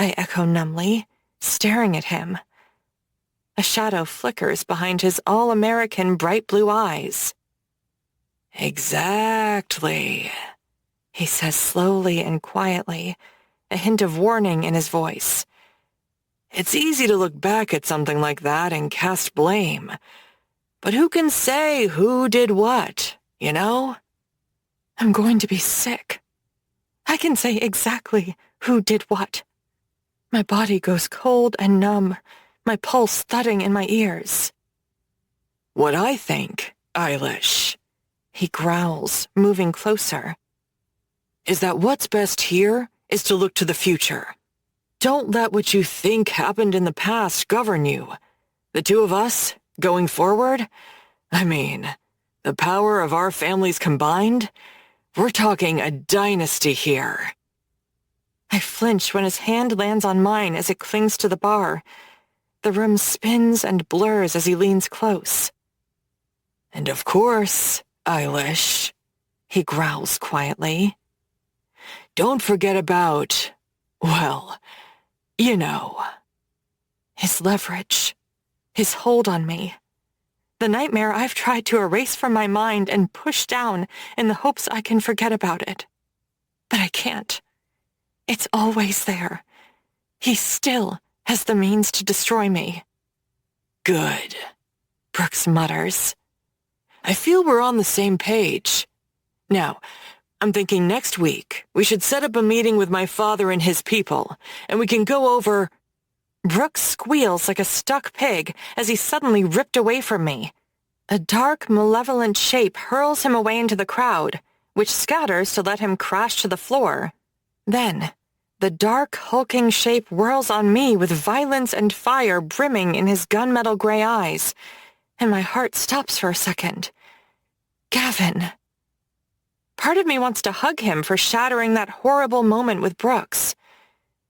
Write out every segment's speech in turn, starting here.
I echo numbly, staring at him. A shadow flickers behind his all-American bright blue eyes. Exactly, he says slowly and quietly, a hint of warning in his voice. It's easy to look back at something like that and cast blame. But who can say who did what, you know? I'm going to be sick. I can say exactly who did what. My body goes cold and numb, my pulse thudding in my ears. What I think, Eilish, he growls, moving closer, is that what's best here is to look to the future. Don't let what you think happened in the past govern you. The two of us, going forward, I mean, the power of our families combined, we're talking a dynasty here. I flinch when his hand lands on mine as it clings to the bar. The room spins and blurs as he leans close. And of course, Eilish, he growls quietly, don't forget about, well, you know. His leverage, his hold on me. The nightmare I've tried to erase from my mind and push down in the hopes I can forget about it. But I can't. It's always there. He still has the means to destroy me. Good, Brooks mutters. I feel we're on the same page. Now, I'm thinking next week we should set up a meeting with my father and his people, and we can go over... Brooks squeals like a stuck pig as he's suddenly ripped away from me. A dark, malevolent shape hurls him away into the crowd, which scatters to let him crash to the floor. Then, the dark, hulking shape whirls on me with violence and fire brimming in his gunmetal gray eyes, and my heart stops for a second. Gavin. Part of me wants to hug him for shattering that horrible moment with Brooks.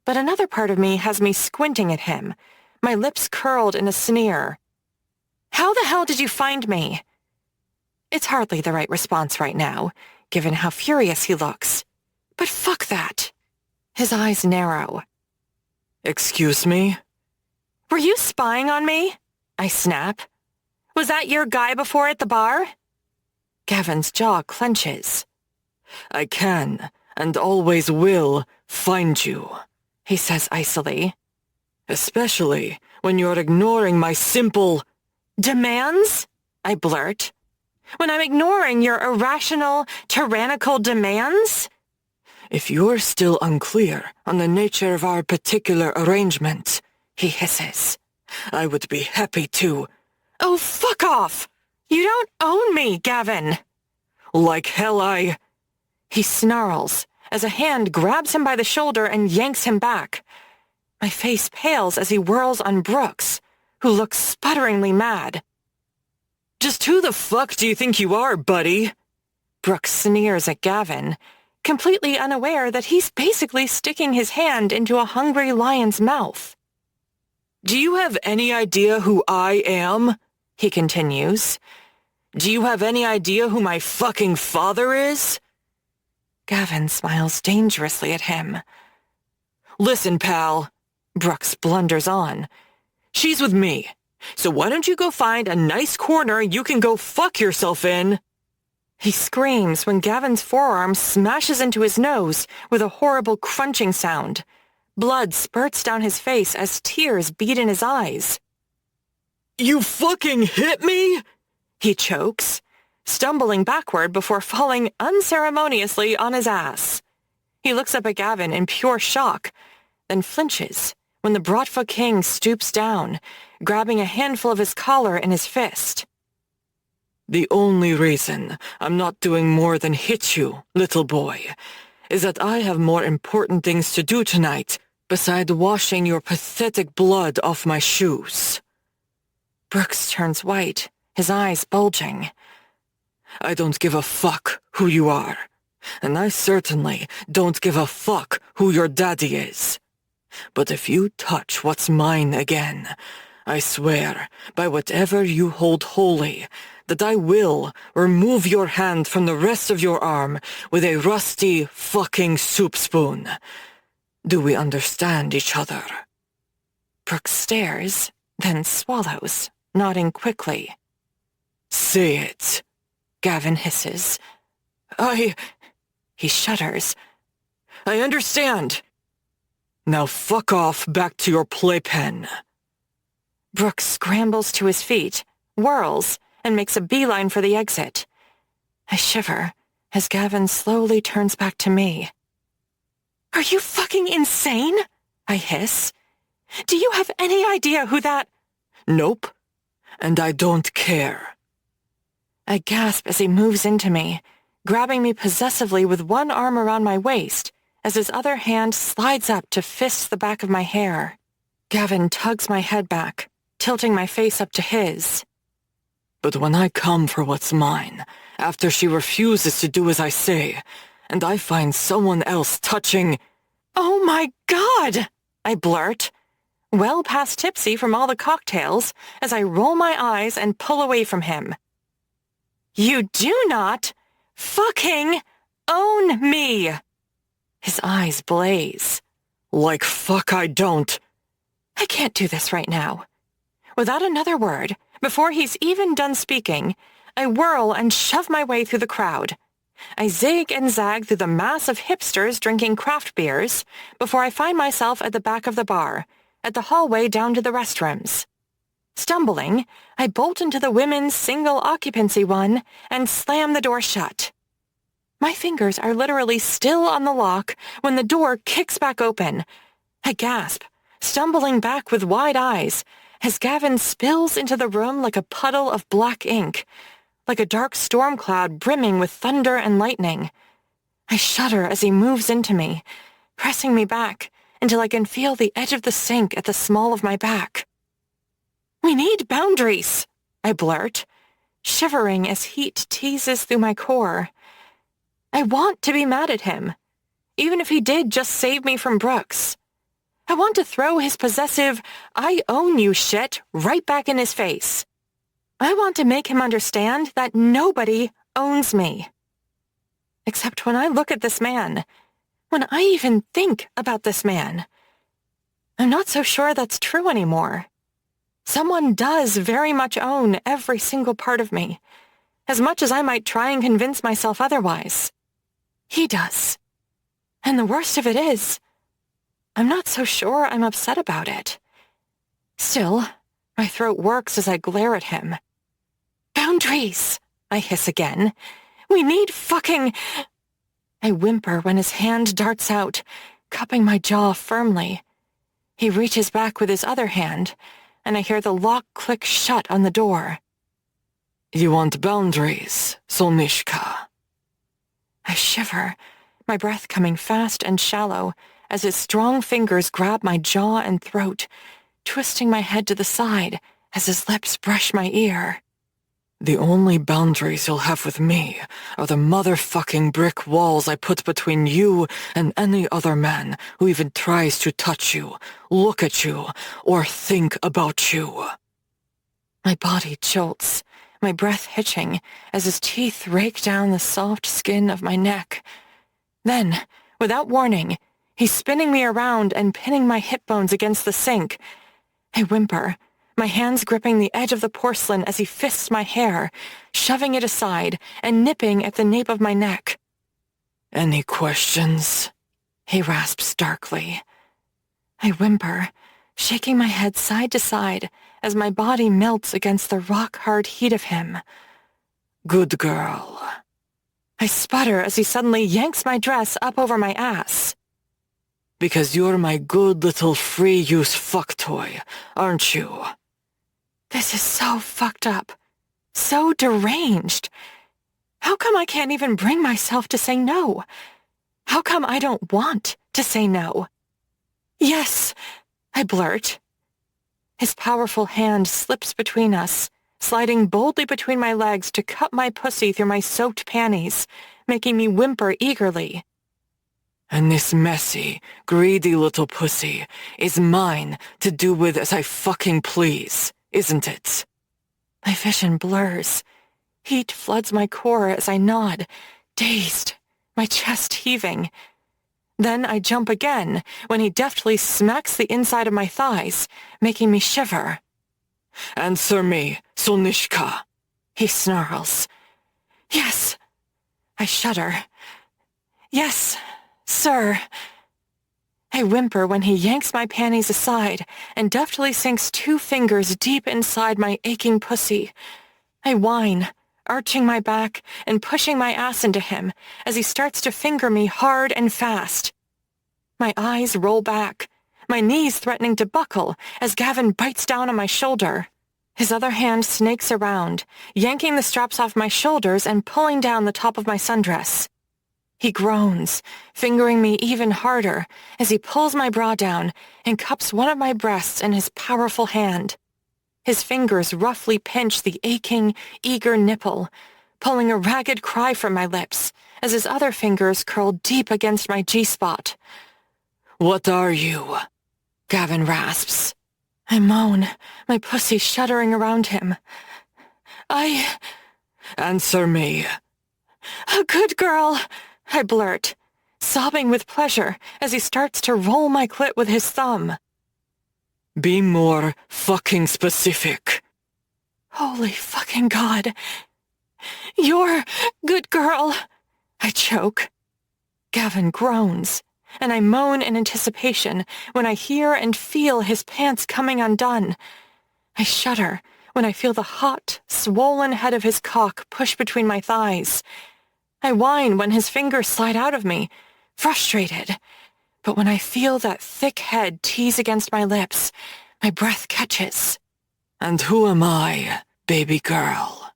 But another part of me has me squinting at him, my lips curled in a sneer. How the hell did you find me? It's hardly the right response right now, given how furious he looks. But fuck that. His eyes narrow. Excuse me? Were you spying on me? I snap. Was that your guy before at the bar? Gavin's jaw clenches. I can, and always will, find you, he says icily. Especially when you're ignoring my simple... Demands? I blurt. When I'm ignoring your irrational, tyrannical demands? If you're still unclear on the nature of our particular arrangement, he hisses, I would be happy to... Oh, fuck off! You don't own me, Gavin! Like hell I... He snarls as a hand grabs him by the shoulder and yanks him back. My face pales as he whirls on Brooks, who looks sputteringly mad. Just who the fuck do you think you are, buddy? Brooks sneers at Gavin, completely unaware that he's basically sticking his hand into a hungry lion's mouth. Do you have any idea who I am? He continues. Do you have any idea who my fucking father is? Gavin smiles dangerously at him. Listen, pal, Brooks blunders on. She's with me, so why don't you go find a nice corner you can go fuck yourself in? He screams when Gavin's forearm smashes into his nose with a horrible crunching sound. Blood spurts down his face as tears beat in his eyes. You fucking hit me? He chokes, stumbling backward before falling unceremoniously on his ass. He looks up at Gavin in pure shock, then flinches when the Bratva King stoops down, grabbing a handful of his collar in his fist. The only reason I'm not doing more than hit you, little boy, is that I have more important things to do tonight beside washing your pathetic blood off my shoes. Brooks turns white, his eyes bulging. I don't give a fuck who you are, and I certainly don't give a fuck who your daddy is. But if you touch what's mine again, I swear, by whatever you hold holy, that I will remove your hand from the rest of your arm with a rusty fucking soup spoon. Do we understand each other? Brooks stares, then swallows, nodding quickly. Say it, Gavin hisses. He shudders. I understand. Now fuck off back to your playpen. Brooks scrambles to his feet, whirls, and makes a beeline for the exit. I shiver as Gavin slowly turns back to me. Are you fucking insane? I hiss. Do you have any idea who that— Nope, and I don't care. I gasp as he moves into me, grabbing me possessively with one arm around my waist as his other hand slides up to fist the back of my hair. Gavin tugs my head back, tilting my face up to his. But when I come for what's mine, after she refuses to do as I say, and I find someone else touching— Oh my God! I blurt, well past tipsy from all the cocktails, as I roll my eyes and pull away from him. You do not fucking own me! His eyes blaze. Like fuck I don't. I can't do this right now. Without another word, before he's even done speaking, I whirl and shove my way through the crowd. I zig and zag through the mass of hipsters drinking craft beers before I find myself at the back of the bar, at the hallway down to the restrooms. Stumbling, I bolt into the women's single-occupancy one and slam the door shut. My fingers are literally still on the lock when the door kicks back open. I gasp, stumbling back with wide eyes, as Gavin spills into the room like a puddle of black ink, like a dark storm cloud brimming with thunder and lightning. I shudder as he moves into me, pressing me back until I can feel the edge of the sink at the small of my back. We need boundaries, I blurt, shivering as heat teases through my core. I want to be mad at him, even if he did just save me from Brooks. I want to throw his possessive, I own you shit right back in his face. I want to make him understand that nobody owns me. Except when I look at this man, when I even think about this man, I'm not so sure that's true anymore. Someone does very much own every single part of me, as much as I might try and convince myself otherwise. He does. And the worst of it is, I'm not so sure I'm upset about it. Still, my throat works as I glare at him. Boundaries, I hiss again. We need fucking— I whimper when his hand darts out, cupping my jaw firmly. He reaches back with his other hand, and I hear the lock click shut on the door. You want boundaries, Solnishka? I shiver, my breath coming fast and shallow as his strong fingers grab my jaw and throat, twisting my head to the side as his lips brush my ear. The only boundaries you'll have with me are the motherfucking brick walls I put between you and any other man who even tries to touch you, look at you, or think about you. My body jolts, my breath hitching as his teeth rake down the soft skin of my neck. Then, without warning, he's spinning me around and pinning my hip bones against the sink. I whimper, my hands gripping the edge of the porcelain as he fists my hair, shoving it aside and nipping at the nape of my neck. Any questions? He rasps darkly. I whimper, shaking my head side to side as my body melts against the rock-hard heat of him. Good girl. I sputter as he suddenly yanks my dress up over my ass. Because you're my good little free-use fuck toy, aren't you? This is so fucked up. So deranged. How come I can't even bring myself to say no? How come I don't want to say no? Yes, I blurt. His powerful hand slips between us, sliding boldly between my legs to cut my pussy through my soaked panties, making me whimper eagerly. And this messy, greedy little pussy is mine to do with as I fucking please, isn't it? My vision blurs. Heat floods my core as I nod, dazed, my chest heaving. Then I jump again when he deftly smacks the inside of my thighs, making me shiver. "Answer me, Sonishka," he snarls. "Yes." I shudder. "Yes, sir." I whimper when he yanks my panties aside and deftly sinks 2 fingers deep inside my aching pussy. I whine, arching my back and pushing my ass into him as he starts to finger me hard and fast. My eyes roll back, my knees threatening to buckle as Gavin bites down on my shoulder. His other hand snakes around, yanking the straps off my shoulders and pulling down the top of my sundress. He groans, fingering me even harder as he pulls my bra down and cups one of my breasts in his powerful hand. His fingers roughly pinch the aching, eager nipple, pulling a ragged cry from my lips as his other fingers curl deep against my G-spot. "What are you?" Gavin rasps. I moan, my pussy shuddering around him. "Answer me." "A good girl," I blurt, sobbing with pleasure as he starts to roll my clit with his thumb. "Be more fucking specific." Holy fucking God. "You're good girl," I choke. Gavin groans, and I moan in anticipation when I hear and feel his pants coming undone. I shudder when I feel the hot, swollen head of his cock push between my thighs. I whine when his fingers slide out of me, frustrated. But when I feel that thick head tease against my lips, my breath catches. "And who am I, baby girl?"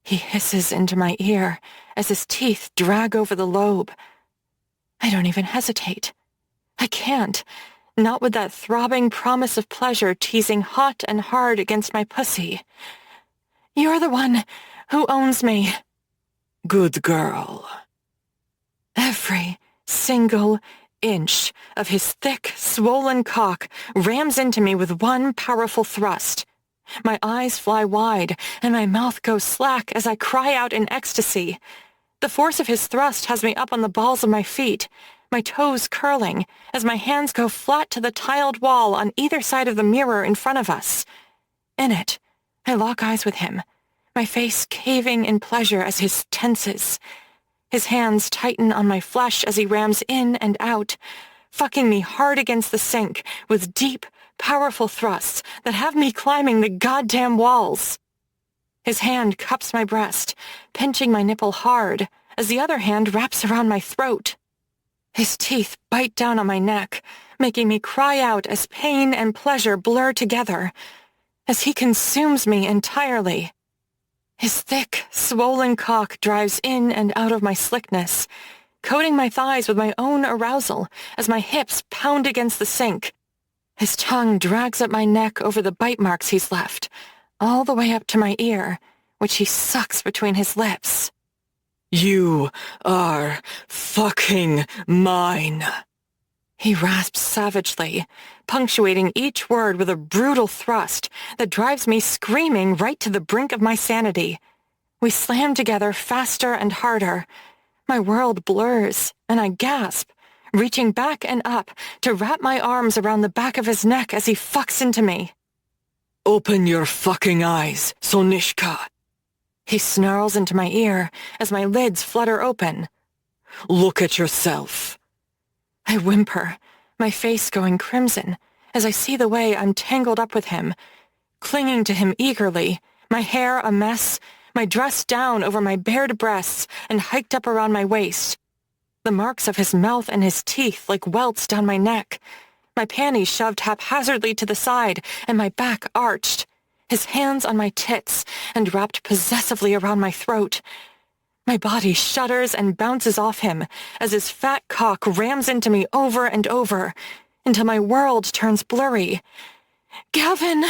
He hisses into my ear as his teeth drag over the lobe. I don't even hesitate. I can't, not with that throbbing promise of pleasure teasing hot and hard against my pussy. "You're the one who owns me." "Good girl." Every single inch of his thick, swollen cock rams into me with one powerful thrust. My eyes fly wide, and my mouth goes slack as I cry out in ecstasy. The force of his thrust has me up on the balls of my feet, my toes curling, as my hands go flat to the tiled wall on either side of the mirror in front of us. In it, I lock eyes with him, my face caving in pleasure as his tenses. His hands tighten on my flesh as he rams in and out, fucking me hard against the sink with deep, powerful thrusts that have me climbing the goddamn walls. His hand cups my breast, pinching my nipple hard, as the other hand wraps around my throat. His teeth bite down on my neck, making me cry out as pain and pleasure blur together, as he consumes me entirely. His thick, swollen cock drives in and out of my slickness, coating my thighs with my own arousal as my hips pound against the sink. His tongue drags up my neck over the bite marks he's left, all the way up to my ear, which he sucks between his lips. "You are fucking mine," he rasps savagely, punctuating each word with a brutal thrust that drives me screaming right to the brink of my sanity. We slam together faster and harder. My world blurs, and I gasp, reaching back and up to wrap my arms around the back of his neck as he fucks into me. "Open your fucking eyes, Sonishka," he snarls into my ear as my lids flutter open. "Look at yourself." I whimper, my face going crimson, as I see the way I'm tangled up with him, clinging to him eagerly, my hair a mess, my dress down over my bared breasts and hiked up around my waist, the marks of his mouth and his teeth like welts down my neck, my panties shoved haphazardly to the side and my back arched, his hands on my tits and wrapped possessively around my throat. My body shudders and bounces off him as his fat cock rams into me over and over, until my world turns blurry. "Gavin!"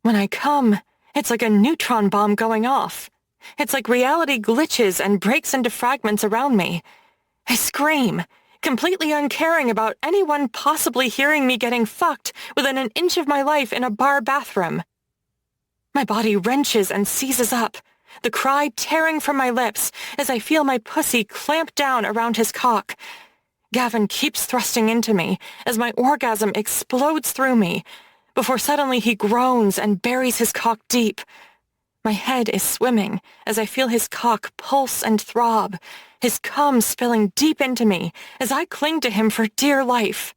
When I come, it's like a neutron bomb going off. It's like reality glitches and breaks into fragments around me. I scream, completely uncaring about anyone possibly hearing me getting fucked within an inch of my life in a bar bathroom. My body wrenches and seizes up, the cry tearing from my lips as I feel my pussy clamp down around his cock. Gavin keeps thrusting into me as my orgasm explodes through me, before suddenly he groans and buries his cock deep. My head is swimming as I feel his cock pulse and throb, his cum spilling deep into me as I cling to him for dear life.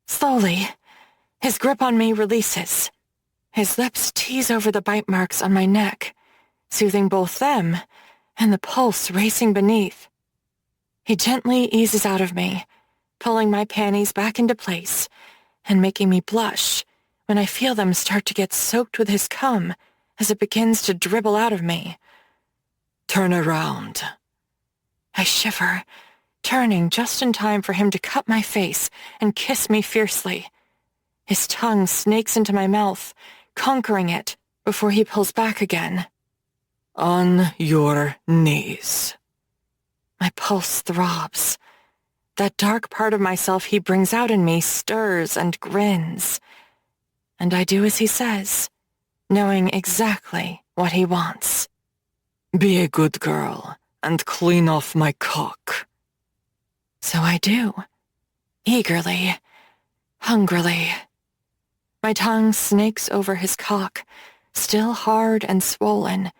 Slowly, his grip on me releases. His lips tease over the bite marks on my neck, soothing both them and the pulse racing beneath. He gently eases out of me, pulling my panties back into place and making me blush when I feel them start to get soaked with his cum as it begins to dribble out of me. "Turn around." I shiver, turning just in time for him to cut my face and kiss me fiercely. His tongue snakes into my mouth, conquering it before he pulls back again. "On your knees." My pulse throbs. That dark part of myself he brings out in me stirs and grins. And I do as he says, knowing exactly what he wants. "Be a good girl and clean off my cock." So I do, eagerly, hungrily. My tongue snakes over his cock, still hard and swollen,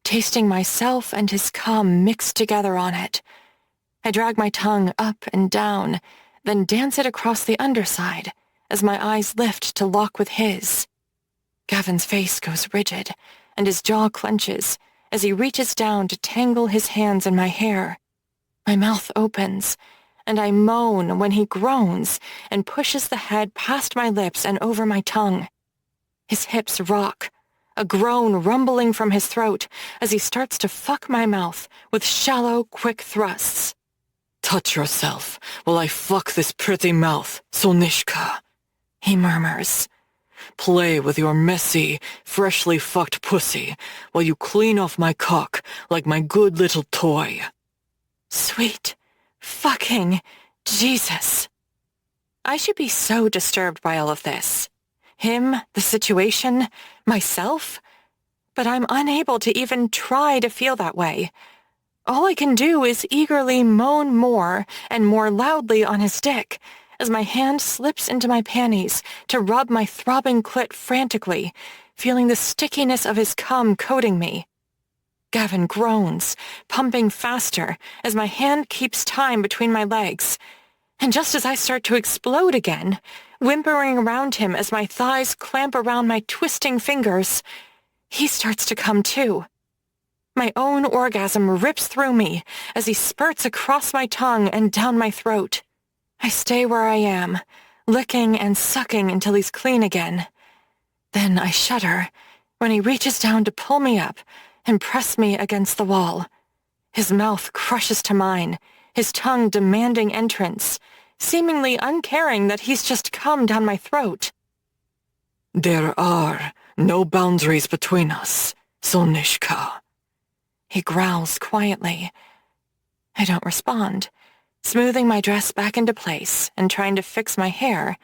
tasting myself and his cum mixed together on it. I drag my tongue up and down, then dance it across the underside as my eyes lift to lock with his. Gavin's face goes rigid, and his jaw clenches as he reaches down to tangle his hands in my hair. My mouth opens, and I moan when he groans and pushes the head past my lips and over my tongue. His hips rock, a groan rumbling from his throat as he starts to fuck my mouth with shallow, quick thrusts. "Touch yourself while I fuck this pretty mouth, Sonishka," he murmurs. "Play with your messy, freshly fucked pussy while you clean off my cock like my good little toy." Sweet fucking Jesus. I should be so disturbed by all of this. Him, the situation, myself. But I'm unable to even try to feel that way. All I can do is eagerly moan more and more loudly on his dick as my hand slips into my panties to rub my throbbing clit frantically, feeling the stickiness of his cum coating me. Gavin groans, pumping faster as my hand keeps time between my legs. And just as I start to explode again, whimpering around him as my thighs clamp around my twisting fingers, he starts to come too. My own orgasm rips through me as he spurts across my tongue and down my throat. I stay where I am, licking and sucking until he's clean again. Then I shudder when he reaches down to pull me up and press me against the wall. His mouth crushes to mine, his tongue demanding entrance, seemingly uncaring that he's just come down my throat. "There are no boundaries between us, Sonishka," he growls quietly. I don't respond, smoothing my dress back into place and trying to fix my hair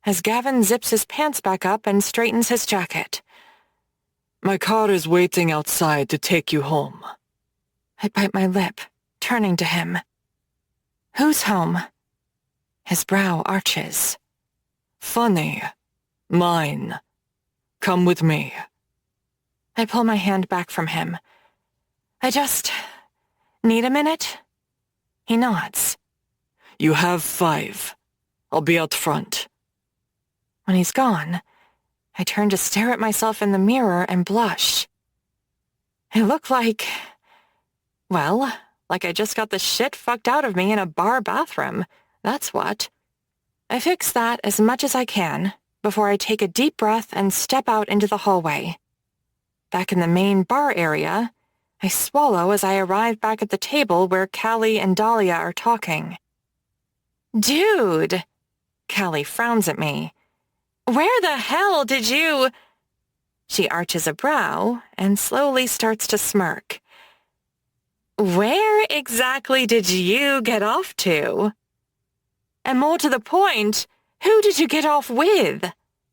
as Gavin zips his pants back up and straightens his jacket. "My car is waiting outside to take you home." I bite my lip, turning to him. "Who's home?" His brow arches. "Funny. Mine. Come with me." I pull my hand back from him. "I just need a minute?" He nods. "You have 5. I'll be out front." When he's gone, I turn to stare at myself in the mirror and blush. I look like I just got the shit fucked out of me in a bar bathroom. That's what. I fix that as much as I can before I take a deep breath and step out into the hallway. Back in the main bar area, I swallow as I arrive back at the table where Callie and Dahlia are talking. "Dude," Callie frowns at me. "Where the hell did you—" She arches a brow and slowly starts to smirk. "Where exactly did you get off to?" "And more to the point, who did you get off with?"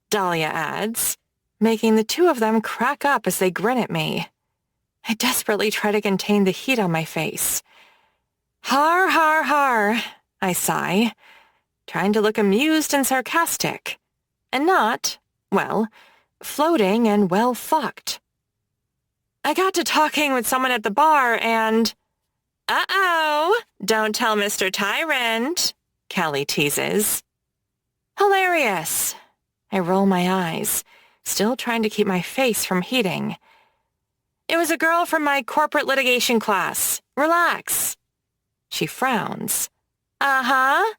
Dahlia adds, making the two of them crack up as they grin at me. I desperately try to contain the heat on my face. "Har, har, har," I sigh, trying to look amused and sarcastic, and not, well, floating and well fucked. I got to talking with someone at the bar and... Uh-oh, don't tell Mr. Tyrant, Callie teases. Hilarious. I roll my eyes, still trying to keep my face from heating. It was a girl from my corporate litigation class. Relax. She frowns. Uh-huh.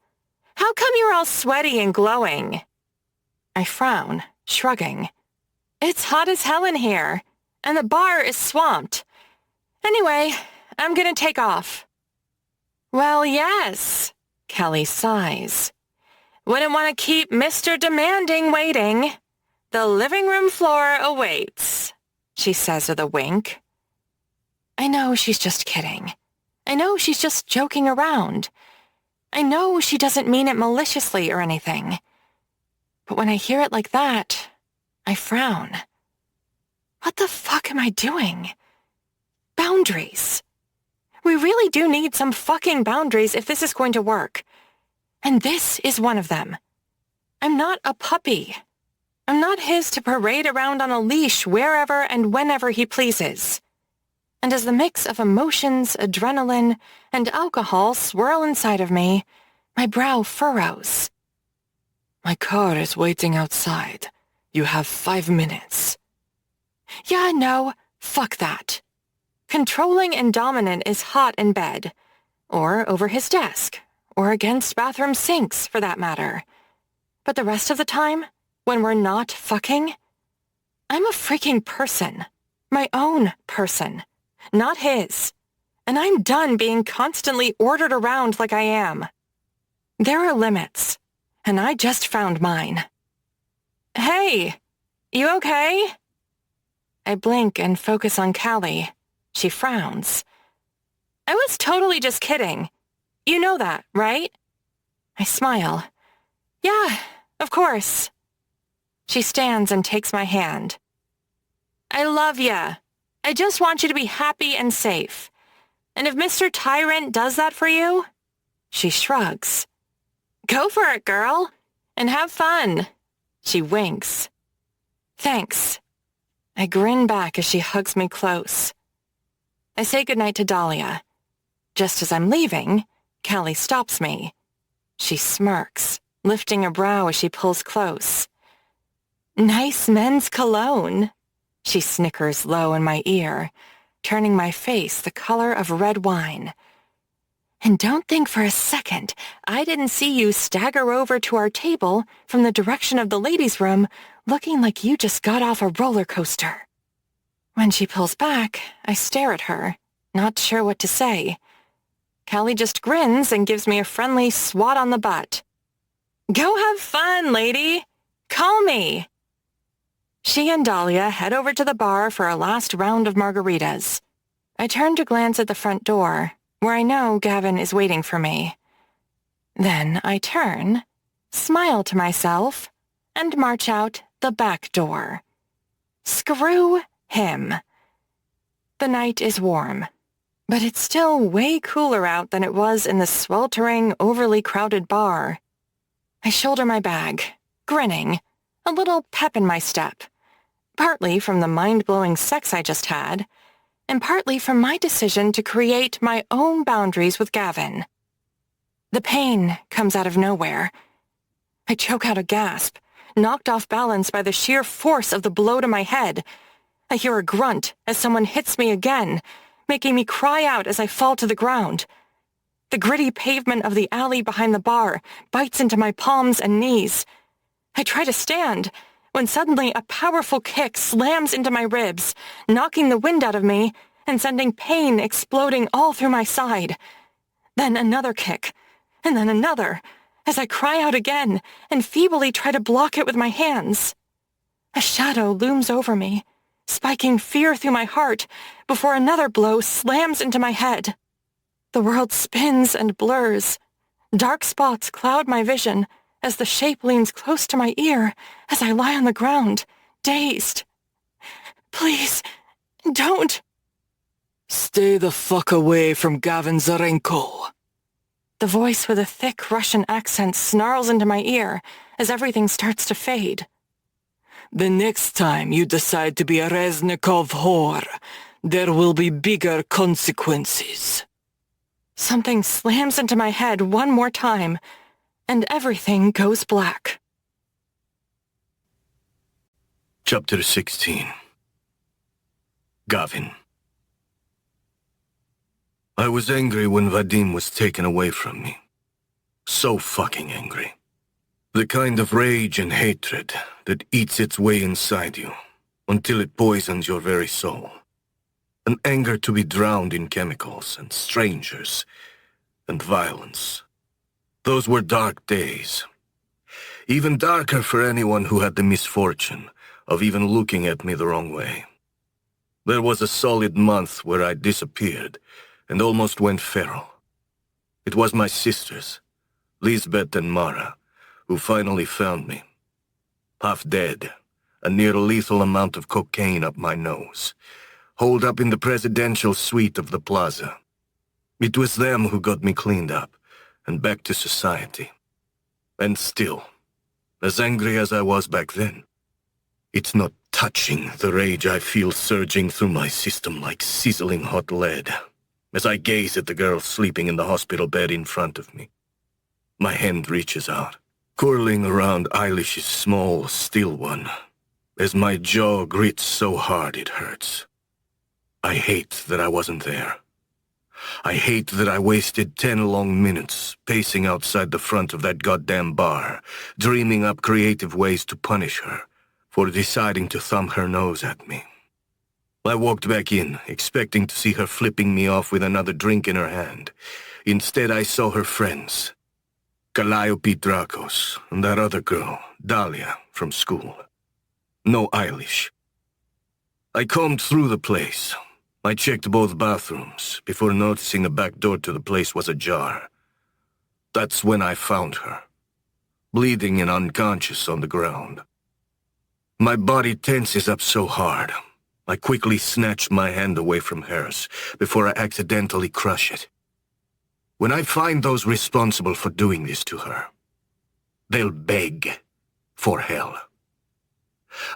How come you're all sweaty and glowing? I frown, shrugging. It's hot as hell in here, and the bar is swamped. Anyway, I'm gonna take off. Well, yes, Kelly sighs. Wouldn't want to keep Mr. Demanding waiting. The living room floor awaits, she says with a wink. I know she's just kidding. I know she's just joking around. I know she doesn't mean it maliciously or anything. But when I hear it like that, I frown. What the fuck am I doing? Boundaries. We really do need some fucking boundaries if this is going to work. And this is one of them. I'm not a puppy. I'm not his to parade around on a leash wherever and whenever he pleases. And as the mix of emotions, adrenaline, and alcohol swirl inside of me, my brow furrows. My car is waiting outside. You have 5 minutes. Yeah, no, fuck that. Controlling and dominant is hot in bed, or over his desk, or against bathroom sinks, for that matter. But the rest of the time, when we're not fucking, I'm a freaking person. My own person. Not his. And I'm done being constantly ordered around like I am. There are limits, and I just found mine. Hey, you okay? I blink and focus on Callie. She frowns. I was totally just kidding. You know that, right? I smile. Yeah, of course. She stands and takes my hand. I love ya. I just want you to be happy and safe. And if Mr. Tyrant does that for you, she shrugs. Go for it, girl, and have fun. She winks. Thanks. I grin back as she hugs me close. I say goodnight to Dahlia. Just as I'm leaving, Callie stops me. She smirks, lifting a brow as she pulls close. Nice men's cologne. She snickers low in my ear, turning my face the color of red wine. And don't think for a second I didn't see you stagger over to our table from the direction of the ladies' room looking like you just got off a roller coaster. When she pulls back, I stare at her, not sure what to say. Callie just grins and gives me a friendly swat on the butt. Go have fun, lady. Call me. She and Dahlia head over to the bar for a last round of margaritas. I turn to glance at the front door, where I know Gavin is waiting for me. Then I turn, smile to myself, and march out the back door. Screw him. The night is warm, but it's still way cooler out than it was in the sweltering, overly crowded bar. I shoulder my bag, grinning, a little pep in my step, partly from the mind-blowing sex I just had, and partly from my decision to create my own boundaries with Gavin. The pain comes out of nowhere. I choke out a gasp, knocked off balance by the sheer force of the blow to my head. I hear a grunt as someone hits me again, making me cry out as I fall to the ground. The gritty pavement of the alley behind the bar bites into my palms and knees. I try to stand, when suddenly a powerful kick slams into my ribs, knocking the wind out of me and sending pain exploding all through my side. Then another kick, and then another, as I cry out again and feebly try to block it with my hands. A shadow looms over me, spiking fear through my heart before another blow slams into my head. The world spins and blurs. Dark spots cloud my vision as the shape leans close to my ear as I lie on the ground, dazed. Please, don't. Stay the fuck away from Gavin Zarenko. The voice with a thick Russian accent snarls into my ear as everything starts to fade. The next time you decide to be a Reznikov whore, there will be bigger consequences. Something slams into my head one more time, and everything goes black. Chapter 16. Gavin. I was angry when Vadim was taken away from me. So fucking angry. The kind of rage and hatred that eats its way inside you until it poisons your very soul. An anger to be drowned in chemicals and strangers and violence. Those were dark days. Even darker for anyone who had the misfortune of even looking at me the wrong way. There was a solid month where I disappeared and almost went feral. It was my sisters, Lisbeth and Mara, who finally found me. Half dead, a near-lethal amount of cocaine up my nose, holed up in the presidential suite of the plaza. It was them who got me cleaned up and back to society. And still, as angry as I was back then, it's not touching the rage I feel surging through my system like sizzling hot lead as I gaze at the girl sleeping in the hospital bed in front of me. My hand reaches out, curling around Eilish's small, still one, as my jaw grits so hard it hurts. I hate that I wasn't there. I hate that I wasted 10 long minutes pacing outside the front of that goddamn bar, dreaming up creative ways to punish her for deciding to thumb her nose at me. I walked back in, expecting to see her flipping me off with another drink in her hand. Instead, I saw her friends. Calliope Drakos and that other girl, Dahlia, from school. No Eilish. I combed through the place. I checked both bathrooms before noticing a back door to the place was ajar. That's when I found her, bleeding and unconscious on the ground. My body tenses up so hard, I quickly snatch my hand away from hers before I accidentally crush it. When I find those responsible for doing this to her, they'll beg for hell.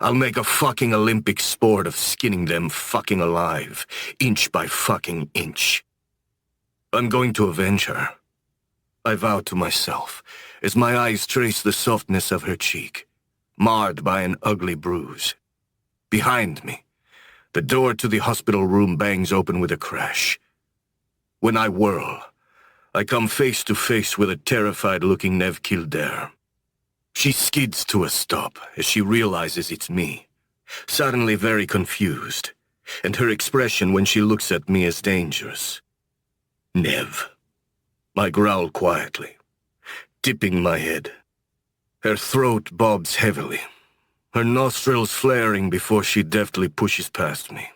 I'll make a fucking Olympic sport of skinning them fucking alive, inch by fucking inch. I'm going to avenge her. I vow to myself, as my eyes trace the softness of her cheek, marred by an ugly bruise. Behind me, the door to the hospital room bangs open with a crash. When I whirl, I come face to face with a terrified-looking Nev Kildare. She skids to a stop as she realizes it's me, suddenly very confused, and her expression when she looks at me is dangerous. Nev. I growl quietly, tipping my head. Her throat bobs heavily, her nostrils flaring before she deftly pushes past me.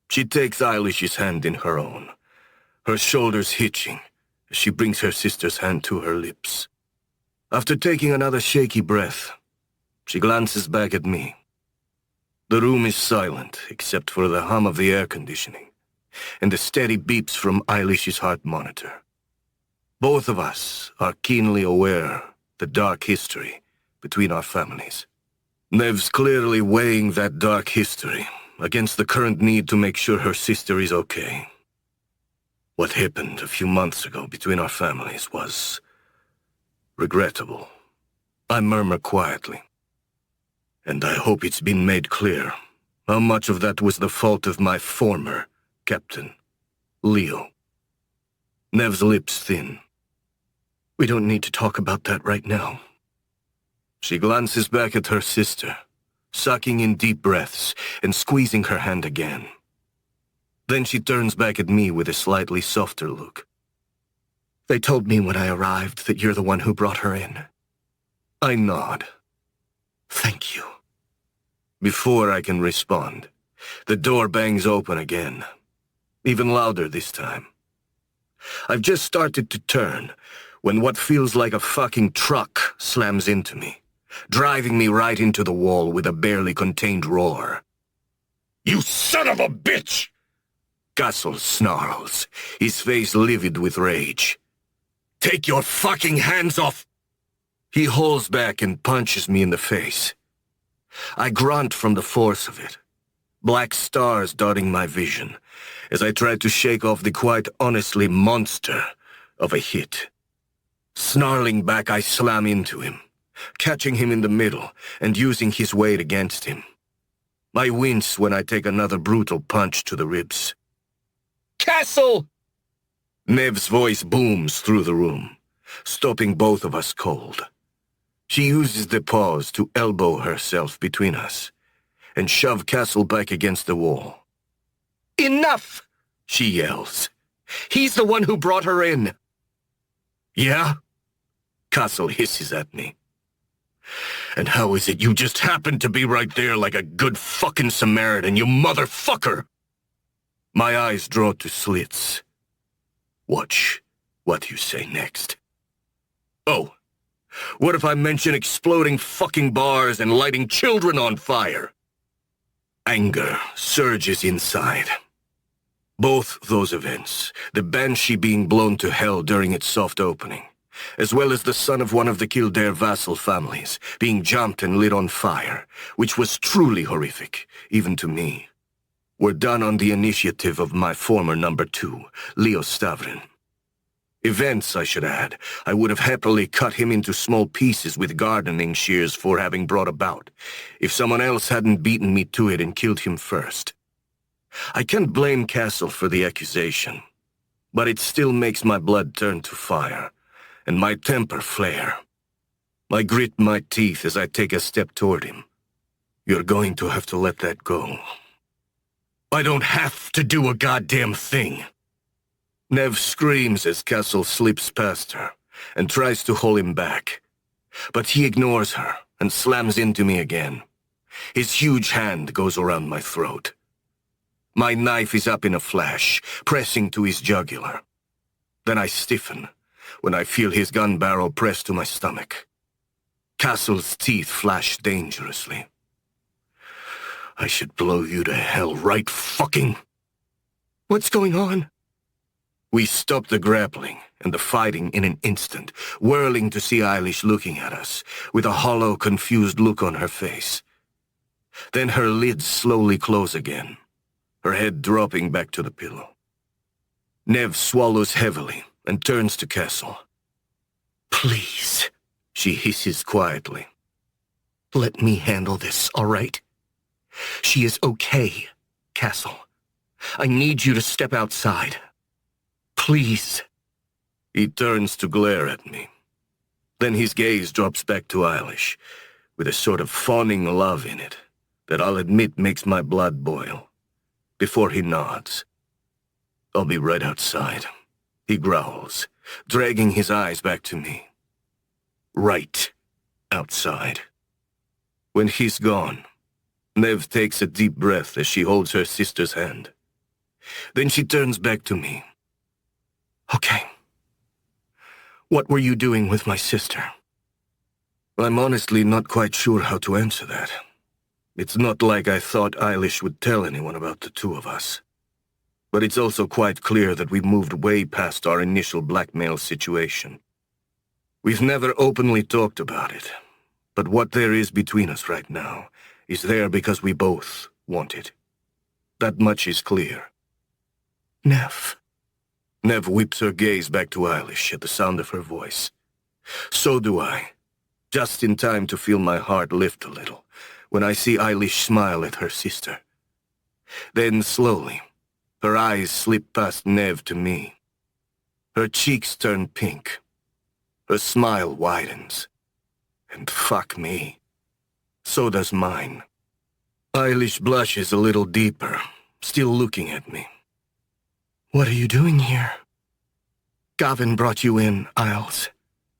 She takes Eilish's hand in her own, her shoulders hitching as she brings her sister's hand to her lips. After taking another shaky breath, she glances back at me. The room is silent except for the hum of the air conditioning and the steady beeps from Eilish's heart monitor. Both of us are keenly aware the dark history between our families. Nev's clearly weighing that dark history against the current need to make sure her sister is okay. What happened a few months ago between our families was regrettable. I murmur quietly. And I hope it's been made clear how much of that was the fault of my former captain, Leo. Nev's lips thin. We don't need to talk about that right now. She glances back at her sister, sucking in deep breaths and squeezing her hand again. Then she turns back at me with a slightly softer look. They told me when I arrived that you're the one who brought her in. I nod. Thank you. Before I can respond, the door bangs open again, even louder this time. I've just started to turn when what feels like a fucking truck slams into me, driving me right into the wall with a barely contained roar. "You son of a bitch!" Castle snarls, his face livid with rage. Take your fucking hands off! He hauls back and punches me in the face. I grunt from the force of it, black stars dotting my vision, as I try to shake off the quite honestly monster of a hit. Snarling back, I slam into him, catching him in the middle and using his weight against him. I wince when I take another brutal punch to the ribs. Castle! Nev's voice booms through the room, stopping both of us cold. She uses the pause to elbow herself between us and shove Castle back against the wall. Enough! She yells. He's the one who brought her in. Yeah? Castle hisses at me. And how is it you just happened to be right there like a good fucking Samaritan, you motherfucker? My eyes draw to slits. Watch what you say next. Oh, what if I mention exploding fucking bars and lighting children on fire? Anger surges inside. Both those events, the Banshee being blown to hell during its soft opening, as well as the son of one of the Kildare vassal families being jumped and lit on fire, which was truly horrific, even to me, were done on the initiative of my former number 2, Leo Stavrin. Events, I should add, I would have happily cut him into small pieces with gardening shears for having brought about, if someone else hadn't beaten me to it and killed him first. I can't blame Castle for the accusation, but it still makes my blood turn to fire, and my temper flare. I grit my teeth as I take a step toward him. You're going to have to let that go. I don't have to do a goddamn thing. Nev screams as Castle slips past her and tries to hold him back. But he ignores her and slams into me again. His huge hand goes around my throat. My knife is up in a flash, pressing to his jugular. Then I stiffen when I feel his gun barrel press to my stomach. Castle's teeth flash dangerously. I should blow you to hell right fucking... What's going on? We stop the grappling and the fighting in an instant, whirling to see Eilish looking at us, with a hollow, confused look on her face. Then her lids slowly close again, her head dropping back to the pillow. Nev swallows heavily and turns to Castle. Please, she hisses quietly. Let me handle this, all right? She is okay, Castle. I need you to step outside. Please. He turns to glare at me. Then his gaze drops back to Eilish, with a sort of fawning love in it that I'll admit makes my blood boil. Before he nods. I'll be right outside, he growls, dragging his eyes back to me. Right outside. When he's gone, Nev takes a deep breath as she holds her sister's hand. Then she turns back to me. Okay. What were you doing with my sister? I'm honestly not quite sure how to answer that. It's not like I thought Eilish would tell anyone about the two of us. But it's also quite clear that we've moved way past our initial blackmail situation. We've never openly talked about it, but what there is between us right now is there because we both want it. That much is clear. Nev. Nev whips her gaze back to Eilish at the sound of her voice. So do I, just in time to feel my heart lift a little when I see Eilish smile at her sister. Then slowly, her eyes slip past Nev to me. Her cheeks turn pink. Her smile widens. And fuck me, so does mine. Eilish blushes a little deeper, still looking at me. What are you doing here? Gavin brought you in, Isles,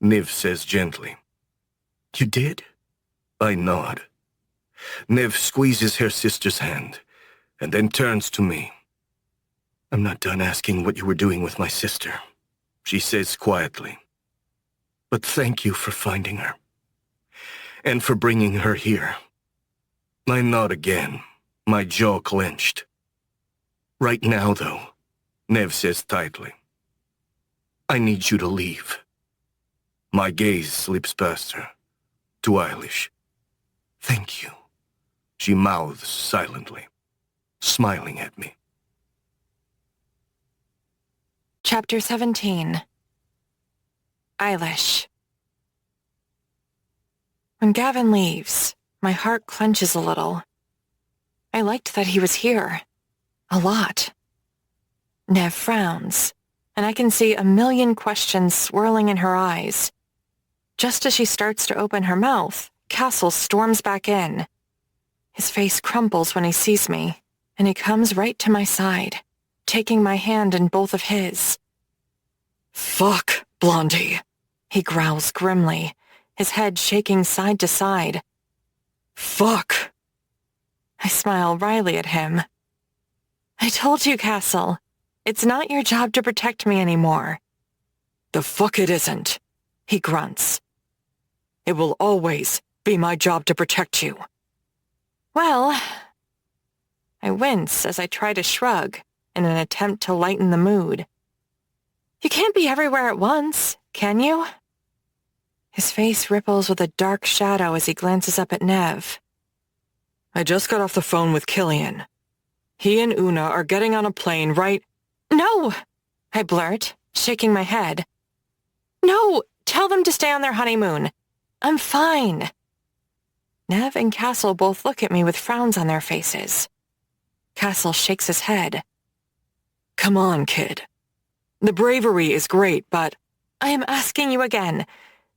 Nev says gently. You did? I nod. Nev squeezes her sister's hand, and then turns to me. I'm not done asking what you were doing with my sister, she says quietly. But thank you for finding her. And for bringing her here. I nod again, my jaw clenched. Right now, though, Nev says tightly, I need you to leave. My gaze slips past her, to Eilish. Thank you, she mouths silently, smiling at me. Chapter 17. Eilish. When Gavin leaves, my heart clenches a little. I liked that he was here. A lot. Nev frowns, and I can see a million questions swirling in her eyes. Just as she starts to open her mouth, Castle storms back in. His face crumples when he sees me, and he comes right to my side, taking my hand in both of his. "Fuck, Blondie," he growls grimly, his head shaking side to side. "Fuck." I smile wryly at him. "I told you, Castle. It's not your job to protect me anymore." "The fuck it isn't," he grunts. "It will always be my job to protect you." Well, I wince as I try to shrug in an attempt to lighten the mood. You can't be everywhere at once, can you? His face ripples with a dark shadow as he glances up at Nev. "I just got off the phone with Killian. He and Una are getting on a plane right—" "No!" I blurt, shaking my head. "No! Tell them to stay on their honeymoon. I'm fine." Nev and Castle both look at me with frowns on their faces. Castle shakes his head. "Come on, kid. The bravery is great, but I am asking you again.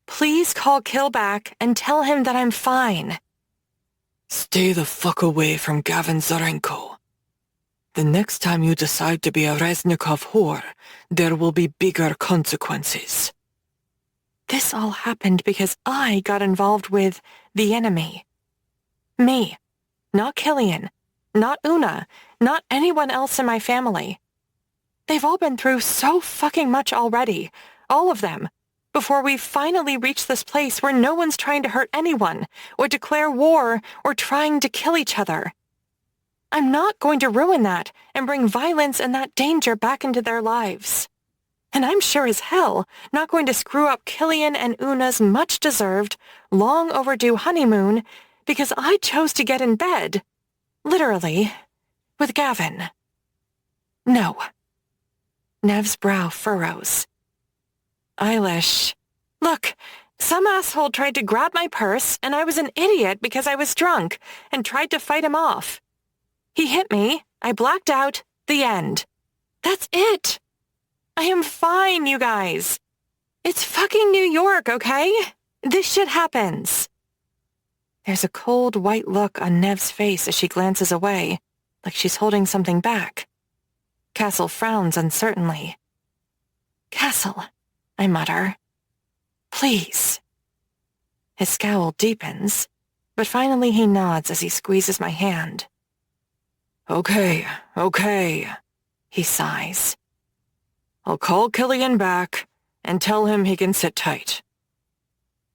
Please call Kill back and tell him that I'm fine." "Stay the fuck away from Gavin Zarenko. The next time you decide to be a Reznikov whore, there will be bigger consequences." This all happened because I got involved with the enemy. Me. Not Killian. Not Una. Not anyone else in my family. They've all been through so fucking much already. All of them. Before we finally reach this place where no one's trying to hurt anyone, or declare war, or trying to kill each other. I'm not going to ruin that and bring violence and that danger back into their lives. And I'm sure as hell not going to screw up Killian and Una's much-deserved, long-overdue honeymoon because I chose to get in bed, literally, with Gavin. No. Nev's brow furrows. Eilish. Look, some asshole tried to grab my purse and I was an idiot because I was drunk and tried to fight him off. He hit me, I blacked out, the end. That's it. I am fine, you guys. It's fucking New York, okay? This shit happens. There's a cold, white look on Nev's face as she glances away, like she's holding something back. Castle frowns uncertainly. "Castle," I mutter. "Please." His scowl deepens, but finally he nods as he squeezes my hand. Okay, he sighs. "I'll call Killian back and tell him he can sit tight."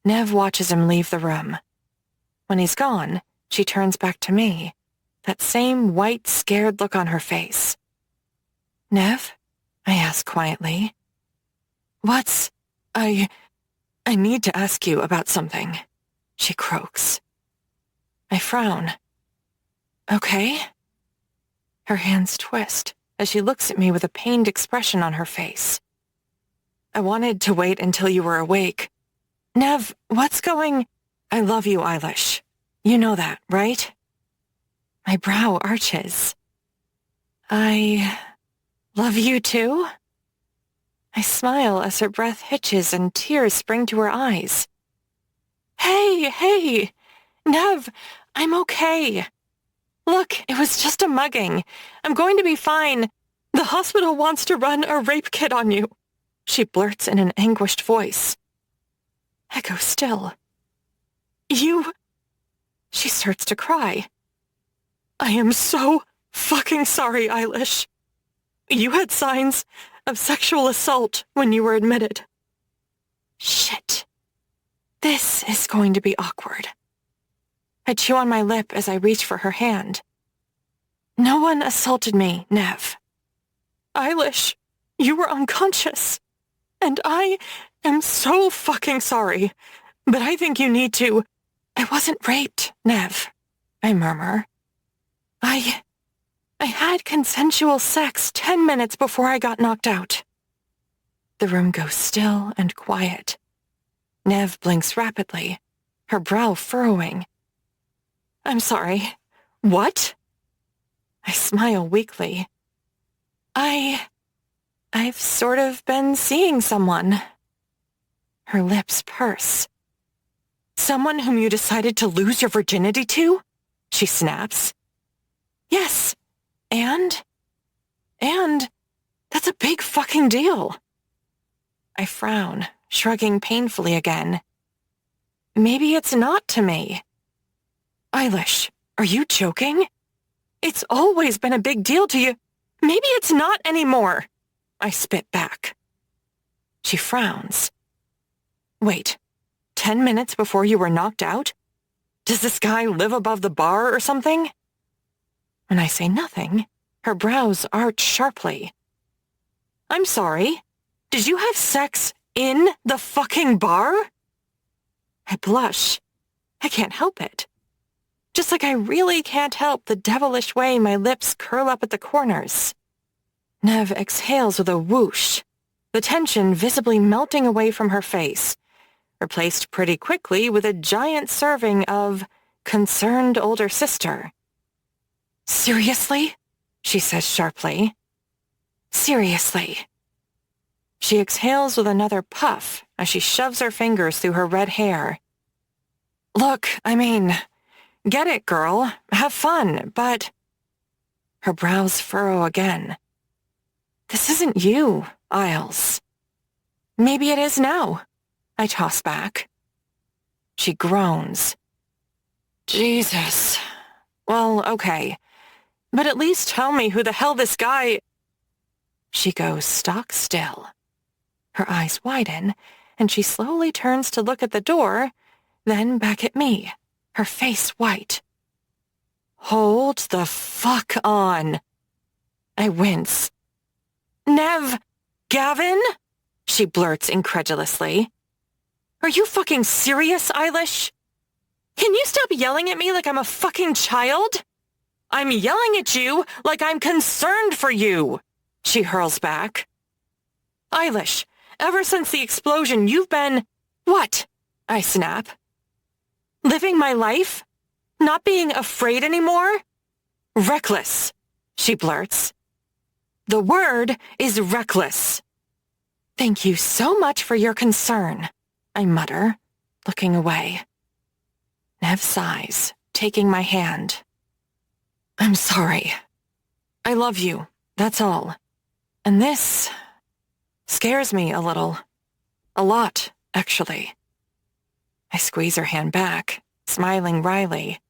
Nev watches him leave the room. When he's gone, she turns back to me, that same white, scared look on her face. "Nev?" I ask quietly. "What's... I need to ask you about something," she croaks. I frown. "Okay?" Her hands twist as she looks at me with a pained expression on her face. "I wanted to wait until you were awake. Nev, what's going—" "I love you, Eilish. You know that, right?" My brow arches. "I love you too?" I smile as her breath hitches and tears spring to her eyes. Hey, Nev, I'm okay. Look, it was just a mugging. I'm going to be fine. The hospital wants to run a rape kit on you," she blurts in an anguished voice. Echo still. "You—" She starts to cry. "I am so fucking sorry, Eilish. You had signs of sexual assault when you were admitted." Shit. This is going to be awkward. I chew on my lip as I reach for her hand. "No one assaulted me, Nev." "Eilish, you were unconscious. And I I'm so fucking sorry, but I think you need to... I wasn't raped, Nev, I murmur. I had consensual sex 10 minutes before I got knocked out. The room goes still and quiet. Nev blinks rapidly, her brow furrowing. I'm sorry. What? I smile weakly. I've sort of been seeing someone. Her lips purse. Someone whom you decided to lose your virginity to? She snaps. Yes. And that's a big fucking deal. I frown, shrugging painfully again. Maybe it's not to me. Eilish, are you joking? It's always been a big deal to you. Maybe it's not anymore. I spit back. She frowns. Wait, 10 minutes before you were knocked out? Does this guy live above the bar or something? When I say nothing, her brows arch sharply. I'm sorry. Did you have sex in the fucking bar? I blush. I can't help it. Just like I really can't help the devilish way my lips curl up at the corners. Nev exhales with a whoosh, the tension visibly melting away from her face, replaced pretty quickly with a giant serving of concerned older sister. Seriously? She says sharply. Seriously. She exhales with another puff as she shoves her fingers through her red hair. Look, I mean, get it, girl. Have fun, but... Her brows furrow again. This isn't you, Isles. Maybe it is now, I toss back. She groans. Jesus. Well, okay. But at least tell me who the hell this guy... She goes stock still. Her eyes widen, and she slowly turns to look at the door, then back at me, her face white. Hold the fuck on. I wince. Nev, Gavin? She blurts incredulously. Are you fucking serious, Eilish? Can you stop yelling at me like I'm a fucking child? I'm yelling at you like I'm concerned for you, she hurls back. Eilish, ever since the explosion, you've been... What? I snap. Living my life? Not being afraid anymore? Reckless, she blurts. The word is reckless. Thank you so much for your concern, I mutter, looking away. Nev sighs, taking my hand. I'm sorry. I love you, that's all. And this scares me a little. A lot, actually. I squeeze her hand back, smiling wryly.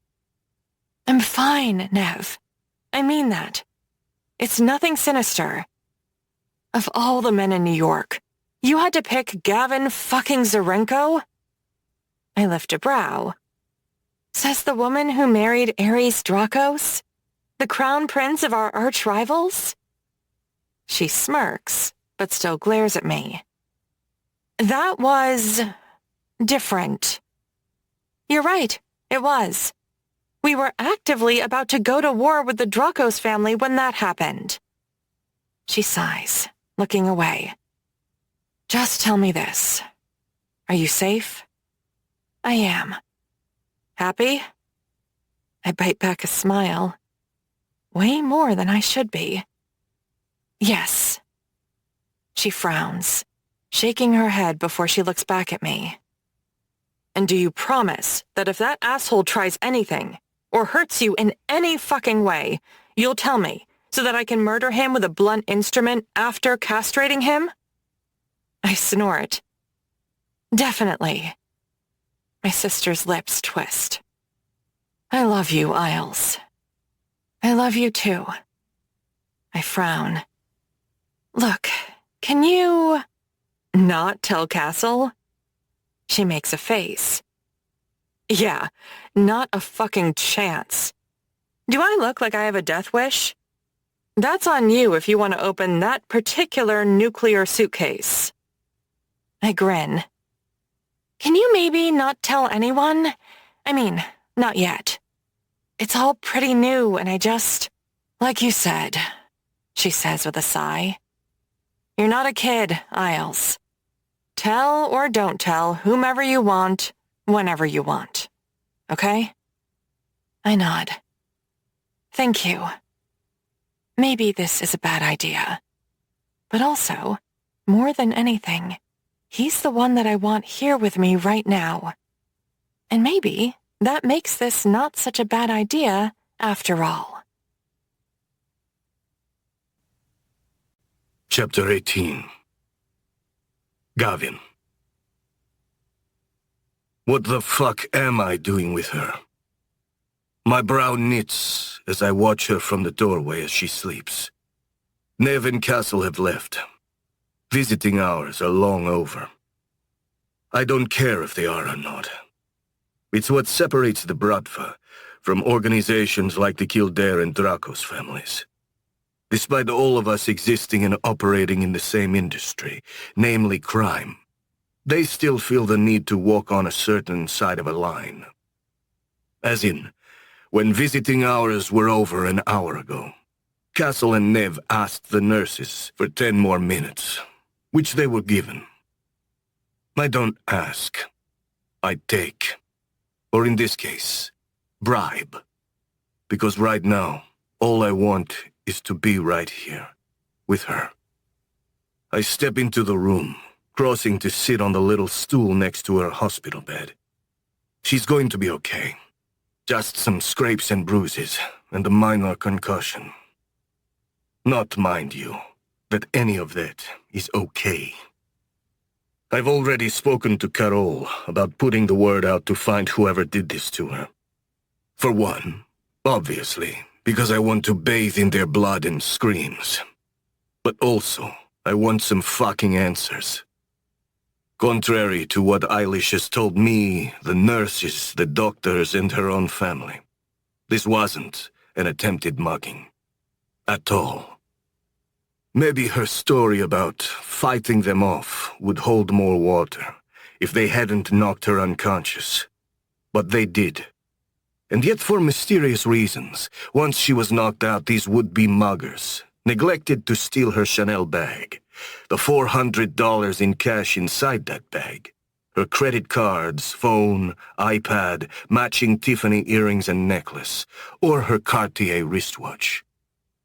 I'm fine, Nev. I mean that. It's nothing sinister. Of all the men in New York, you had to pick Gavin fucking Zarenko? I lift a brow. Says the woman who married Ares Drakos? The crown prince of our arch-rivals? She smirks, but still glares at me. That was... different. You're right, it was. We were actively about to go to war with the Drakos family when that happened. She sighs, looking away. Just tell me this. Are you safe? I am. Happy? I bite back a smile. Way more than I should be. Yes. She frowns, shaking her head before she looks back at me. And do you promise that if that asshole tries anything, or hurts you in any fucking way, you'll tell me, so that I can murder him with a blunt instrument after castrating him? I snort. Definitely. My sister's lips twist. I love you, Isles. I love you too. I frown. Look, can you... not tell Castle? She makes a face. Yeah, not a fucking chance. Do I look like I have a death wish? That's on you if you want to open that particular nuclear suitcase. I grin. Can you maybe not tell anyone? I mean, not yet. It's all pretty new and I just... Like you said, she says with a sigh. You're not a kid, Isles. Tell or don't tell whomever you want, whenever you want. Okay? I nod. Thank you. Maybe this is a bad idea. But also, more than anything, he's the one that I want here with me right now. And maybe that makes this not such a bad idea after all. Chapter 18. Gavin. What the fuck am I doing with her? My brow knits as I watch her from the doorway as she sleeps. Nev and Castle have left. Visiting hours are long over. I don't care if they are or not. It's what separates the Bratva from organizations like the Kildare and Dracos families. Despite all of us existing and operating in the same industry, namely crime, they still feel the need to walk on a certain side of a line. As in, when visiting hours were over an hour ago, Castle and Nev asked the nurses for 10 more minutes, which they were given. I don't ask. I take. Or in this case, bribe. Because right now, all I want is to be right here, with her. I step into the room, crossing to sit on the little stool next to her hospital bed. She's going to be okay. Just some scrapes and bruises, and a minor concussion. Not, mind you, that any of that is okay. I've already spoken to Carol about putting the word out to find whoever did this to her. For one, obviously, because I want to bathe in their blood and screams. But also, I want some fucking answers. Contrary to what Eilish has told me, the nurses, the doctors, and her own family, this wasn't an attempted mugging. At all. Maybe her story about fighting them off would hold more water if they hadn't knocked her unconscious. But they did. And yet for mysterious reasons, once she was knocked out, these would-be muggers neglected to steal her Chanel bag, the $400 in cash inside that bag, her credit cards, phone, iPad, matching Tiffany earrings and necklace, or her Cartier wristwatch.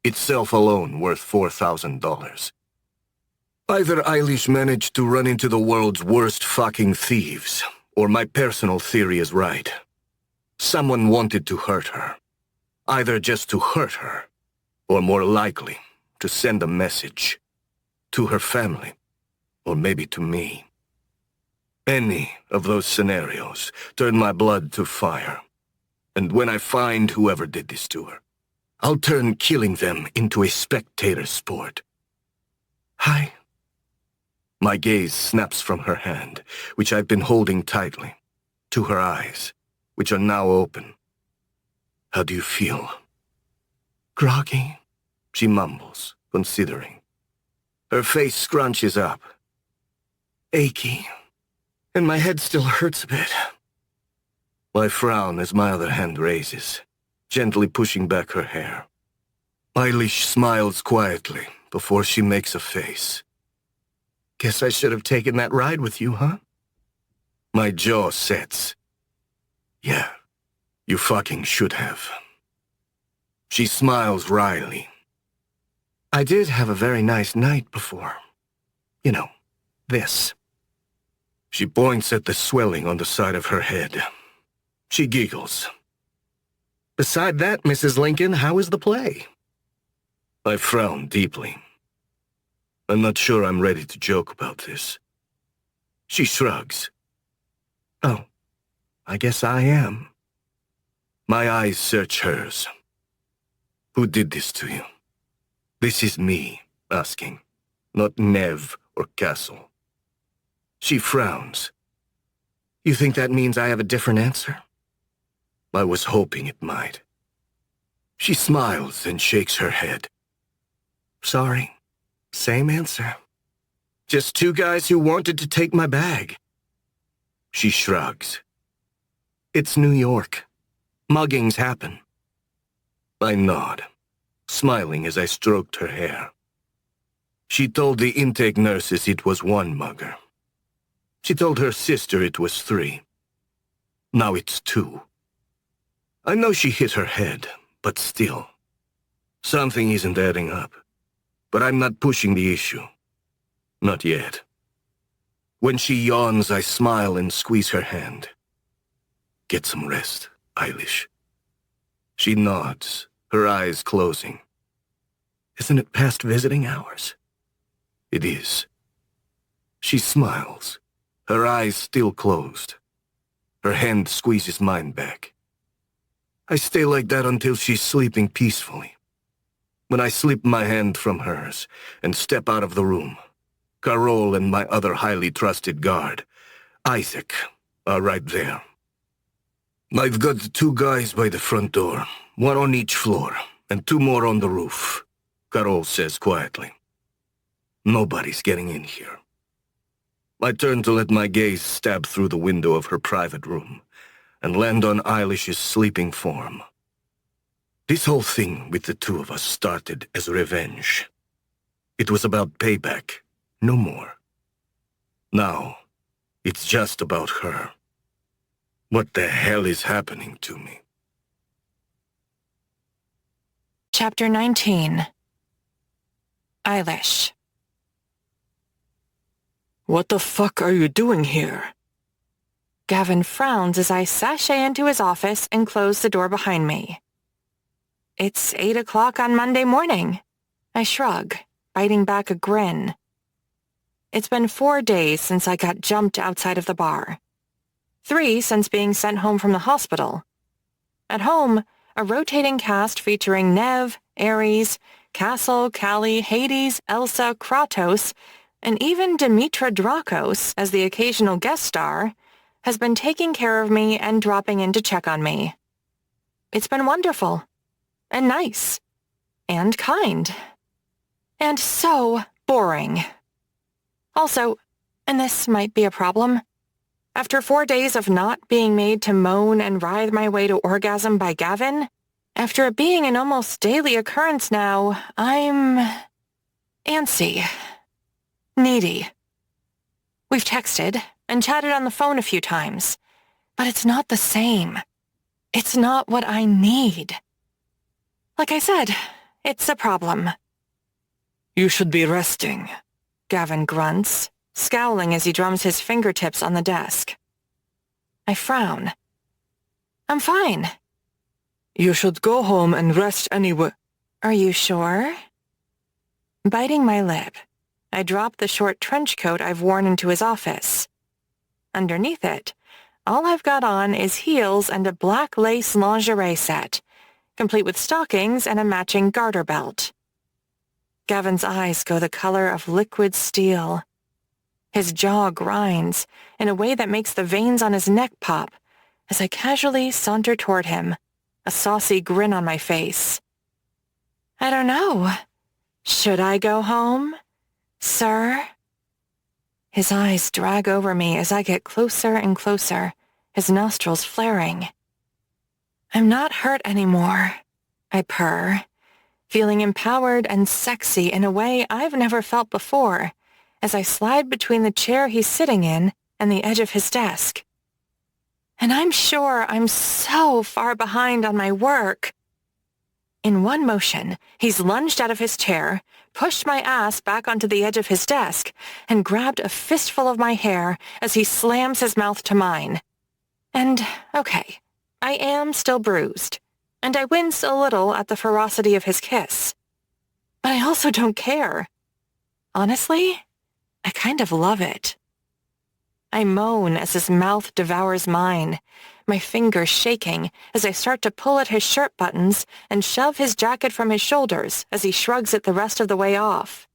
Itself alone worth $4,000. Either Eilish managed to run into the world's worst fucking thieves, or my personal theory is right. Someone wanted to hurt her. Either just to hurt her, or more likely, to send a message. To her family, or maybe to me. Any of those scenarios turn my blood to fire. And when I find whoever did this to her, I'll turn killing them into a spectator sport. Hi. My gaze snaps from her hand, which I've been holding tightly, to her eyes, which are now open. How do you feel? Groggy, she mumbles, considering. Her face scrunches up. Achy. And my head still hurts a bit. I frown as my other hand raises, gently pushing back her hair. Eilish smiles quietly before she makes a face. Guess I should have taken that ride with you, huh? My jaw sets. Yeah, you fucking should have. She smiles wryly. I did have a very nice night before. You know, this. She points at the swelling on the side of her head. She giggles. Beside that, Mrs. Lincoln, how is the play? I frown deeply. I'm not sure I'm ready to joke about this. She shrugs. Oh, I guess I am. My eyes search hers. Who did this to you? This is me asking, not Nev or Castle. She frowns. You think that means I have a different answer? I was hoping it might. She smiles and shakes her head. Sorry, same answer. Just two guys who wanted to take my bag. She shrugs. It's New York. Muggings happen. I nod, smiling as I stroked her hair. She told the intake nurses it was one mugger. She told her sister it was 3. Now it's 2. I know she hit her head, but still. Something isn't adding up. But I'm not pushing the issue. Not yet. When she yawns, I smile and squeeze her hand. Get some rest, Eilish. She nods, her eyes closing. Isn't it past visiting hours? It is. She smiles, her eyes still closed. Her hand squeezes mine back. I stay like that until she's sleeping peacefully. When I slip my hand from hers and step out of the room, Carol and my other highly trusted guard, Isaac, are right there. I've got 2 guys by the front door, 1 on each floor, and 2 more on the roof, Carol says quietly. Nobody's getting in here. I turn to let my gaze stab through the window of her private room and land on Eilish's sleeping form. This whole thing with the 2 of us started as revenge. It was about payback, no more. Now, it's just about her. What the hell is happening to me? Chapter 19. Eilish. What the fuck are you doing here? Gavin frowns as I sashay into his office and close the door behind me. It's 8 o'clock on Monday morning. I shrug, biting back a grin. It's been 4 days since I got jumped outside of the bar. 3 since being sent home from the hospital. At home, a rotating cast featuring Nev, Ares, Castle, Callie, Hades, Elsa, Kratos, and even Dimitra Drakos as the occasional guest star, has been taking care of me and dropping in to check on me. It's been wonderful. And nice. And kind. And so boring. Also, and this might be a problem, after 4 days of not being made to moan and writhe my way to orgasm by Gavin, after it being an almost daily occurrence now, I'm antsy. Needy. We've texted and chatted on the phone a few times, but it's not the same. It's not what I need. Like I said, it's a problem. You should be resting, Gavin grunts, scowling as he drums his fingertips on the desk. I frown. I'm fine. You should go home and rest anyway. Are you sure? Biting my lip, I drop the short trench coat I've worn into his office. Underneath it, all I've got on is heels and a black lace lingerie set, complete with stockings and a matching garter belt. Gavin's eyes go the color of liquid steel. His jaw grinds in a way that makes the veins on his neck pop as I casually saunter toward him, a saucy grin on my face. I don't know. Should I go home, sir? His eyes drag over me as I get closer and closer, his nostrils flaring. I'm not hurt anymore, I purr, feeling empowered and sexy in a way I've never felt before, as I slide between the chair he's sitting in and the edge of his desk. And I'm sure I'm so far behind on my work. In one motion, he's lunged out of his chair, pushed my ass back onto the edge of his desk, and grabbed a fistful of my hair as he slams his mouth to mine. And, okay, I am still bruised, and I wince a little at the ferocity of his kiss. But I also don't care. Honestly, I kind of love it. I moan as his mouth devours mine, my fingers shaking as I start to pull at his shirt buttons and shove his jacket from his shoulders as he shrugs it the rest of the way off.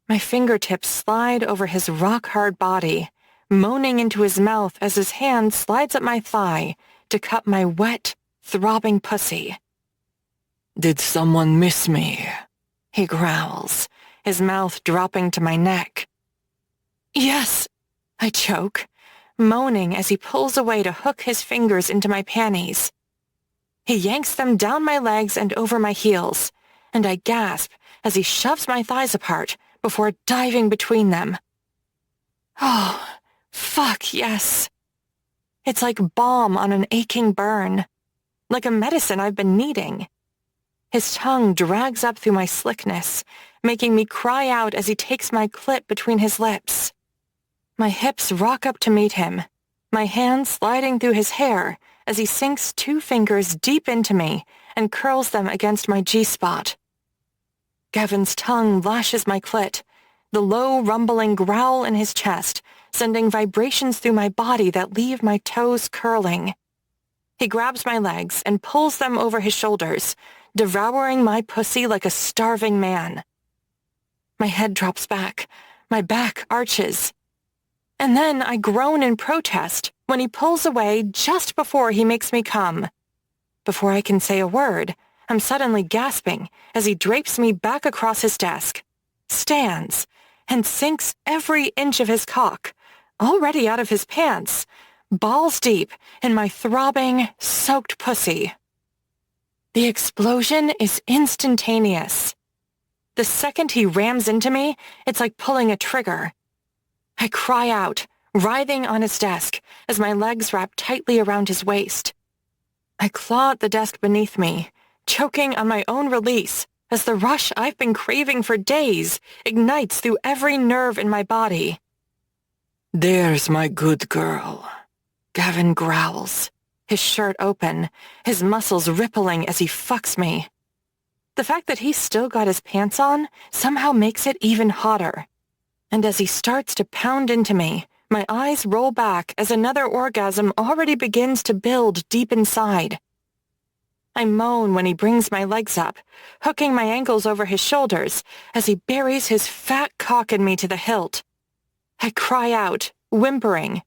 My fingertips slide over his rock-hard body, moaning into his mouth as his hand slides up my thigh to cup my wet, throbbing pussy. Did someone miss me? He growls, his mouth dropping to my neck. Yes, I choke, moaning as he pulls away to hook his fingers into my panties. He yanks them down my legs and over my heels, and I gasp as he shoves my thighs apart before diving between them. Oh, fuck yes. It's like balm on an aching burn, like a medicine I've been needing. His tongue drags up through my slickness, making me cry out as he takes my clit between his lips. My hips rock up to meet him, my hands sliding through his hair as he sinks 2 fingers deep into me and curls them against my G-spot. Gavin's tongue lashes my clit, the low, rumbling growl in his chest, sending vibrations through my body that leave my toes curling. He grabs my legs and pulls them over his shoulders, devouring my pussy like a starving man. My head drops back, my back arches. And then I groan in protest when he pulls away just before he makes me come. Before I can say a word, I'm suddenly gasping as he drapes me back across his desk, stands, and sinks every inch of his cock, already out of his pants, balls deep in my throbbing, soaked pussy. The explosion is instantaneous. The second he rams into me, it's like pulling a trigger. I cry out, writhing on his desk as my legs wrap tightly around his waist. I claw at the desk beneath me, choking on my own release as the rush I've been craving for days ignites through every nerve in my body. "There's my good girl," Gavin growls, his shirt open, his muscles rippling as he fucks me. The fact that he's still got his pants on somehow makes it even hotter. And as he starts to pound into me, my eyes roll back as another orgasm already begins to build deep inside. I moan when he brings my legs up, hooking my ankles over his shoulders as he buries his fat cock in me to the hilt. I cry out, whimpering.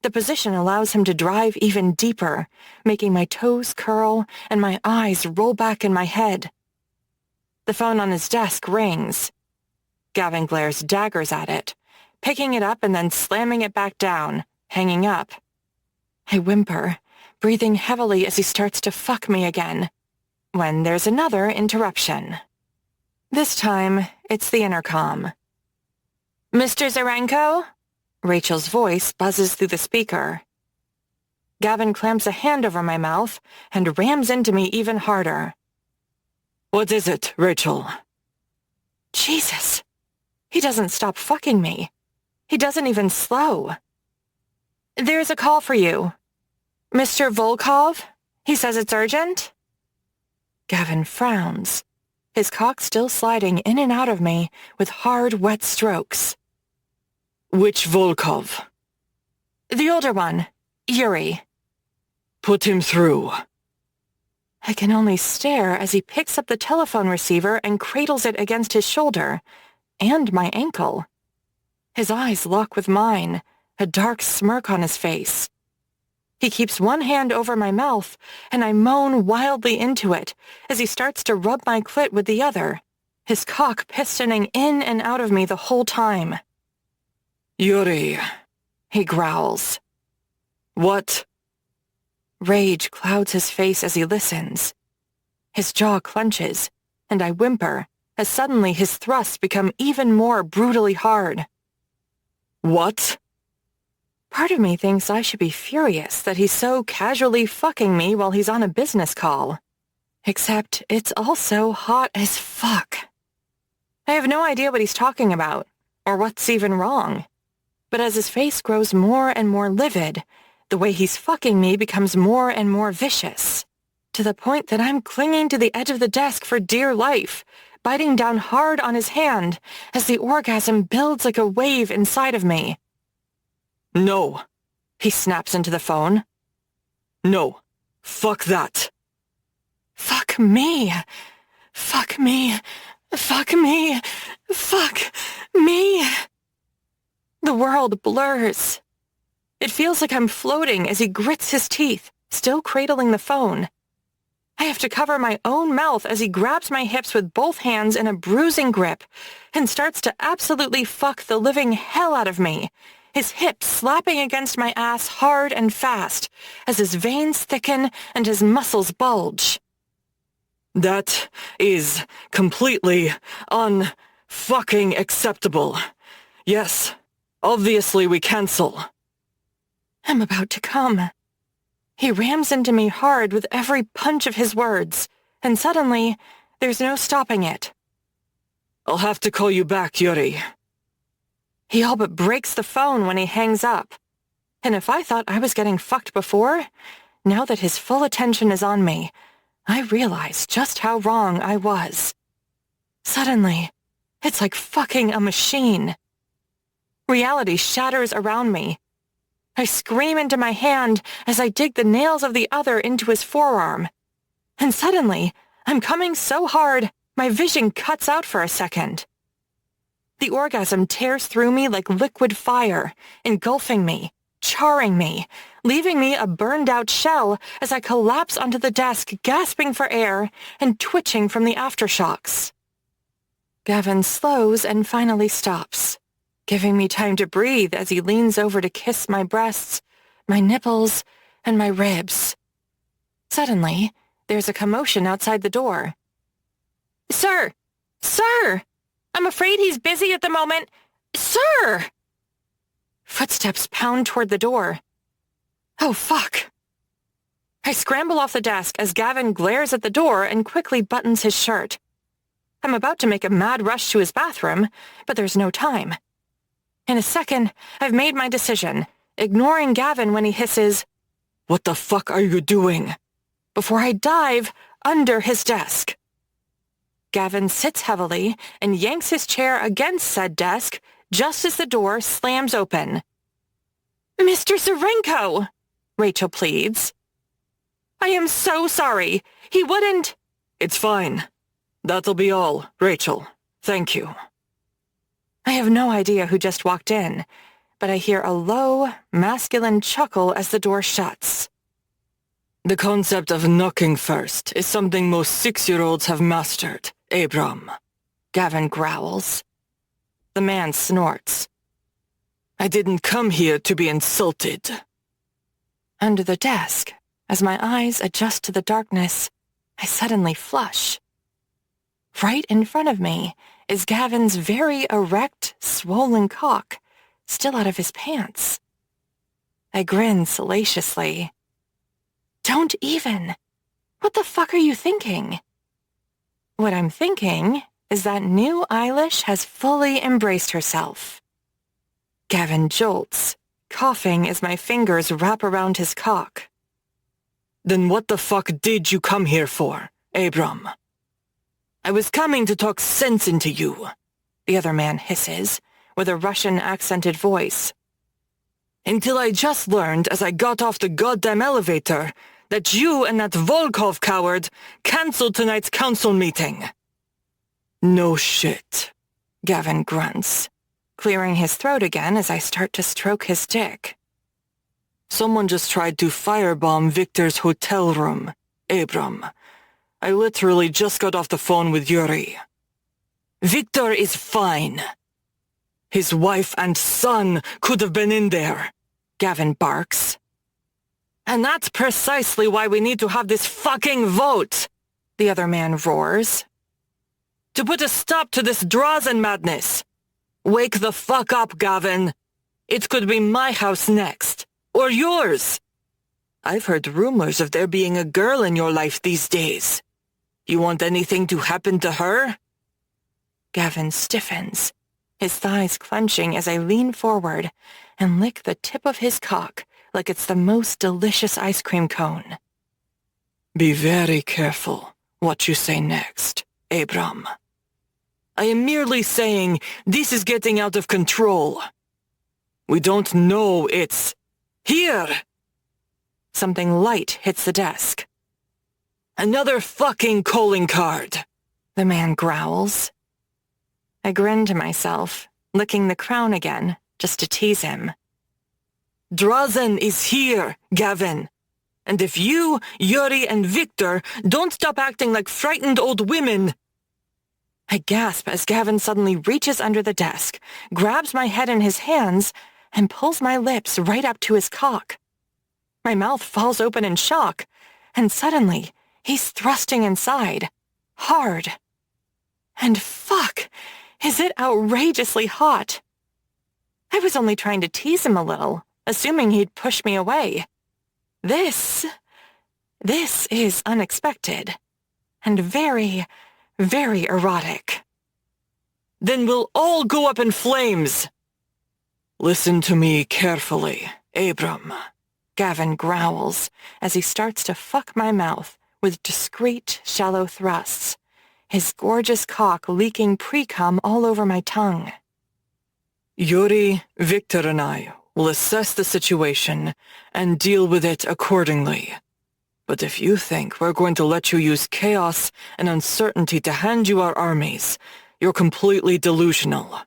The position allows him to drive even deeper, making my toes curl and my eyes roll back in my head. The phone on his desk rings. Gavin glares daggers at it, picking it up and then slamming it back down, hanging up. I whimper, breathing heavily as he starts to fuck me again, when there's another interruption. This time, it's the intercom. "Mr. Zarenko?" Rachel's voice buzzes through the speaker. Gavin clamps a hand over my mouth and rams into me even harder. "What is it, Rachel?" Jesus. He doesn't stop fucking me. He doesn't even slow. "There's a call for you. Mr. Volkov? He says it's urgent?" Gavin frowns, his cock still sliding in and out of me with hard, wet strokes. "Which Volkov?" "The older one, Yuri." "Put him through." I can only stare as he picks up the telephone receiver and cradles it against his shoulder, and my ankle. His eyes lock with mine, a dark smirk on his face. He keeps one hand over my mouth, and I moan wildly into it as he starts to rub my clit with the other, his cock pistoning in and out of me the whole time. "Yuri," he growls. "What?" Rage clouds his face as he listens. His jaw clenches, and I whimper as suddenly his thrusts become even more brutally hard. "What?" Part of me thinks I should be furious that he's so casually fucking me while he's on a business call. Except it's also hot as fuck. I have no idea what he's talking about, or what's even wrong. But as his face grows more and more livid, the way he's fucking me becomes more and more vicious, to the point that I'm clinging to the edge of the desk for dear life, biting down hard on his hand as the orgasm builds like a wave inside of me. "No," he snaps into the phone. "No. Fuck that." Fuck me. Fuck me. Fuck me. Fuck me. The world blurs. It feels like I'm floating as he grits his teeth, still cradling the phone. I have to cover my own mouth as he grabs my hips with both hands in a bruising grip and starts to absolutely fuck the living hell out of me, his hips slapping against my ass hard and fast as his veins thicken and his muscles bulge. That is completely un-fucking acceptable. Yes, obviously we cancel. I'm about to come. He rams into me hard with every punch of his words, and suddenly, there's no stopping it. I'll have to call you back, Yuri. He all but breaks the phone when he hangs up. And if I thought I was getting fucked before, now that his full attention is on me, I realize just how wrong I was. Suddenly, it's like fucking a machine. Reality shatters around me. I scream into my hand as I dig the nails of the other into his forearm. And suddenly, I'm coming so hard, my vision cuts out for a second. The orgasm tears through me like liquid fire, engulfing me, charring me, leaving me a burned-out shell as I collapse onto the desk, gasping for air and twitching from the aftershocks. Gavin slows and finally stops, giving me time to breathe as he leans over to kiss my breasts, my nipples, and my ribs. Suddenly, there's a commotion outside the door. "Sir! Sir! I'm afraid he's busy at the moment. Sir!" Footsteps pound toward the door. Oh, fuck. I scramble off the desk as Gavin glares at the door and quickly buttons his shirt. I'm about to make a mad rush to his bathroom, but there's no time. In a second, I've made my decision, ignoring Gavin when he hisses, "What the fuck are you doing?" before I dive under his desk. Gavin sits heavily and yanks his chair against said desk just as the door slams open. "Mr. Zarenko," Rachel pleads. "I am so sorry. He wouldn't—" "It's fine. That'll be all, Rachel. Thank you." I have no idea who just walked in, but I hear a low, masculine chuckle as the door shuts. "The concept of knocking first is something most 6-year-olds have mastered, Abram," Gavin growls. The man snorts. "I didn't come here to be insulted." Under the desk, as my eyes adjust to the darkness, I suddenly flush. Right in front of me is Gavin's very erect, swollen cock, still out of his pants. I grin salaciously. "Don't even. What the fuck are you thinking?" What I'm thinking is that new Eilish has fully embraced herself. Gavin jolts, coughing as my fingers wrap around his cock. "Then what the fuck did you come here for, Abram?" "I was coming to talk sense into you," the other man hisses, with a Russian-accented voice. "Until I just learned as I got off the goddamn elevator that you and that Volkov coward canceled tonight's council meeting." "No shit," Gavin grunts, clearing his throat again as I start to stroke his dick. "Someone just tried to firebomb Victor's hotel room, Abram. I literally just got off the phone with Yuri. Victor is fine. His wife and son could have been in there," Gavin barks. "And that's precisely why we need to have this fucking vote," the other man roars. "To put a stop to this Drazen madness. Wake the fuck up, Gavin. It could be my house next. Or yours. I've heard rumors of there being a girl in your life these days. You want anything to happen to her?" Gavin stiffens, his thighs clenching as I lean forward and lick the tip of his cock like it's the most delicious ice cream cone. "Be very careful what you say next, Abram. I am merely saying this is getting out of control. We don't know it's... Here!" Something light hits the desk. "Another fucking calling card," the man growls. I grin to myself, licking the crown again, just to tease him. "Drazen is here, Gavin. And if you, Yuri, and Victor don't stop acting like frightened old women... I gasp as Gavin suddenly reaches under the desk, grabs my head in his hands, and pulls my lips right up to his cock. My mouth falls open in shock, and suddenly he's thrusting inside, hard. And fuck, is it outrageously hot. I was only trying to tease him a little, assuming he'd push me away. This is unexpected, and very, very erotic. Then we'll all go up in flames. Listen to me carefully, Abram. Gavin growls as he starts to fuck my mouth with discreet, shallow thrusts, his gorgeous cock leaking pre-cum all over my tongue. Yuri, Victor, and I will assess the situation and deal with it accordingly. But if you think we're going to let you use chaos and uncertainty to hand you our armies, you're completely delusional.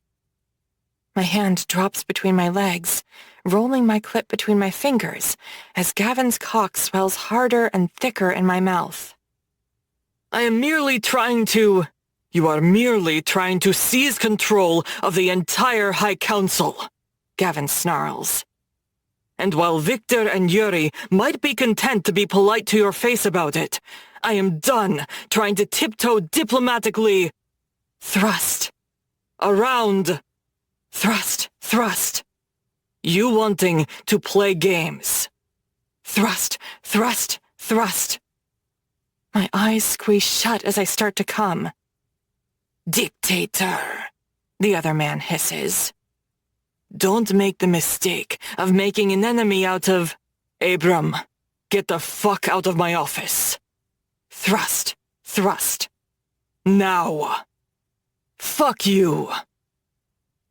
My hand drops between my legs, rolling my clit between my fingers as Gavin's cock swells harder and thicker in my mouth. I am merely trying to... You are merely trying to seize control of the entire High Council, Gavin snarls. And while Victor and Yuri might be content to be polite to your face about it, I am done trying to tiptoe diplomatically... Thrust. Around. Thrust, thrust. You wanting to play games. Thrust, thrust, thrust. My eyes squeeze shut as I start to come. Dictator, the other man hisses. Don't make the mistake of making an enemy out of... Abram, get the fuck out of my office. Thrust, thrust. Now. Fuck you.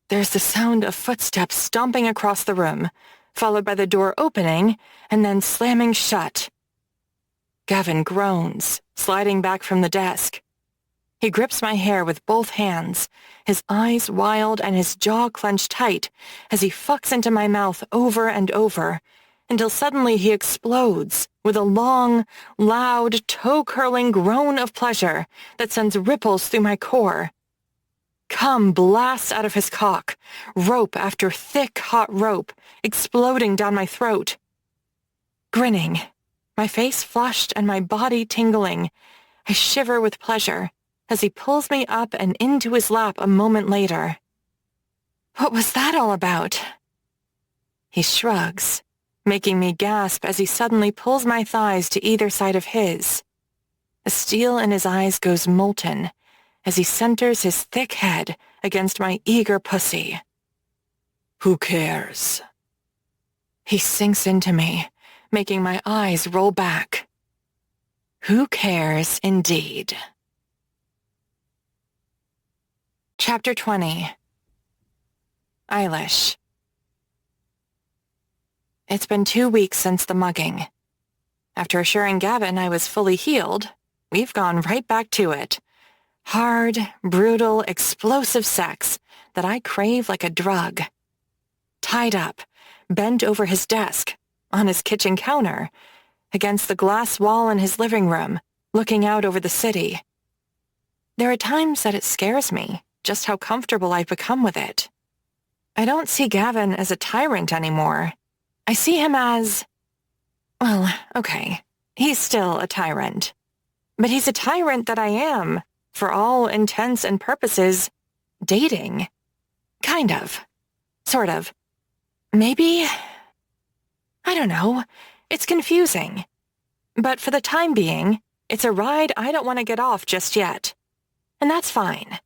There's the sound of footsteps stomping across the room, followed by the door opening and then slamming shut. Gavin groans, sliding back from the desk. He grips my hair with both hands, his eyes wild and his jaw clenched tight as he fucks into my mouth over and over, until suddenly he explodes with a long, loud, toe-curling groan of pleasure that sends ripples through my core. Cum blasts out of his cock, rope after thick, hot rope, exploding down my throat. Grinning, my face flushed and my body tingling, I shiver with pleasure as he pulls me up and into his lap a moment later. What was that all about? He shrugs, making me gasp as he suddenly pulls my thighs to either side of his. The steel in his eyes goes molten as he centers his thick head against my eager pussy. Who cares? He sinks into me, making my eyes roll back. Who cares, indeed? Chapter 20. Eilish. It's been 2 weeks since the mugging. After assuring Gavin I was fully healed, we've gone right back to it. Hard, brutal, explosive sex that I crave like a drug. Tied up, bent over his desk, on his kitchen counter, against the glass wall in his living room, looking out over the city. There are times that it scares me, just how comfortable I've become with it. I don't see Gavin as a tyrant anymore. I see him as... Well, okay, he's still a tyrant. But he's a tyrant that I am, for all intents and purposes, dating. Kind of. Sort of. Maybe... I don't know. It's confusing. But for the time being, it's a ride I don't want to get off just yet. And that's fine.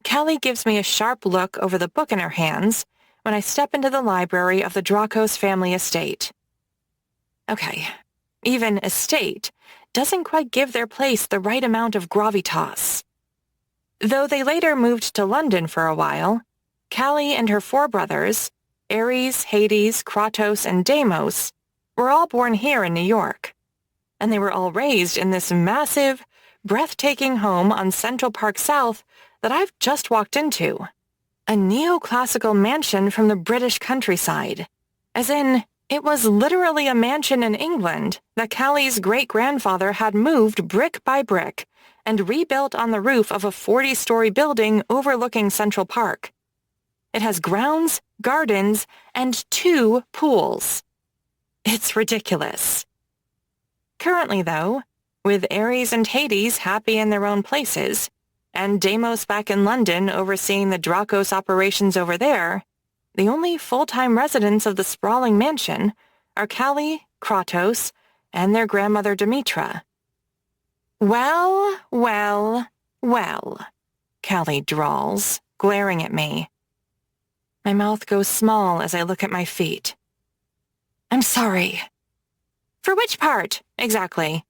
Callie gives me a sharp look over the book in her hands when I step into the library of the Dracos family estate. Okay, even estate doesn't quite give their place the right amount of gravitas. Though they later moved to London for a while, Callie and her 4 brothers, Ares, Hades, Kratos, and Deimos, were all born here in New York. And they were all raised in this massive, breathtaking home on Central Park South that I've just walked into. A neoclassical mansion from the British countryside. As in, It was literally a mansion in England that Callie's great-grandfather had moved brick by brick and rebuilt on the roof of a 40-story building overlooking Central Park. It has grounds, gardens, and 2 pools. It's ridiculous. Currently, though, with Ares and Hades happy in their own places, and Deimos back in London overseeing the Dracos operations over there, the only full-time residents of the sprawling mansion are Callie, Kratos, and their grandmother Demetra. Well, well, well, Callie drawls, glaring at me. My mouth goes small as I look at my feet. I'm sorry. For which part, exactly?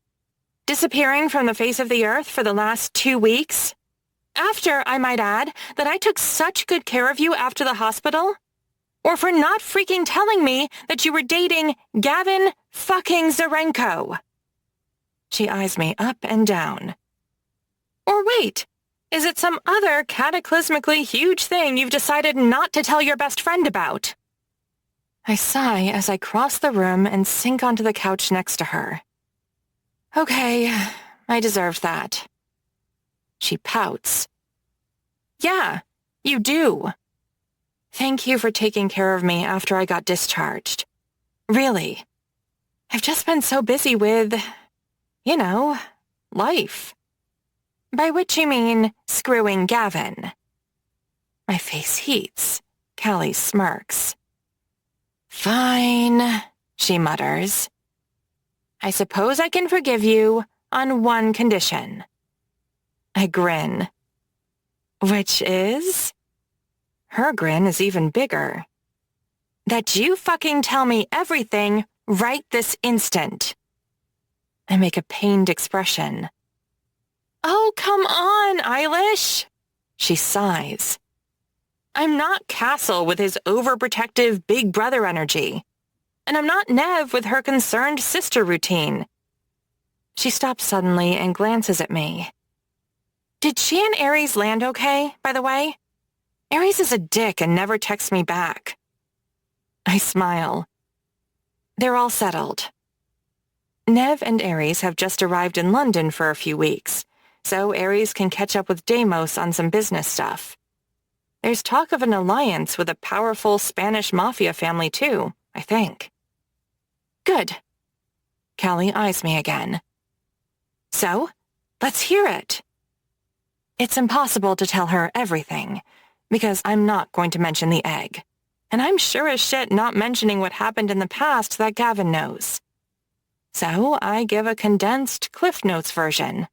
Disappearing from the face of the earth for the last 2 weeks? After, I might add, that I took such good care of you after the hospital? Or for not freaking telling me that you were dating Gavin fucking Zarenko? She eyes me up and down. Or wait, is it some other cataclysmically huge thing you've decided not to tell your best friend about? I sigh as I cross the room and sink onto the couch next to her. Okay, I deserve that. She pouts. Yeah, you do. Thank you for taking care of me after I got discharged. Really. I've just been so busy with, life. By which you mean screwing Gavin. My face heats. Callie smirks. Fine, she mutters. I suppose I can forgive you on one condition. I grin. Which is? Her grin is even bigger. That you fucking tell me everything right this instant. I make a pained expression. Oh, come on, Eilish, she sighs. I'm not Castle with his overprotective big brother energy. And I'm not Nev with her concerned sister routine. She stops suddenly and glances at me. Did she and Ares land okay, by the way? Ares is a dick and never texts me back. I smile. They're all settled. Nev and Ares have just arrived in London for a few weeks, so Ares can catch up with Deimos on some business stuff. There's talk of an alliance with a powerful Spanish Mafia family too, I think. Good. Callie eyes me again. So, let's hear it. It's impossible to tell her everything, because I'm not going to mention the egg. And I'm sure as shit not mentioning what happened in the past that Gavin knows. So I give a condensed Cliff Notes version.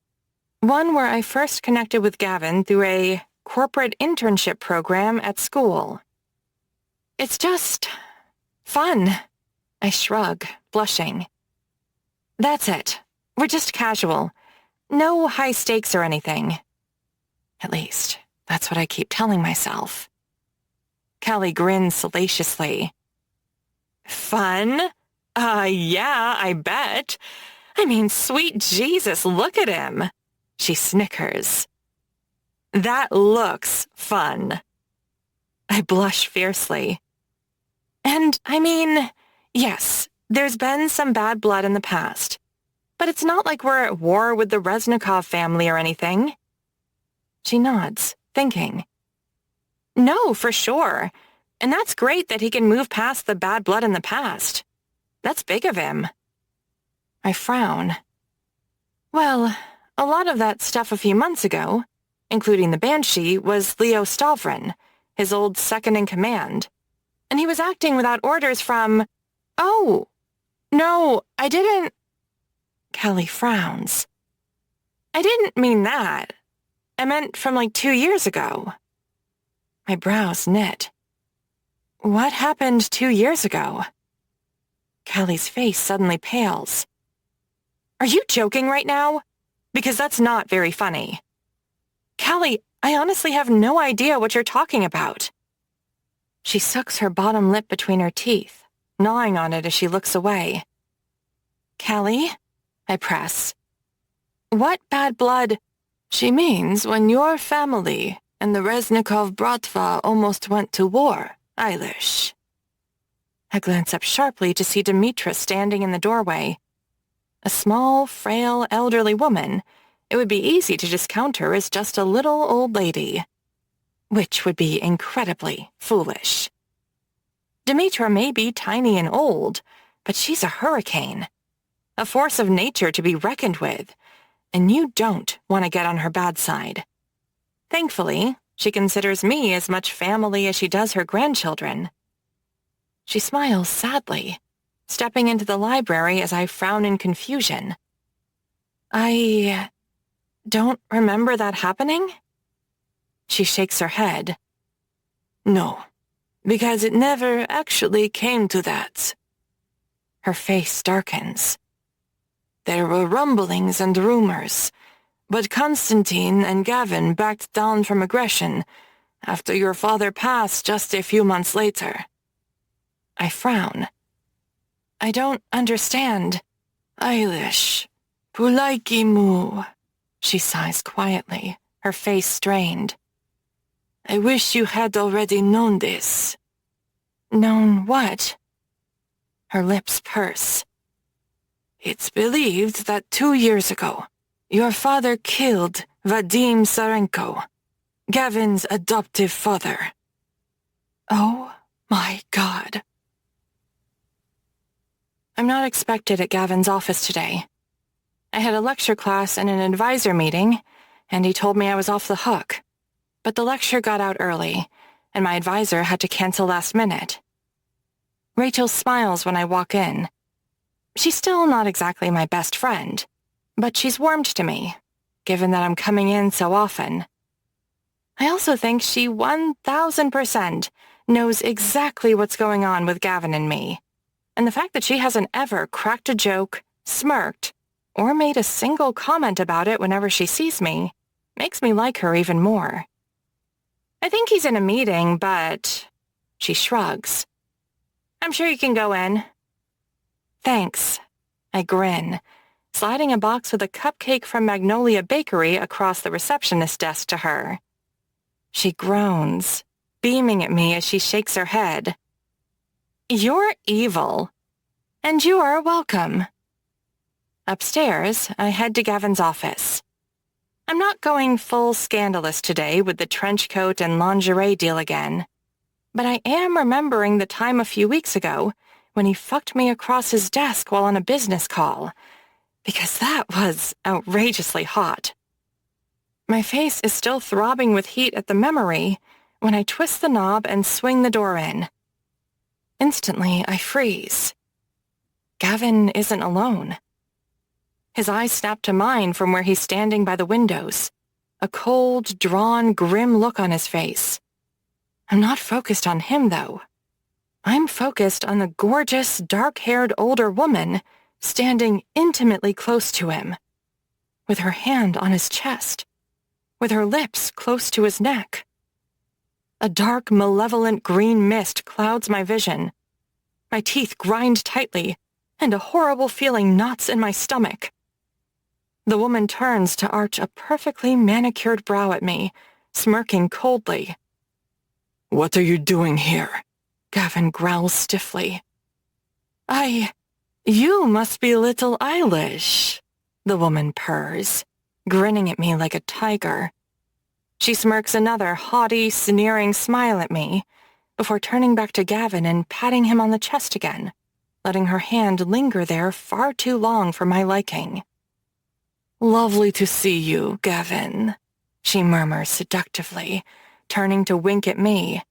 One where I first connected with Gavin through a corporate internship program at school. It's just fun. I shrug, blushing. That's it. We're just casual. No high stakes or anything. At least, that's what I keep telling myself. Callie grins salaciously. Fun? Yeah, I bet. I mean, sweet Jesus, look at him. She snickers. That looks fun. I blush fiercely. And, I mean, yes, there's been some bad blood in the past. But it's not like we're at war with the Reznikov family or anything. She nods, thinking. No, for sure. And that's great that he can move past the bad blood in the past. That's big of him. I frown. Well, a lot of that stuff a few months ago, including the Banshee, was Leo Stavrin, his old second-in-command. And he was acting without orders from... Oh, no, I didn't... Callie frowns. I didn't mean that. I meant from 2 years ago. My brows knit. What happened 2 years ago? Callie's face suddenly pales. Are you joking right now? Because that's not very funny. Callie, I honestly have no idea what you're talking about. She sucks her bottom lip between her teeth, gnawing on it as she looks away. Callie? I press. What bad blood? She means when your family and the Reznikov Bratva almost went to war, Eilish. I glance up sharply to see Demetra standing in the doorway. A small, frail, elderly woman. It would be easy to discount her as just a little old lady. Which would be incredibly foolish. Demetra may be tiny and old, but she's a hurricane. A force of nature to be reckoned with, and you don't want to get on her bad side. Thankfully, she considers me as much family as she does her grandchildren. She smiles sadly, stepping into the library as I frown in confusion. I don't remember that happening? She shakes her head. No, because it never actually came to that. Her face darkens. There were rumblings and rumors, but Constantine and Gavin backed down from aggression after your father passed just a few months later. I frown. I don't understand. Eilish, Pulaiki mu. She sighs quietly, her face strained. I wish you had already known this. Known what? Her lips purse. It's believed that 2 years ago, your father killed Vadim Sarenko, Gavin's adoptive father. Oh my God. I'm not expected at Gavin's office today. I had a lecture class and an advisor meeting, and he told me I was off the hook. But the lecture got out early, and my advisor had to cancel last minute. Rachel smiles when I walk in. She's still not exactly my best friend, but she's warmed to me, given that I'm coming in so often. I also think she 1,000% knows exactly what's going on with Gavin and me, and the fact that she hasn't ever cracked a joke, smirked, or made a single comment about it whenever she sees me makes me like her even more. I think he's in a meeting, but... She shrugs. I'm sure you can go in. Thanks. I grin, sliding a box with a cupcake from Magnolia Bakery across the receptionist desk to her. She groans, beaming at me as she shakes her head. You're evil. And you are welcome. Upstairs, I head to Gavin's office. I'm not going full scandalous today with the trench coat and lingerie deal again, but I am remembering the time a few weeks ago when he fucked me across his desk while on a business call, because that was outrageously hot. My face is still throbbing with heat at the memory when I twist the knob and swing the door in. Instantly, I freeze. Gavin isn't alone. His eyes snap to mine from where he's standing by the windows, a cold, drawn, grim look on his face. I'm not focused on him, though. I'm focused on the gorgeous, dark-haired older woman standing intimately close to him, with her hand on his chest, with her lips close to his neck. A dark, malevolent green mist clouds my vision. My teeth grind tightly, and a horrible feeling knots in my stomach. The woman turns to arch a perfectly manicured brow at me, smirking coldly. What are you doing here? Gavin growls stiffly. You must be little Eilish, the woman purrs, grinning at me like a tiger. She smirks another haughty, sneering smile at me, before turning back to Gavin and patting him on the chest again, letting her hand linger there far too long for my liking. Lovely to see you, Gavin, she murmurs seductively, turning to wink at me.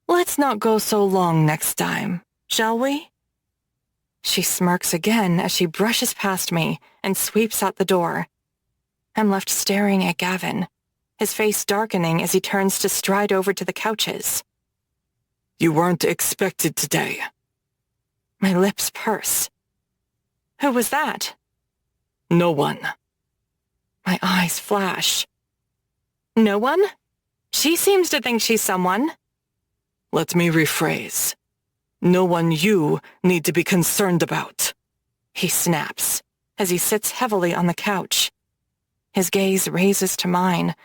Let's not go so long next time, shall we? She smirks again as she brushes past me and sweeps out the door. I'm left staring at Gavin, his face darkening as he turns to stride over to the couches. You weren't expected today. My lips purse. Who was that? No one. My eyes flash. No one? She seems to think she's someone. Let me rephrase. No one you need to be concerned about. He snaps as he sits heavily on the couch. His gaze raises to mine,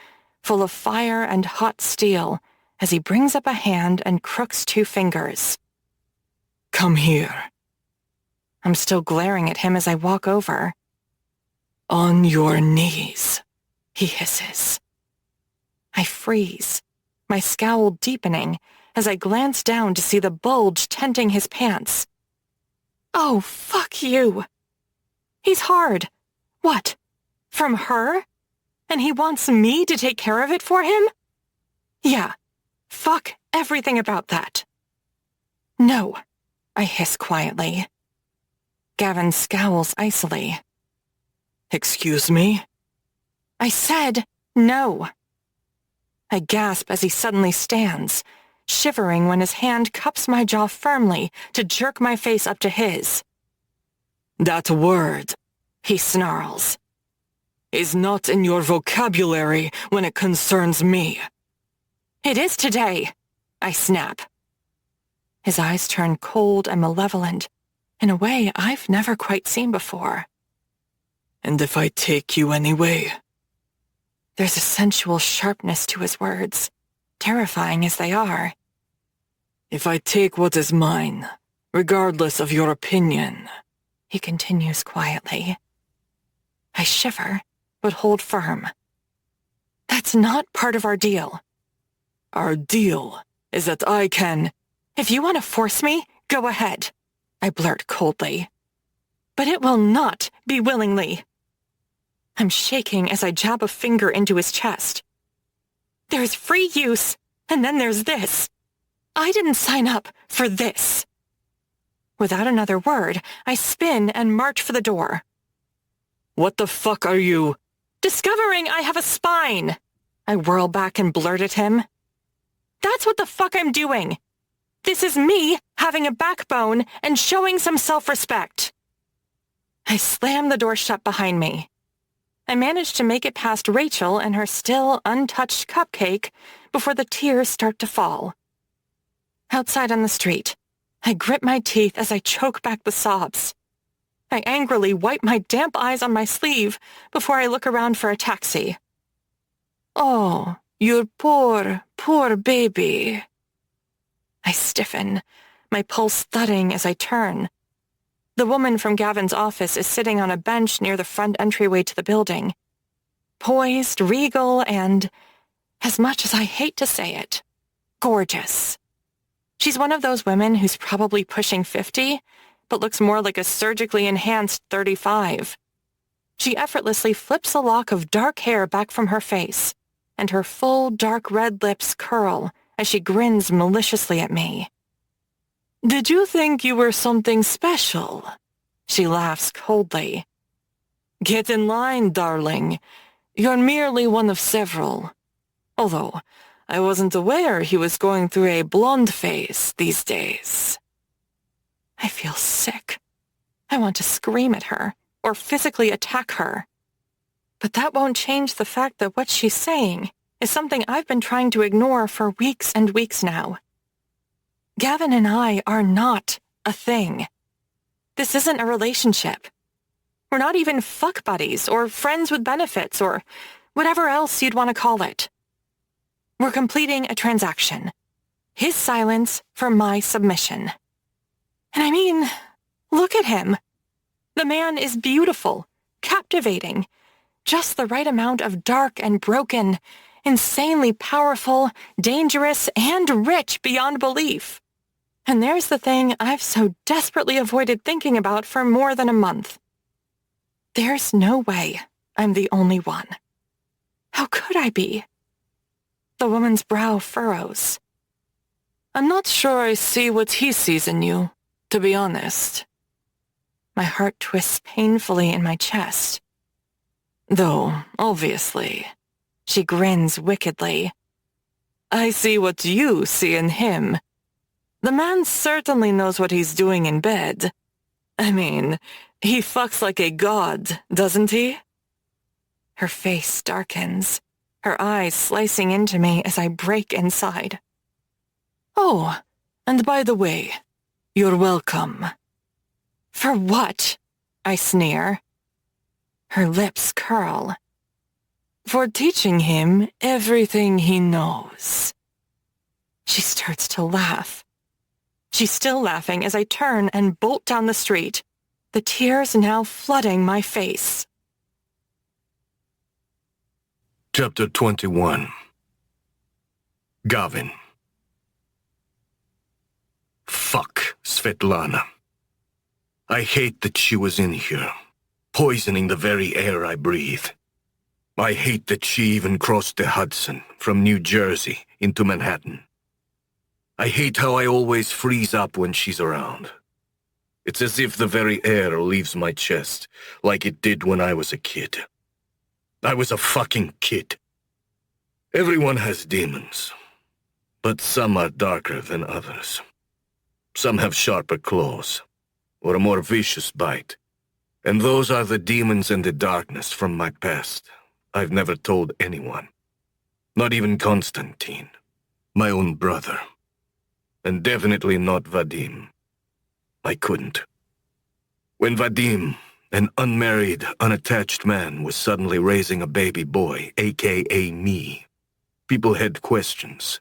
full of fire and hot steel, as he brings up a hand and crooks 2 fingers. Come here. I'm still glaring at him as I walk over. On your knees, he hisses. I freeze, my scowl deepening as I glance down to see the bulge tenting his pants. Oh, fuck you. He's hard. What? From her? And he wants me to take care of it for him? Yeah. Fuck everything about that. No, I hiss quietly. Gavin scowls icily. Excuse me? I said no. I gasp as he suddenly stands, shivering when his hand cups my jaw firmly to jerk my face up to his. That word, he snarls, is not in your vocabulary when it concerns me. It is today, I snap. His eyes turn cold and malevolent in a way I've never quite seen before. And if I take you anyway? There's a sensual sharpness to his words, terrifying as they are. If I take what is mine, regardless of your opinion, he continues quietly. I shiver, but hold firm. That's not part of our deal. Our deal is that I can... If you want to force me, go ahead, I blurt coldly. But it will not be willingly. I'm shaking as I jab a finger into his chest. There's free use, and then there's this. I didn't sign up for this. Without another word, I spin and march for the door. What the fuck are you? Discovering I have a spine. I whirl back and blurt at him. That's what the fuck I'm doing. This is me having a backbone and showing some self-respect. I slam the door shut behind me. I manage to make it past Rachel and her still untouched cupcake before the tears start to fall. Outside on the street, I grip my teeth as I choke back the sobs. I angrily wipe my damp eyes on my sleeve before I look around for a taxi. Oh, your poor, poor baby. I stiffen, my pulse thudding as I turn. The woman from Gavin's office is sitting on a bench near the front entryway to the building. Poised, regal, and, as much as I hate to say it, gorgeous. She's one of those women who's probably pushing 50, but looks more like a surgically enhanced 35. She effortlessly flips a lock of dark hair back from her face, and her full dark red lips curl as she grins maliciously at me. Did you think you were something special? She laughs coldly. Get in line, darling. You're merely one of several. Although, I wasn't aware he was going through a blonde phase these days. I feel sick. I want to scream at her, or physically attack her. But that won't change the fact that what she's saying is something I've been trying to ignore for weeks and weeks now. Gavin and I are not a thing. This isn't a relationship. We're not even fuck buddies or friends with benefits or whatever else you'd want to call it. We're completing a transaction. His silence for my submission. And I mean, look at him. The man is beautiful, captivating, just the right amount of dark and broken, insanely powerful, dangerous, and rich beyond belief. And there's the thing I've so desperately avoided thinking about for more than a month. There's no way I'm the only one. How could I be? The woman's brow furrows. I'm not sure I see what he sees in you, to be honest. My heart twists painfully in my chest. Though, obviously, she grins wickedly. I see what you see in him. The man certainly knows what he's doing in bed. I mean, he fucks like a god, doesn't he? Her face darkens, her eyes slicing into me as I break inside. Oh, and by the way, you're welcome. For what? I sneer. Her lips curl. For teaching him everything he knows. She starts to laugh. She's still laughing as I turn and bolt down the street, the tears now flooding my face. Chapter 21. Gavin. Fuck Svetlana. I hate that she was in here, poisoning the very air I breathe. I hate that she even crossed the Hudson from New Jersey into Manhattan. I hate how I always freeze up when she's around. It's as if the very air leaves my chest, like it did when I was a kid. I was a fucking kid. Everyone has demons, but some are darker than others. Some have sharper claws, or a more vicious bite. And those are the demons and the darkness from my past. I've never told anyone. Not even Konstantin, my own brother. And definitely not Vadim. I couldn't. When Vadim, an unmarried, unattached man, was suddenly raising a baby boy, aka me, people had questions.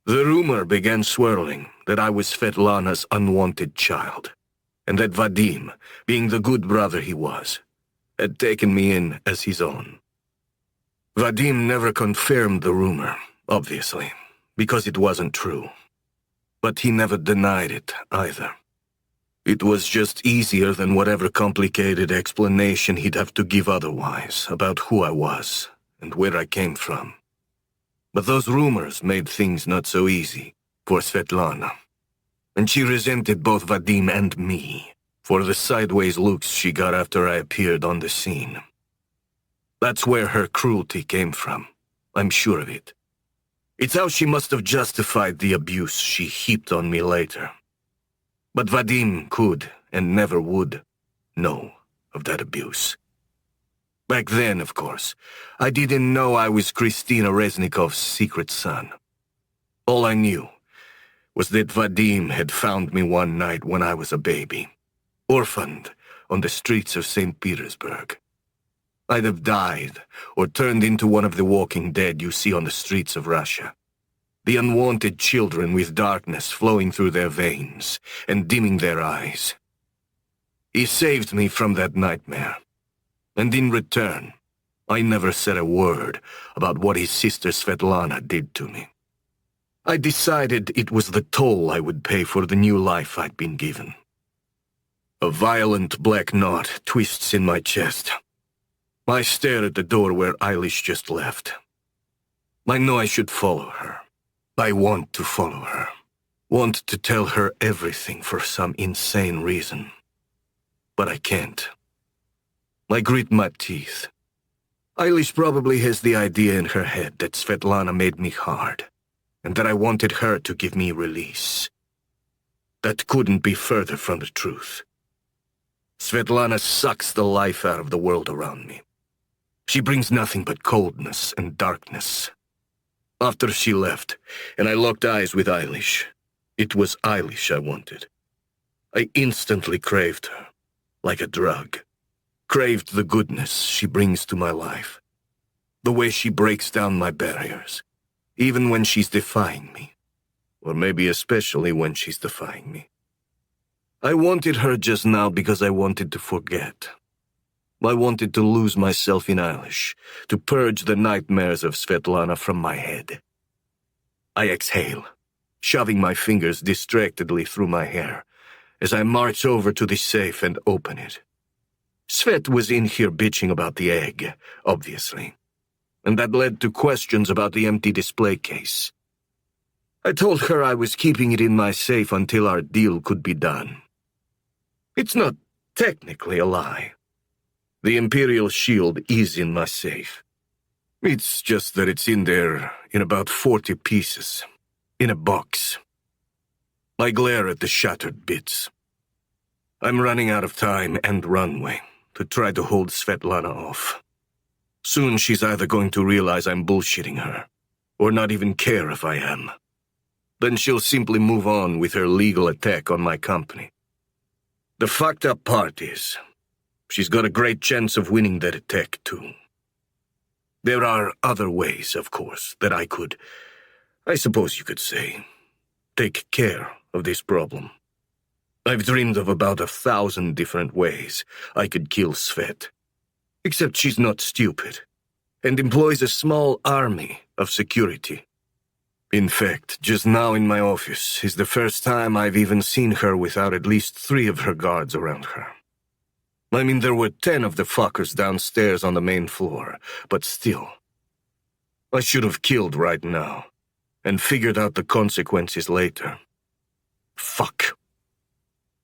The rumor began swirling that I was Svetlana's unwanted child, and that Vadim, being the good brother he was, had taken me in as his own. Vadim never confirmed the rumor, obviously, because it wasn't true. But he never denied it, either. It was just easier than whatever complicated explanation he'd have to give otherwise about who I was and where I came from. But those rumors made things not so easy for Svetlana. And she resented both Vadim and me for the sideways looks she got after I appeared on the scene. That's where her cruelty came from. I'm sure of it. It's how she must have justified the abuse she heaped on me later. But Vadim could, and never would, know of that abuse. Back then, of course, I didn't know I was Kristina Reznikov's secret son. All I knew was that Vadim had found me one night when I was a baby, orphaned on the streets of St. Petersburg. I'd have died, or turned into one of the walking dead you see on the streets of Russia. The unwanted children with darkness flowing through their veins and dimming their eyes. He saved me from that nightmare. And in return, I never said a word about what his sister Svetlana did to me. I decided it was the toll I would pay for the new life I'd been given. A violent black knot twists in my chest. I stare at the door where Eilish just left. I know I should follow her. I want to follow her. Want to tell her everything for some insane reason. But I can't. I grit my teeth. Eilish probably has the idea in her head that Svetlana made me hard, and that I wanted her to give me release. That couldn't be further from the truth. Svetlana sucks the life out of the world around me. She brings nothing but coldness and darkness. After she left, and I locked eyes with Eilish, it was Eilish I wanted. I instantly craved her, like a drug. Craved the goodness she brings to my life. The way she breaks down my barriers, even when she's defying me. Or maybe especially when she's defying me. I wanted her just now because I wanted to forget. I wanted to lose myself in Eilish, to purge the nightmares of Svetlana from my head. I exhale, shoving my fingers distractedly through my hair, as I march over to the safe and open it. Svet was in here bitching about the egg, obviously, and that led to questions about the empty display case. I told her I was keeping it in my safe until our deal could be done. It's not technically a lie. The Imperial shield is in my safe. It's just that it's in there in about 40 pieces, in a box. I glare at the shattered bits. I'm running out of time and runway to try to hold Svetlana off. Soon she's either going to realize I'm bullshitting her, or not even care if I am. Then she'll simply move on with her legal attack on my company. The fucked up part is, she's got a great chance of winning that attack, too. There are other ways, of course, that I suppose you could say, take care of this problem. I've dreamed of about 1,000 different ways I could kill Svet. Except she's not stupid, and employs a small army of security. In fact, just now in my office is the first time I've even seen her without at least 3 of her guards around her. I mean, there were 10 of the fuckers downstairs on the main floor, but still. I should have killed right now, and figured out the consequences later. Fuck.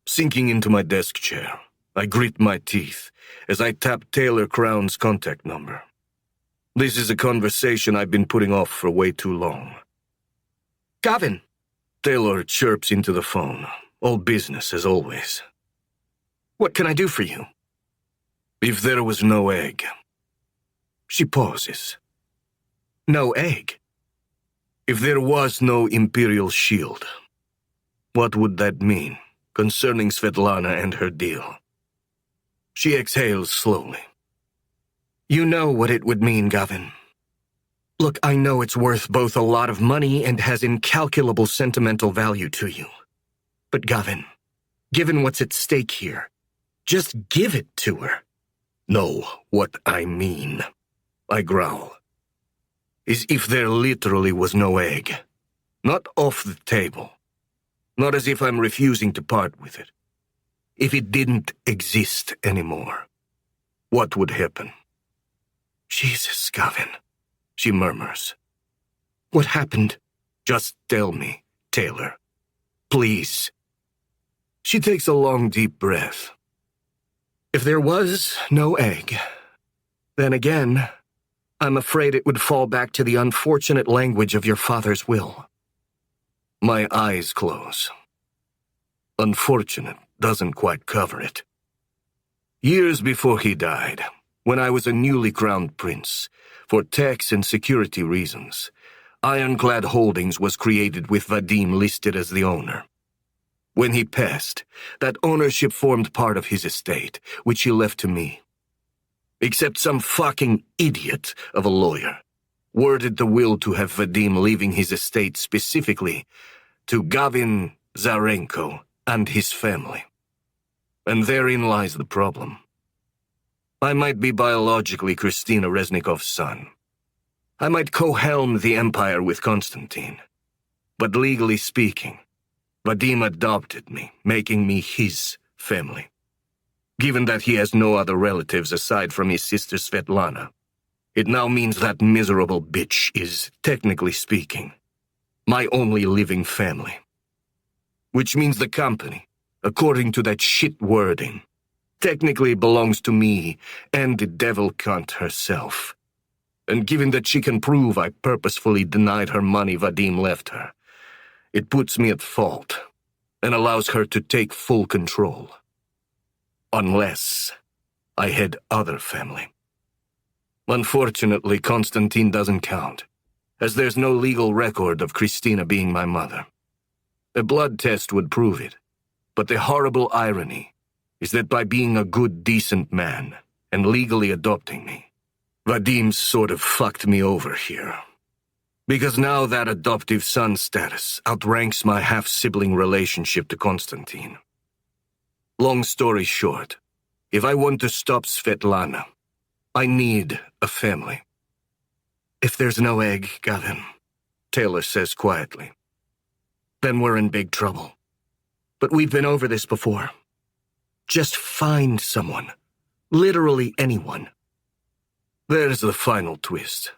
Sinking into my desk chair, I grit my teeth as I tap Taylor Crown's contact number. This is a conversation I've been putting off for way too long. Gavin! Taylor chirps into the phone, all business as always. What can I do for you? If there was no egg. She pauses. No egg? If there was no Imperial shield, what would that mean concerning Svetlana and her deal? She exhales slowly. You know what it would mean, Gavin. Look, I know it's worth both a lot of money and has incalculable sentimental value to you. But Gavin, given what's at stake here, just give it to her. No, what I mean, I growl, is if there literally was no egg. Not off the table. Not as if I'm refusing to part with it. If it didn't exist anymore, what would happen? Jesus, Gavin, she murmurs. What happened? Just tell me, Taylor. Please. She takes a long, deep breath. If there was no egg, then again, I'm afraid it would fall back to the unfortunate language of your father's will. My eyes close. Unfortunate doesn't quite cover it. Years before he died, when I was a newly crowned prince, for tax and security reasons, Ironclad Holdings was created with Vadim listed as the owner. When he passed, that ownership formed part of his estate, which he left to me. Except some fucking idiot of a lawyer worded the will to have Vadim leaving his estate specifically to Gavin Zarenko and his family. And therein lies the problem. I might be biologically Kristina Reznikov's son. I might co-helm the empire with Constantine. But legally speaking, Vadim adopted me, making me his family. Given that he has no other relatives aside from his sister Svetlana, it now means that miserable bitch is, technically speaking, my only living family. Which means the company, according to that shit wording, technically belongs to me and the devil cunt herself. And given that she can prove I purposefully denied her money Vadim left her, it puts me at fault and allows her to take full control. Unless I had other family. Unfortunately, Constantine doesn't count, as there's no legal record of Kristina being my mother. A blood test would prove it, but the horrible irony is that by being a good, decent man and legally adopting me, Vadim's sort of fucked me over here. Because now that adoptive son status outranks my half-sibling relationship to Constantine. Long story short, if I want to stop Svetlana, I need a family. If there's no egg, Gavin, Taylor says quietly, then we're in big trouble. But we've been over this before. Just find someone. Literally anyone. There's the final twist.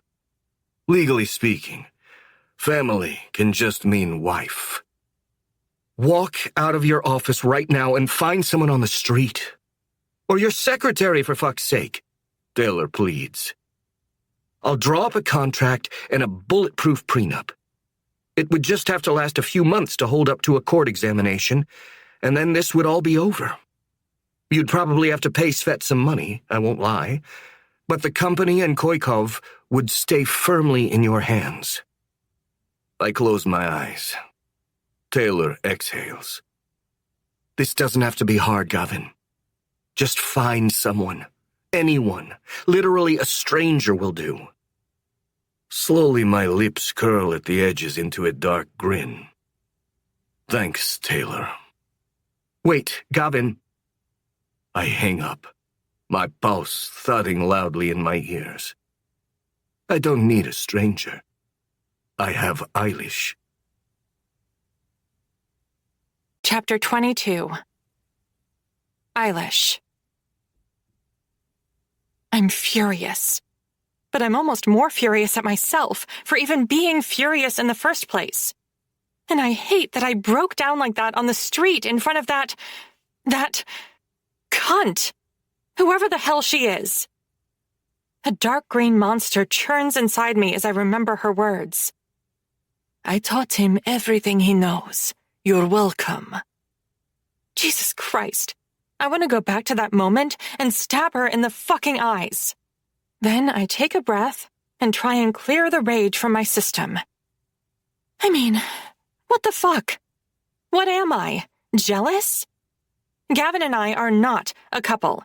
Legally speaking, family can just mean wife. Walk out of your office right now and find someone on the street. Or your secretary, for fuck's sake, Taylor pleads. I'll draw up a contract and a bulletproof prenup. It would just have to last a few months to hold up to a court examination, and then this would all be over. You'd probably have to pay Svet some money, I won't lie, but the company and Koikov would stay firmly in your hands. I close my eyes. Taylor exhales. This doesn't have to be hard, Gavin. Just find someone. Anyone. Literally a stranger will do. Slowly my lips curl at the edges into a dark grin. Thanks, Taylor. Wait, Gavin. I hang up, my pulse thudding loudly in my ears. I don't need a stranger. I have Eilish. Chapter 22. Eilish. I'm furious. But I'm almost more furious at myself for even being furious in the first place. And I hate that I broke down like that on the street in front of that cunt. Whoever the hell she is. A dark green monster churns inside me as I remember her words. I taught him everything he knows. You're welcome. Jesus Christ. I want to go back to that moment and stab her in the fucking eyes. Then I take a breath and try and clear the rage from my system. I mean, what the fuck? What am I? Jealous? Gavin and I are not a couple.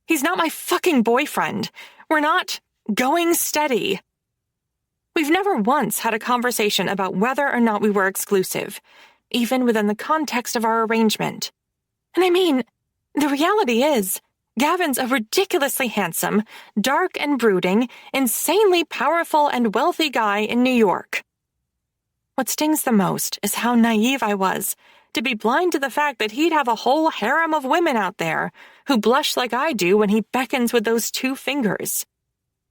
He's not my fucking boyfriend. We're not going steady. We've never once had a conversation about whether or not we were exclusive, even within the context of our arrangement. And I mean, the reality is, Gavin's a ridiculously handsome, dark and brooding, insanely powerful and wealthy guy in New York. What stings the most is how naive I was to be blind to the fact that he'd have a whole harem of women out there who blush like I do when he beckons with those 2 fingers,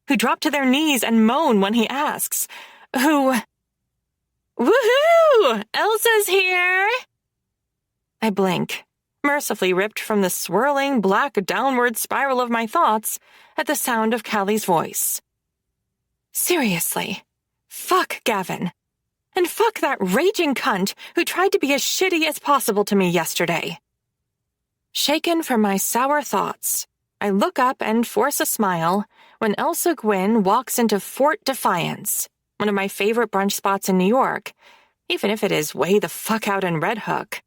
who drop to their knees and moan when he asks, who... Woohoo! Elsa's here! I blink, mercifully ripped from the swirling black downward spiral of my thoughts at the sound of Callie's voice. Seriously, fuck Gavin. And fuck that raging cunt who tried to be as shitty as possible to me yesterday. Shaken from my sour thoughts, I look up and force a smile when Elsa Gwynn walks into Fort Defiance, one of my favorite brunch spots in New York, even if it is way the fuck out in Red Hook.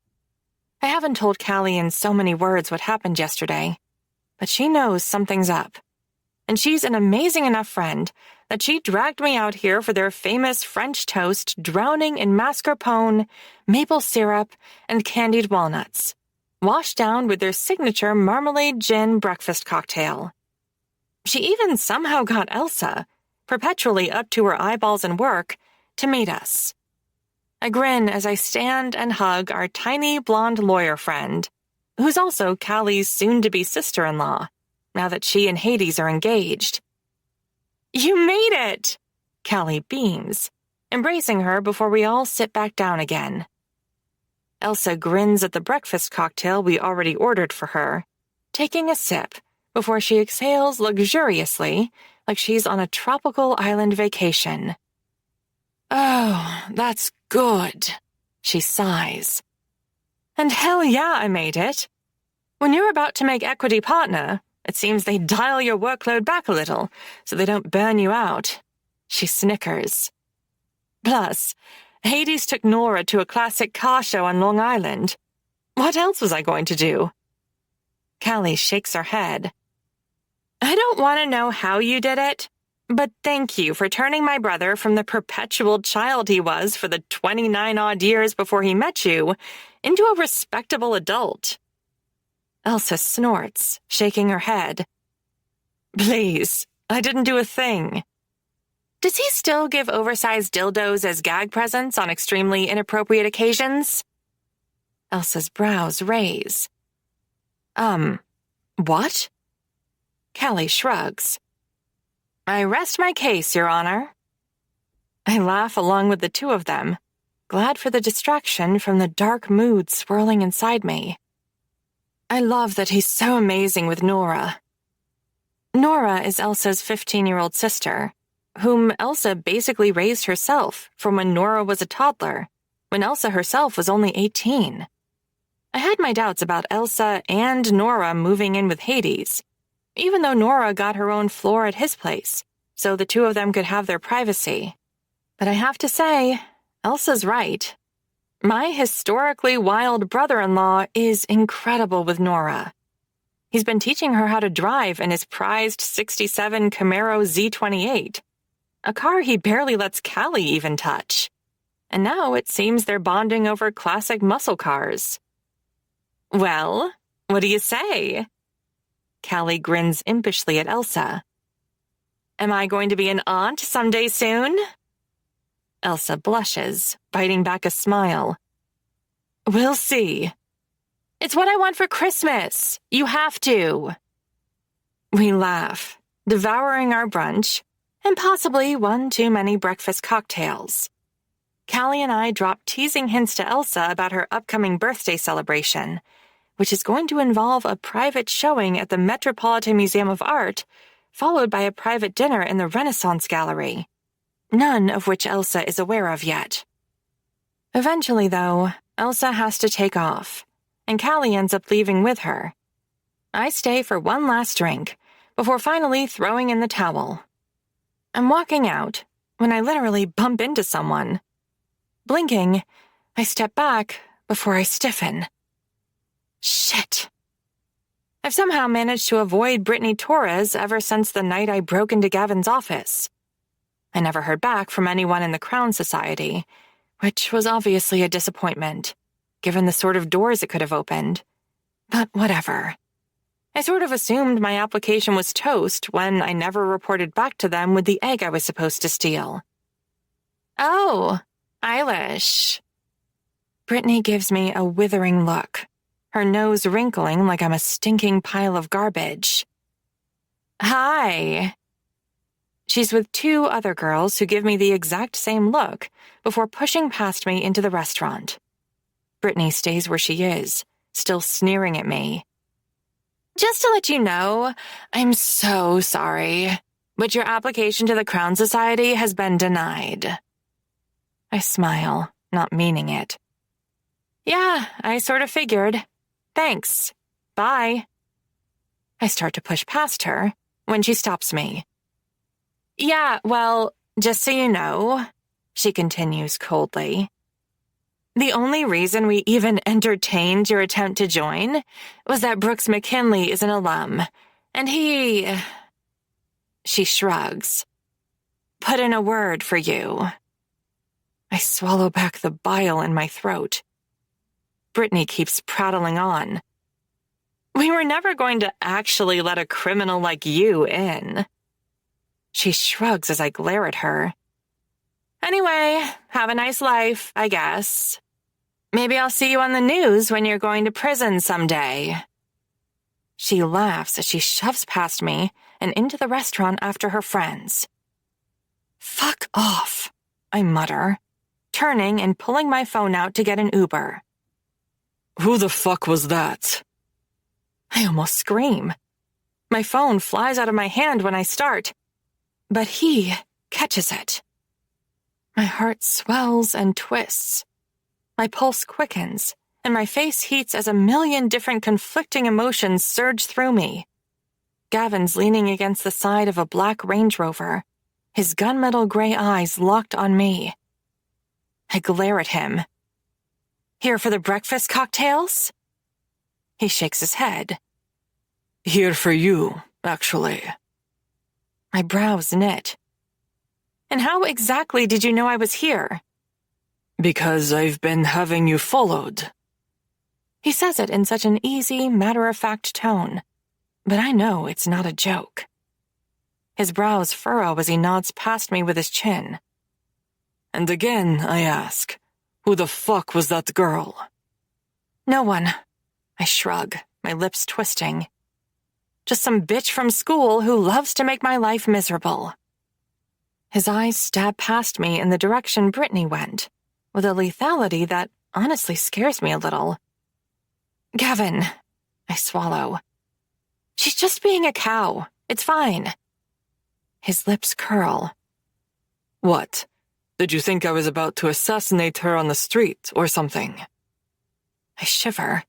I haven't told Callie in so many words what happened yesterday, but she knows something's up. And she's an amazing enough friend that she dragged me out here for their famous French toast drowning in mascarpone, maple syrup, and candied walnuts, washed down with their signature marmalade gin breakfast cocktail. She even somehow got Elsa, perpetually up to her eyeballs in work, to meet us. I grin as I stand and hug our tiny blonde lawyer friend, who's also Callie's soon-to-be sister-in-law, now that she and Hades are engaged. You made it! Callie beams, embracing her before we all sit back down again. Elsa grins at the breakfast cocktail we already ordered for her, taking a sip before she exhales luxuriously like she's on a tropical island vacation. Oh, that's good, she sighs. And hell yeah, I made it. When you're about to make equity partner, it seems they dial your workload back a little so they don't burn you out. She snickers. Plus, Hades took Nora to a classic car show on Long Island. What else was I going to do? Callie shakes her head. I don't want to know how you did it, but thank you for turning my brother from the perpetual child he was for the 29-odd years before he met you into a respectable adult. Elsa snorts, shaking her head. Please, I didn't do a thing. Does he still give oversized dildos as gag presents on extremely inappropriate occasions? Elsa's brows raise. What? Callie shrugs. I rest my case, Your Honor. I laugh along with the 2 of them, glad for the distraction from the dark mood swirling inside me. I love that he's so amazing with Nora. Nora is Elsa's 15-year-old sister, whom Elsa basically raised herself from when Nora was a toddler, when Elsa herself was only 18. I had my doubts about Elsa and Nora moving in with Hades, even though Nora got her own floor at his place, so the 2 of them could have their privacy. But I have to say, Elsa's right. My historically wild brother-in-law is incredible with Nora. He's been teaching her how to drive in his prized '67 Camaro Z28, a car he barely lets Callie even touch. and now it seems they're bonding over classic muscle cars. Well, what do you say? Callie grins impishly at Elsa. Am I going to be an aunt someday soon? Elsa blushes, biting back a smile. We'll see. It's what I want for Christmas. You have to. We laugh, devouring our brunch, and possibly one too many breakfast cocktails. Callie and I drop teasing hints to Elsa about her upcoming birthday celebration, which is going to involve a private showing at the Metropolitan Museum of Art, followed by a private dinner in the Renaissance Gallery, none of which Elsa is aware of yet. Eventually, though, Elsa has to take off, and Callie ends up leaving with her. I stay for one last drink, before finally throwing in the towel. I'm walking out when I literally bump into someone. Blinking, I step back before I stiffen. Shit. I've somehow managed to avoid Brittany Torres ever since the night I broke into Gavin's office. I never heard back from anyone in the Crown Society, which was obviously a disappointment, given the sort of doors it could have opened. But whatever. I sort of assumed my application was toast when I never reported back to them with the egg I was supposed to steal. Oh, Eilish. Brittany gives me a withering look, her nose wrinkling like I'm a stinking pile of garbage. Hi. She's with two other girls who give me the exact same look before pushing past me into the restaurant. Brittany stays where she is, still sneering at me. Just to let you know, I'm so sorry, but your application to the Crown Society has been denied. I smile, not meaning it. Yeah, I sort of figured. Thanks. Bye. I start to push past her when she stops me. Yeah, well, just so you know, she continues coldly. The only reason we even entertained your attempt to join was that Brooks McKinley is an alum, and he... She shrugs. Put in a word for you. I swallow back the bile in my throat. Brittany keeps prattling on. We were never going to actually let a criminal like you in. She shrugs as I glare at her. Anyway, have a nice life, I guess. Maybe I'll see you on the news when you're going to prison someday. She laughs as she shoves past me and into the restaurant after her friends. Fuck off, I mutter, turning and pulling my phone out to get an Uber. Who the fuck was that? I almost scream. My phone flies out of my hand when I start, but he catches it. My heart swells and twists. My pulse quickens, and my face heats as a million different conflicting emotions surge through me. Gavin's leaning against the side of a black Range Rover, his gunmetal gray eyes locked on me. I glare at him. Here for the breakfast cocktails? He shakes his head. Here for you, actually. My brows knit. And how exactly did you know I was here? Because I've been having you followed. He says it in such an easy, matter-of-fact tone, but I know it's not a joke. His brows furrow as he nods past me with his chin. And again, I ask, who the fuck was that girl? No one. I shrug, my lips twisting. Just some bitch from school who loves to make my life miserable. His eyes stab past me in the direction Brittany went, with a lethality that honestly scares me a little. Gavin, I swallow. She's just being a cow. It's fine. His lips curl. What? Did you think I was about to assassinate her on the street or something? I shiver.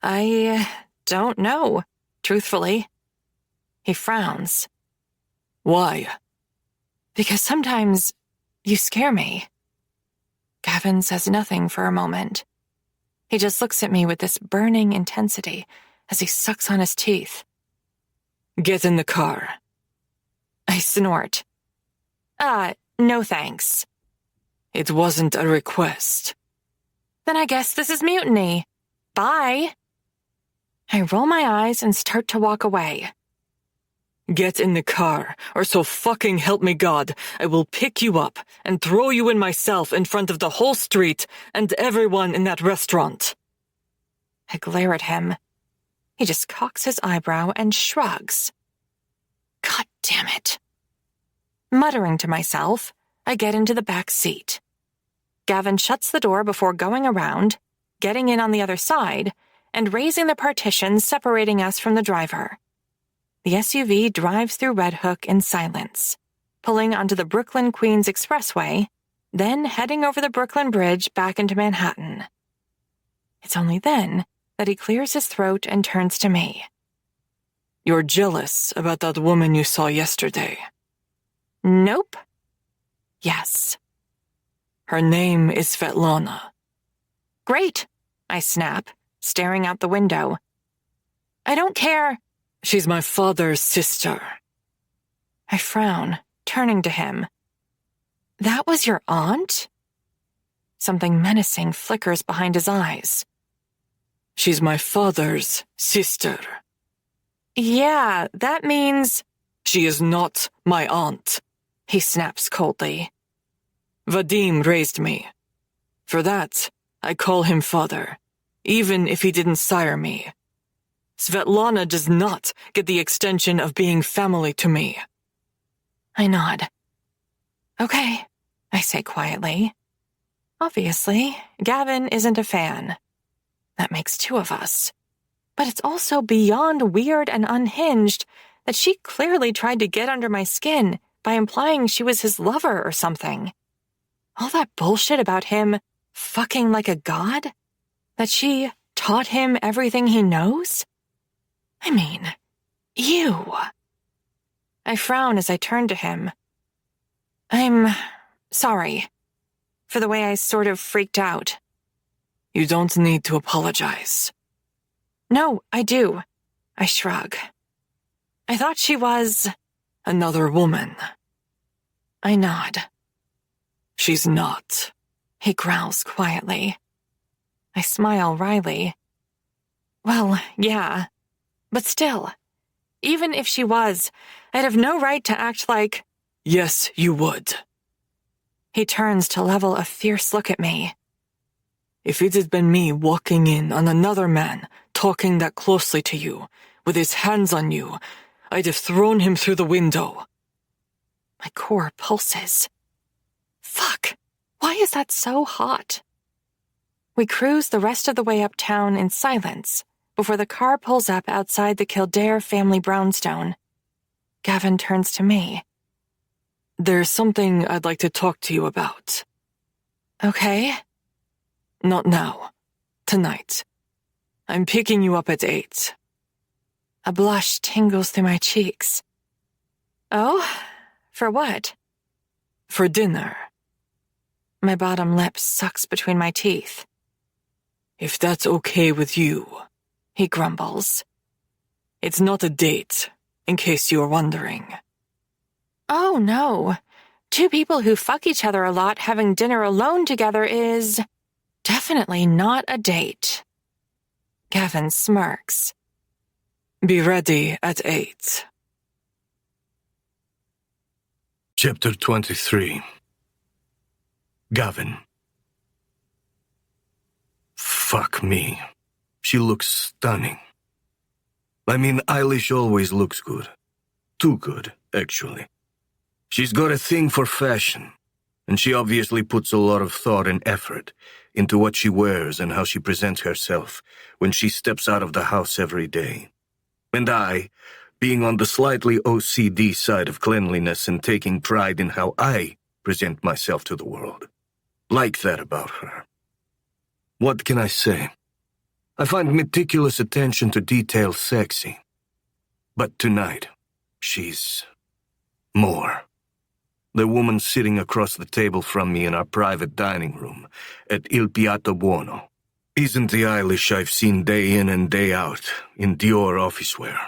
I don't know, truthfully. He frowns. Why? Because sometimes you scare me. Gavin says nothing for a moment. He just looks at me with this burning intensity as he sucks on his teeth. Get in the car. I snort. No thanks. It wasn't a request. Then I guess this is mutiny. Bye. I roll my eyes and start to walk away. Get in the car, or so fucking help me God, I will pick you up and throw you in myself in front of the whole street and everyone in that restaurant. I glare at him. He just cocks his eyebrow and shrugs. God damn it. Muttering to myself, I get into the back seat. Gavin shuts the door before going around, getting in on the other side, and raising the partition separating us from the driver. The SUV drives through Red Hook in silence, pulling onto the Brooklyn-Queens Expressway, then heading over the Brooklyn Bridge back into Manhattan. It's only then that he clears his throat and turns to me. You're jealous about that woman you saw yesterday? Nope. Yes. Her name is Svetlana. Great, I snap, staring out the window. I don't care. She's my father's sister. I frown, turning to him. That was your aunt? Something menacing flickers behind his eyes. She's my father's sister. Yeah, that means... She is not my aunt, he snaps coldly. Vadim raised me. For that, I call him father, even if he didn't sire me. Svetlana does not get the extension of being family to me. I nod. Okay, I say quietly. Obviously, Gavin isn't a fan. That makes two of us. But it's also beyond weird and unhinged that she clearly tried to get under my skin by implying she was his lover or something. All that bullshit about him fucking like a god? That she taught him everything he knows? I mean, ew. I frown as I turn to him. I'm sorry for the way I sort of freaked out. You don't need to apologize. No, I do. I shrug. I thought she was... Another woman. I nod. She's not. He growls quietly. I smile wryly. Well, yeah. But still, even if she was, I'd have no right to act like... Yes, you would. He turns to level a fierce look at me. If it had been me walking in on another man, talking that closely to you, with his hands on you, I'd have thrown him through the window. My core pulses. Fuck, why is that so hot? We cruise the rest of the way uptown in silence before the car pulls up outside the Kildare family brownstone. Gavin turns to me. There's something I'd like to talk to you about. Okay. Not now. Tonight. I'm picking you up at 8. A blush tingles through my cheeks. Oh? For what? For dinner. My bottom lip sucks between my teeth. If that's okay with you, he grumbles. It's not a date, in case you are wondering. Oh, no. Two people who fuck each other a lot having dinner alone together is definitely not a date. Gavin smirks. Be ready at 8. Chapter 23. Gavin. Fuck me. She looks stunning. I mean, Eilish always looks good. Too good, actually. She's got a thing for fashion, and she obviously puts a lot of thought and effort into what she wears and how she presents herself when she steps out of the house every day. And I, being on the slightly OCD side of cleanliness and taking pride in how I present myself to the world, like that about her. What can I say? I find meticulous attention to detail sexy. But tonight, she's more. The woman sitting across the table from me in our private dining room at Il Piatto Buono isn't the Eilish I've seen day in and day out in Dior office wear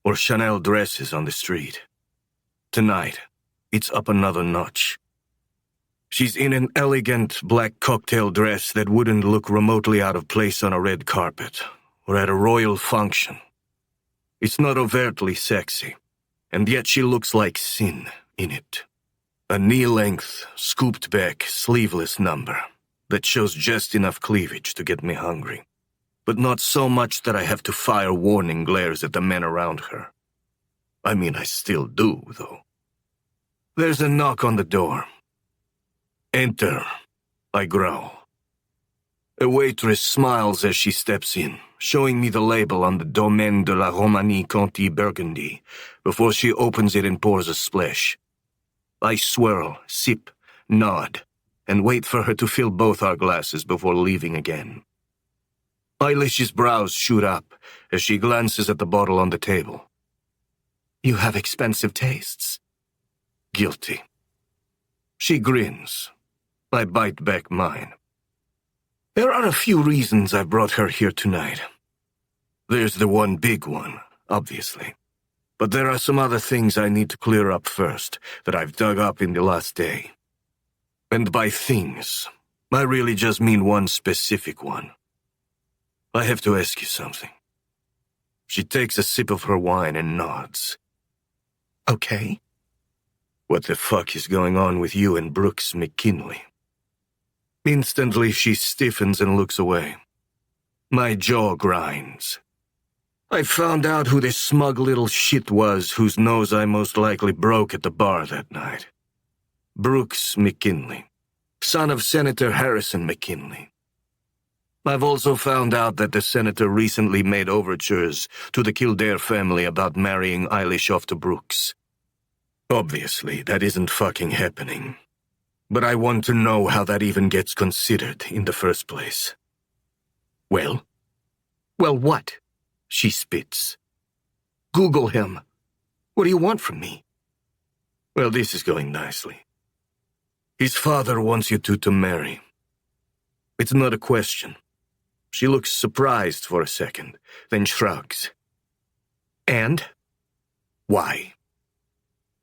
or Chanel dresses on the street. Tonight, it's up another notch. She's in an elegant black cocktail dress that wouldn't look remotely out of place on a red carpet or at a royal function. It's not overtly sexy, and yet she looks like sin in it. A knee-length, scooped-back, sleeveless number that shows just enough cleavage to get me hungry, but not so much that I have to fire warning glares at the men around her. I mean, I still do, though. There's a knock on the door. "Enter," I growl. A waitress smiles as she steps in, showing me the label on the Domaine de la Romanie Conti Burgundy before she opens it and pours a splash. I swirl, sip, nod, and wait for her to fill both our glasses before leaving again. Eilish's brows shoot up as she glances at the bottle on the table. "You have expensive tastes." Guilty. She grins. I bite back mine. There are a few reasons I brought her here tonight. There's the one big one, obviously. But there are some other things I need to clear up first that I've dug up in the last day. And by things, I really just mean one specific one. I have to ask you something. She takes a sip of her wine and nods. "Okay." "What the fuck is going on with you and Brooks McKinley?" Instantly, she stiffens and looks away. My jaw grinds. I found out who this smug little shit was whose nose I most likely broke at the bar that night. Brooks McKinley, son of Senator Harrison McKinley. I've also found out that the senator recently made overtures to the Kildare family about marrying Eilish off to Brooks. Obviously, that isn't fucking happening. But I want to know how that even gets considered in the first place. "Well?" "Well, what?" She spits. "Google him. What do you want from me?" "Well, this is going nicely. His father wants you two to marry. It's not a question." She looks surprised for a second, then shrugs. "And?" "Why?"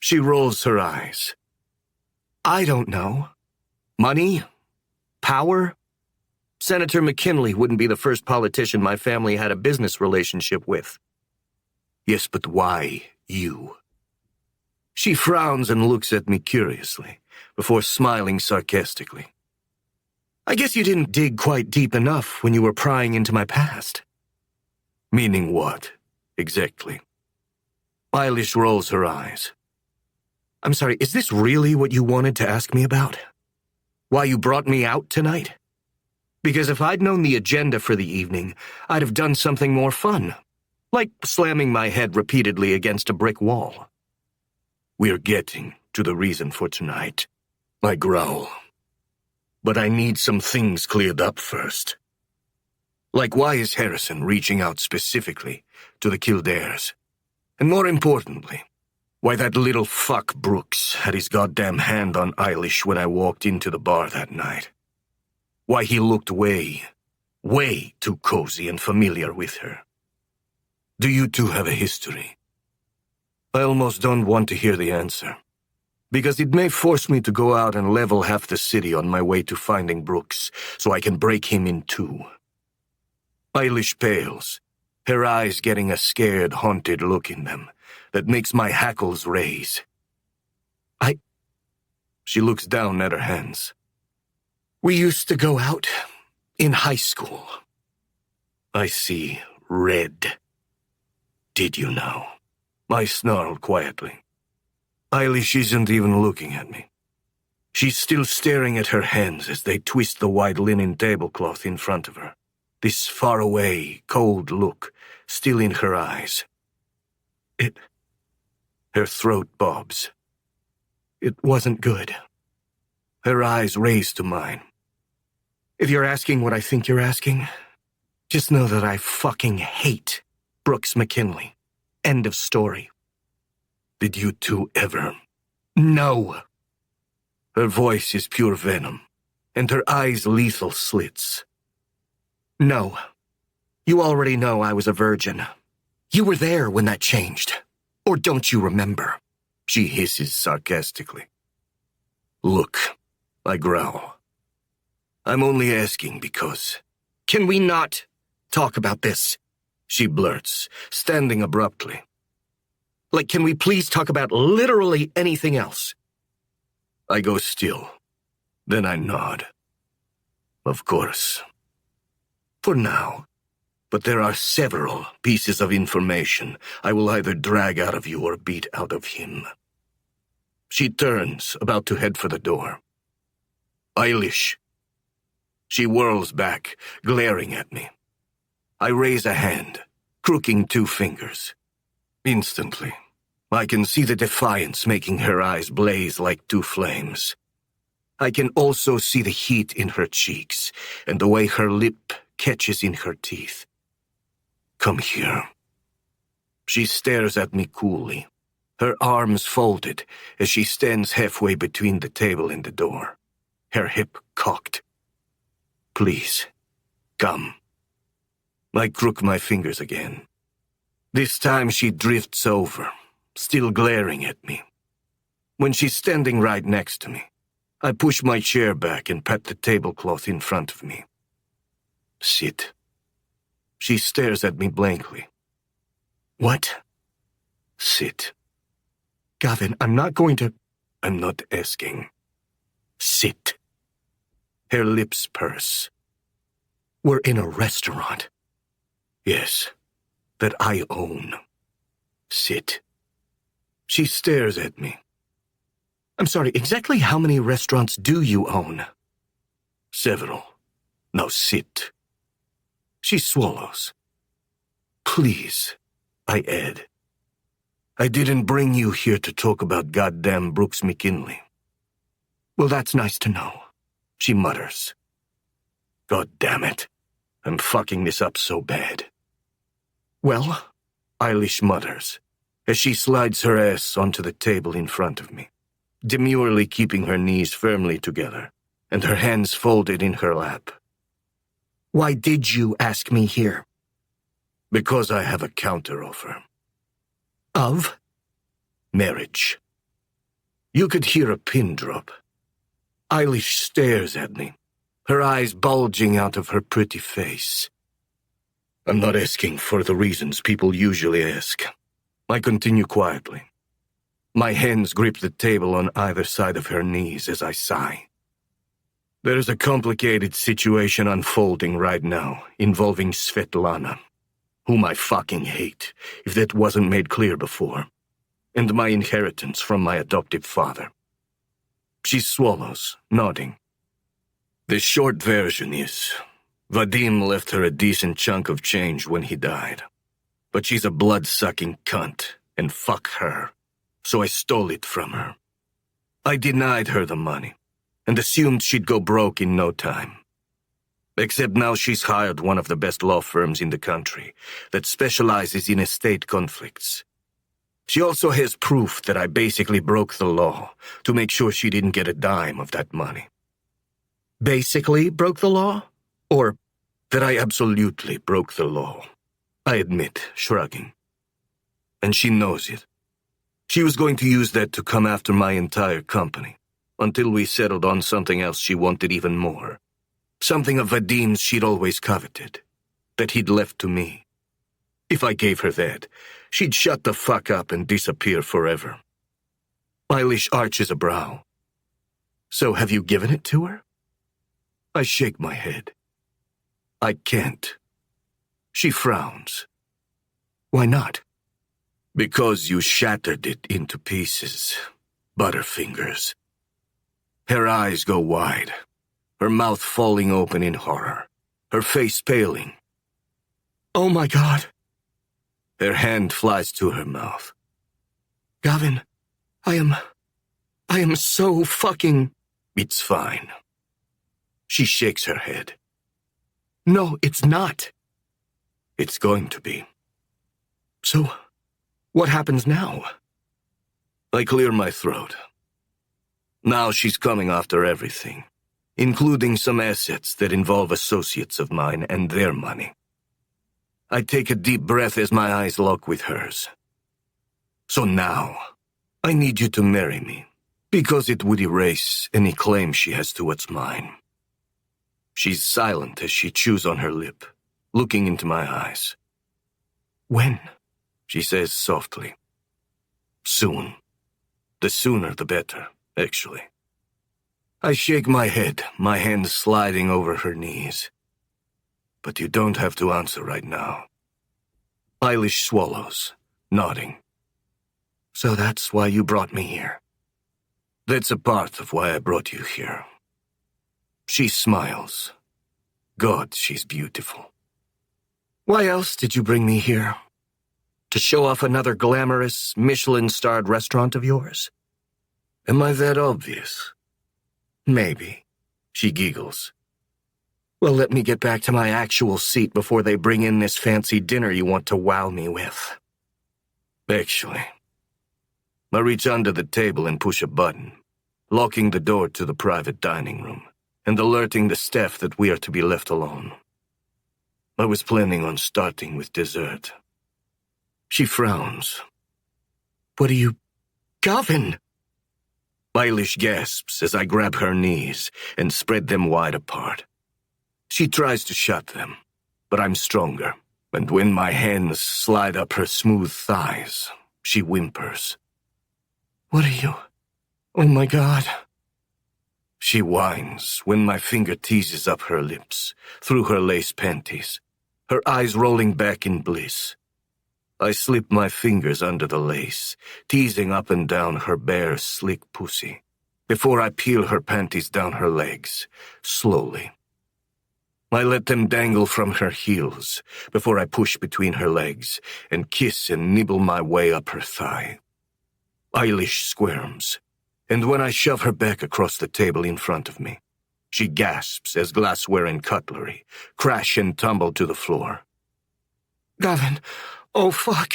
She rolls her eyes. "I don't know. Money? Power? Senator McKinley wouldn't be the first politician my family had a business relationship with." "Yes, but why you?" She frowns and looks at me curiously, before smiling sarcastically. "I guess you didn't dig quite deep enough when you were prying into my past." "Meaning what, exactly?" Eilish rolls her eyes. "I'm sorry, is this really what you wanted to ask me about? Why you brought me out tonight? Because if I'd known the agenda for the evening, I'd have done something more fun, like slamming my head repeatedly against a brick wall." "We're getting to the reason for tonight," I growl. "But I need some things cleared up first. Like, why is Harrison reaching out specifically to the Kildares? And more importantly, why that little fuck Brooks had his goddamn hand on Eilish when I walked into the bar that night? Why he looked way too cozy and familiar with her? Do you two have a history?" I almost don't want to hear the answer, because it may force me to go out and level half the city on my way to finding Brooks, so I can break him in two. Eilish pales, her eyes getting a scared, haunted look in them that makes my hackles raise. She looks down at her hands. "We used to go out in high school." I see red. "Did you know?" I snarled quietly. Eilish isn't even looking at me. She's still staring at her hands as they twist the white linen tablecloth in front of her, this faraway, cold look still in her eyes. Her throat bobs. "It wasn't good." Her eyes raise to mine. "If you're asking what I think you're asking, just know that I fucking hate Brooks McKinley. End of story." "Did you two ever?" "No." Her voice is pure venom, and her eyes lethal slits. "No. You already know I was a virgin. You were there when that changed. Or don't you remember?" She hisses sarcastically. "Look, I growl. I'm only asking because... Can we not talk about this? She blurts, standing abruptly. Like, can we please talk about literally anything else? I go still. Then I nod. Of course. For now. But there are several pieces of information I will either drag out of you or beat out of him. She turns, about to head for the door. Eilish. She whirls back, glaring at me. I raise a hand, crooking 2 fingers. Instantly, I can see the defiance making her eyes blaze like 2 flames. I can also see the heat in her cheeks and the way her lip catches in her teeth. Come here. She stares at me coolly, her arms folded as she stands halfway between the table and the door, her hip cocked. Please, come. I crook my fingers again. This time she drifts over, still glaring at me. When she's standing right next to me, I push my chair back and pat the tablecloth in front of me. Sit. She stares at me blankly. What? Sit. Gavin, I'm not going to... I'm not asking. Sit. Her lips purse. We're in a restaurant. Yes, that I own. Sit. She stares at me. I'm sorry, exactly how many restaurants do you own? Several. Now sit. She swallows. Please, I add. I didn't bring you here to talk about goddamn Brooks McKinley. Well, that's nice to know, she mutters. God damn it. I'm fucking this up so bad. Well, Eilish mutters, as she slides her ass onto the table in front of me, demurely keeping her knees firmly together, and her hands folded in her lap. Why did you ask me here? Because I have a counteroffer. Of? Marriage. You could hear a pin drop. Eilish stares at me, her eyes bulging out of her pretty face. I'm not asking for the reasons people usually ask. I continue quietly. My hands grip the table on either side of her knees as I sigh. There's a complicated situation unfolding right now involving Svetlana, whom I fucking hate, if that wasn't made clear before, and my inheritance from my adoptive father. She swallows, nodding. The short version is, Vadim left her a decent chunk of change when he died. But she's a blood-sucking cunt, and fuck her, so I stole it from her. I denied her the money, and assumed she'd go broke in no time. Except now she's hired one of the best law firms in the country that specializes in estate conflicts. She also has proof that I basically broke the law to make sure she didn't get a dime of that money. Basically broke the law? Or that I absolutely broke the law, I admit, shrugging. And she knows it. She was going to use that to come after my entire company, until we settled on something else she wanted even more. Something of Vadim's she'd always coveted, that he'd left to me. If I gave her that, she'd shut the fuck up and disappear forever. Eilish arches a brow. So have you given it to her? I shake my head. I can't. She frowns. Why not? Because you shattered it into pieces, Butterfingers. Her eyes go wide, her mouth falling open in horror, her face paling. Oh my God. Her hand flies to her mouth. Gavin, I am so fucking... It's fine. She shakes her head. No, it's not. It's going to be. So, what happens now? I clear my throat. Now she's coming after everything, including some assets that involve associates of mine and their money. I take a deep breath as my eyes lock with hers. So now, I need you to marry me, Because it would erase any claim she has towards mine. She's silent as she chews on her lip, looking into my eyes. When? She says softly. Soon. The sooner the better, actually. I shake my head, my hands sliding over her knees. But you don't have to answer right now. Eilish swallows, nodding. So that's why you brought me here. That's a part of why I brought you here. She smiles. God, she's beautiful. Why else did you bring me here? To show off another glamorous, Michelin-starred restaurant of yours? Am I that obvious? Maybe. She giggles. Well, let me get back to my actual seat before they bring in this fancy dinner you want to wow me with. Actually, I reach under the table and push a button, locking the door to the private dining room and alerting the staff that we are to be left alone. I was planning on starting with dessert. She frowns. What are you... Gavin! Eilish gasps as I grab her knees and spread them wide apart. She tries to shut them, but I'm stronger, and when my hands slide up her smooth thighs, she whimpers. What are you... Oh my God. She whines when my finger teases up her lips, through her lace panties, her eyes rolling back in bliss. I slip my fingers under the lace, teasing up and down her bare, slick pussy, before I peel her panties down her legs, slowly. I let them dangle from her heels, before I push between her legs and kiss and nibble my way up her thigh. Eilish squirms, and when I shove her back across the table in front of me, she gasps as glassware and cutlery crash and tumble to the floor. Gavin... Oh, fuck.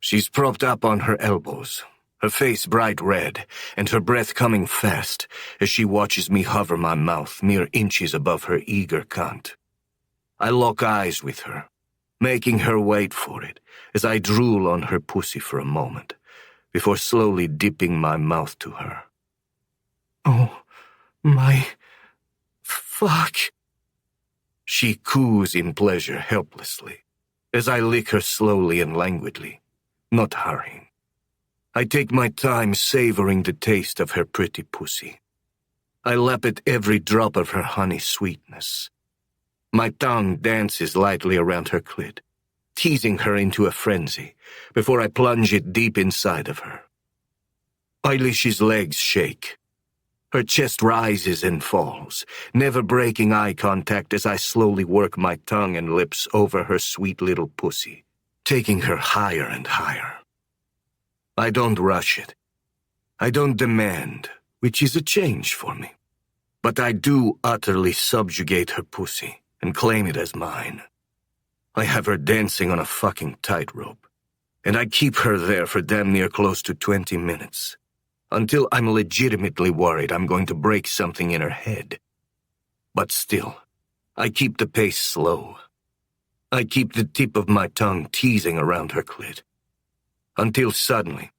She's propped up on her elbows, her face bright red, and her breath coming fast as she watches me hover my mouth mere inches above her eager cunt. I lock eyes with her, making her wait for it as I drool on her pussy for a moment, before slowly dipping my mouth to her. Oh, my... Fuck. She coos in pleasure helplessly, as I lick her slowly and languidly, not hurrying. I take my time savoring the taste of her pretty pussy. I lap at every drop of her honey sweetness. My tongue dances lightly around her clit, teasing her into a frenzy, before I plunge it deep inside of her. Eilish's legs shake. Her chest rises and falls, never breaking eye contact as I slowly work my tongue and lips over her sweet little pussy, taking her higher and higher. I don't rush it. I don't demand, which is a change for me. But I do utterly subjugate her pussy and claim it as mine. I have her dancing on a fucking tightrope, and I keep her there for damn near close to 20 minutes. Until I'm legitimately worried I'm going to break something in her head. But still, I keep the pace slow. I keep the tip of my tongue teasing around her clit. Until suddenly,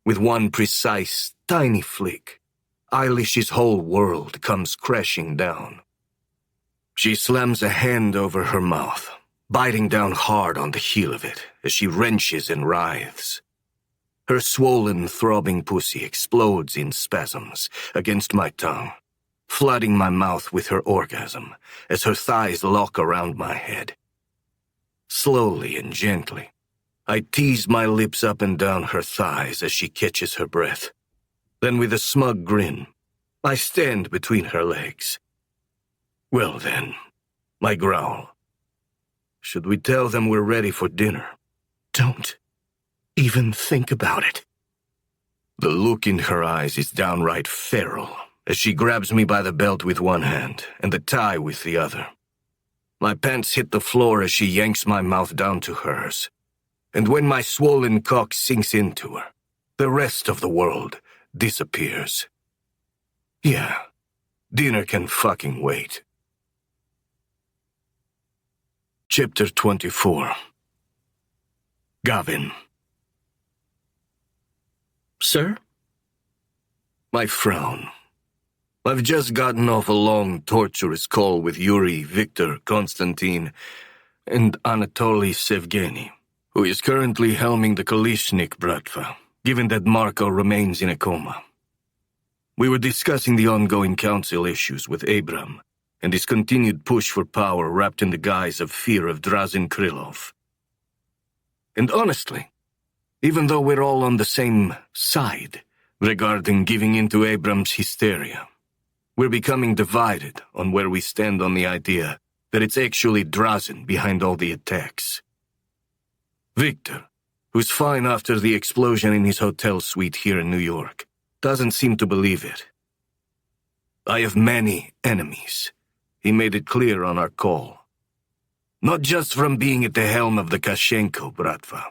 with one precise, tiny flick, Eilish's whole world comes crashing down. She slams a hand over her mouth, biting down hard on the heel of it as she wrenches and writhes. Her swollen, throbbing pussy explodes in spasms against my tongue, flooding my mouth with her orgasm as her thighs lock around my head. Slowly and gently, I tease my lips up and down her thighs as she catches her breath. Then with a smug grin, I stand between her legs. Well then, I growl. Should we tell them we're ready for dinner? Don't even think about it. The look in her eyes is downright feral as she grabs me by the belt with one hand and the tie with the other. My pants hit the floor as she yanks my mouth down to hers. And when my swollen cock sinks into her, the rest of the world disappears. Yeah, dinner can fucking wait. Chapter 24. Gavin. Sir? I frown. I've just gotten off a long, torturous call with Yuri, Victor, Konstantin, and Anatoly Sevgeny, who is currently helming the Kalishnik Bratva, given that Marko remains in a coma. We were discussing the ongoing council issues with Abram, and his continued push for power wrapped in the guise of fear of Drazen Krylov. And honestly, even though we're all on the same side regarding giving in to Abram's hysteria, we're becoming divided on where we stand on the idea that it's actually Drazen behind all the attacks. Victor, who's fine after the explosion in his hotel suite here in New York, doesn't seem to believe it. I have many enemies. He made it clear on our call. Not just from being at the helm of the Kashenko Bratva,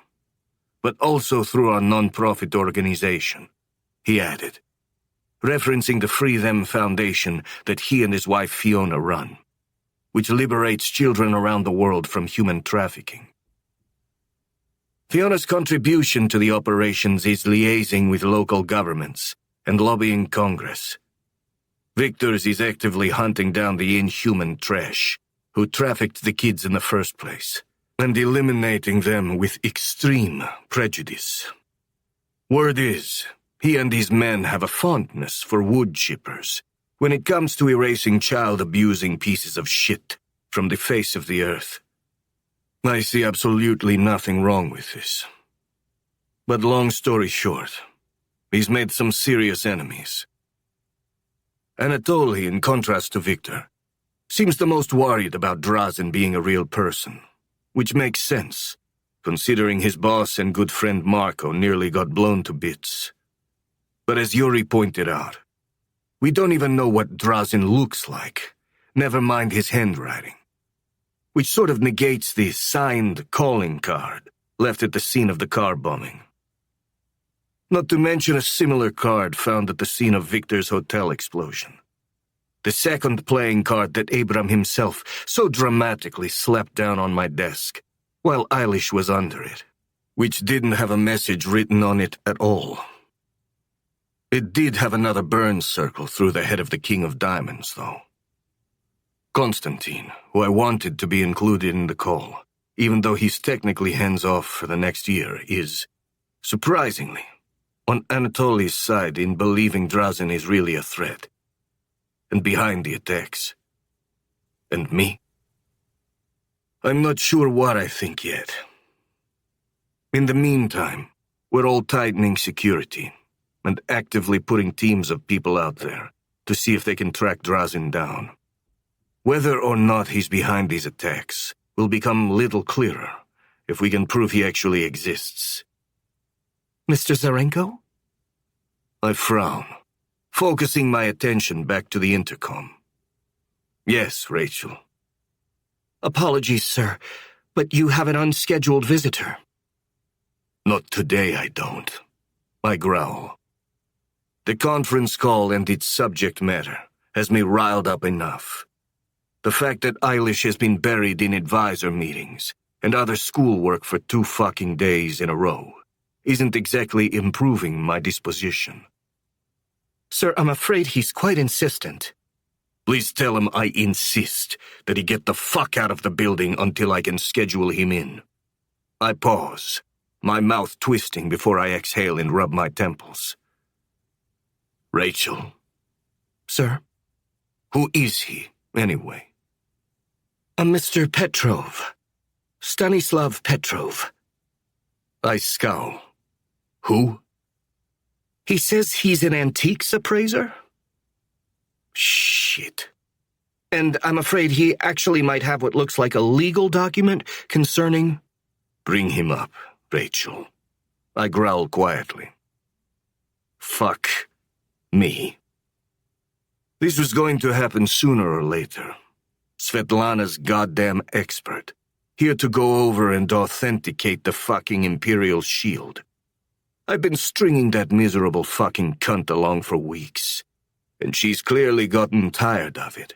but also through our non-profit organization, he added, referencing the Free Them Foundation that he and his wife Fiona run, which liberates children around the world from human trafficking. Fiona's contribution to the operations is liaising with local governments and lobbying Congress. Victor's is actively hunting down the inhuman trash who trafficked the kids in the first place, and eliminating them with extreme prejudice. Word is, he and his men have a fondness for wood chippers when it comes to erasing child-abusing pieces of shit from the face of the earth. I see absolutely nothing wrong with this. But long story short, he's made some serious enemies. Anatoly, in contrast to Victor, seems the most worried about Drazen being a real person, which makes sense, considering his boss and good friend Marko nearly got blown to bits. But as Yuri pointed out, we don't even know what Drazen looks like, never mind his handwriting, which sort of negates the signed calling card left at the scene of the car bombing. Not to mention a similar card found at the scene of Victor's hotel explosion. The second playing card that Abram himself so dramatically slapped down on my desk, while Eilish was under it, which didn't have a message written on it at all. It did have another burn circle through the head of the King of Diamonds, though. Konstantin, who I wanted to be included in the call, even though he's technically hands-off for the next year, is, surprisingly, on Anatoly's side in believing Drazen is really a threat, and behind the attacks. And me? I'm not sure what I think yet. In the meantime, we're all tightening security and actively putting teams of people out there to see if they can track Drazen down. Whether or not he's behind these attacks will become little clearer if we can prove he actually exists. Mr. Zarenko? I frown, focusing my attention back to the intercom. Yes, Rachel. Apologies, sir, but you have an unscheduled visitor. Not today, I don't. I growl. The conference call and its subject matter has me riled up enough. The fact that Eilish has been buried in advisor meetings and other schoolwork for 2 fucking days in a row isn't exactly improving my disposition. Sir, I'm afraid he's quite insistent. Please tell him I insist that he get the fuck out of the building until I can schedule him in. I pause, my mouth twisting before I exhale and rub my temples. Rachel. Sir? Who is he, anyway? Mr. Petrov. Stanislav Petrov. I scowl. Who? He says he's an antiques appraiser? Shit. And I'm afraid he actually might have what looks like a legal document concerning... Bring him up, Rachel. I growl quietly. Fuck me. This was going to happen sooner or later. Svetlana's goddamn expert, here to go over and authenticate the fucking Imperial shield. I've been stringing that miserable fucking cunt along for weeks, and she's clearly gotten tired of it.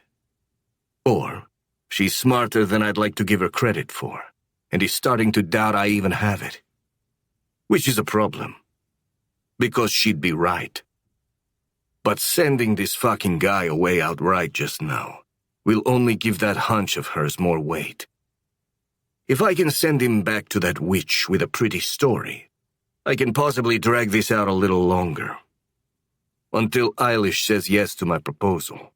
Or, she's smarter than I'd like to give her credit for, and is starting to doubt I even have it. Which is a problem, because she'd be right. But sending this fucking guy away outright just now will only give that hunch of hers more weight. If I can send him back to that witch with a pretty story, I can possibly drag this out a little longer. Until Eilish says yes to my proposal.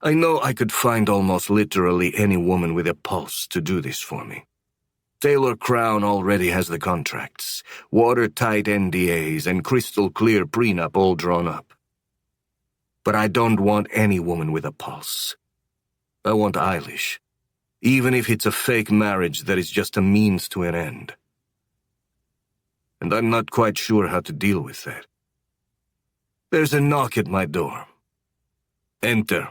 I know I could find almost literally any woman with a pulse to do this for me. Taylor Crown already has the contracts, watertight NDAs, and crystal-clear prenup all drawn up. But I don't want any woman with a pulse. I want Eilish, even if it's a fake marriage that is just a means to an end. And I'm not quite sure how to deal with that. There's a knock at my door. Enter.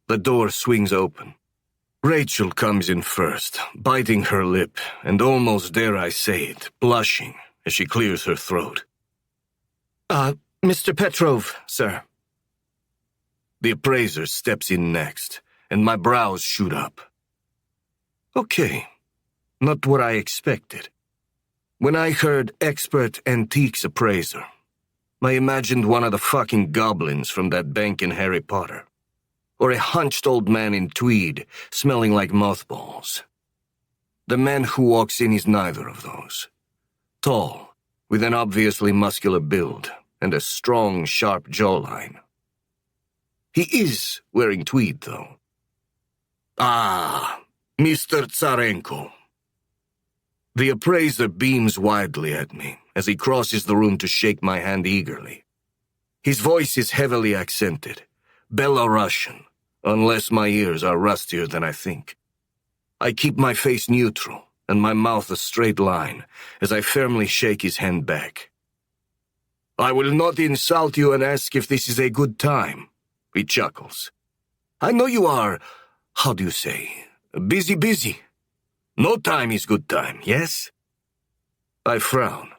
The door swings open. Rachel comes in first, biting her lip, and almost dare I say it, blushing as she clears her throat. Mr. Petrov, sir. The appraiser steps in next, and my brows shoot up. Okay, not what I expected. When I heard expert antiques appraiser, I imagined one of the fucking goblins from that bank in Harry Potter. Or a hunched old man in tweed, smelling like mothballs. The man who walks in is neither of those. Tall, with an obviously muscular build, and a strong, sharp jawline. He is wearing tweed, though. Ah, Mr. Tsarenko. The appraiser beams widely at me as he crosses the room to shake my hand eagerly. His voice is heavily accented, Belarusian, unless my ears are rustier than I think. I keep my face neutral and my mouth a straight line as I firmly shake his hand back. I will not insult you and ask if this is a good time, he chuckles. I know you are, how do you say, busy. No time is good time, yes? I frown.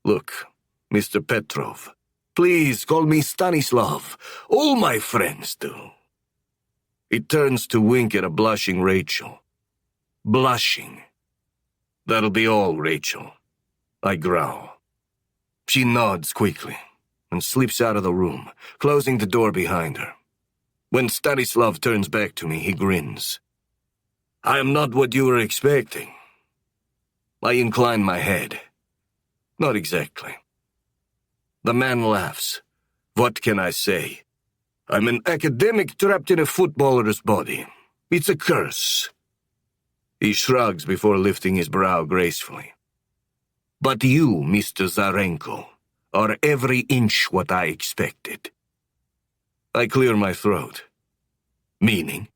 Look, Mr. Petrov, please call me Stanislav. All my friends do. He turns to wink at a blushing Rachel. Blushing. That'll be all, Rachel. I growl. She nods quickly and slips out of the room, closing the door behind her. When Stanislav turns back to me, he grins. I am not what you were expecting. I incline my head. Not exactly. The man laughs. What can I say? I'm an academic trapped in a footballer's body. It's a curse. He shrugs before lifting his brow gracefully. But you, Mr. Zarenko, are every inch what I expected. I clear my throat. Meaning?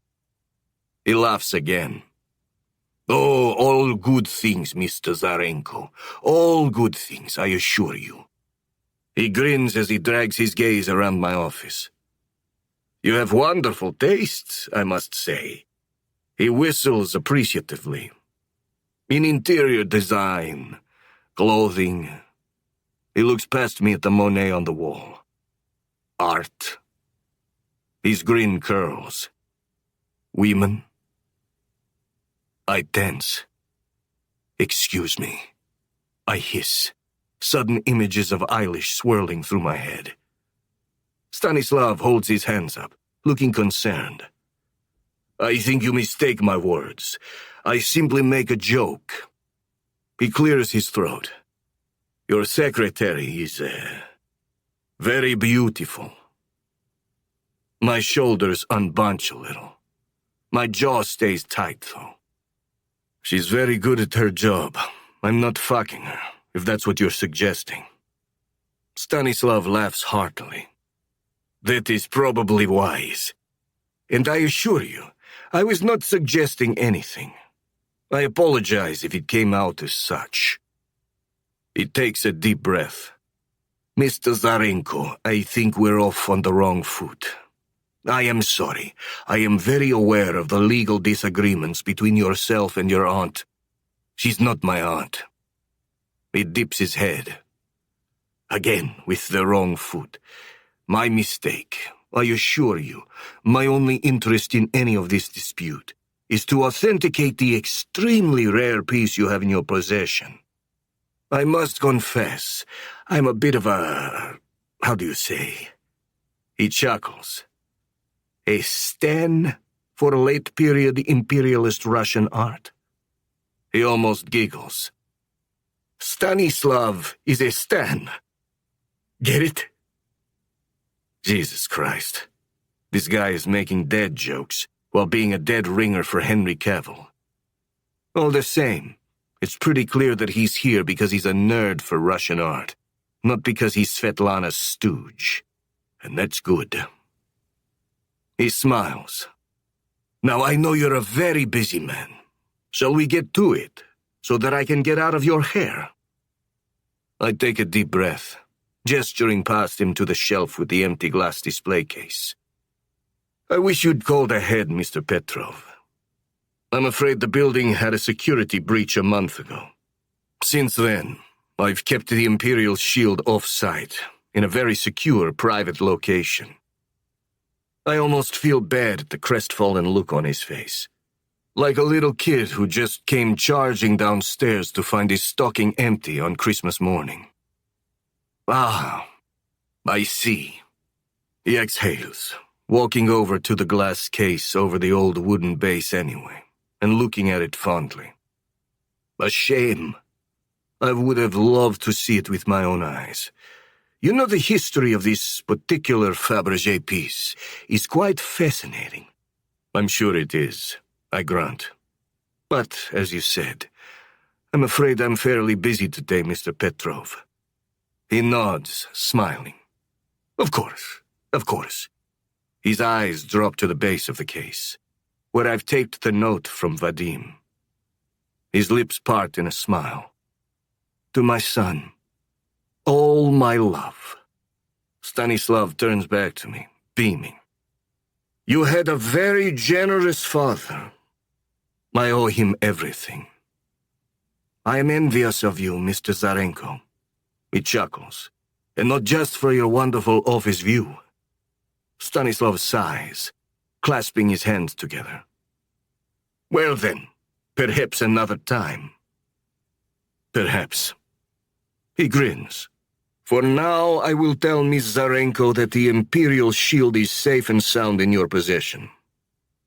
He laughs again. Oh, all good things, Mr. Zarenko. All good things, I assure you. He grins as he drags his gaze around my office. You have wonderful tastes, I must say. He whistles appreciatively. In interior design, clothing. He looks past me at the Monet on the wall. Art. His grin curls. Women. I tense. Excuse me. I hiss. Sudden images of Eilish swirling through my head. Stanislav holds his hands up, looking concerned. I think you mistake my words. I simply make a joke. He clears his throat. Your secretary is, very beautiful. My shoulders unbunch a little. My jaw stays tight, though. She's very good at her job. I'm not fucking her, if that's what you're suggesting. Stanislav laughs heartily. That is probably wise. And I assure you, I was not suggesting anything. I apologize if it came out as such. He takes a deep breath. Mr. Zarenko, I think we're off on the wrong foot. I am sorry. I am very aware of the legal disagreements between yourself and your aunt. She's not my aunt. He dips his head. Again, with the wrong foot. My mistake. I assure you, my only interest in any of this dispute is to authenticate the extremely rare piece you have in your possession. I must confess, I'm a bit of a, how do you say, He chuckles. A stan for late-period imperialist Russian art. He almost giggles. Stanislav is a stan. Get it? Jesus Christ. This guy is making dead jokes while being a dead ringer for Henry Cavill. All the same, it's pretty clear that he's here because he's a nerd for Russian art, not because he's Svetlana's stooge. And that's good. He smiles. Now I know you're a very busy man. Shall we get to it, so that I can get out of your hair? I take a deep breath, gesturing past him to the shelf with the empty glass display case. I wish you'd called ahead, Mr. Petrov. I'm afraid the building had a security breach a month ago. Since then, I've kept the Imperial shield off-site, in a very secure private location. I almost feel bad at the crestfallen look on his face. Like a little kid who just came charging downstairs to find his stocking empty on Christmas morning. Ah, I see. He exhales, walking over to the glass case over the old wooden base anyway, and looking at it fondly. A shame. I would have loved to see it with my own eyes. You know, the history of this particular Fabergé piece is quite fascinating. I'm sure it is, I grunt. But, as you said, I'm afraid I'm fairly busy today, Mr. Petrov. He nods, smiling. Of course, of course. His eyes drop to the base of the case, where I've taped the note from Vadim. His lips part in a smile. To my son. All my love. Stanislav turns back to me, beaming. You had a very generous father. I owe him everything. I am envious of you, Mr. Zarenko. He chuckles. And not just for your wonderful office view. Stanislav sighs, clasping his hands together. Well then, perhaps another time. Perhaps. He grins. For now, I will tell Miss Zarenko that the Imperial shield is safe and sound in your possession.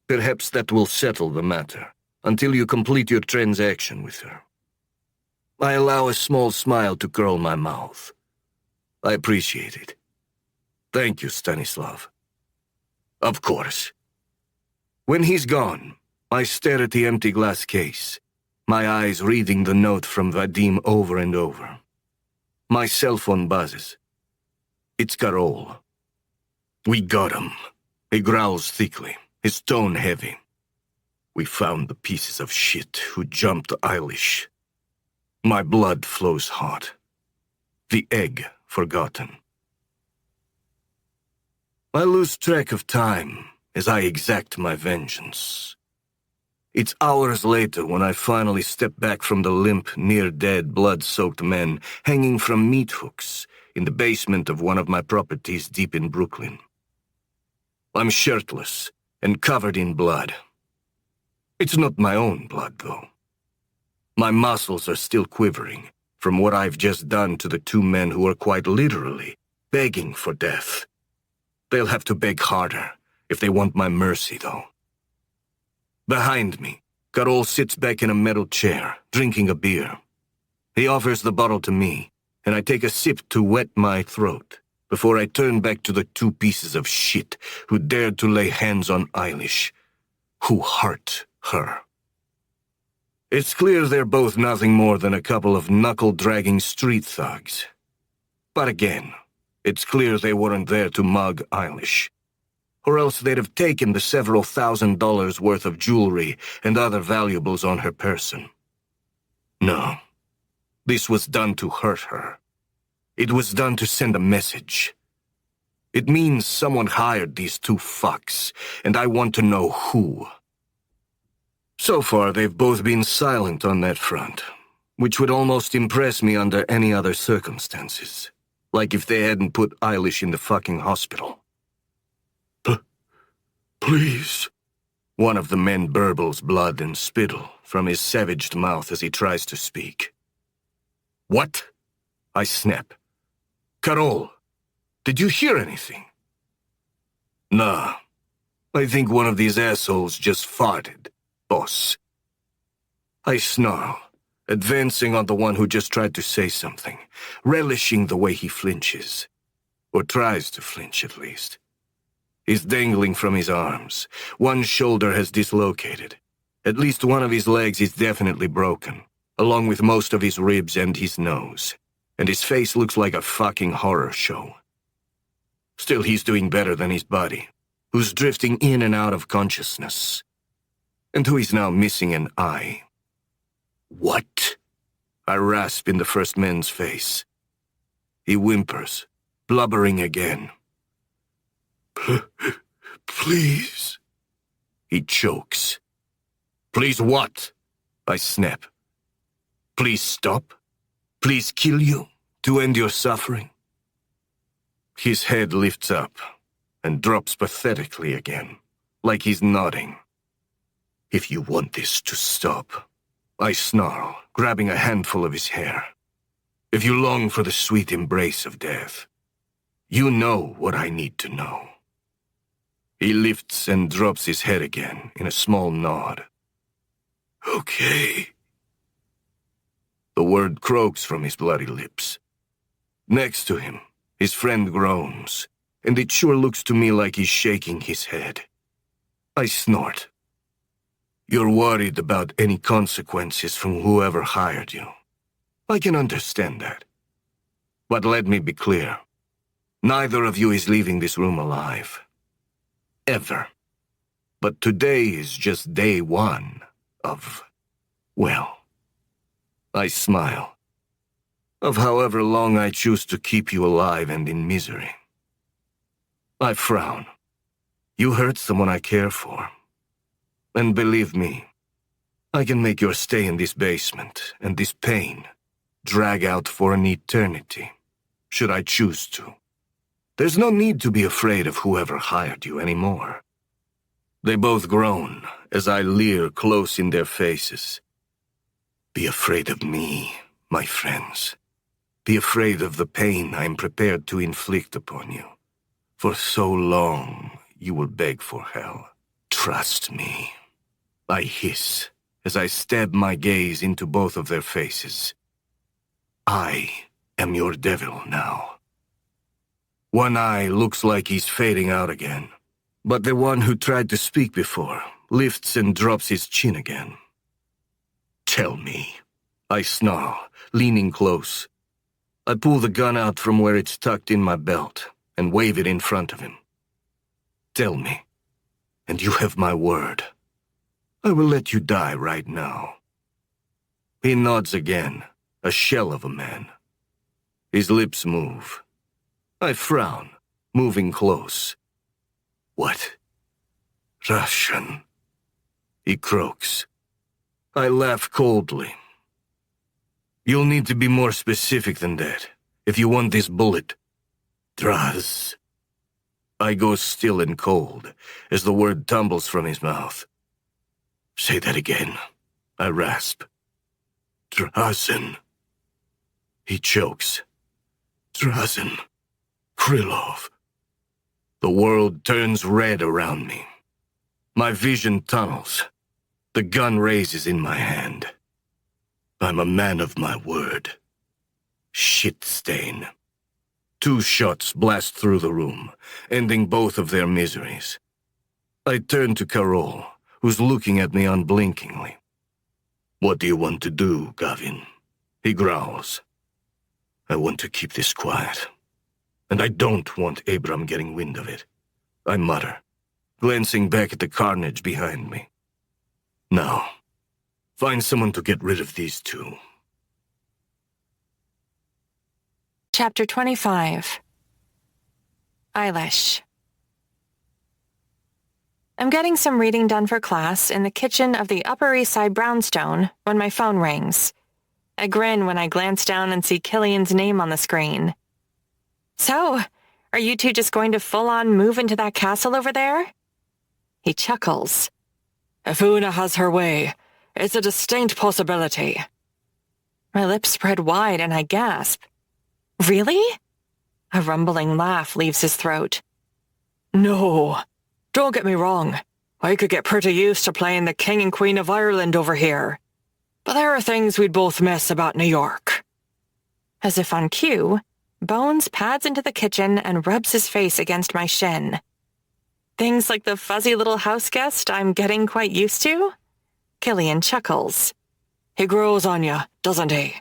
Perhaps that will settle the matter, until you complete your transaction with her. I allow a small smile to curl my mouth. I appreciate it. Thank you, Stanislav. Of course. When he's gone, I stare at the empty glass case, my eyes reading the note from Vadim over and over. My cell phone buzzes. It's Karol. We got him. He growls thickly, his tone heavy. We found the pieces of shit who jumped Eilish. My blood flows hot. The egg forgotten. I lose track of time as I exact my vengeance. It's hours later when I finally step back from the limp, near-dead, blood-soaked men hanging from meat hooks in the basement of one of my properties deep in Brooklyn. I'm shirtless and covered in blood. It's not my own blood, though. My muscles are still quivering from what I've just done to the two men who are quite literally begging for death. They'll have to beg harder if they want my mercy, though. Behind me, Karol sits back in a metal chair, drinking a beer. He offers the bottle to me, and I take a sip to wet my throat, before I turn back to the two pieces of shit who dared to lay hands on Eilish, who hurt her. It's clear they're both nothing more than a couple of knuckle-dragging street thugs. But again, it's clear they weren't there to mug Eilish. Or else they'd have taken the several $1,000s worth of jewelry and other valuables on her person. No. This was done to hurt her. It was done to send a message. It means someone hired these two fucks, and I want to know who. So far, they've both been silent on that front, which would almost impress me under any other circumstances. Like if they hadn't put Eilish in the fucking hospital. Please. One of the men burbles blood and spittle from his savaged mouth as he tries to speak. What? I snap. Karol, did you hear anything? Nah. I think one of these assholes just farted, boss. I snarl, advancing on the one who just tried to say something, relishing the way he flinches. Or tries to flinch, at least. He's dangling from his arms. One shoulder has dislocated. At least one of his legs is definitely broken, along with most of his ribs and his nose. And his face looks like a fucking horror show. Still, he's doing better than his body, who's drifting in and out of consciousness. And who is now missing an eye. What? I rasp in the first man's face. He whimpers, blubbering again. Please. He chokes. Please what? I snap. Please stop? Please kill you to end your suffering? His head lifts up and drops pathetically again, like he's nodding. If you want this to stop, I snarl, grabbing a handful of his hair. If you long for the sweet embrace of death, you know what I need to know. He lifts and drops his head again in a small nod. Okay. The word croaks from his bloody lips. Next to him, his friend groans, and it sure looks to me like he's shaking his head. I snort. You're worried about any consequences from whoever hired you. I can understand that. But let me be clear. Neither of you is leaving this room alive. Ever. But today is just day one of, well, I smile. Of however long I choose to keep you alive and in misery. I frown. You hurt someone I care for. And believe me, I can make your stay in this basement and this pain drag out for an eternity, should I choose to. There's no need to be afraid of whoever hired you anymore. They both groan as I leer close in their faces. Be afraid of me, my friends. Be afraid of the pain I'm prepared to inflict upon you. For so long, you will beg for hell. Trust me. I hiss as I stab my gaze into both of their faces. I am your devil now. One eye looks like he's fading out again, but the one who tried to speak before lifts and drops his chin again. Tell me, I snarl, leaning close. I pull the gun out from where it's tucked in my belt and wave it in front of him. Tell me, and you have my word. I will let you die right now. He nods again, a shell of a man. His lips move. I frown, moving close. What? Russian? He croaks. I laugh coldly. You'll need to be more specific than that, if you want this bullet. Draz. I go still and cold, as the word tumbles from his mouth. Say that again, I rasp. Drazen. He chokes. Drazen. Krylov. The world turns red around me. My vision tunnels. The gun raises in my hand. I'm a man of my word. Shit stain. 2 shots blast through the room, ending both of their miseries. I turn to Carol, who's looking at me unblinkingly. What do you want to do, Gavin? He growls. I want to keep this quiet. And I don't want Abram getting wind of it. I mutter, glancing back at the carnage behind me. Now, find someone to get rid of these two. Chapter 25. Eilish. I'm getting some reading done for class in the kitchen of the Upper East Side brownstone when my phone rings. I grin when I glance down and see Killian's name on the screen. So, are you two just going to full-on move into that castle over there? He chuckles. If Una has her way, it's a distinct possibility. My lips spread wide and I gasp. Really? A rumbling laugh leaves his throat. No. Don't get me wrong. I could get pretty used to playing the King and Queen of Ireland over here. But there are things we'd both miss about New York. As if on cue, Bones pads into the kitchen and rubs his face against my shin. Things like the fuzzy little house guest I'm getting quite used to? Killian chuckles. He grows on you, doesn't he?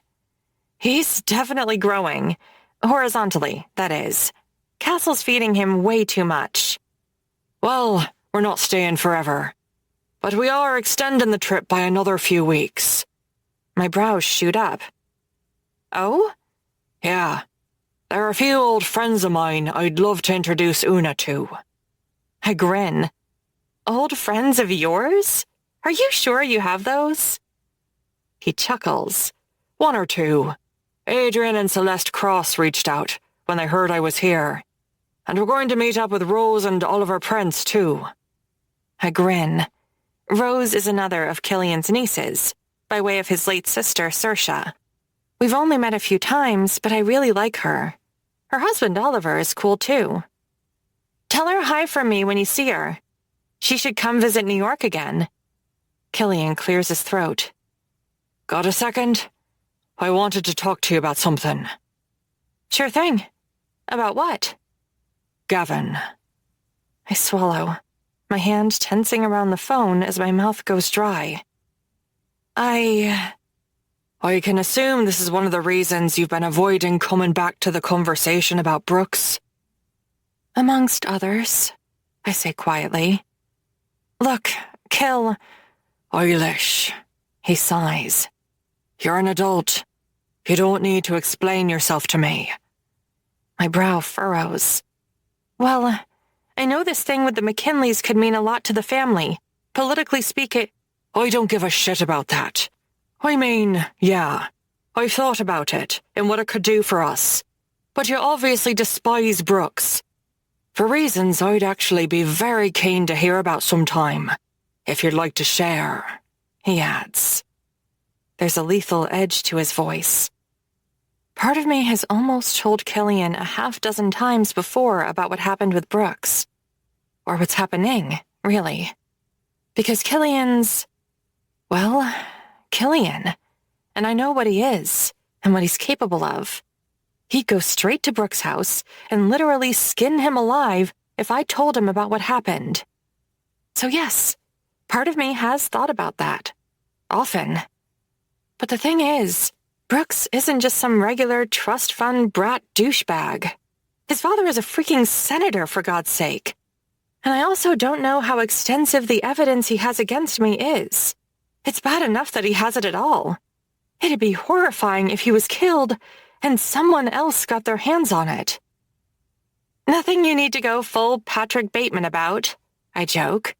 He's definitely growing. Horizontally, that is. Castle's feeding him way too much. Well, we're not staying forever. But we are extending the trip by another few weeks. My brows shoot up. Oh? Yeah. There are a few old friends of mine I'd love to introduce Una to. I grin. Old friends of yours? Are you sure you have those? He chuckles. One or two. Adrian and Celeste Cross reached out when they heard I was here. And we're going to meet up with Rose and Oliver Prince, too. I grin. Rose is another of Killian's nieces, by way of his late sister, Saoirse. We've only met a few times, but I really like her. Her husband, Oliver, is cool, too. Tell her hi from me when you see her. She should come visit New York again. Killian clears his throat. Got a second? I wanted to talk to you about something. Sure thing. About what? Gavin. I swallow, my hand tensing around the phone as my mouth goes dry. I can assume this is one of the reasons you've been avoiding coming back to the conversation about Brooks. Amongst others, I say quietly. Look, Kill. Eilish, he sighs. You're an adult. You don't need to explain yourself to me. My brow furrows. Well, I know this thing with the McKinleys could mean a lot to the family. Politically speaking, I don't give a shit about that. I mean, yeah, I've thought about it and what it could do for us. But you obviously despise Brooks. For reasons I'd actually be very keen to hear about sometime, if you'd like to share, he adds. There's a lethal edge to his voice. Part of me has almost told Killian a half-dozen times before about what happened with Brooks. Or what's happening, really. Because Killian's... well, Killian. And I know what he is, and what he's capable of. He'd go straight to Brooks' house and literally skin him alive if I told him about what happened. So yes, part of me has thought about that. Often. But the thing is, Brooks isn't just some regular trust fund brat douchebag. His father is a freaking senator, for God's sake. And I also don't know how extensive the evidence he has against me is. It's bad enough that he has it at all. It'd be horrifying if he was killed and someone else got their hands on it. Nothing you need to go full Patrick Bateman about, I joke.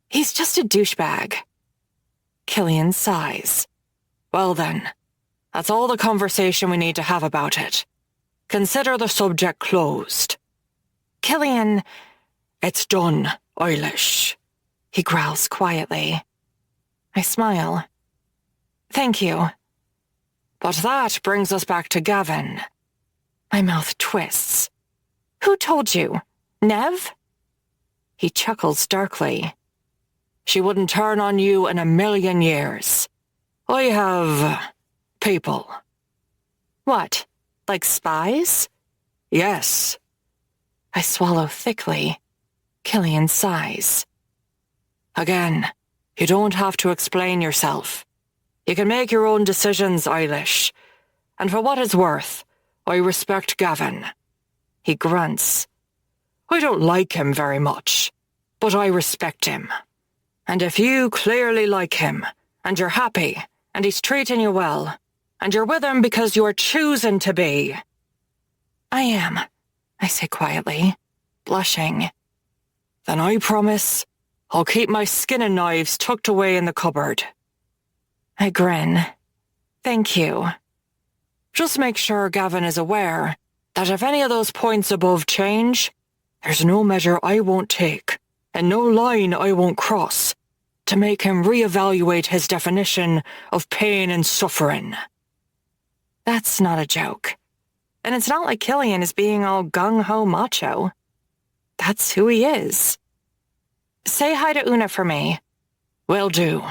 He's just a douchebag. Killian sighs. Well then, that's all the conversation we need to have about it. Consider the subject closed. Killian... It's done, Eilish. He growls quietly. I smile. Thank you. But that brings us back to Gavin. My mouth twists. Who told you? Nev? He chuckles darkly. She wouldn't turn on you in a million years. I have... people. What? Like spies? Yes. I swallow thickly. Killian sighs. Again, you don't have to explain yourself. You can make your own decisions, Eilish. And for what it's worth, I respect Gavin. He grunts. I don't like him very much, but I respect him. And if you clearly like him, and you're happy, and he's treating you well, and you're with him because you're choosing to be... I am, I say quietly, blushing. Then I promise I'll keep my skinning knives tucked away in the cupboard. I grin. Thank you. Just make sure Gavin is aware that if any of those points above change, there's no measure I won't take, and no line I won't cross, to make him reevaluate his definition of pain and suffering. That's not a joke. And it's not like Killian is being all gung-ho macho. that's who he is. Say hi to Una for me. Will do.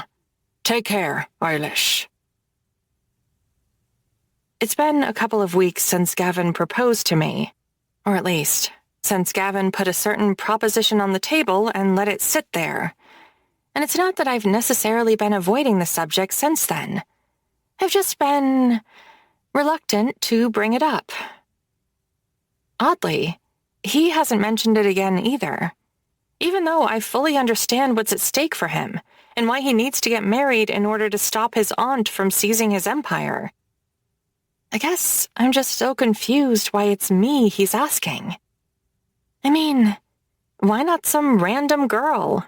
Take care, Eilish. It's been a couple of weeks since Gavin proposed to me. Or at least, since Gavin put a certain proposition on the table and let it sit there. And it's not that I've necessarily been avoiding the subject since then. I've just been reluctant to bring it up. Oddly, he hasn't mentioned it again either. Even though I fully understand what's at stake for him and why he needs to get married in order to stop his aunt from seizing his empire. I guess I'm just so confused why it's me he's asking. I mean, why not some random girl?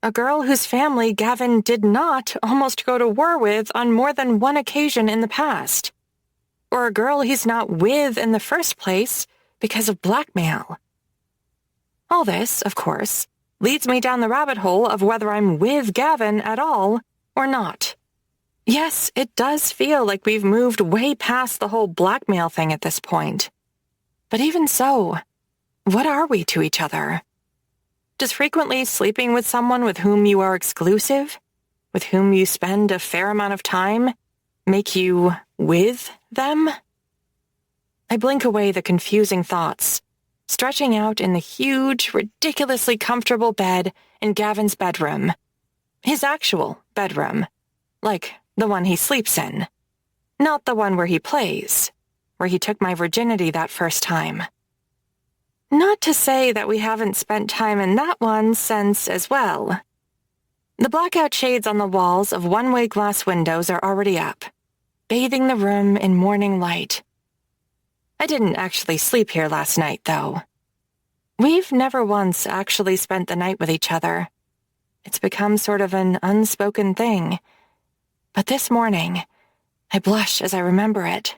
A girl whose family Gavin did not almost go to war with on more than one occasion in the past. Or a girl he's not with in the first place because of blackmail. All this, of course, leads me down the rabbit hole of whether I'm with Gavin at all or not. Yes, it does feel like we've moved way past the whole blackmail thing at this point. But even so, what are we to each other? Does frequently sleeping with someone with whom you are exclusive, with whom you spend a fair amount of time, make you with them? I blink away the confusing thoughts, stretching out in the huge, ridiculously comfortable bed in Gavin's bedroom. His actual bedroom. Like the one he sleeps in. Not the one where he plays, where he took my virginity that first time. Not to say that we haven't spent time in that one since as well. The blackout shades on the walls of one-way glass windows are already up, bathing the room in morning light. I didn't actually sleep here last night, though. We've never once actually spent the night with each other. It's become sort of an unspoken thing. But this morning, I blush as I remember it.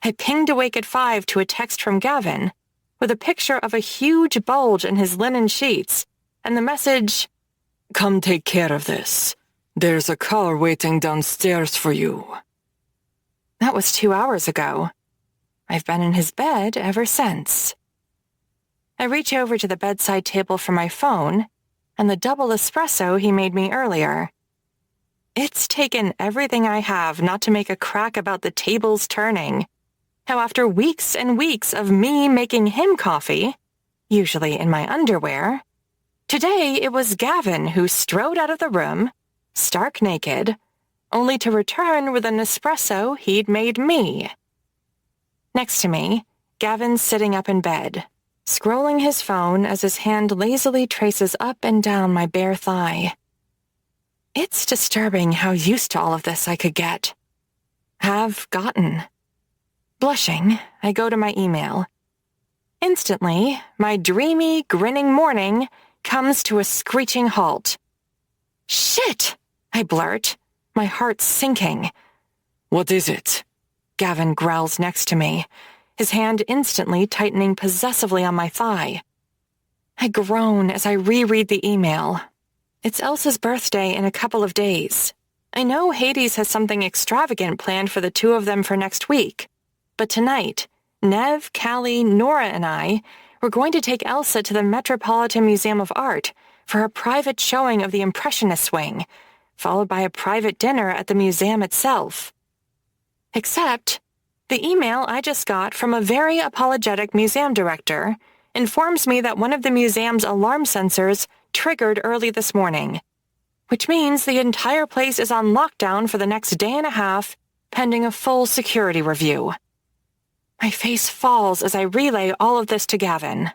I pinged awake at 5 to a text from Gavin, with a picture of a huge bulge in his linen sheets, and the message, Come take care of this. There's a car waiting downstairs for you. That was 2 hours ago. I've been in his bed ever since. I reach over to the bedside table for my phone, and the double espresso he made me earlier. It's taken everything I have not to make a crack about the tables turning. How after weeks and weeks of me making him coffee, usually in my underwear, today it was Gavin who strode out of the room, stark naked, only to return with an espresso he'd made me. Next to me, Gavin's sitting up in bed, scrolling his phone as his hand lazily traces up and down my bare thigh. It's disturbing how used to all of this I could get. Have gotten. Blushing, I go to my email. Instantly, my dreamy, grinning morning comes to a screeching halt. Shit! I blurt, my heart sinking. What is it? Gavin growls next to me, his hand instantly tightening possessively on my thigh. I groan as I reread the email. It's Elsa's birthday in a couple of days. I know Hades has something extravagant planned for the two of them for next week. But tonight, Nev, Callie, Nora, and I were going to take Elsa to the Metropolitan Museum of Art for a private showing of the Impressionist wing, followed by a private dinner at the museum itself. Except, the email I just got from a very apologetic museum director informs me that one of the museum's alarm sensors triggered early this morning, which means the entire place is on lockdown for the next day and a half, pending a full security review. My face falls as I relay all of this to Gavin.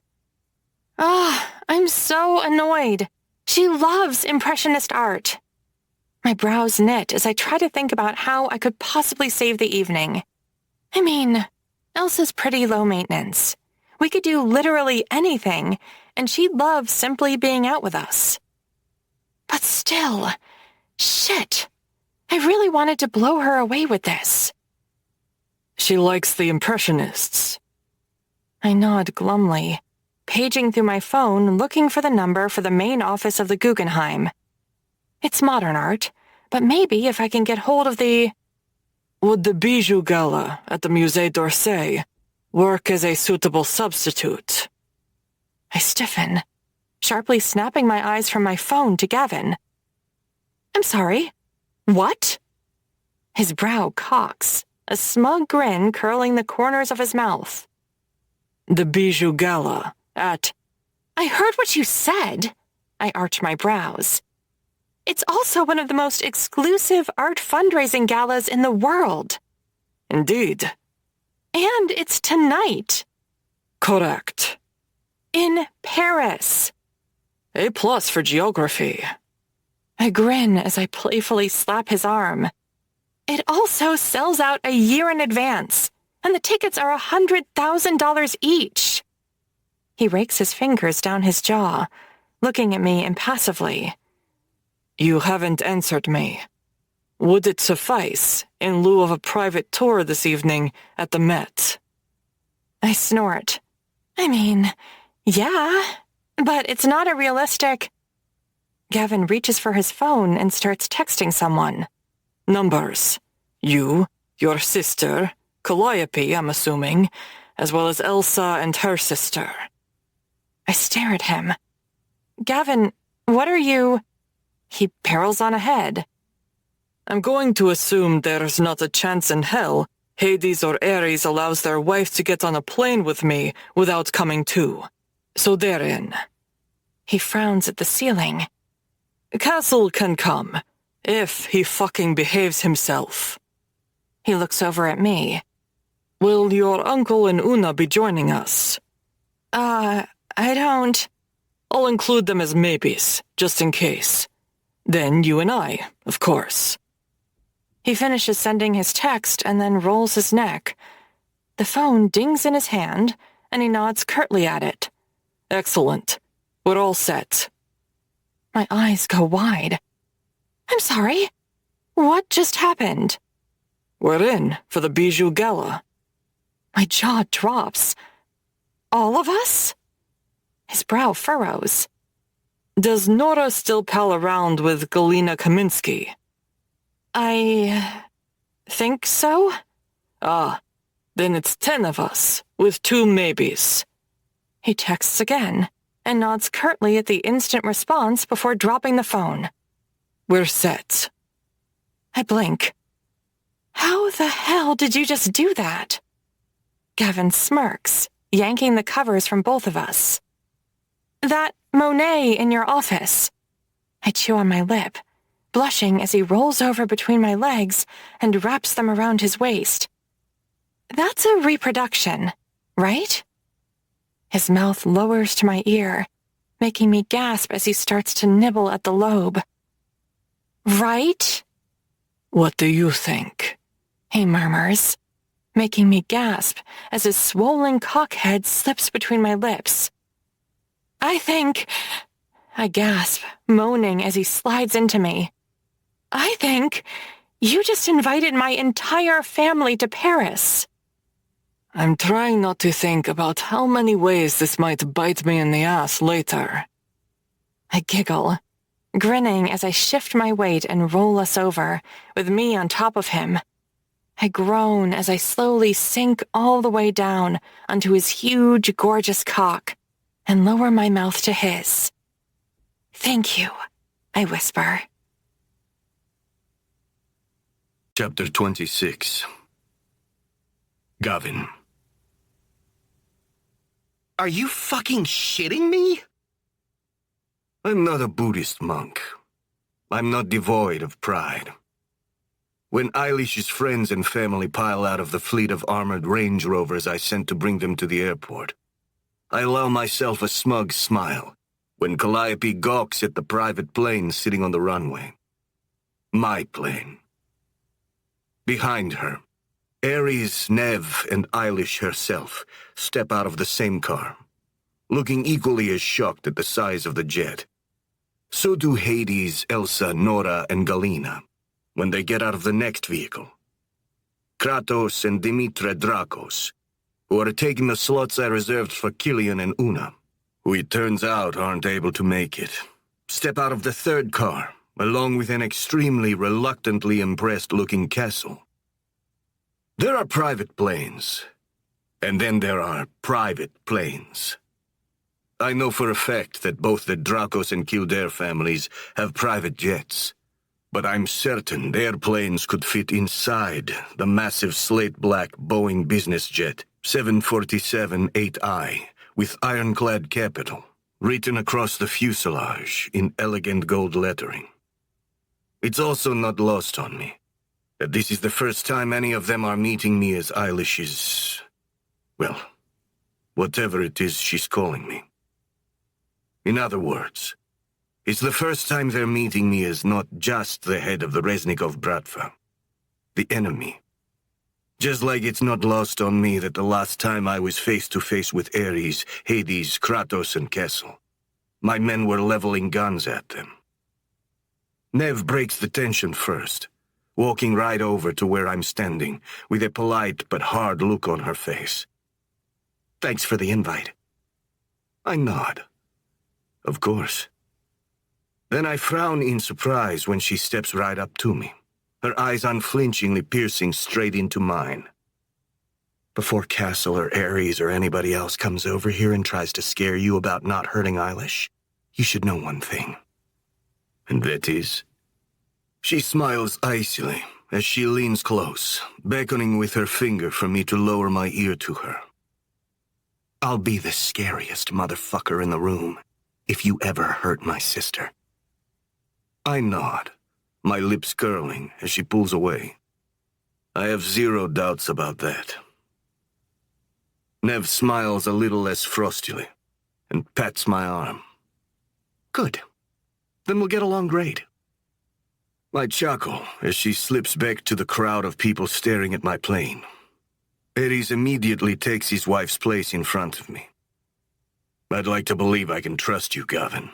I'm so annoyed. She loves Impressionist art. My brows knit as I try to think about how I could possibly save the evening. I mean, Elsa's pretty low maintenance. We could do literally anything, and she loves simply being out with us. But still, shit. I really wanted to blow her away with this. She likes the Impressionists. I nod glumly, paging through my phone looking for the number for the main office of the Guggenheim. It's modern art, but maybe if I can get hold of the... Would the Bijou Gala at the Musée d'Orsay work as a suitable substitute? I stiffen, sharply snapping my eyes from my phone to Gavin. I'm sorry. What? His brow cocks, a smug grin curling the corners of his mouth. The Bijou Gala at... I heard what you said. I arch my brows. It's also one of the most exclusive art fundraising galas in the world. Indeed. And it's tonight. Correct. In Paris. A+ for geography. I grin as I playfully slap his arm. It also sells out a year in advance, and the tickets are $100,000 each. He rakes his fingers down his jaw, looking at me impassively. You haven't answered me. Would it suffice in lieu of a private tour this evening at the Met? I snort. I mean, yeah, but it's not a realistic... Gavin reaches for his phone and starts texting someone. Numbers. You, your sister, Calliope, I'm assuming, as well as Elsa and her sister. I stare at him. Gavin, what are you... He barrels on ahead. I'm going to assume there's not a chance in hell Hades or Ares allows their wife to get on a plane with me without coming too. So they're in. He frowns at the ceiling. Castle can come, if he fucking behaves himself. He looks over at me. Will your uncle and Una be joining us? I don't... I'll include them as maybes, just in case. Then you and I, of course. He finishes sending his text and then rolls his neck. The phone dings in his hand, and he nods curtly at it. Excellent. We're all set. My eyes go wide. I'm sorry. What just happened? We're in for the Bijou Gala. My jaw drops. All of us? His brow furrows. Does Nora still pal around with Galina Kaminsky? I... think so? Ah, then it's 10 of us, with 2 maybes. He texts again, and nods curtly at the instant response before dropping the phone. We're set. I blink. How the hell did you just do that? Gavin smirks, yanking the covers from both of us. That Monet in your office. I chew on my lip, blushing as he rolls over between my legs and wraps them around his waist. That's a reproduction, right? His mouth lowers to my ear, making me gasp as he starts to nibble at the lobe. Right? What do you think? He murmurs, making me gasp as his swollen cockhead slips between my lips. I think... I gasp, moaning as he slides into me. I think you just invited my entire family to Paris. I'm trying not to think about how many ways this might bite me in the ass later. I giggle, grinning as I shift my weight and roll us over, with me on top of him. I groan as I slowly sink all the way down onto his huge, gorgeous cock and lower my mouth to his. Thank you, I whisper. Chapter 26. Gavin. Are you fucking shitting me? I'm not a Buddhist monk. I'm not devoid of pride. When Eilish's friends and family pile out of the fleet of armored Range Rovers I sent to bring them to the airport, I allow myself a smug smile when Calliope gawks at the private plane sitting on the runway. My plane. Behind her, Ares, Nev, and Eilish herself step out of the same car, looking equally as shocked at the size of the jet. So do Hades, Elsa, Nora, and Galina when they get out of the next vehicle. Kratos and Dimitra Drakos, who are taking the slots I reserved for Killian and Una, who it turns out aren't able to make it, step out of the third car, along with an extremely reluctantly impressed-looking Castle. There are private planes, and then there are private planes. I know for a fact that both the Dracos and Kildare families have private jets. But I'm certain their planes could fit inside the massive slate-black Boeing business jet 747-8I with ironclad capital written across the fuselage in elegant gold lettering. It's also not lost on me that this is the first time any of them are meeting me as Eilish's... well, whatever it is she's calling me. In other words, it's the first time they're meeting me as not just the head of the Reznikov Bratva, the enemy. Just like it's not lost on me that the last time I was face-to-face with Ares, Hades, Kratos, and Kessel, my men were leveling guns at them. Nev breaks the tension first, walking right over to where I'm standing, with a polite but hard look on her face. Thanks for the invite. I nod. Of course. Then I frown in surprise when she steps right up to me, her eyes unflinchingly piercing straight into mine. Before Castle or Ares or anybody else comes over here and tries to scare you about not hurting Eilish, you should know one thing. And that is? She smiles icily as she leans close, beckoning with her finger for me to lower my ear to her. I'll be the scariest motherfucker in the room if you ever hurt my sister. I nod, my lips curling as she pulls away. I have zero doubts about that. Nev smiles a little less frostily and pats my arm. Good. Then we'll get along great. I chuckle as she slips back to the crowd of people staring at my plane. Ares immediately takes his wife's place in front of me. I'd like to believe I can trust you, Gavin.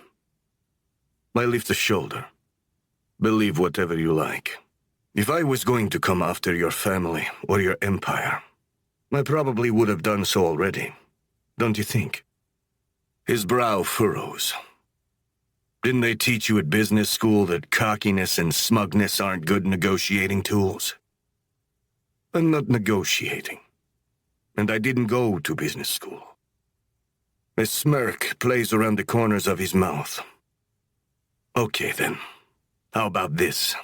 I lift a shoulder. Believe whatever you like. If I was going to come after your family or your empire, I probably would have done so already, don't you think? His brow furrows. Didn't they teach you at business school that cockiness and smugness aren't good negotiating tools? I'm not negotiating, and I didn't go to business school. A smirk plays around the corners of his mouth. Okay then. How about this?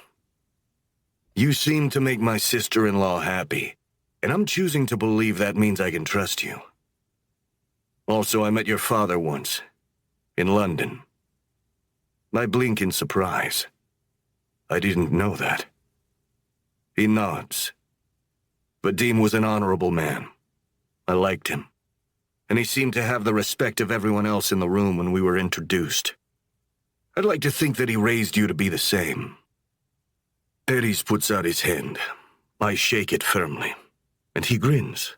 You seem to make my sister-in-law happy, and I'm choosing to believe that means I can trust you. Also, I met your father once, in London. I blink in surprise. I didn't know that. He nods. Vadim was an honorable man. I liked him, and he seemed to have the respect of everyone else in the room when we were introduced. I'd like to think that he raised you to be the same. Ares puts out his hand. I shake it firmly, and he grins.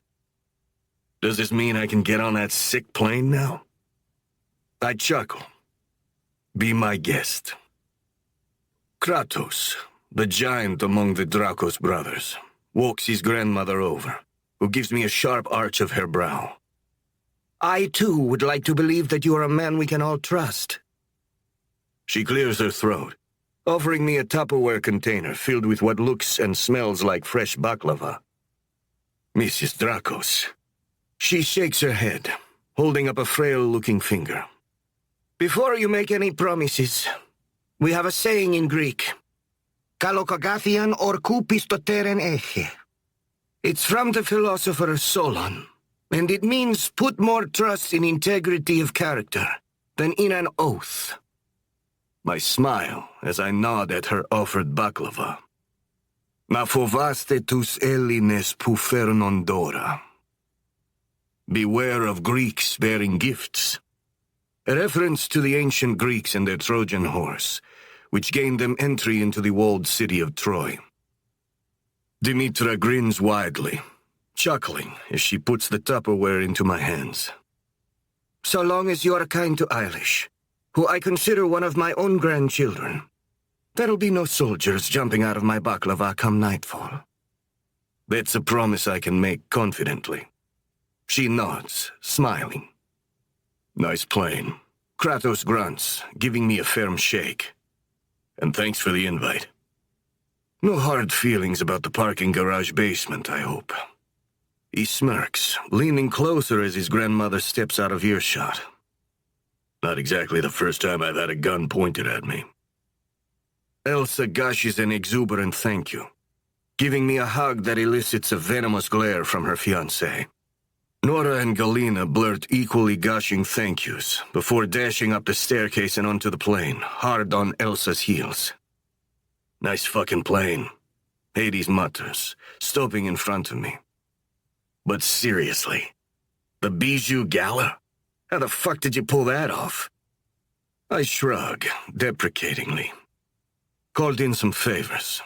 Does this mean I can get on that sick plane now? I chuckle. Be my guest. Kratos, the giant among the Dracos brothers, walks his grandmother over, who gives me a sharp arch of her brow. I, too, would like to believe that you are a man we can all trust. She clears her throat, offering me a Tupperware container filled with what looks and smells like fresh baklava. Mrs. Dracos. She shakes her head, holding up a frail-looking finger. Before you make any promises, we have a saying in Greek. Kalokagathian orkou pistoteren eche. It's from the philosopher Solon, and it means put more trust in integrity of character than in an oath. I smile as I nod at her offered baklava. Ma fovaste tus elines pufernon dora. Beware of Greeks bearing gifts. A reference to the ancient Greeks and their Trojan horse, which gained them entry into the walled city of Troy. Dimitra grins widely, chuckling as she puts the Tupperware into my hands. So long as you are kind to Eilish, who I consider one of my own grandchildren, there'll be no soldiers jumping out of my baklava come nightfall. That's a promise I can make confidently. She nods, smiling. Nice plane. Kratos grunts, giving me a firm shake. And thanks for the invite. No hard feelings about the parking garage basement, I hope. He smirks, leaning closer as his grandmother steps out of earshot. Not exactly the first time I've had a gun pointed at me. Elsa gushes an exuberant thank you, giving me a hug that elicits a venomous glare from her fiancé. Nora and Galina blurt equally gushing thank yous before dashing up the staircase and onto the plane, hard on Elsa's heels. Nice fucking plane, Hades mutters, stopping in front of me. But seriously, the Bijou Gala? How the fuck did you pull that off? I shrug, deprecatingly. Called in some favors,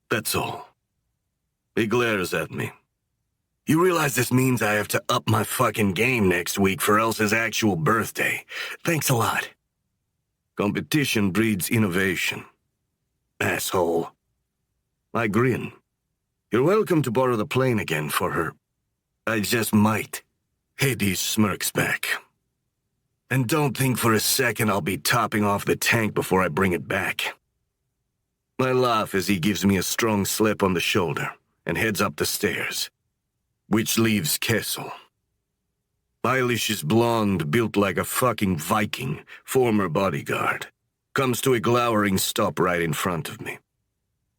that's all. He glares at me. You realize this means I have to up my fucking game next week for Elsa's actual birthday. Thanks a lot. Competition breeds innovation. Asshole. I grin. You're welcome to borrow the plane again for her. I just might. Hades smirks back. And don't think for a second I'll be topping off the tank before I bring it back. I laugh as he gives me a strong slap on the shoulder and heads up the stairs, which leaves Kessel. Eilish is blonde, built like a fucking Viking, former bodyguard. Comes to a glowering stop right in front of me.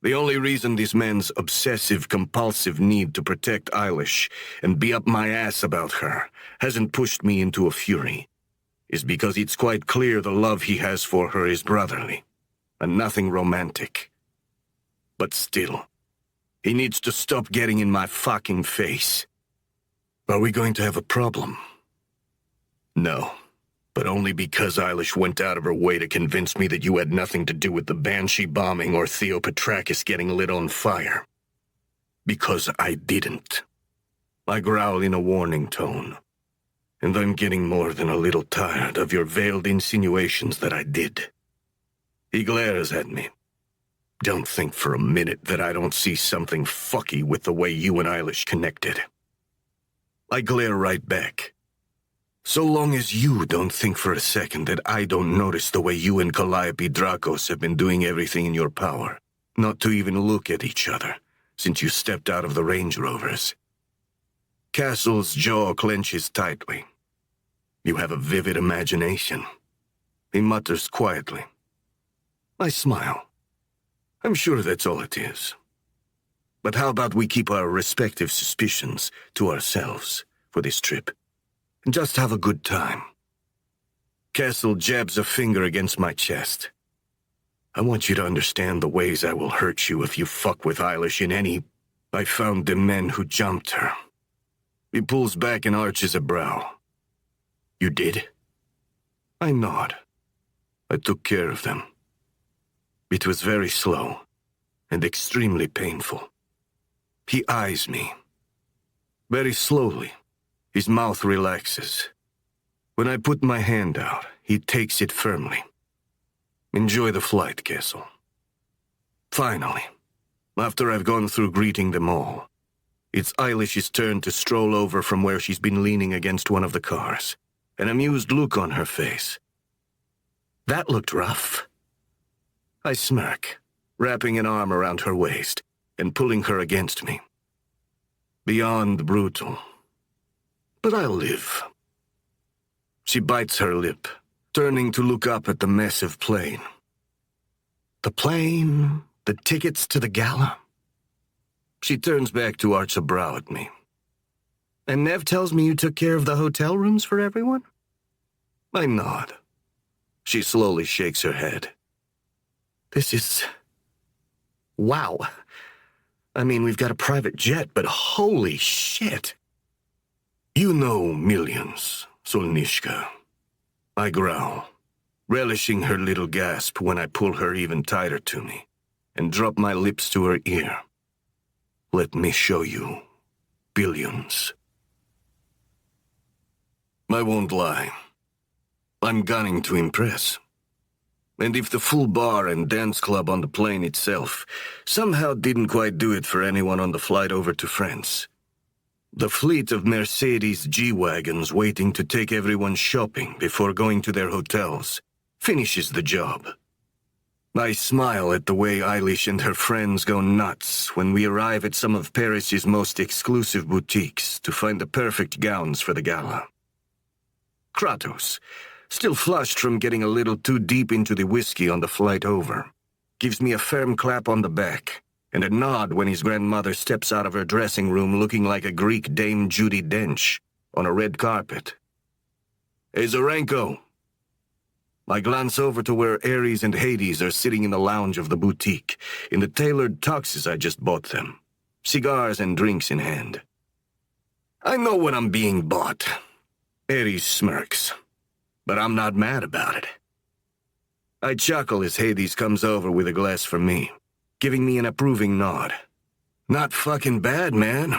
The only reason this man's obsessive-compulsive need to protect Eilish and be up my ass about her hasn't pushed me into a fury is because it's quite clear the love he has for her is brotherly, and nothing romantic. But still, he needs to stop getting in my fucking face. Are we going to have a problem? No, but only because Eilish went out of her way to convince me that you had nothing to do with the Banshee bombing or Theo Petrakis getting lit on fire. Because I didn't. I growl in a warning tone. And I'm getting more than a little tired of your veiled insinuations that I did. He glares at me. Don't think for a minute that I don't see something fucky with the way you and Eilish connected. I glare right back. So long as you don't think for a second that I don't notice the way you and Calliope Dracos have been doing everything in your power, not to even look at each other, since you stepped out of the Range Rovers. Castle's jaw clenches tightly. You have a vivid imagination, he mutters quietly. I smile. I'm sure that's all it is. But how about we keep our respective suspicions to ourselves for this trip, and just have a good time? Castle jabs a finger against my chest. I want you to understand the ways I will hurt you if you fuck with Eilish in any... I found the men who jumped her. He pulls back and arches a brow. You did? I nod. I took care of them. It was very slow and extremely painful. He eyes me. Very slowly, his mouth relaxes. When I put my hand out, he takes it firmly. Enjoy the flight, Kessel. Finally, after I've gone through greeting them all, it's Eilish's turn to stroll over from where she's been leaning against one of the cars, an amused look on her face. That looked rough. I smirk, wrapping an arm around her waist and pulling her against me. Beyond brutal. But I'll live. She bites her lip, turning to look up at the massive plane. The plane, the tickets to the gala. She turns back to arch a brow at me. And Nev tells me you took care of the hotel rooms for everyone? I nod. She slowly shakes her head. This is... wow. I mean, we've got a private jet, but holy shit. You know millions, Solnishka. I growl, relishing her little gasp when I pull her even tighter to me and drop my lips to her ear. Let me show you billions. I won't lie. I'm gunning to impress. And if the full bar and dance club on the plane itself somehow didn't quite do it for anyone on the flight over to France, the fleet of Mercedes G-Wagons waiting to take everyone shopping before going to their hotels finishes the job. I smile at the way Eilish and her friends go nuts when we arrive at some of Paris's most exclusive boutiques to find the perfect gowns for the gala. Kratos, Still flushed from getting a little too deep into the whiskey on the flight over. Gives me a firm clap on the back, and a nod when his grandmother steps out of her dressing room looking like a Greek Dame Judi Dench on a red carpet. Hey, Zarenko. I glance over to where Ares and Hades are sitting in the lounge of the boutique, in the tailored tuxes I just bought them, cigars and drinks in hand. I know when I'm being bought. Ares smirks, but I'm not mad about it. I chuckle as Hades comes over with a glass for me, giving me an approving nod. Not fucking bad, man.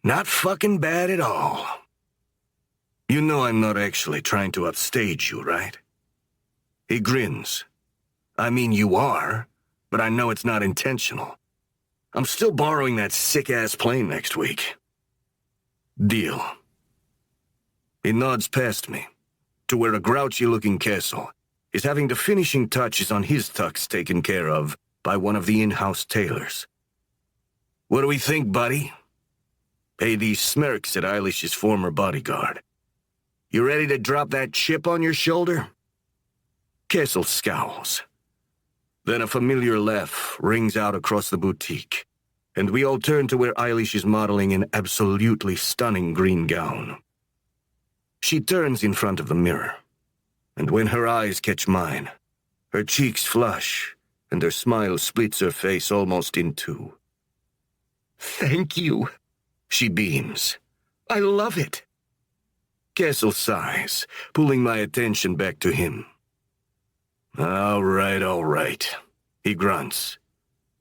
Not fucking bad at all. You know I'm not actually trying to upstage you, right? He grins. I mean, you are, but I know it's not intentional. I'm still borrowing that sick-ass plane next week. Deal. He nods past me, to where a grouchy-looking Kessel is having the finishing touches on his tux taken care of by one of the in-house tailors. What do we think, buddy? Hades smirks at Eilish's former bodyguard. You ready to drop that chip on your shoulder? Kessel scowls. Then a familiar laugh rings out across the boutique, and we all turn to where Eilish is modeling an absolutely stunning green gown. She turns in front of the mirror, and when her eyes catch mine, her cheeks flush, and her smile splits her face almost in two. Thank you, she beams. I love it. Kessel sighs, pulling my attention back to him. All right, he grunts.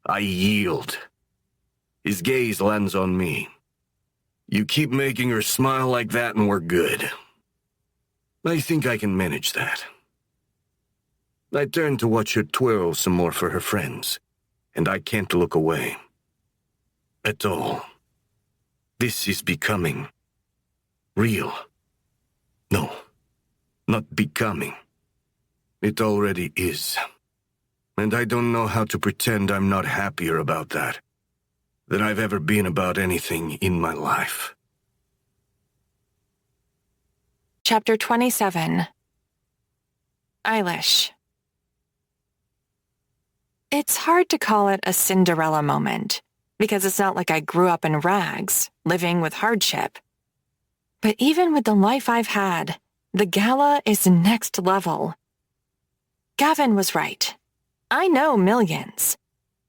I yield. His gaze lands on me. You keep making her smile like that and we're good. I think I can manage that. I turn to watch her twirl some more for her friends, and I can't look away. At all. This is becoming real. No, not becoming. It already is. And I don't know how to pretend I'm not happier about that than I've ever been about anything in my life. Chapter 27. Eilish. It's hard to call it a Cinderella moment, because it's not like I grew up in rags, living with hardship. But even with the life I've had, the gala is next level. Gavin was right. I know millions.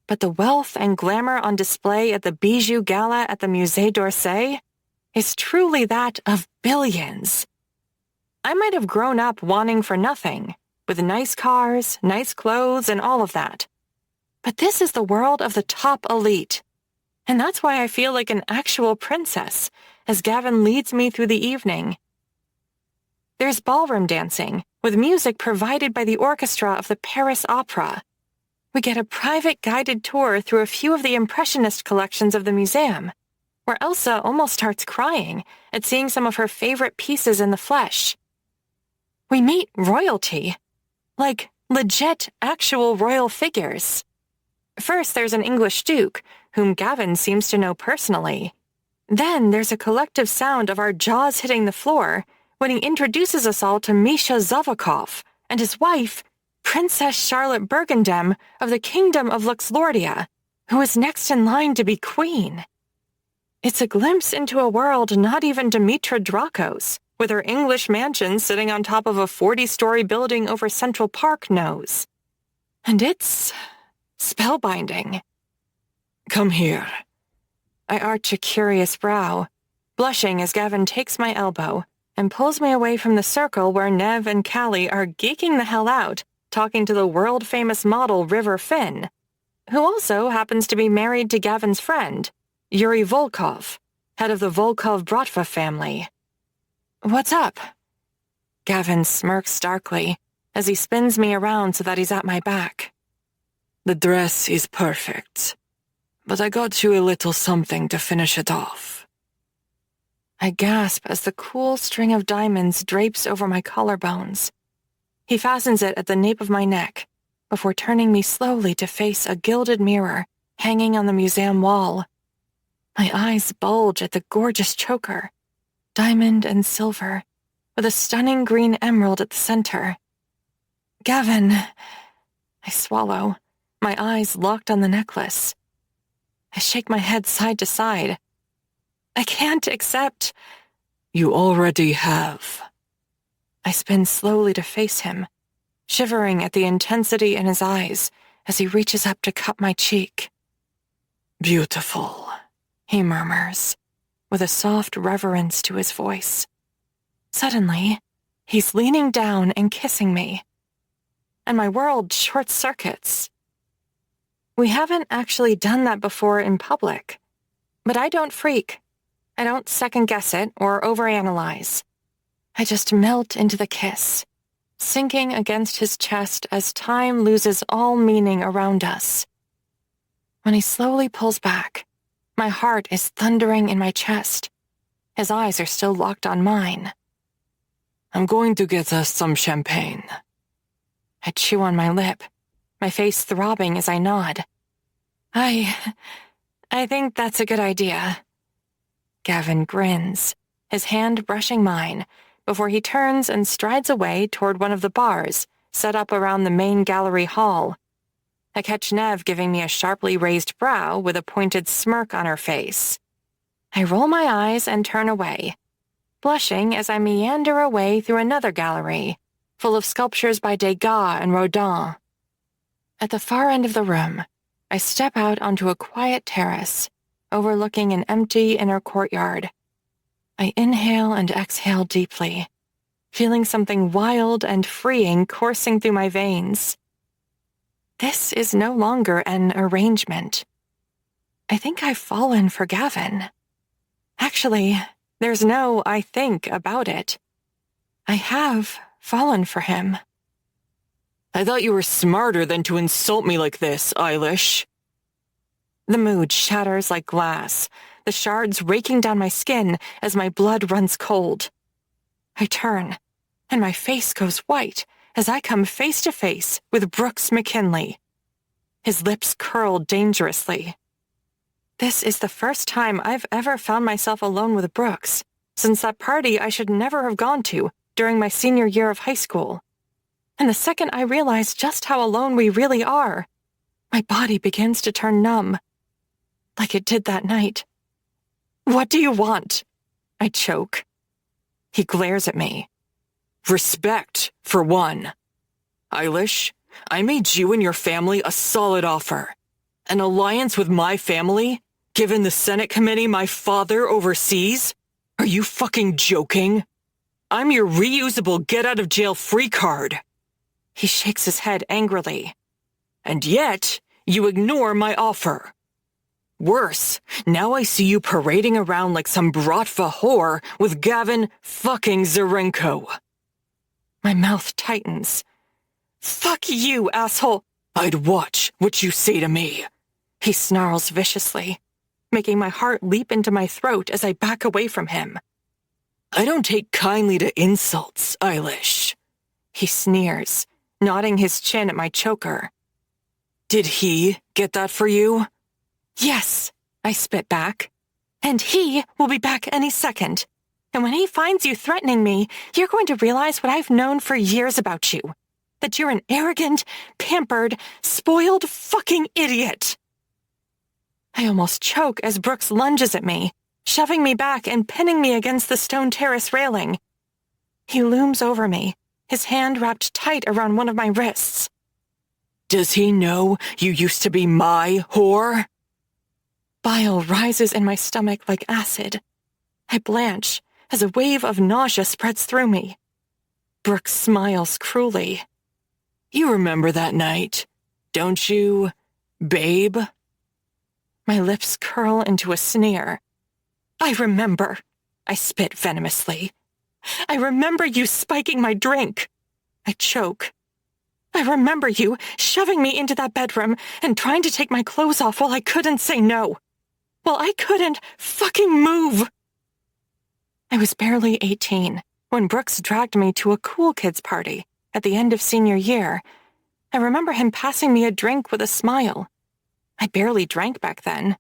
But the wealth and glamour on display at the Bijou Gala at the Musée d'Orsay is truly that of billions. I might have grown up wanting for nothing, with nice cars, nice clothes, and all of that. But this is the world of the top elite. And that's why I feel like an actual princess, as Gavin leads me through the evening. There's ballroom dancing, with music provided by the orchestra of the Paris Opera. We get a private guided tour through a few of the Impressionist collections of the museum, where Elsa almost starts crying at seeing some of her favorite pieces in the flesh. We meet royalty, like legit, actual royal figures. First, there's an English duke, whom Gavin seems to know personally. Then there's a collective sound of our jaws hitting the floor when he introduces us all to Misha Zavakov and his wife, Princess Charlotte Burgundem of the Kingdom of Luxlordia, who is next in line to be queen. It's a glimpse into a world not even Dimitra Drakos, with her English mansion sitting on top of a 40-story building over Central Park, knows. And it's spellbinding. Come here. I arch a curious brow, blushing as Gavin takes my elbow and pulls me away from the circle where Nev and Callie are geeking the hell out, talking to the world-famous model River Finn, who also happens to be married to Gavin's friend, Yuri Volkov, head of the Volkov-Bratva family. What's up? Gavin smirks darkly as he spins me around so that he's at my back. The dress is perfect, but I got you a little something to finish it off. I gasp as the cool string of diamonds drapes over my collarbones. He fastens it at the nape of my neck before turning me slowly to face a gilded mirror hanging on the museum wall. My eyes bulge at the gorgeous choker, diamond and silver, with a stunning green emerald at the center. Gavin. I swallow, my eyes locked on the necklace. I shake my head side to side. I can't accept. You already have. I spin slowly to face him, shivering at the intensity in his eyes as he reaches up to cup my cheek. Beautiful, he murmurs, with a soft reverence to his voice. Suddenly, he's leaning down and kissing me, and my world short-circuits. We haven't actually done that before in public, but I don't freak. I don't second-guess it or overanalyze. I just melt into the kiss, sinking against his chest as time loses all meaning around us. When he slowly pulls back, my heart is thundering in my chest. His eyes are still locked on mine. I'm going to get us some champagne. I chew on my lip, my face throbbing as I nod. I think that's a good idea. Gavin grins, his hand brushing mine, before he turns and strides away toward one of the bars set up around the main gallery hall. I catch Nev giving me a sharply raised brow with a pointed smirk on her face. I roll my eyes and turn away, blushing as I meander away through another gallery, full of sculptures by Degas and Rodin. At the far end of the room, I step out onto a quiet terrace, overlooking an empty inner courtyard. I inhale and exhale deeply, feeling something wild and freeing coursing through my veins. This is no longer an arrangement. I think I've fallen for Gavin. Actually, there's no I think about it. I have fallen for him. I thought you were smarter than to insult me like this, Eilish. The mood shatters like glass, the shards raking down my skin as my blood runs cold. I turn, and my face goes white as I come face to face with Brooks McKinley. His lips curl dangerously. This is the first time I've ever found myself alone with Brooks since that party I should never have gone to during my senior year of high school. And the second I realize just how alone we really are, my body begins to turn numb, like it did that night. What do you want? I choke. He glares at me. Respect, for one. Eilish, I made you and your family a solid offer. An alliance with my family, given the Senate committee my father oversees? Are you fucking joking? I'm your reusable get-out-of-jail-free card. He shakes his head angrily. And yet, you ignore my offer. Worse, now I see you parading around like some Bratva whore with Gavin fucking Zarenko. My mouth tightens. Fuck you, asshole! I'd watch what you say to me. He snarls viciously, making my heart leap into my throat as I back away from him. I don't take kindly to insults, Eilish. He sneers, nodding his chin at my choker. Did he get that for you? Yes, I spit back. And he will be back any second. And when he finds you threatening me, you're going to realize what I've known for years about you. That you're an arrogant, pampered, spoiled fucking idiot. I almost choke as Brooks lunges at me, shoving me back and pinning me against the stone terrace railing. He looms over me, his hand wrapped tight around one of my wrists. Does he know you used to be my whore? Bile rises in my stomach like acid. I blanch as a wave of nausea spreads through me. Brooks smiles cruelly. You remember that night, don't you, babe? My lips curl into a sneer. I remember, I spit venomously. I remember you spiking my drink. I choke. I remember you shoving me into that bedroom and trying to take my clothes off while I couldn't say no. While I couldn't fucking move. I was barely 18 when Brooks dragged me to a cool kids party at the end of senior year. I remember him passing me a drink with a smile. I barely drank back then.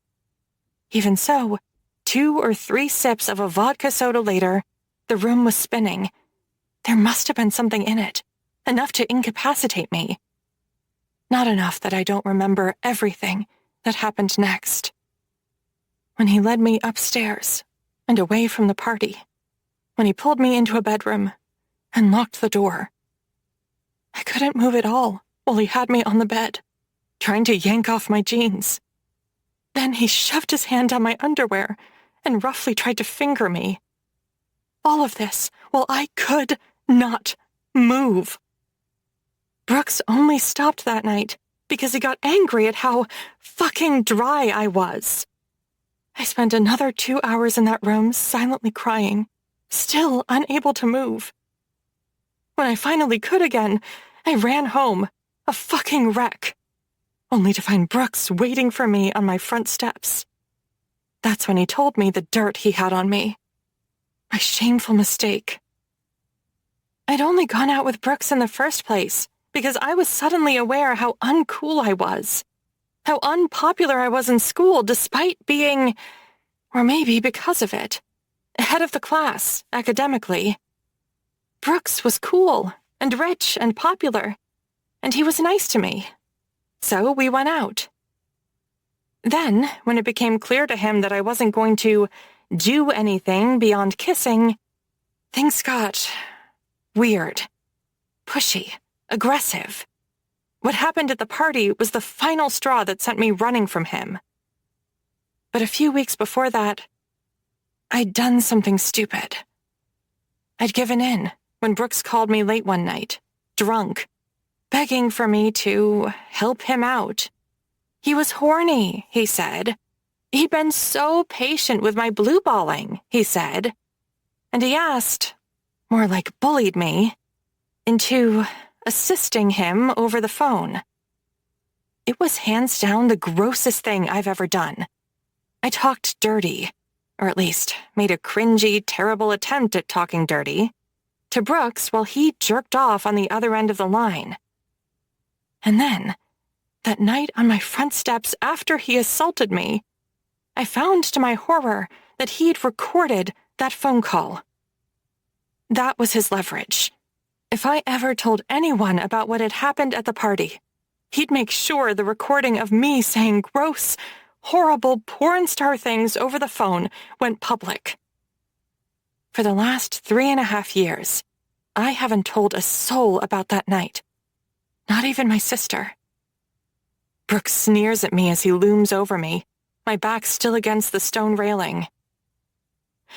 Even so, 2 or 3 sips of a vodka soda later, the room was spinning, There must have been something in it, enough to incapacitate me. Not enough that I don't remember everything that happened next. When he led me upstairs and away from the party, when he pulled me into a bedroom and locked the door, I couldn't move at all while he had me on the bed, trying to yank off my jeans. Then he shoved his hand down my underwear and roughly tried to finger me. All of this while I could not move. Brooks only stopped that night because he got angry at how fucking dry I was. I spent another 2 hours in that room silently crying, still unable to move. When I finally could again, I ran home, a fucking wreck, only to find Brooks waiting for me on my front steps. That's when he told me the dirt he had on me. My shameful mistake. I'd only gone out with Brooks in the first place because I was suddenly aware how uncool I was, how unpopular I was in school despite being, or maybe because of it, ahead of the class academically. Brooks was cool and rich and popular, and he was nice to me. So we went out. Then, when it became clear to him that I wasn't going to do anything beyond kissing, things got weird, pushy, aggressive. What happened at the party was the final straw that sent me running from him. But a few weeks before that, I'd done something stupid. I'd given in when Brooks called me late one night, drunk, begging for me to help him out. He was horny, he said. He'd been so patient with my blue balling, he said. And he asked, more like bullied me, into assisting him over the phone. It was hands down the grossest thing I've ever done. I talked dirty, or at least made a cringy, terrible attempt at talking dirty, to Brooks while he jerked off on the other end of the line. And then, that night on my front steps after he assaulted me, I found to my horror that he'd recorded that phone call. That was his leverage. If I ever told anyone about what had happened at the party, he'd make sure the recording of me saying gross, horrible porn star things over the phone went public. For the last 3.5 years, I haven't told a soul about that night. Not even my sister. Brooks sneers at me as he looms over me, my back still against the stone railing.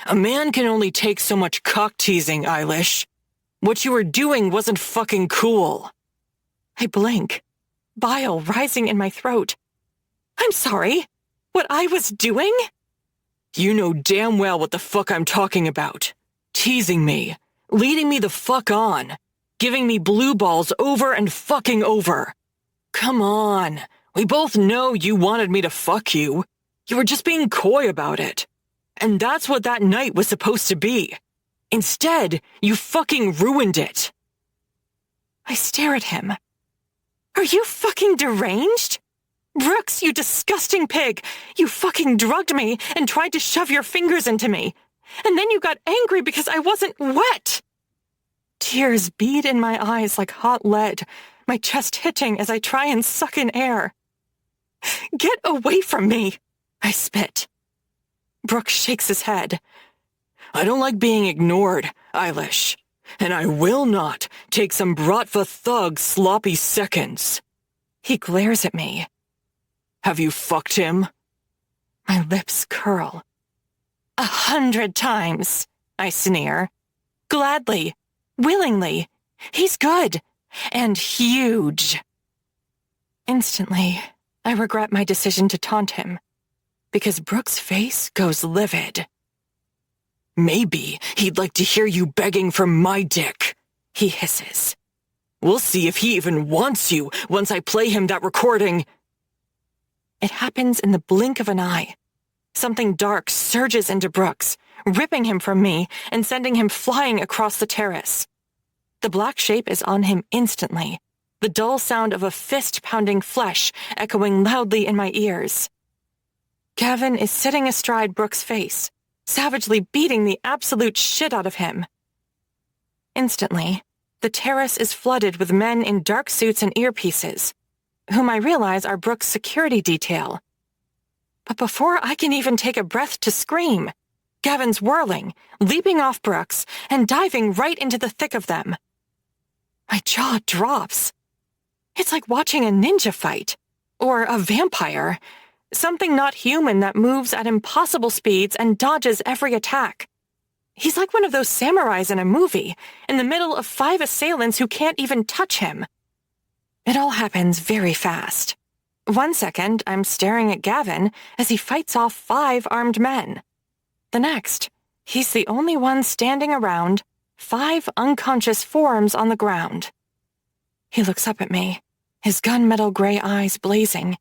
A man can only take so much cock-teasing, Eilish. What you were doing wasn't fucking cool. I blink, bile rising in my throat. I'm sorry. What I was doing? You know damn well what the fuck I'm talking about. Teasing me, leading me the fuck on, giving me blue balls over and fucking over. Come on, we both know you wanted me to fuck you. You were just being coy about it. And that's what that night was supposed to be. Instead, you fucking ruined it. I stare at him. Are you fucking deranged? Brooks, you disgusting pig! You fucking drugged me and tried to shove your fingers into me. And then you got angry because I wasn't wet. Tears bead in my eyes like hot lead, my chest hitching as I try and suck in air. Get away from me, I spit. Brooks shakes his head. I don't like being ignored, Eilish, and I will not take some Bratva thug sloppy seconds. He glares at me. Have you fucked him? My lips curl. 100 times, I sneer. Gladly, willingly. He's good and huge. Instantly, I regret my decision to taunt him, because Brooks' face goes livid. Maybe he'd like to hear you begging for my dick, he hisses. We'll see if he even wants you once I play him that recording. It happens in the blink of an eye. Something dark surges into Brooks, ripping him from me and sending him flying across the terrace. The black shape is on him instantly, the dull sound of a fist pounding flesh echoing loudly in my ears. Gavin is sitting astride Brooks' face, savagely beating the absolute shit out of him. Instantly, the terrace is flooded with men in dark suits and earpieces, whom I realize are Brooke's security detail. But before I can even take a breath to scream, Gavin's whirling, leaping off Brooks, and diving right into the thick of them. My jaw drops. It's like watching a ninja fight, or a vampire, something not human that moves at impossible speeds and dodges every attack. He's like one of those samurais in a movie, in the middle of 5 assailants who can't even touch him. It all happens very fast. 1 second, I'm staring at Gavin as he fights off 5 armed men. The next, he's the only one standing around, 5 unconscious forms on the ground. He looks up at me, his gunmetal gray eyes blazing.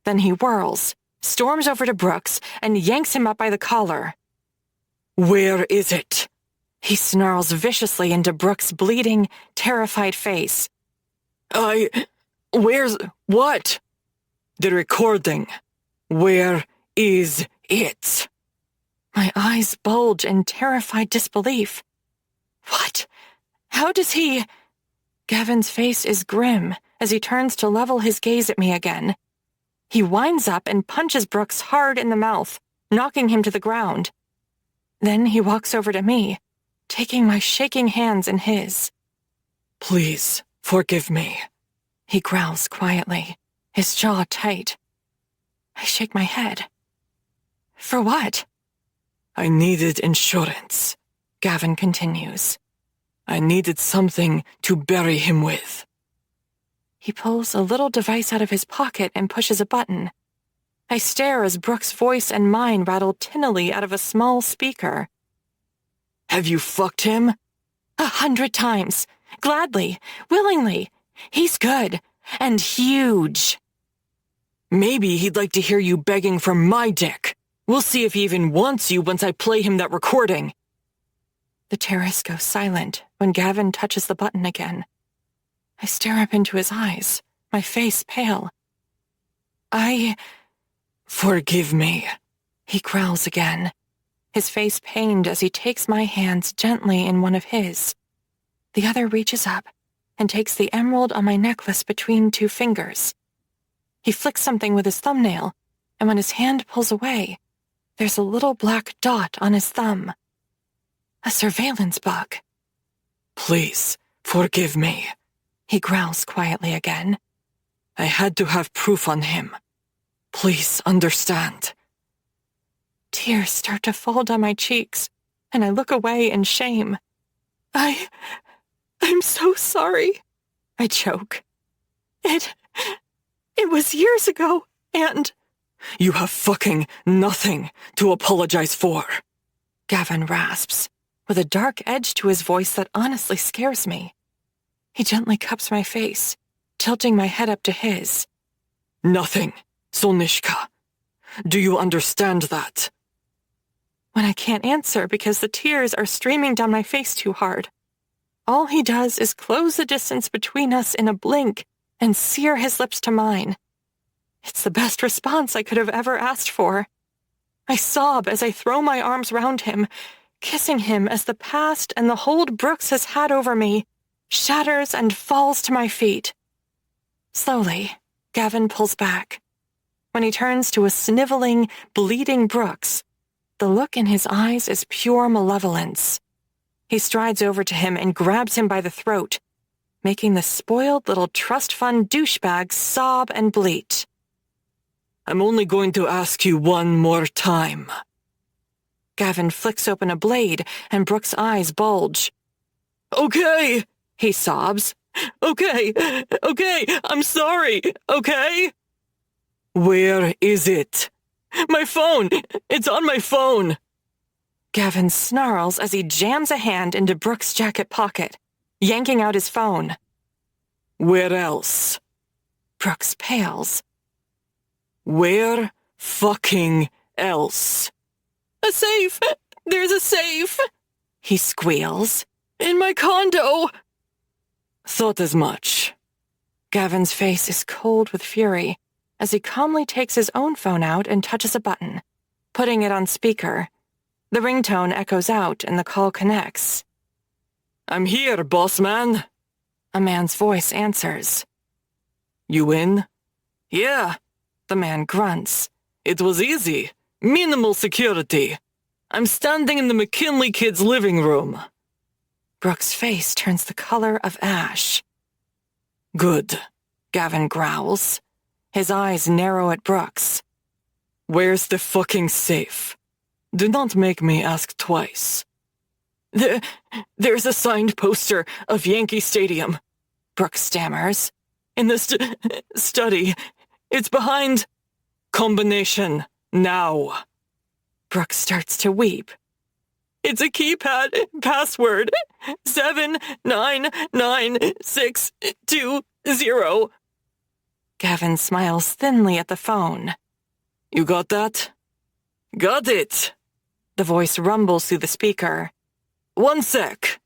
Then he whirls, storms over to Brooks, and yanks him up by the collar. "Where is it?" He snarls viciously into Brooks' bleeding, terrified face. Where's what?" "The recording. Where is it?" My eyes bulge in terrified disbelief. "What? How does he—" Gavin's face is grim as he turns to level his gaze at me again. He winds up and punches Brooks hard in the mouth, knocking him to the ground. Then he walks over to me, taking my shaking hands in his. "Please, forgive me," he growls quietly, his jaw tight. I shake my head. "For what?" "I needed insurance," Gavin continues. "I needed something to bury him with." He pulls a little device out of his pocket and pushes a button. I stare as Brooks' voice and mine rattle tinnily out of a small speaker. "Have you fucked him?" 100 times. Gladly. Willingly. He's good. And huge. "Maybe he'd like to hear you begging for my dick. We'll see if he even wants you once I play him that recording." The terrace goes silent when Gavin touches the button again. I stare up into his eyes, my face pale. "Forgive me," he growls again, his face pained as he takes my hands gently in one of his. The other reaches up and takes the emerald on my necklace between 2 fingers. He flicks something with his thumbnail, and when his hand pulls away, there's a little black dot on his thumb. A surveillance bug. "Please, forgive me," he growls quietly again. "I had to have proof on him. Please understand." Tears start to fall down my cheeks, and I look away in shame. I'm so sorry," I choke. It was years ago, and— "You have fucking nothing to apologize for," Gavin rasps, with a dark edge to his voice that honestly scares me. He gently cups my face, tilting my head up to his. "Nothing, Solnishka. Do you understand that?" When I can't answer because the tears are streaming down my face too hard, all he does is close the distance between us in a blink and sear his lips to mine. It's the best response I could have ever asked for. I sob as I throw my arms round him, kissing him as the past and the hold Brooks has had over me shatters and falls to my feet. Slowly, Gavin pulls back. When he turns to a sniveling, bleeding Brooks, the look in his eyes is pure malevolence. He strides over to him and grabs him by the throat, making the spoiled little trust fund douchebag sob and bleat. "I'm only going to ask you one more time." Gavin flicks open a blade, and Brooks' eyes bulge. "Okay," he sobs. Okay, I'm sorry, okay?" "Where is it?" "My phone! It's on my phone!" Gavin snarls as he jams a hand into Brooks' jacket pocket, yanking out his phone. "Where else?" Brooks pales. "Where fucking else?" "A safe! There's a safe!" he squeals. "In my condo!" "Thought as much." Gavin's face is cold with fury as he calmly takes his own phone out and touches a button, putting it on speaker. The ringtone echoes out and the call connects. I'm here, boss man. A man's voice answers. You in? Yeah, the man grunts. It was easy. Minimal security. I'm standing in the McKinley kids' living room. Brooks' face turns the color of ash. Good, Gavin growls. His eyes narrow at Brooks. Where's the fucking safe? Do not make me ask twice. There's a signed poster of Yankee Stadium, Brooks stammers. In the study. It's behind... Combination. Now. Brooks starts to weep. It's a keypad password. 799620. Gavin smiles thinly at the phone. You got that? Got it. The voice rumbles through the speaker. 1 sec.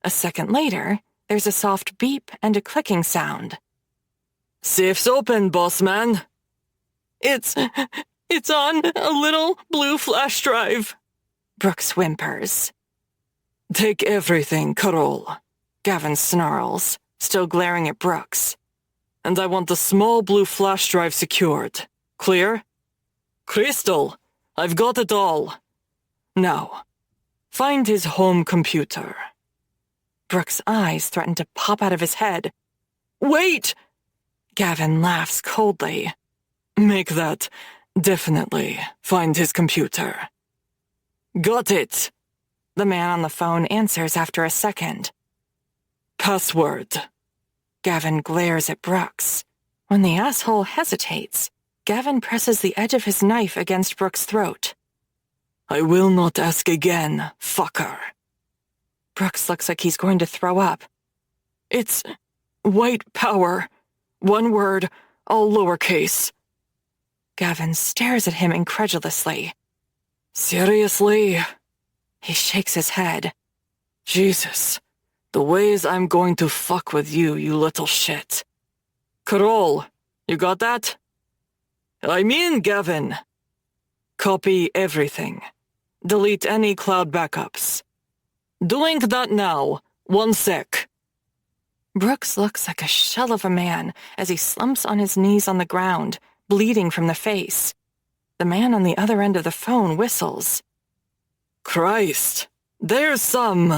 A second later, there's a soft beep and a clicking sound. Safe's open, boss man. It's on a little blue flash drive. Brooks whimpers. Take everything, Carol. Gavin snarls, still glaring at Brooks. And I want the small blue flash drive secured. Clear? Crystal, I've got it all. Now, find his home computer. Brooks' eyes threaten to pop out of his head. Wait! Gavin laughs coldly. Make that definitely find his computer. Got it. The man on the phone answers after a second. Password. Gavin glares at Brooks. When the asshole hesitates, Gavin presses the edge of his knife against Brooks' throat. I will not ask again, fucker. Brooks looks like he's going to throw up. It's white power. One word, all lowercase. Gavin stares at him incredulously. Seriously? He shakes his head. Jesus, the ways I'm going to fuck with you, you little shit. Carol, you got that? I mean, Gavin. Copy everything. Delete any cloud backups. Doing that now. 1 sec. Brooks looks like a shell of a man as he slumps on his knees on the ground, bleeding from the face. The man on the other end of the phone whistles. Christ, there's some...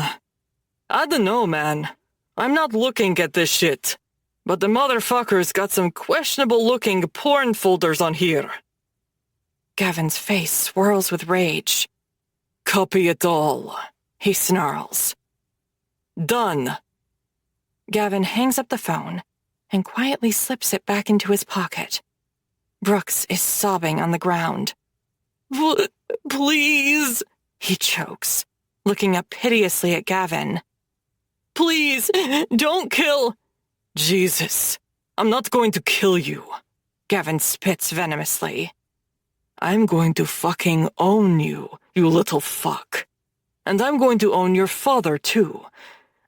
I don't know, man. I'm not looking at this shit. But the motherfucker's got some questionable-looking porn folders on here. Gavin's face swirls with rage. Copy it all, he snarls. Done. Gavin hangs up the phone and quietly slips it back into his pocket. Brooks is sobbing on the ground. Please, he chokes, looking up piteously at Gavin. Please, don't kill... Jesus, I'm not going to kill you. Gavin spits venomously. I'm going to fucking own you, you little fuck. And I'm going to own your father, too.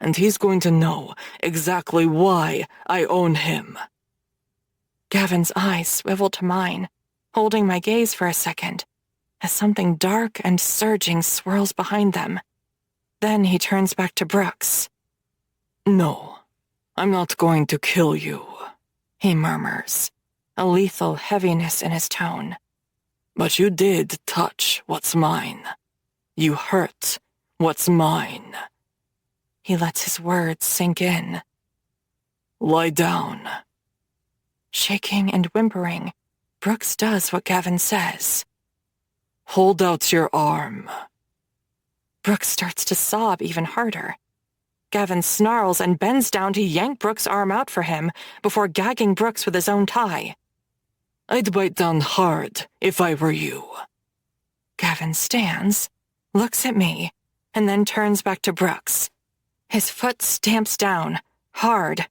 And he's going to know exactly why I own him. Gavin's eyes swivel to mine, holding my gaze for a second, as something dark and surging swirls behind them. Then he turns back to Brooks. No, I'm not going to kill you, he murmurs, a lethal heaviness in his tone. But you did touch what's mine. You hurt what's mine. He lets his words sink in. Lie down. Shaking and whimpering, Brooks does what Gavin says. Hold out your arm. Brooks starts to sob even harder. Gavin snarls and bends down to yank Brooks' arm out for him before gagging Brooks with his own tie. I'd bite down hard if I were you. Gavin stands, looks at me, and then turns back to Brooks. His foot stamps down, hard.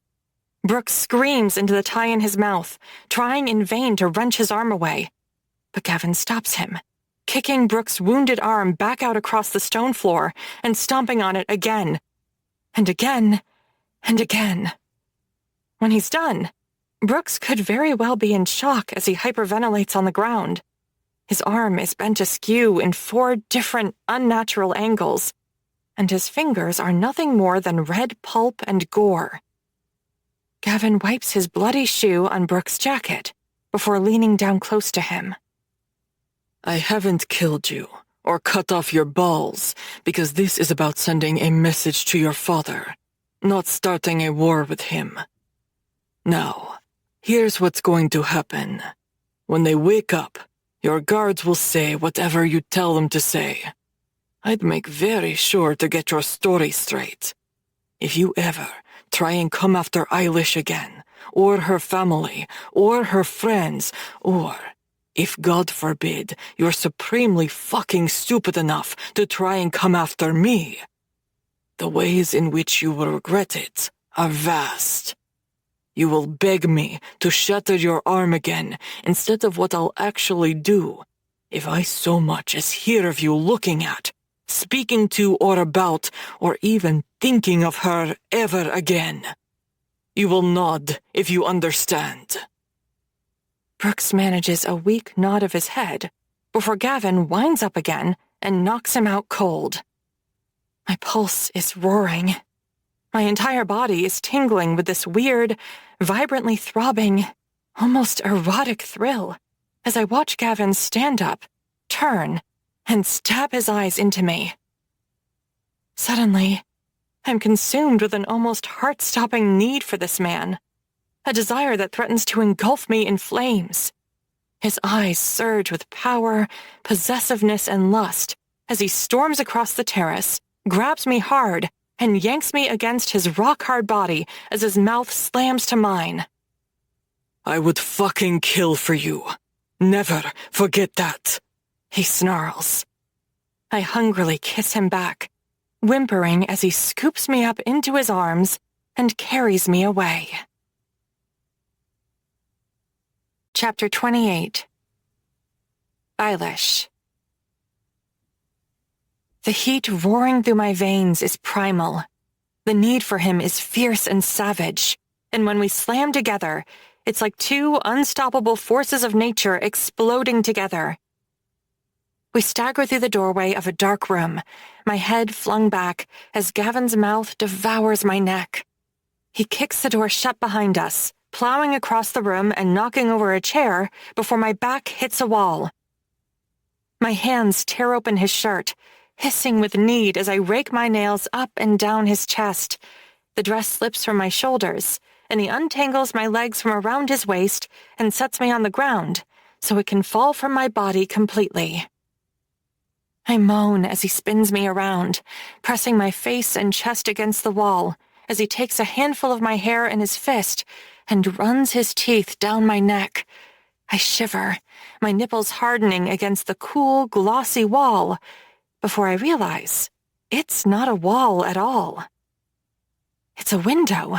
Brooks screams into the tie in his mouth, trying in vain to wrench his arm away. But Gavin stops him, kicking Brooks' wounded arm back out across the stone floor and stomping on it again. And again, and again. When he's done, Brooks could very well be in shock as he hyperventilates on the ground. His arm is bent askew in 4 different, unnatural angles, and his fingers are nothing more than red pulp and gore. Gavin wipes his bloody shoe on Brooke's jacket before leaning down close to him. I haven't killed you or cut off your balls because this is about sending a message to your father, not starting a war with him. Now, here's what's going to happen. When they wake up, your guards will say whatever you tell them to say. I'd make very sure to get your story straight. If you ever try and come after Eilish again, or her family, or her friends, or, if God forbid, you're supremely fucking stupid enough to try and come after me, the ways in which you will regret it are vast. You will beg me to shatter your arm again instead of what I'll actually do if I so much as hear of you looking at, speaking to or about, or even thinking of her ever again. You will nod if you understand. Brooks manages a weak nod of his head before Gavin winds up again and knocks him out cold. My pulse is roaring. My entire body is tingling with this weird, vibrantly throbbing, almost erotic thrill as I watch Gavin stand up, turn, and stab his eyes into me. Suddenly, I'm consumed with an almost heart-stopping need for this man, a desire that threatens to engulf me in flames. His eyes surge with power, possessiveness, and lust as he storms across the terrace, grabs me hard, and yanks me against his rock-hard body as his mouth slams to mine. I would fucking kill for you. Never forget that, he snarls. I hungrily kiss him back, whimpering as he scoops me up into his arms and carries me away. Chapter 28. Eilish. The heat roaring through my veins is primal. The need for him is fierce and savage, and when we slam together, it's like two unstoppable forces of nature exploding together. We stagger through the doorway of a dark room, my head flung back as Gavin's mouth devours my neck. He kicks the door shut behind us, plowing across the room and knocking over a chair before my back hits a wall. My hands tear open his shirt, hissing with need as I rake my nails up and down his chest. The dress slips from my shoulders, and he untangles my legs from around his waist and sets me on the ground so it can fall from my body completely. I moan as he spins me around, pressing my face and chest against the wall as he takes a handful of my hair in his fist and runs his teeth down my neck. I shiver, my nipples hardening against the cool, glossy wall, before I realize it's not a wall at all. It's a window.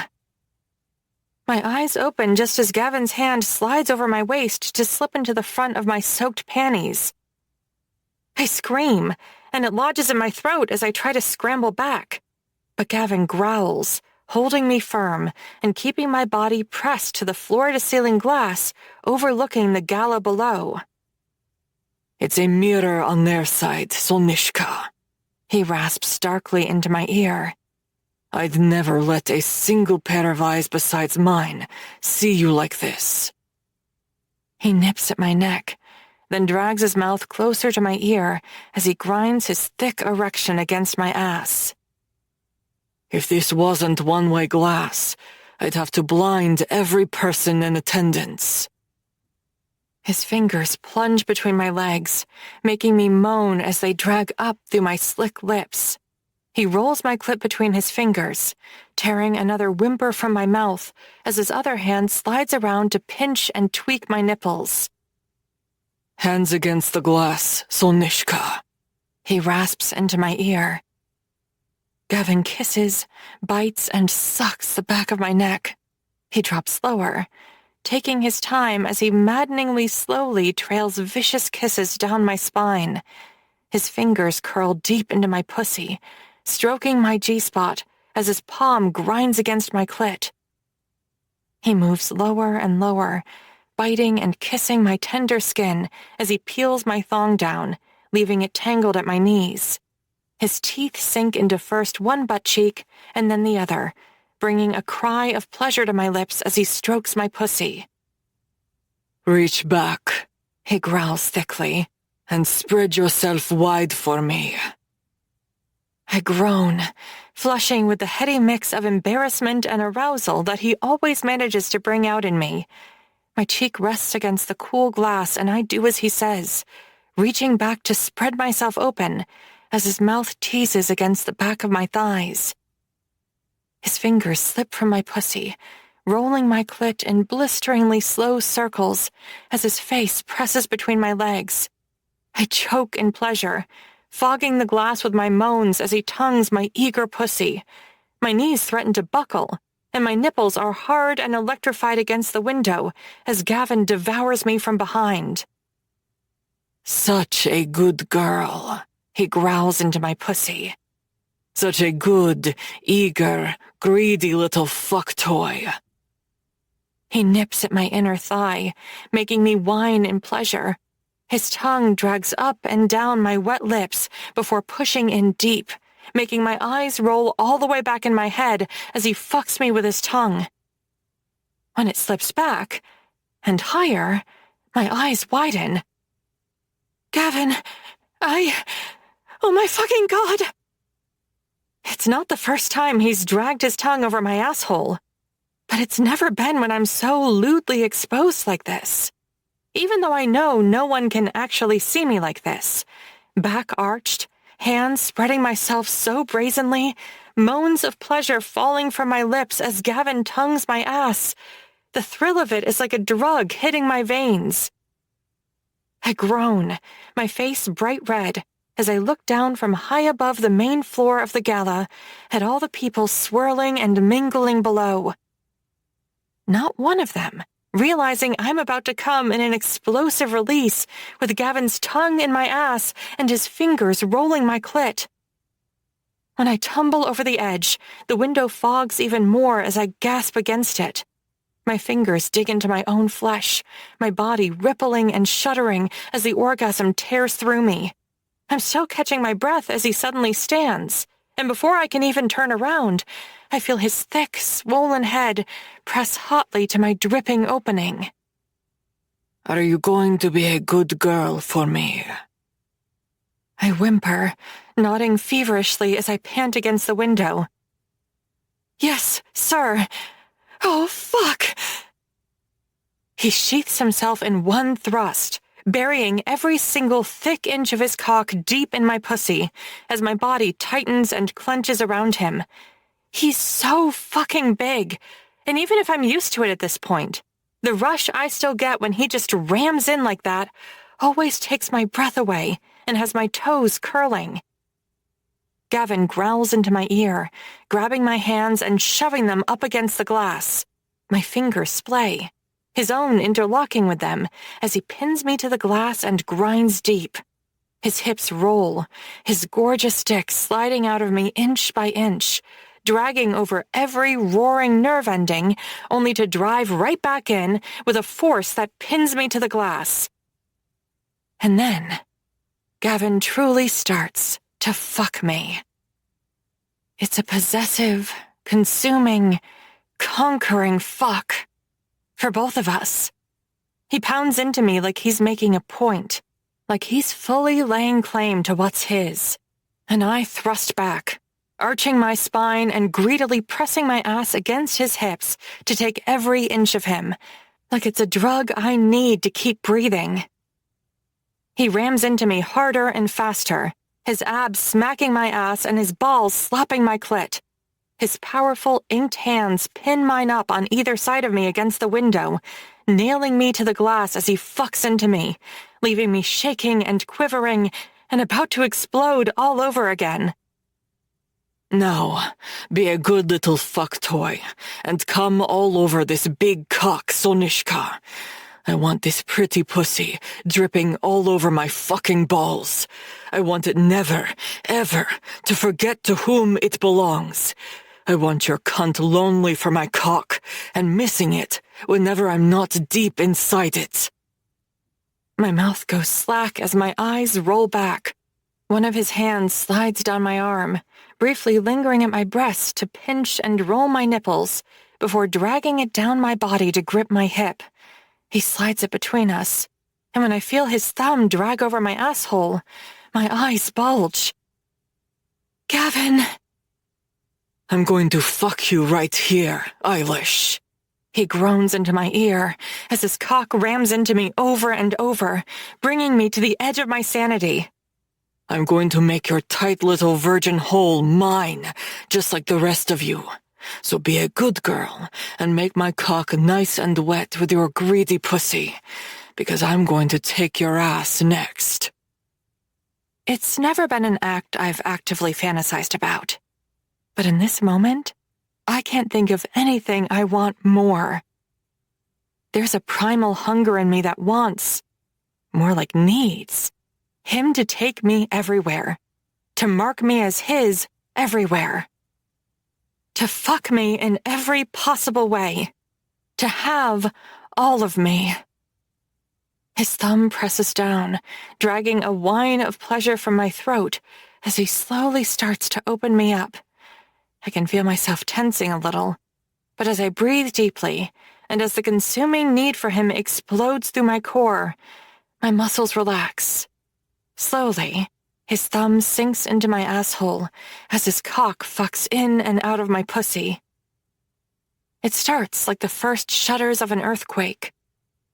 My eyes open just as Gavin's hand slides over my waist to slip into the front of my soaked panties. I scream, and it lodges in my throat as I try to scramble back. But Gavin growls, holding me firm and keeping my body pressed to the floor-to-ceiling glass overlooking the gala below. It's a mirror on their side, Solnishka, he rasps starkly into my ear. I'd never let a single pair of eyes besides mine see you like this. He nips at my neck, then drags his mouth closer to my ear as he grinds his thick erection against my ass. If this wasn't one-way glass, I'd have to blind every person in attendance. His fingers plunge between my legs, making me moan as they drag up through my slick lips. He rolls my clit between his fingers, tearing another whimper from my mouth as his other hand slides around to pinch and tweak my nipples. Hands against the glass, Solnishka, he rasps into my ear. Gavin kisses, bites, and sucks the back of my neck. He drops lower, taking his time as he maddeningly slowly trails vicious kisses down my spine. His fingers curl deep into my pussy, stroking my G-spot as his palm grinds against my clit. He moves lower and lower, biting and kissing my tender skin as he peels my thong down, leaving it tangled at my knees. His teeth sink into first one butt cheek and then the other, bringing a cry of pleasure to my lips as he strokes my pussy. Reach back, he growls thickly, and spread yourself wide for me. I groan, flushing with the heady mix of embarrassment and arousal that he always manages to bring out in me. My cheek rests against the cool glass and I do as he says, reaching back to spread myself open as his mouth teases against the back of my thighs. His fingers slip from my pussy, rolling my clit in blisteringly slow circles as his face presses between my legs. I choke in pleasure, fogging the glass with my moans as he tongues my eager pussy. My knees threaten to buckle, and my nipples are hard and electrified against the window as Gavin devours me from behind. Such a good girl, he growls into my pussy. Such a good, eager, greedy little fuck toy. He nips at my inner thigh, making me whine in pleasure. His tongue drags up and down my wet lips before pushing in deep, making my eyes roll all the way back in my head as he fucks me with his tongue. When it slips back, and higher, my eyes widen. Gavin, oh my fucking God! It's not the first time he's dragged his tongue over my asshole, but it's never been when I'm so lewdly exposed like this. Even though I know no one can actually see me like this, back arched, hands spreading myself so brazenly, moans of pleasure falling from my lips as Gavin tongues my ass. The thrill of it is like a drug hitting my veins. I groan, my face bright red, as I look down from high above the main floor of the gala at all the people swirling and mingling below. Not one of them, realizing I'm about to come in an explosive release with Gavin's tongue in my ass and his fingers rolling my clit. When I tumble over the edge, the window fogs even more as I gasp against it. My fingers dig into my own flesh, my body rippling and shuddering as the orgasm tears through me. I'm still catching my breath as he suddenly stands, and before I can even turn around, I feel his thick, swollen head press hotly to my dripping opening. Are you going to be a good girl for me? I whimper, nodding feverishly as I pant against the window. Yes, sir. Oh, fuck! He sheaths himself in one thrust, burying every single thick inch of his cock deep in my pussy as my body tightens and clenches around him. He's so fucking big, and even if I'm used to it at this point, the rush I still get when he just rams in like that always takes my breath away and has my toes curling. Gavin growls into my ear, grabbing my hands and shoving them up against the glass. My fingers splay, his own interlocking with them as he pins me to the glass and grinds deep. His hips roll, his gorgeous dick sliding out of me inch by inch, dragging over every roaring nerve ending, only to drive right back in with a force that pins me to the glass. And then, Gavin truly starts to fuck me. It's a possessive, consuming, conquering fuck. For both of us. He pounds into me like he's making a point, like he's fully laying claim to what's his. And I thrust back, arching my spine and greedily pressing my ass against his hips to take every inch of him, like it's a drug I need to keep breathing. He rams into me harder and faster, his abs smacking my ass and his balls slapping my clit. His powerful, inked hands pin mine up on either side of me against the window, nailing me to the glass as he fucks into me, leaving me shaking and quivering and about to explode all over again. Now, be a good little fuck toy and come all over this big cock, Sonishka. I want this pretty pussy dripping all over my fucking balls. I want it never, ever to forget to whom it belongs. I want your cunt lonely for my cock and missing it whenever I'm not deep inside it. My mouth goes slack as my eyes roll back. One of his hands slides down my arm, briefly lingering at my breast to pinch and roll my nipples before dragging it down my body to grip my hip. He slides it between us, and when I feel his thumb drag over my asshole, my eyes bulge. Gavin! I'm going to fuck you right here, Eilish. He groans into my ear as his cock rams into me over and over, bringing me to the edge of my sanity. I'm going to make your tight little virgin hole mine, just like the rest of you. So be a good girl and make my cock nice and wet with your greedy pussy, because I'm going to take your ass next. It's never been an act I've actively fantasized about. But in this moment, I can't think of anything I want more. There's a primal hunger in me that wants, more like needs, him to take me everywhere, to mark me as his everywhere, to fuck me in every possible way, to have all of me. His thumb presses down, dragging a whine of pleasure from my throat as he slowly starts to open me up. I can feel myself tensing a little, but as I breathe deeply, and as the consuming need for him explodes through my core, my muscles relax. Slowly, his thumb sinks into my asshole as his cock fucks in and out of my pussy. It starts like the first shudders of an earthquake.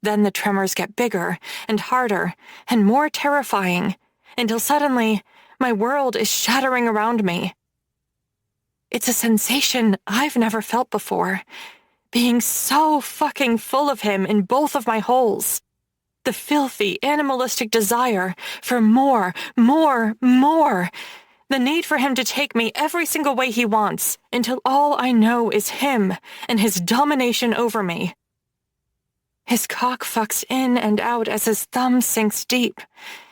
Then the tremors get bigger and harder and more terrifying, until suddenly my world is shattering around me. It's a sensation I've never felt before, being so fucking full of him in both of my holes. The filthy, animalistic desire for more. The need for him to take me every single way he wants, until all I know is him and his domination over me. His cock fucks in and out as his thumb sinks deep,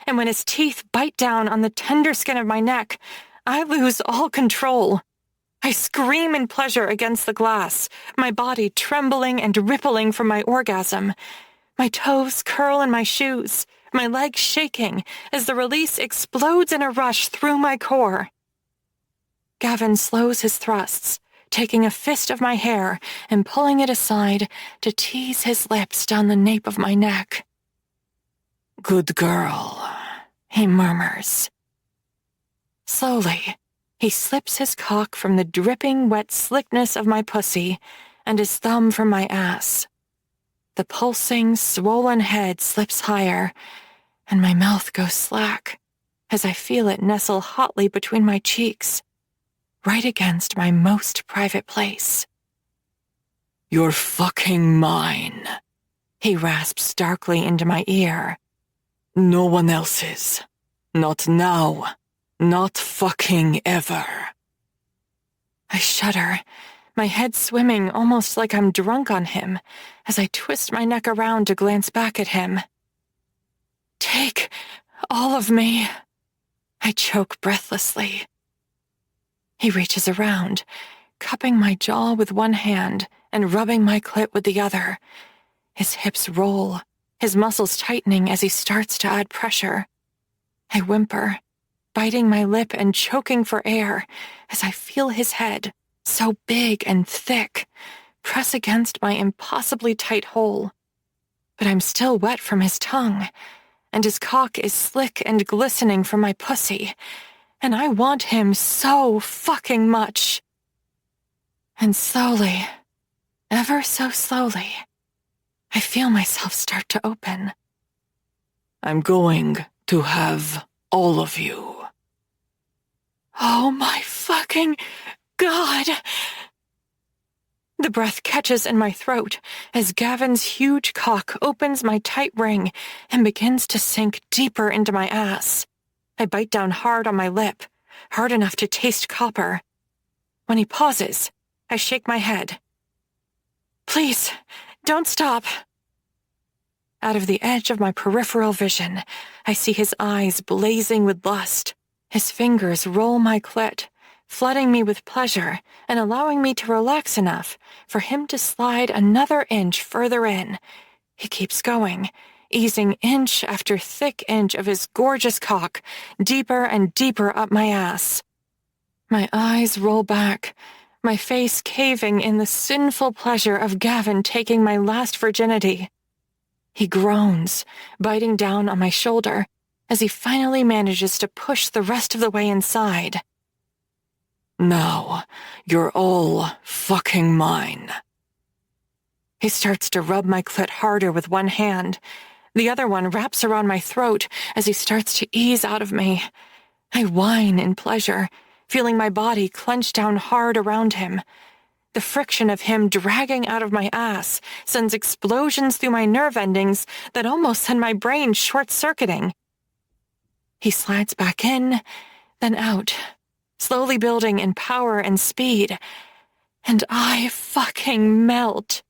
and when his teeth bite down on the tender skin of my neck, I lose all control. I scream in pleasure against the glass, my body trembling and rippling from my orgasm. My toes curl in my shoes, my legs shaking as the release explodes in a rush through my core. Gavin slows his thrusts, taking a fist of my hair and pulling it aside to tease his lips down the nape of my neck. Good girl, he murmurs. Slowly, he slips his cock from the dripping wet slickness of my pussy and his thumb from my ass. The pulsing, swollen head slips higher, and my mouth goes slack as I feel it nestle hotly between my cheeks, right against my most private place. You're fucking mine, he rasps darkly into my ear. No one else's. Not now. Not fucking ever. I shudder, my head swimming almost like I'm drunk on him, as I twist my neck around to glance back at him. Take all of me, I choke breathlessly. He reaches around, cupping my jaw with one hand and rubbing my clit with the other. His hips roll, his muscles tightening as he starts to add pressure. I whimper, biting my lip and choking for air as I feel his head, so big and thick, press against my impossibly tight hole. But I'm still wet from his tongue, and his cock is slick and glistening from my pussy, and I want him so fucking much. And slowly, ever so slowly, I feel myself start to open. I'm going to have all of you. Oh my fucking God! The breath catches in my throat as Gavin's huge cock opens my tight ring and begins to sink deeper into my ass. I bite down hard on my lip, hard enough to taste copper. When he pauses, I shake my head. Please, don't stop. Out of the edge of my peripheral vision, I see his eyes blazing with lust. His fingers roll my clit, flooding me with pleasure and allowing me to relax enough for him to slide another inch further in. He keeps going, easing inch after thick inch of his gorgeous cock deeper and deeper up my ass. My eyes roll back, my face caving in the sinful pleasure of Gavin taking my last virginity. He groans, biting down on my shoulder, as he finally manages to push the rest of the way inside. "Now, you're all fucking mine." He starts to rub my clit harder with one hand. The other one wraps around my throat as he starts to ease out of me. I whine in pleasure, feeling my body clench down hard around him. The friction of him dragging out of my ass sends explosions through my nerve endings that almost send my brain short-circuiting. He slides back in, then out, slowly building in power and speed, and I fucking melt.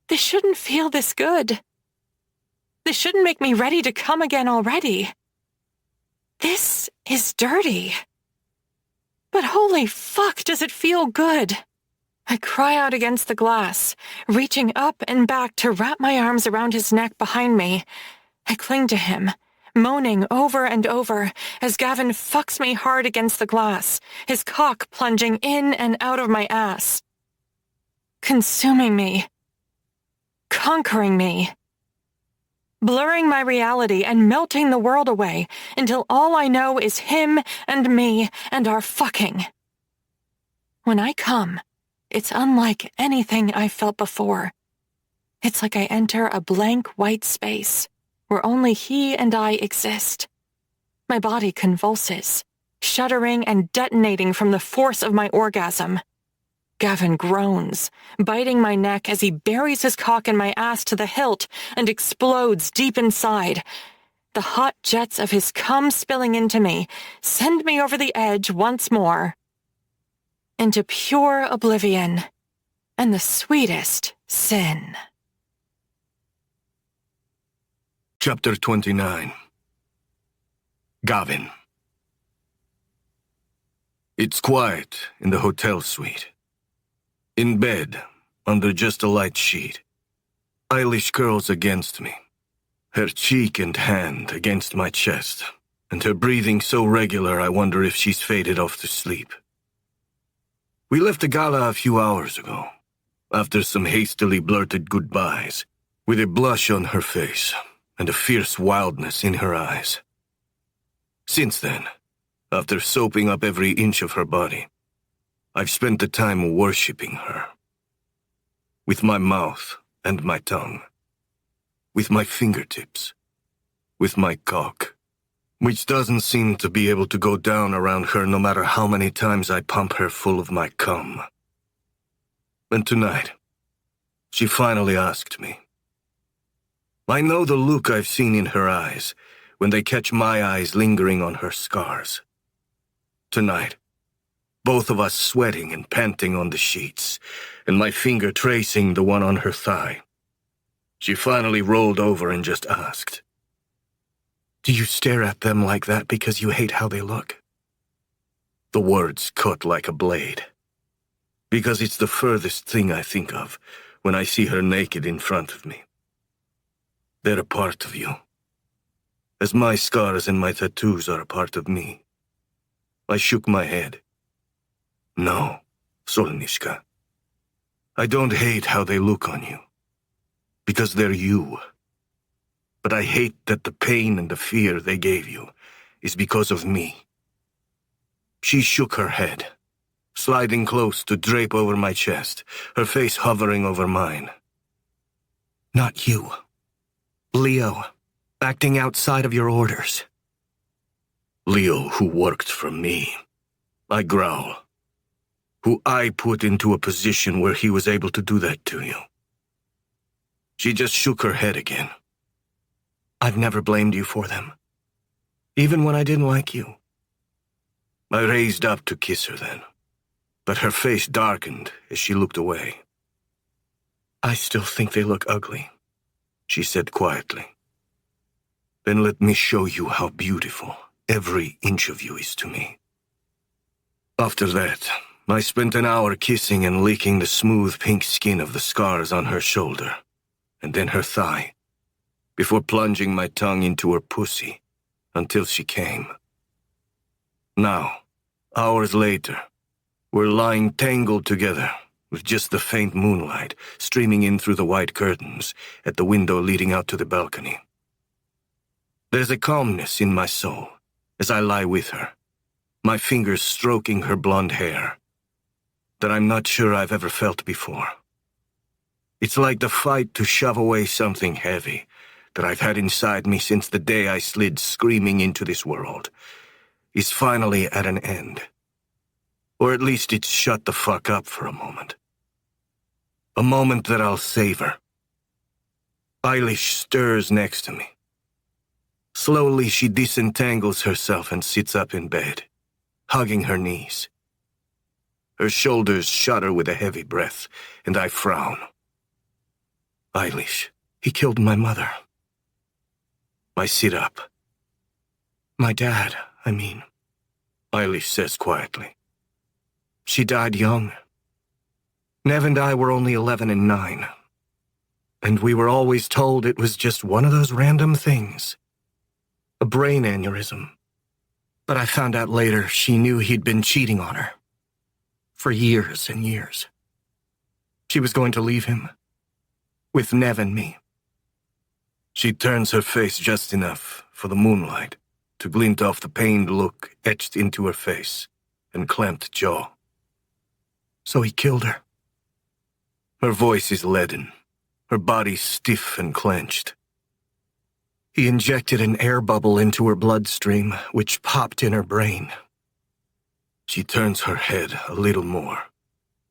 This shouldn't feel this good. This shouldn't make me ready to come again already. This is dirty. But holy fuck, does it feel good? I cry out against the glass, reaching up and back to wrap my arms around his neck behind me. I cling to him, moaning over and over as Gavin fucks me hard against the glass, his cock plunging in and out of my ass. Consuming me. Conquering me. Blurring my reality and melting the world away until all I know is him and me and our fucking. When I come, it's unlike anything I've felt before. It's like I enter a blank white space where only he and I exist. My body convulses, shuddering and detonating from the force of my orgasm. Gavin groans, biting my neck as he buries his cock in my ass to the hilt and explodes deep inside. The hot jets of his cum spilling into me send me over the edge once more. Into pure oblivion and the sweetest sin. Chapter 29. Gavin. It's quiet in the hotel suite. In bed, under just a light sheet. Eilish curls against me, her cheek and hand against my chest, and her breathing so regular I wonder if she's faded off to sleep. We left the gala a few hours ago, after some hastily blurted goodbyes, with a blush on her face and a fierce wildness in her eyes. Since then, after soaping up every inch of her body, I've spent the time worshipping her. With my mouth and my tongue. With my fingertips. With my cock. Which doesn't seem to be able to go down around her no matter how many times I pump her full of my cum. And tonight, she finally asked me. I know the look I've seen in her eyes when they catch my eyes lingering on her scars. Tonight, both of us sweating and panting on the sheets, and my finger tracing the one on her thigh. She finally rolled over and just asked, "Do you stare at them like that because you hate how they look?" The words cut like a blade. Because it's the furthest thing I think of when I see her naked in front of me. They're a part of you. As my scars and my tattoos are a part of me. I shook my head. No, Solnishka. I don't hate how they look on you. Because they're you. But I hate that the pain and the fear they gave you is because of me. She shook her head, sliding close to drape over my chest, her face hovering over mine. Not you. Leo, acting outside of your orders. Leo, who worked for me. I growl. Who I put into a position where he was able to do that to you. She just shook her head again. I've never blamed you for them. Even when I didn't like you. I raised up to kiss her then, but her face darkened as she looked away. I still think they look ugly, she said quietly. Then let me show you how beautiful every inch of you is to me. After that, I spent an hour kissing and licking the smooth pink skin of the scars on her shoulder, and then her thigh, before plunging my tongue into her pussy until she came. Now, hours later, we're lying tangled together with just the faint moonlight streaming in through the white curtains at the window leading out to the balcony. There's a calmness in my soul as I lie with her, my fingers stroking her blonde hair, that I'm not sure I've ever felt before. It's like the fight to shove away something heavy that I've had inside me since the day I slid screaming into this world is finally at an end. Or at least it's shut the fuck up for a moment. A moment that I'll savor. Eilish stirs next to me. Slowly she disentangles herself and sits up in bed, hugging her knees. Her shoulders shudder with a heavy breath, and I frown. Eilish, he killed my mother. I sit up. My dad, I mean, Eilish says quietly. She died young. Nev and I were only 11 and 9. And we were always told it was just one of those random things. A brain aneurysm. But I found out later she knew he'd been cheating on her. For years and years. She was going to leave him. With Nev and me. She turns her face just enough for the moonlight to glint off the pained look etched into her face and clamped jaw. So he killed her. Her voice is leaden, her body stiff and clenched. He injected an air bubble into her bloodstream, which popped in her brain. She turns her head a little more,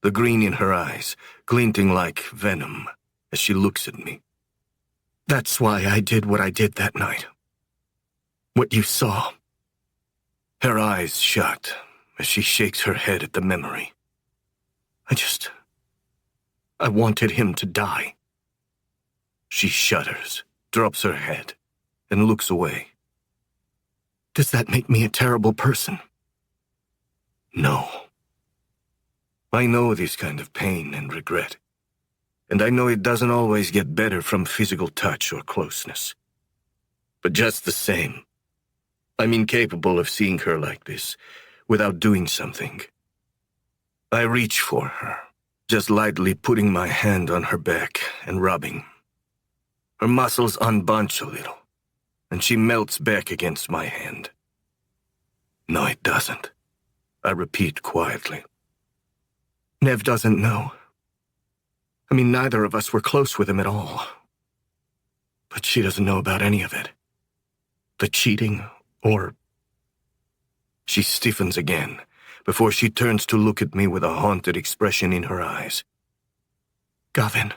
the green in her eyes glinting like venom as she looks at me. That's why I did what I did that night. What you saw. Her eyes shut as she shakes her head at the memory. I wanted him to die. She shudders, drops her head, and looks away. Does that make me a terrible person? No. I know this kind of pain and regret, and I know it doesn't always get better from physical touch or closeness. But just the same, I'm incapable of seeing her like this without doing something. I reach for her, just lightly putting my hand on her back and rubbing. Her muscles unbunch a little, and she melts back against my hand. No, it doesn't, I repeat quietly. Nev doesn't know. I mean, neither of us were close with him at all. But she doesn't know about any of it. The cheating, or... She stiffens again, before she turns to look at me with a haunted expression in her eyes. Gavin.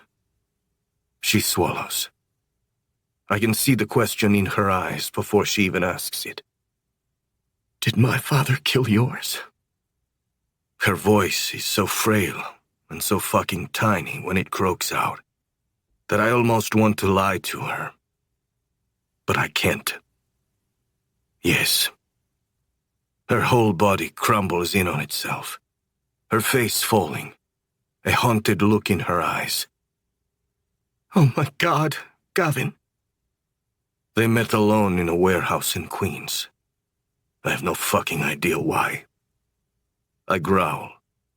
She swallows. I can see the question in her eyes before she even asks it. Did my father kill yours? Her voice is so frail and so fucking tiny when it croaks out that I almost want to lie to her. But I can't. Yes. Her whole body crumbles in on itself, her face falling, a haunted look in her eyes. Oh my God, Gavin. They met alone in a warehouse in Queens. I have no fucking idea why. I growl,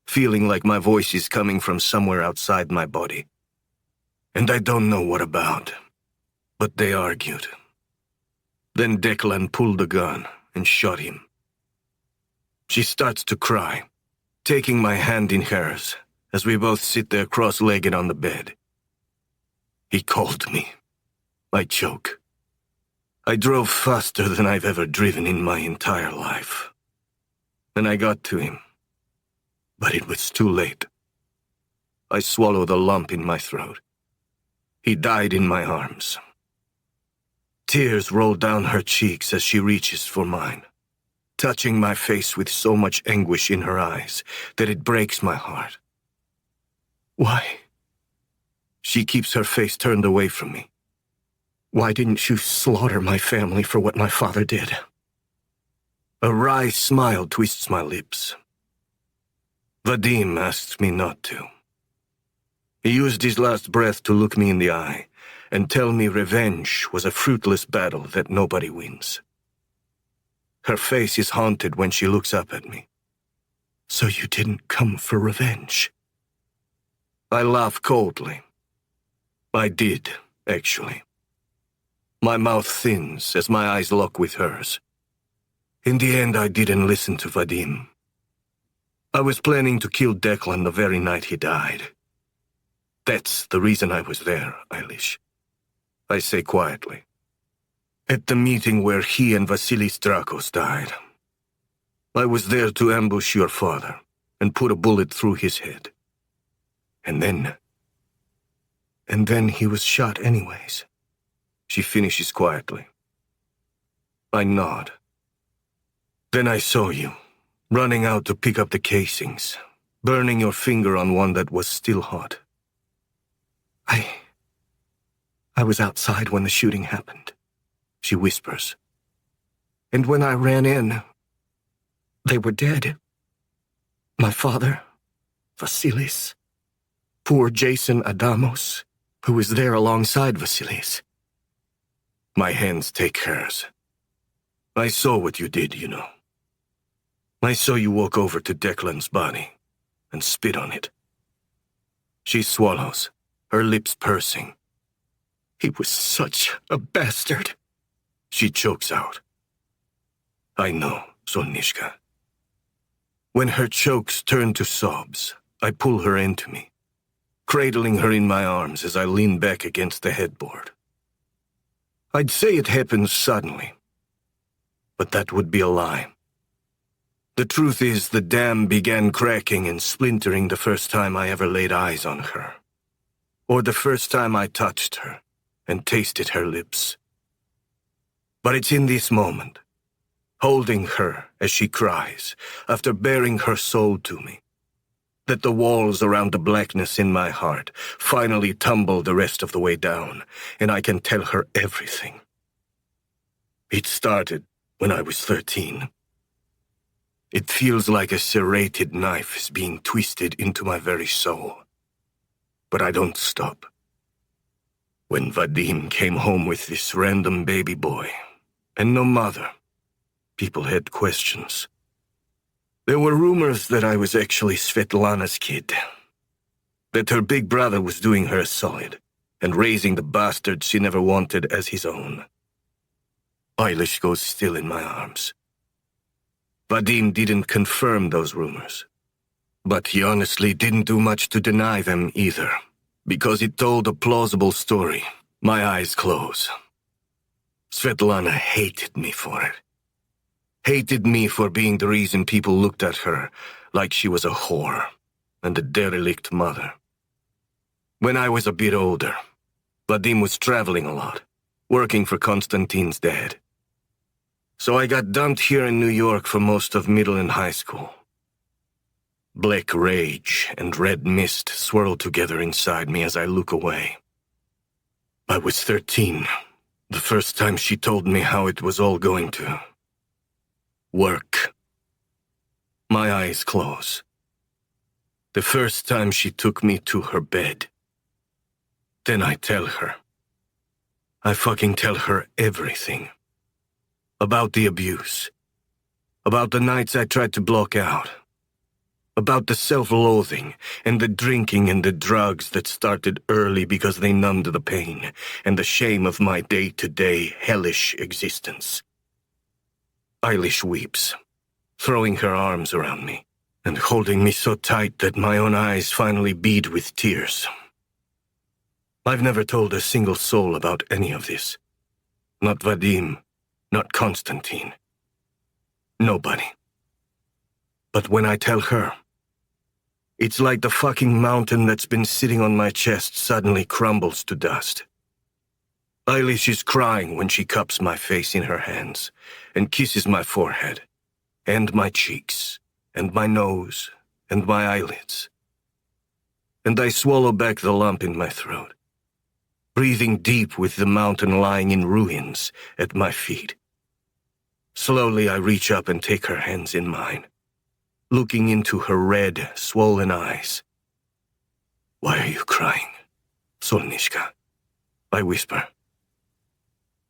feeling like my voice is coming from somewhere outside my body. And I don't know what about, but they argued. Then Declan pulled a gun and shot him. She starts to cry, taking my hand in hers as we both sit there cross-legged on the bed. He called me. I choke. I drove faster than I've ever driven in my entire life. And I got to him. But it was too late. I swallow the lump in my throat. He died in my arms. Tears roll down her cheeks as she reaches for mine, touching my face with so much anguish in her eyes that it breaks my heart. Why? She keeps her face turned away from me. Why didn't you slaughter my family for what my father did? A wry smile twists my lips. Vadim asked me not to. He used his last breath to look me in the eye and tell me revenge was a fruitless battle that nobody wins. Her face is haunted when she looks up at me. So you didn't come for revenge? I laugh coldly. I did, actually. My mouth thins as my eyes lock with hers. In the end, I didn't listen to Vadim. I was planning to kill Declan the very night he died. That's the reason I was there, Eilish. I say quietly. At the meeting where he and Vasilis Drakos died. I was there to ambush your father and put a bullet through his head. And then he was shot anyways. She finishes quietly. I nod. Then I saw you, running out to pick up the casings, burning your finger on one that was still hot. I was outside when the shooting happened, she whispers. And when I ran in, they were dead. My father, Vasilis, poor Jason Adamos, who was there alongside Vasilis. My hands take hers. I saw what you did, you know. I saw you walk over to Declan's body and spit on it. She swallows, her lips pursing. He was such a bastard. She chokes out. I know, Solnishka. When her chokes turn to sobs, I pull her into me, cradling her in my arms as I lean back against the headboard. I'd say it happened suddenly, but that would be a lie. The truth is, the dam began cracking and splintering the first time I ever laid eyes on her, or the first time I touched her and tasted her lips. But it's in this moment, holding her as she cries, after baring her soul to me, that the walls around the blackness in my heart finally tumble the rest of the way down, and I can tell her everything. It started when I was 13. It feels like a serrated knife is being twisted into my very soul. But I don't stop. When Vadim came home with this random baby boy, and no mother, people had questions. There were rumors that I was actually Svetlana's kid. That her big brother was doing her a solid, and raising the bastard she never wanted as his own. Eilish goes still in my arms. Vadim didn't confirm those rumors, but he honestly didn't do much to deny them either, because it told a plausible story. My eyes close. Svetlana hated me for it. Hated me for being the reason people looked at her like she was a whore and a derelict mother. When I was a bit older, Vadim was traveling a lot, working for Konstantin's dad. So I got dumped here in New York for most of middle and high school. Black rage and red mist swirl together inside me as I look away. I was 13, the first time she told me how it was all going to work. My eyes close. The first time she took me to her bed. Then I tell her. I fucking tell her everything. About the abuse. About the nights I tried to block out. About the self-loathing and the drinking and the drugs that started early because they numbed the pain and the shame of my day-to-day hellish existence. Eilish weeps, throwing her arms around me and holding me so tight that my own eyes finally bead with tears. I've never told a single soul about any of this. Not Vadim. Not Konstantin. Nobody. But when I tell her, it's like the fucking mountain that's been sitting on my chest suddenly crumbles to dust. Eilish is crying when she cups my face in her hands and kisses my forehead, and my cheeks, and my nose, and my eyelids. And I swallow back the lump in my throat, breathing deep with the mountain lying in ruins at my feet. Slowly I reach up and take her hands in mine, looking into her red, swollen eyes. Why are you crying, Solnishka? I whisper.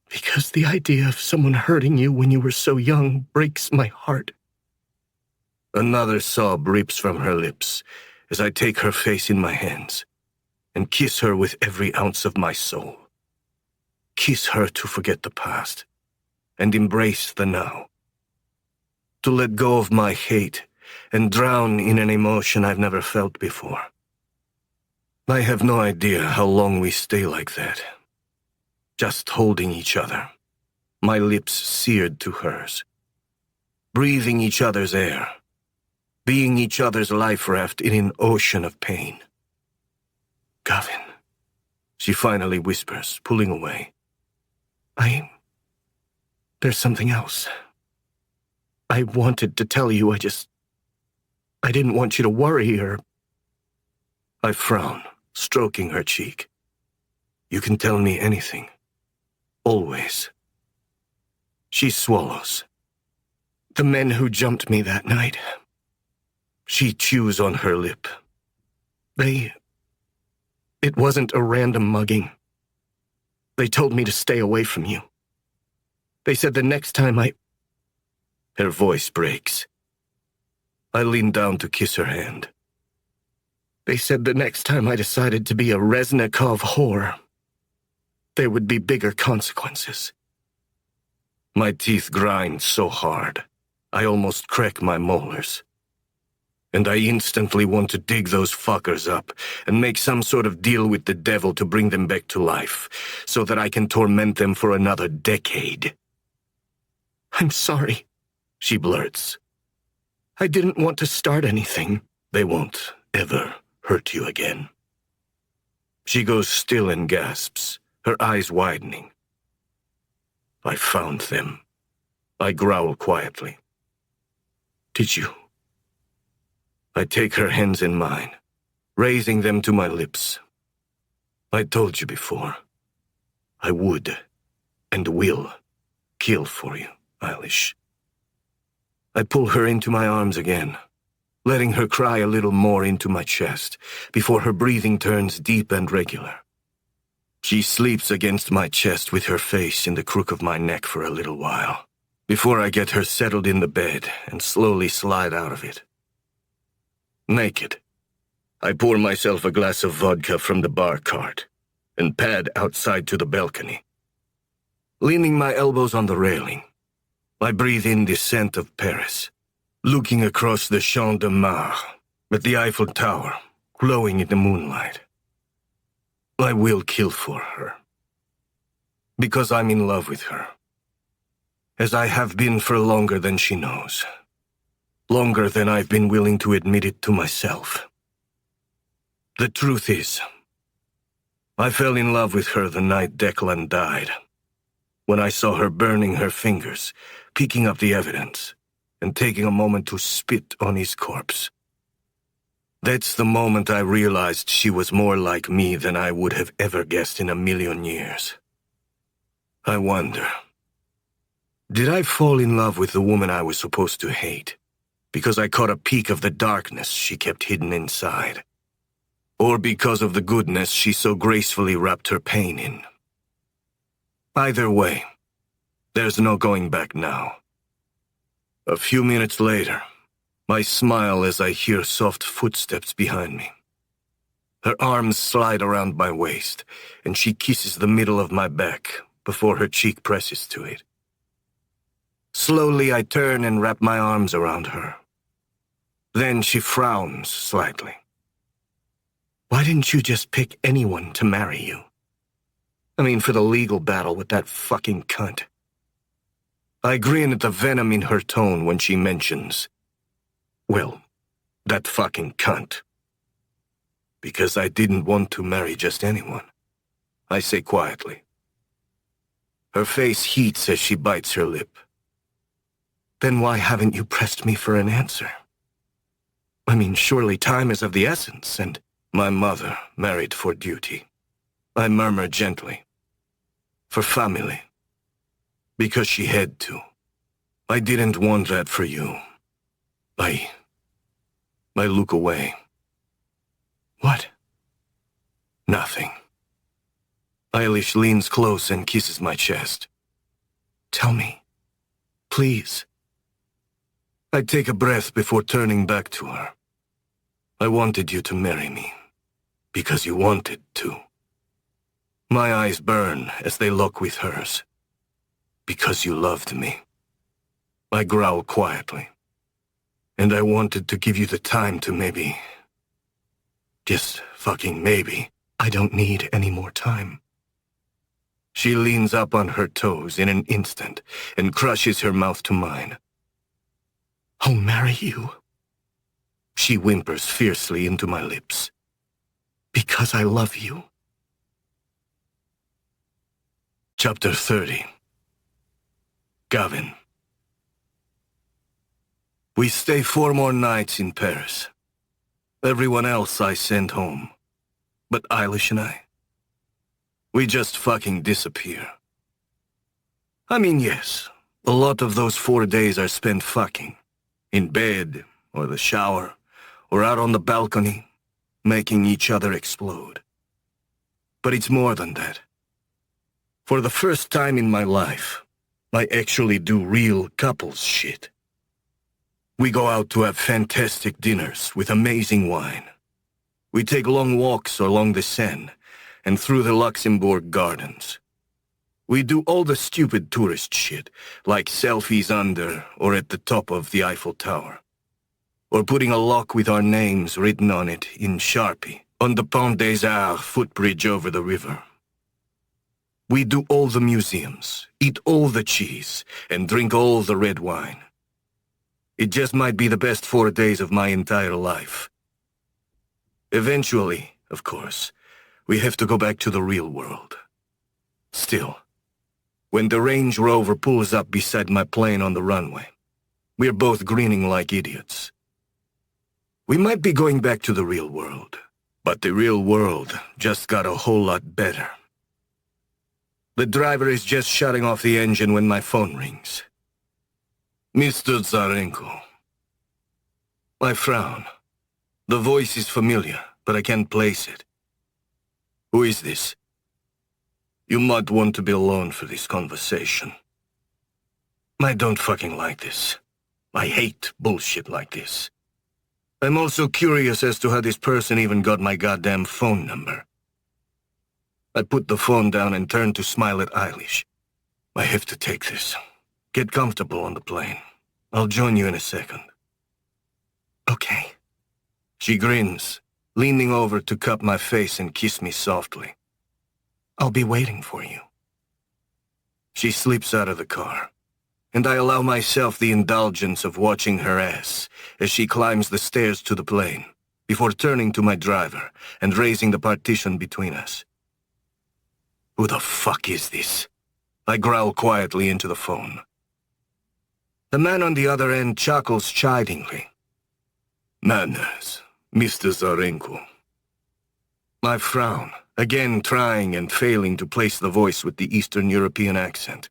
Because the idea of someone hurting you when you were so young breaks my heart. Another sob rips from her lips as I take her face in my hands and kiss her with every ounce of my soul. Kiss her to forget the past and embrace the now. To let go of my hate and drown in an emotion I've never felt before. I have no idea how long we stay like that. Just holding each other, my lips seared to hers. Breathing each other's air. Being each other's life raft in an ocean of pain. Gavin, she finally whispers, pulling away. There's something else. I wanted to tell you, I didn't want you to worry or... I frown, stroking her cheek. You can tell me anything. Always. She swallows. The men who jumped me that night. She chews on her lip. It wasn't a random mugging. They told me to stay away from you. They said the next time Her voice breaks. I lean down to kiss her hand. They said the next time I decided to be a Reznikov whore, there would be bigger consequences. My teeth grind so hard, I almost crack my molars. And I instantly want to dig those fuckers up and make some sort of deal with the devil to bring them back to life, so that I can torment them for another decade. I'm sorry, she blurts. I didn't want to start anything. They won't ever hurt you again. She goes still and gasps, her eyes widening. I found them. I growl quietly. Did you? I take her hands in mine, raising them to my lips. I told you before. I would and will kill for you, Eilish. I pull her into my arms again, letting her cry a little more into my chest before her breathing turns deep and regular. She sleeps against my chest with her face in the crook of my neck for a little while, before I get her settled in the bed and slowly slide out of it. Naked, I pour myself a glass of vodka from the bar cart and pad outside to the balcony. Leaning my elbows on the railing, I breathe in the scent of Paris, looking across the Champ de Mars at the Eiffel Tower, glowing in the moonlight. I will kill for her, because I'm in love with her, as I have been for longer than she knows. Longer than I've been willing to admit it to myself. The truth is, I fell in love with her the night Declan died, when I saw her burning her fingers, picking up the evidence, and taking a moment to spit on his corpse. That's the moment I realized she was more like me than I would have ever guessed in a million years. I wonder, did I fall in love with the woman I was supposed to hate? Because I caught a peek of the darkness she kept hidden inside, or because of the goodness she so gracefully wrapped her pain in. Either way, there's no going back now. A few minutes later, I smile as I hear soft footsteps behind me. Her arms slide around my waist, and she kisses the middle of my back before her cheek presses to it. Slowly, I turn and wrap my arms around her. Then she frowns slightly. Why didn't you just pick anyone to marry you? I mean, for the legal battle with that fucking cunt. I grin at the venom in her tone when she mentions, well, that fucking cunt. Because I didn't want to marry just anyone, I say quietly. Her face heats as she bites her lip. Then why haven't you pressed me for an answer? I mean, surely time is of the essence, and... My mother married for duty. I murmur gently. For family. Because she had to. I didn't want that for you. I look away. What? Nothing. Eilish leans close and kisses my chest. Tell me. Please. I take a breath before turning back to her. I wanted you to marry me, because you wanted to. My eyes burn as they lock with hers, because you loved me. I growl quietly, and I wanted to give you the time to maybe... just fucking maybe. I don't need any more time. She leans up on her toes in an instant and crushes her mouth to mine. I'll marry you. She whimpers fiercely into my lips. Because I love you. Chapter 30. Gavin. We stay 4 more nights in Paris. Everyone else I sent home. But Eilish and I, we just fucking disappear. I mean, yes, a lot of those 4 days are spent fucking. In bed, or the shower, or out on the balcony, making each other explode. But it's more than that. For the first time in my life, I actually do real couples shit. We go out to have fantastic dinners with amazing wine. We take long walks along the Seine and through the Luxembourg gardens. We do all the stupid tourist shit, like selfies under or at the top of the Eiffel Tower. Or putting a lock with our names written on it in Sharpie on the Pont des Arts footbridge over the river. We do all the museums, eat all the cheese, and drink all the red wine. It just might be the best 4 days of my entire life. Eventually, of course, we have to go back to the real world. Still, when the Range Rover pulls up beside my plane on the runway, we're both grinning like idiots. We might be going back to the real world, but the real world just got a whole lot better. The driver is just shutting off the engine when my phone rings. Mr. Zarenko. I frown. The voice is familiar, but I can't place it. Who is this? You might want to be alone for this conversation. I don't fucking like this. I hate bullshit like this. I'm also curious as to how this person even got my goddamn phone number. I put the phone down and turn to smile at Eilish. I have to take this. Get comfortable on the plane. I'll join you in a second. Okay. She grins, leaning over to cup my face and kiss me softly. I'll be waiting for you. She slips out of the car, and I allow myself the indulgence of watching her ass as she climbs the stairs to the plane, before turning to my driver and raising the partition between us. Who the fuck is this? I growl quietly into the phone. The man on the other end chuckles chidingly. Manners, Mr. Zarenko. I frown, again trying and failing to place the voice with the Eastern European accent.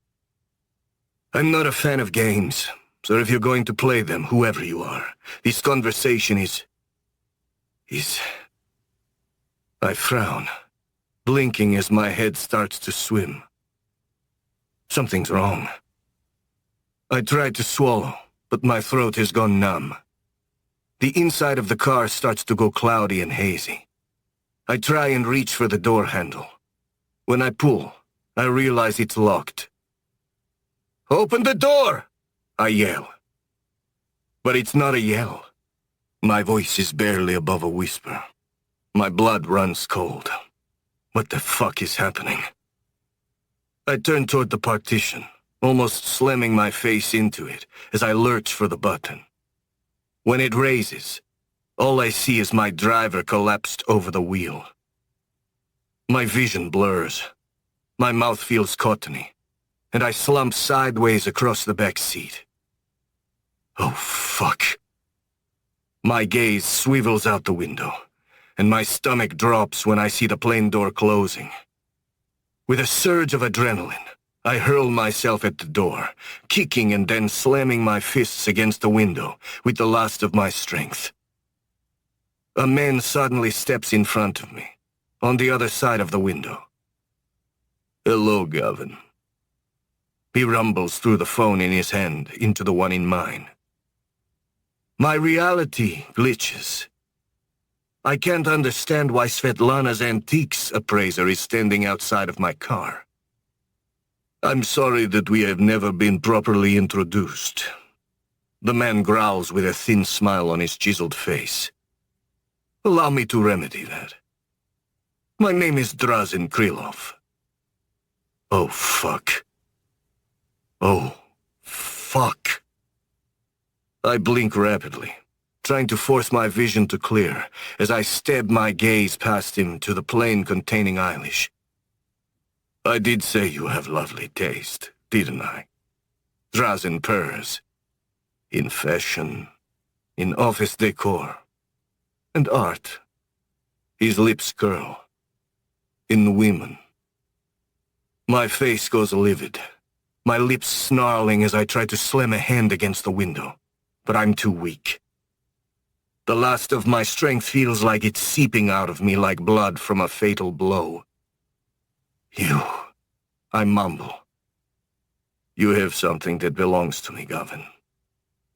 I'm not a fan of games, so if you're going to play them, whoever you are, this conversation is... I frown, blinking as my head starts to swim. Something's wrong. I try to swallow, but my throat has gone numb. The inside of the car starts to go cloudy and hazy. I try and reach for the door handle. When I pull, I realize it's locked. "Open the door!" I yell. But it's not a yell. My voice is barely above a whisper. My blood runs cold. What the fuck is happening? I turn toward the partition, almost slamming my face into it as I lurch for the button. When it raises, all I see is my driver collapsed over the wheel. My vision blurs. My mouth feels cottony, and I slump sideways across the back seat. Oh, fuck. My gaze swivels out the window, and my stomach drops when I see the plane door closing. With a surge of adrenaline, I hurl myself at the door, kicking and then slamming my fists against the window with the last of my strength. A man suddenly steps in front of me, on the other side of the window. "Hello, Gavin." He rumbles through the phone in his hand into the one in mine. My reality glitches. I can't understand why Svetlana's antiques appraiser is standing outside of my car. "I'm sorry that we have never been properly introduced." The man growls with a thin smile on his chiseled face. "Allow me to remedy that. My name is Drazen Krylov." Oh, fuck. Oh, fuck. I blink rapidly, trying to force my vision to clear as I stab my gaze past him to the plane containing Eilish. "I did say you have lovely taste, didn't I?" Drazen purrs. "In fashion, in office decor, and art." His lips curl. "In women." My face goes livid, my lips snarling as I try to slam a hand against the window, but I'm too weak. The last of my strength feels like it's seeping out of me like blood from a fatal blow. "You," I mumble. "You have something that belongs to me, Gavin,"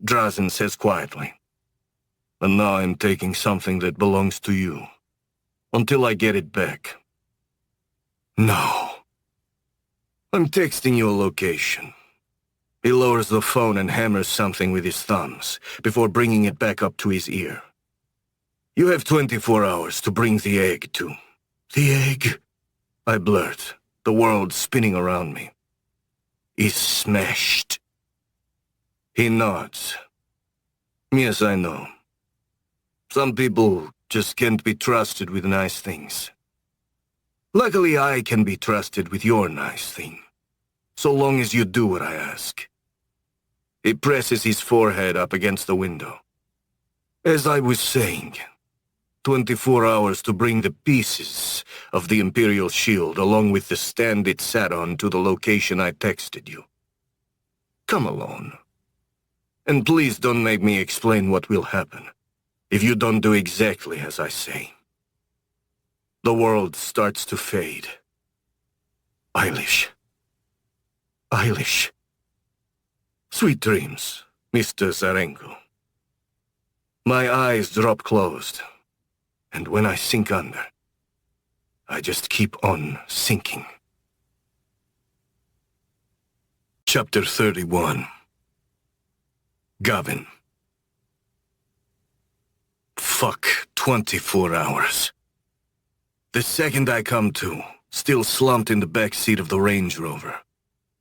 Drazen says quietly. "And now I'm taking something that belongs to you, until I get it back." "No." "I'm texting you a location." He lowers the phone and hammers something with his thumbs, before bringing it back up to his ear. "You have 24 hours to bring the egg to." "The egg?" I blurt, the world spinning around me. "Is smashed." He nods. "Yes, I know. Some people just can't be trusted with nice things. Luckily, I can be trusted with your nice thing, so long as you do what I ask." He presses his forehead up against the window. "As I was saying, 24 hours to bring the pieces of the Imperial shield along with the stand it sat on to the location I texted you. Come alone. And please don't make me explain what will happen if you don't do exactly as I say." The world starts to fade. Eilish. Eilish. Sweet dreams, Mr. Zarenko. My eyes drop closed, and when I sink under, I just keep on sinking. Chapter 31. Gavin. Fuck 24 hours. The second I come to, still slumped in the back seat of the Range Rover,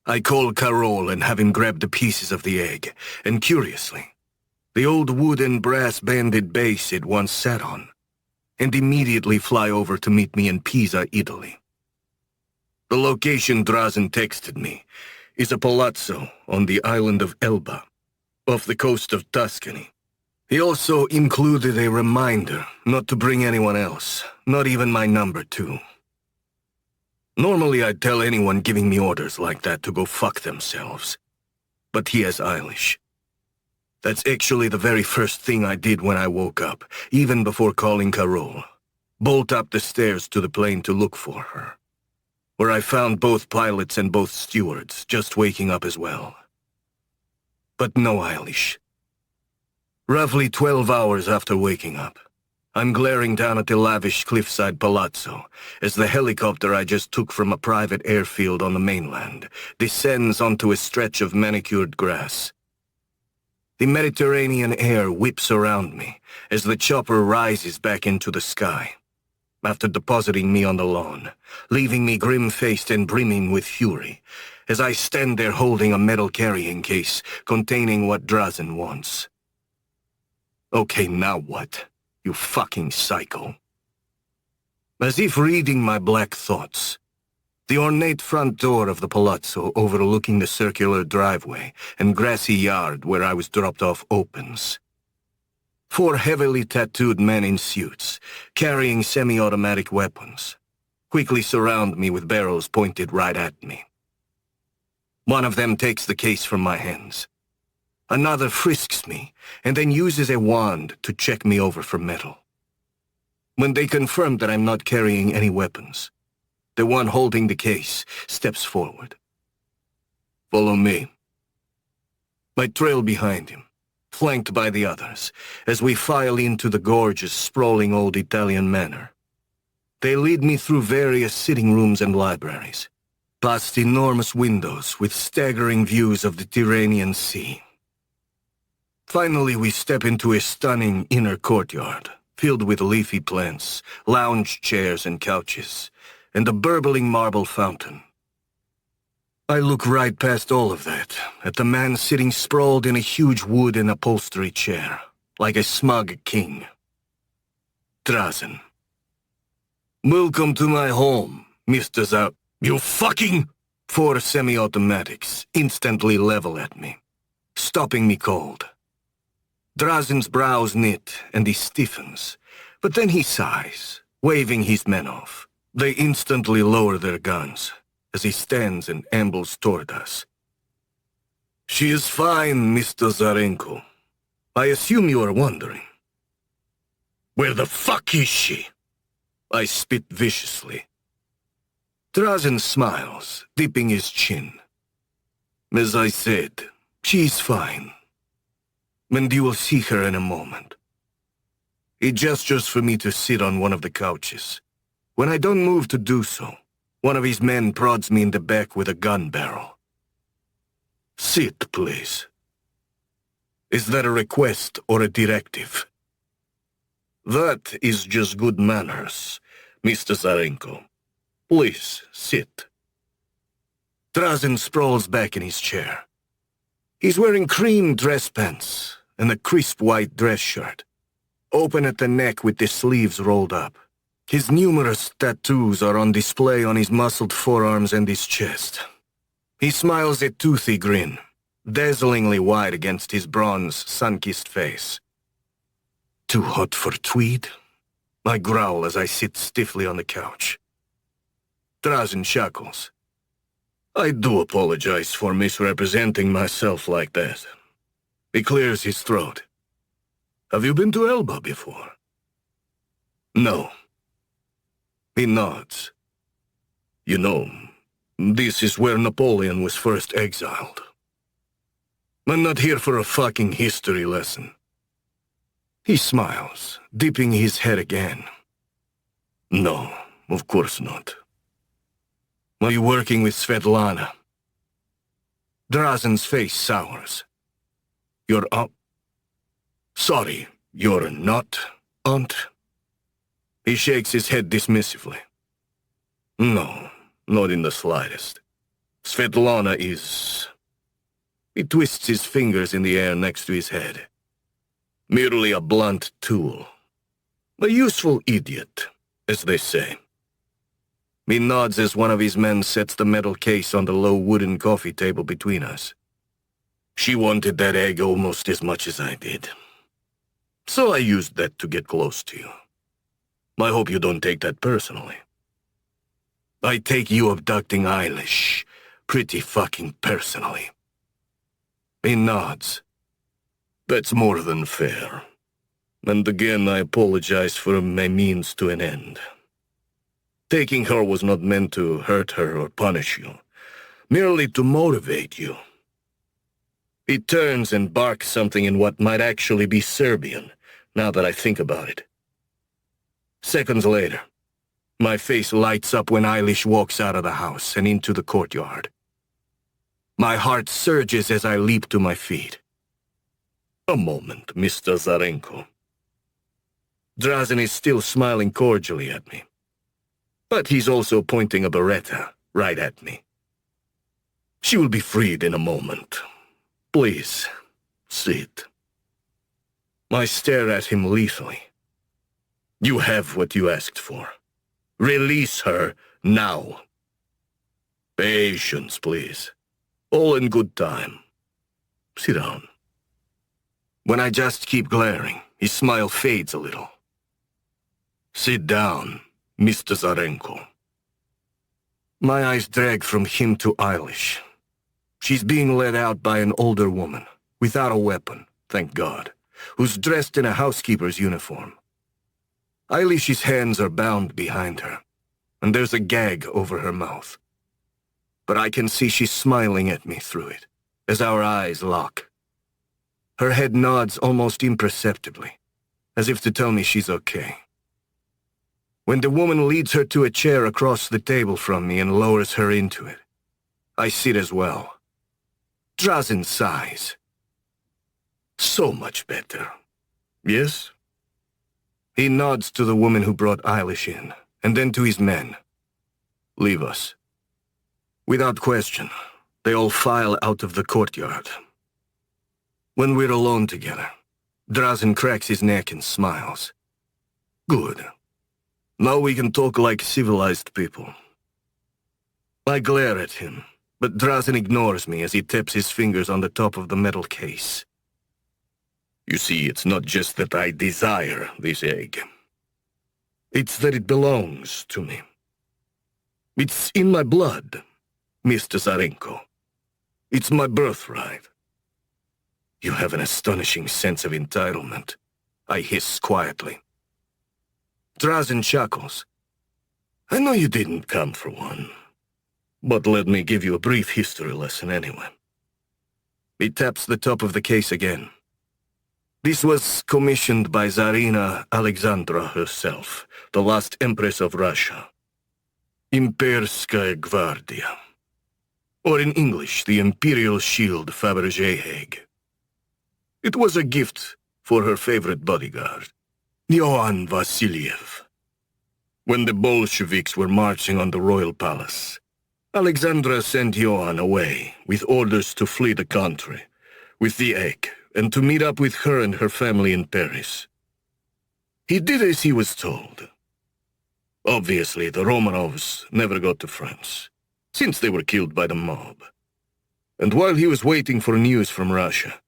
I call Carol and have him grab the pieces of the egg, and curiously, the old wood and brass banded base it once sat on, and immediately fly over to meet me in Pisa, Italy. The location Drazen texted me is a palazzo on the island of Elba, off the coast of Tuscany. He also included a reminder not to bring anyone else, not even my number 2. Normally I'd tell anyone giving me orders like that to go fuck themselves. But he has Eilish. That's actually the very first thing I did when I woke up, even before calling Carol. Bolt up the stairs to the plane to look for her, where I found both pilots and both stewards just waking up as well. But no Eilish. Roughly 12 hours after waking up, I'm glaring down at the lavish cliffside palazzo as the helicopter I just took from a private airfield on the mainland descends onto a stretch of manicured grass. The Mediterranean air whips around me as the chopper rises back into the sky, after depositing me on the lawn, leaving me grim-faced and brimming with fury as I stand there holding a metal carrying case containing what Drazen wants. Okay, now what? You fucking psycho. As if reading my black thoughts, the ornate front door of the palazzo overlooking the circular driveway and grassy yard where I was dropped off opens. 4 heavily tattooed men in suits, carrying semi-automatic weapons, quickly surround me with barrels pointed right at me. One of them takes the case from my hands. Another frisks me, and then uses a wand to check me over for metal. When they confirm that I'm not carrying any weapons, the one holding the case steps forward. Follow me. I trail behind him, flanked by the others, as we file into the gorgeous, sprawling old Italian manor. They lead me through various sitting rooms and libraries, past enormous windows with staggering views of the Tyrrhenian Sea. Finally, we step into a stunning inner courtyard, filled with leafy plants, lounge chairs and couches, and a burbling marble fountain. I look right past all of that, at the man sitting sprawled in a huge wood and upholstery chair, like a smug king. Drazen. Welcome to my home, Mr. Zap. You fucking... 4 semi-automatics instantly level at me, stopping me cold. Drazen's brows knit and he stiffens, but then he sighs, waving his men off. They instantly lower their guns as he stands and ambles toward us. She is fine, Mr. Zarenko. I assume you are wondering. Where the fuck is she? I spit viciously. Drazen smiles, dipping his chin. As I said, she's fine. And you will see her in a moment. He gestures for me to sit on one of the couches. When I don't move to do so, one of his men prods me in the back with a gun barrel. Sit, please. Is that a request or a directive? That is just good manners, Mr. Zarenko. Please, sit. Drazen sprawls back in his chair. He's wearing cream dress pants and a crisp white dress shirt, open at the neck with the sleeves rolled up. His numerous tattoos are on display on his muscled forearms and his chest. He smiles a toothy grin, dazzlingly wide against his bronze, sun-kissed face. Too hot for tweed? I growl as I sit stiffly on the couch. Drazen chuckles. I do apologize for misrepresenting myself like that. He clears his throat. Have you been to Elba before? No. He nods. You know, this is where Napoleon was first exiled. I'm not here for a fucking history lesson. He smiles, dipping his head again. No, of course not. Are you working with Svetlana? Drazen's face sours. You're up. Sorry, you're not, aunt? He shakes his head dismissively. No, not in the slightest. Svetlana is... He twists his fingers in the air next to his head. Merely a blunt tool. A useful idiot, as they say. He nods as one of his men sets the metal case on the low wooden coffee table between us. She wanted that egg almost as much as I did. So I used that to get close to you. I hope you don't take that personally. I take you abducting Eilish pretty fucking personally. He nods. That's more than fair. And again, I apologize for my means to an end. Taking her was not meant to hurt her or punish you, merely to motivate you. He turns and barks something in what might actually be Serbian, now that I think about it. Seconds later, my face lights up when Eilish walks out of the house and into the courtyard. My heart surges as I leap to my feet. A moment, Mr. Zarenko. Drazen is still smiling cordially at me. But he's also pointing a Beretta right at me. She will be freed in a moment. Please, sit. I stare at him lethally. You have what you asked for. Release her now. Patience, please. All in good time. Sit down. When I just keep glaring, his smile fades a little. Sit down, Mr. Zarenko. My eyes drag from him to Eilish. She's being led out by an older woman, without a weapon, thank God, who's dressed in a housekeeper's uniform. Eilish's hands are bound behind her, and there's a gag over her mouth. But I can see she's smiling at me through it, as our eyes lock. Her head nods almost imperceptibly, as if to tell me she's okay. When the woman leads her to a chair across the table from me and lowers her into it, I sit as well. Drazen sighs. So much better. Yes? He nods to the woman who brought Eilish in, and then to his men. Leave us. Without question, they all file out of the courtyard. When we're alone together, Drazen cracks his neck and smiles. Good. Now we can talk like civilized people. I glare at him, but Drazen ignores me as he taps his fingers on the top of the metal case. You see, it's not just that I desire this egg. It's that it belongs to me. It's in my blood, Mr. Zarenko. It's my birthright. You have an astonishing sense of entitlement, I hiss quietly. Drazen chuckles. I know you didn't come for one, but let me give you a brief history lesson anyway. He taps the top of the case again. This was commissioned by Tsarina Alexandra herself, the last Empress of Russia. Imperskaya Gvardia. Or in English, the Imperial Shield Fabergé egg. It was a gift for her favorite bodyguard, Ioan Vasiliev. When the Bolsheviks were marching on the royal palace, Alexandra sent Ioan away with orders to flee the country, with the egg, and to meet up with her and her family in Paris. He did as he was told. Obviously, the Romanovs never got to France, since they were killed by the mob. And while he was waiting for news from Russia,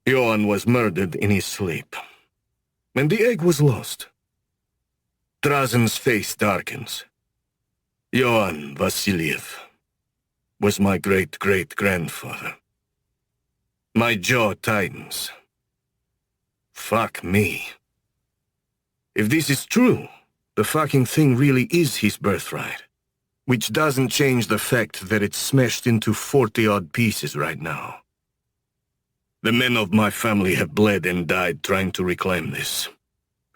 Ioan was murdered in his sleep, and the egg was lost. Drazen's face darkens. Ioan Vasiliev was my great-great-grandfather. My jaw tightens. Fuck me. If this is true, the fucking thing really is his birthright, which doesn't change the fact that it's smashed into 40-odd pieces right now. The men of my family have bled and died trying to reclaim this.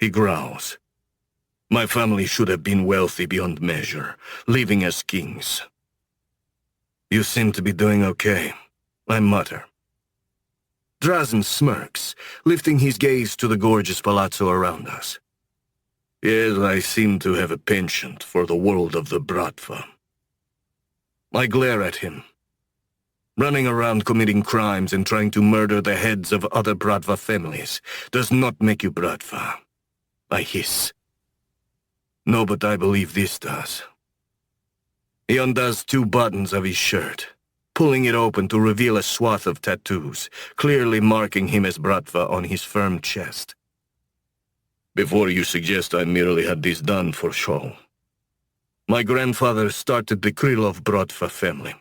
He growls. My family should have been wealthy beyond measure, living as kings. You seem to be doing okay, I mutter. Drazen smirks, lifting his gaze to the gorgeous palazzo around us. Yes, I seem to have a penchant for the world of the Bratva. I glare at him. Running around committing crimes and trying to murder the heads of other Bratva families does not make you Bratva. I hiss. No, but I believe this does. He undoes 2 buttons of his shirt, pulling it open to reveal a swath of tattoos, clearly marking him as Bratva on his firm chest. Before you suggest I merely had this done for show. My grandfather started the Krylov Bratva family,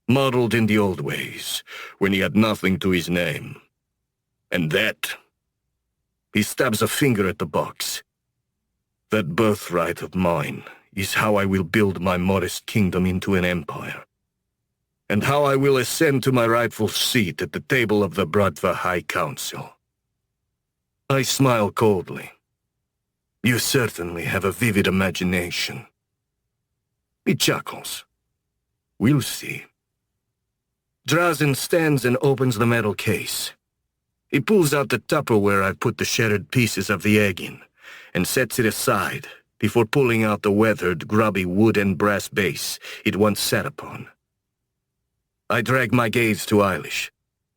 modeled in the old ways, when he had nothing to his name. And that... He stabs a finger at the box. That birthright of mine is how I will build my modest kingdom into an empire, and how I will ascend to my rightful seat at the table of the Bratva High Council. I smile coldly. You certainly have a vivid imagination. He chuckles. We'll see. Drazen stands and opens the metal case. He pulls out the Tupperware I put the shattered pieces of the egg in, and sets it aside before pulling out the weathered, grubby wood and brass base it once sat upon. I drag my gaze to Eilish,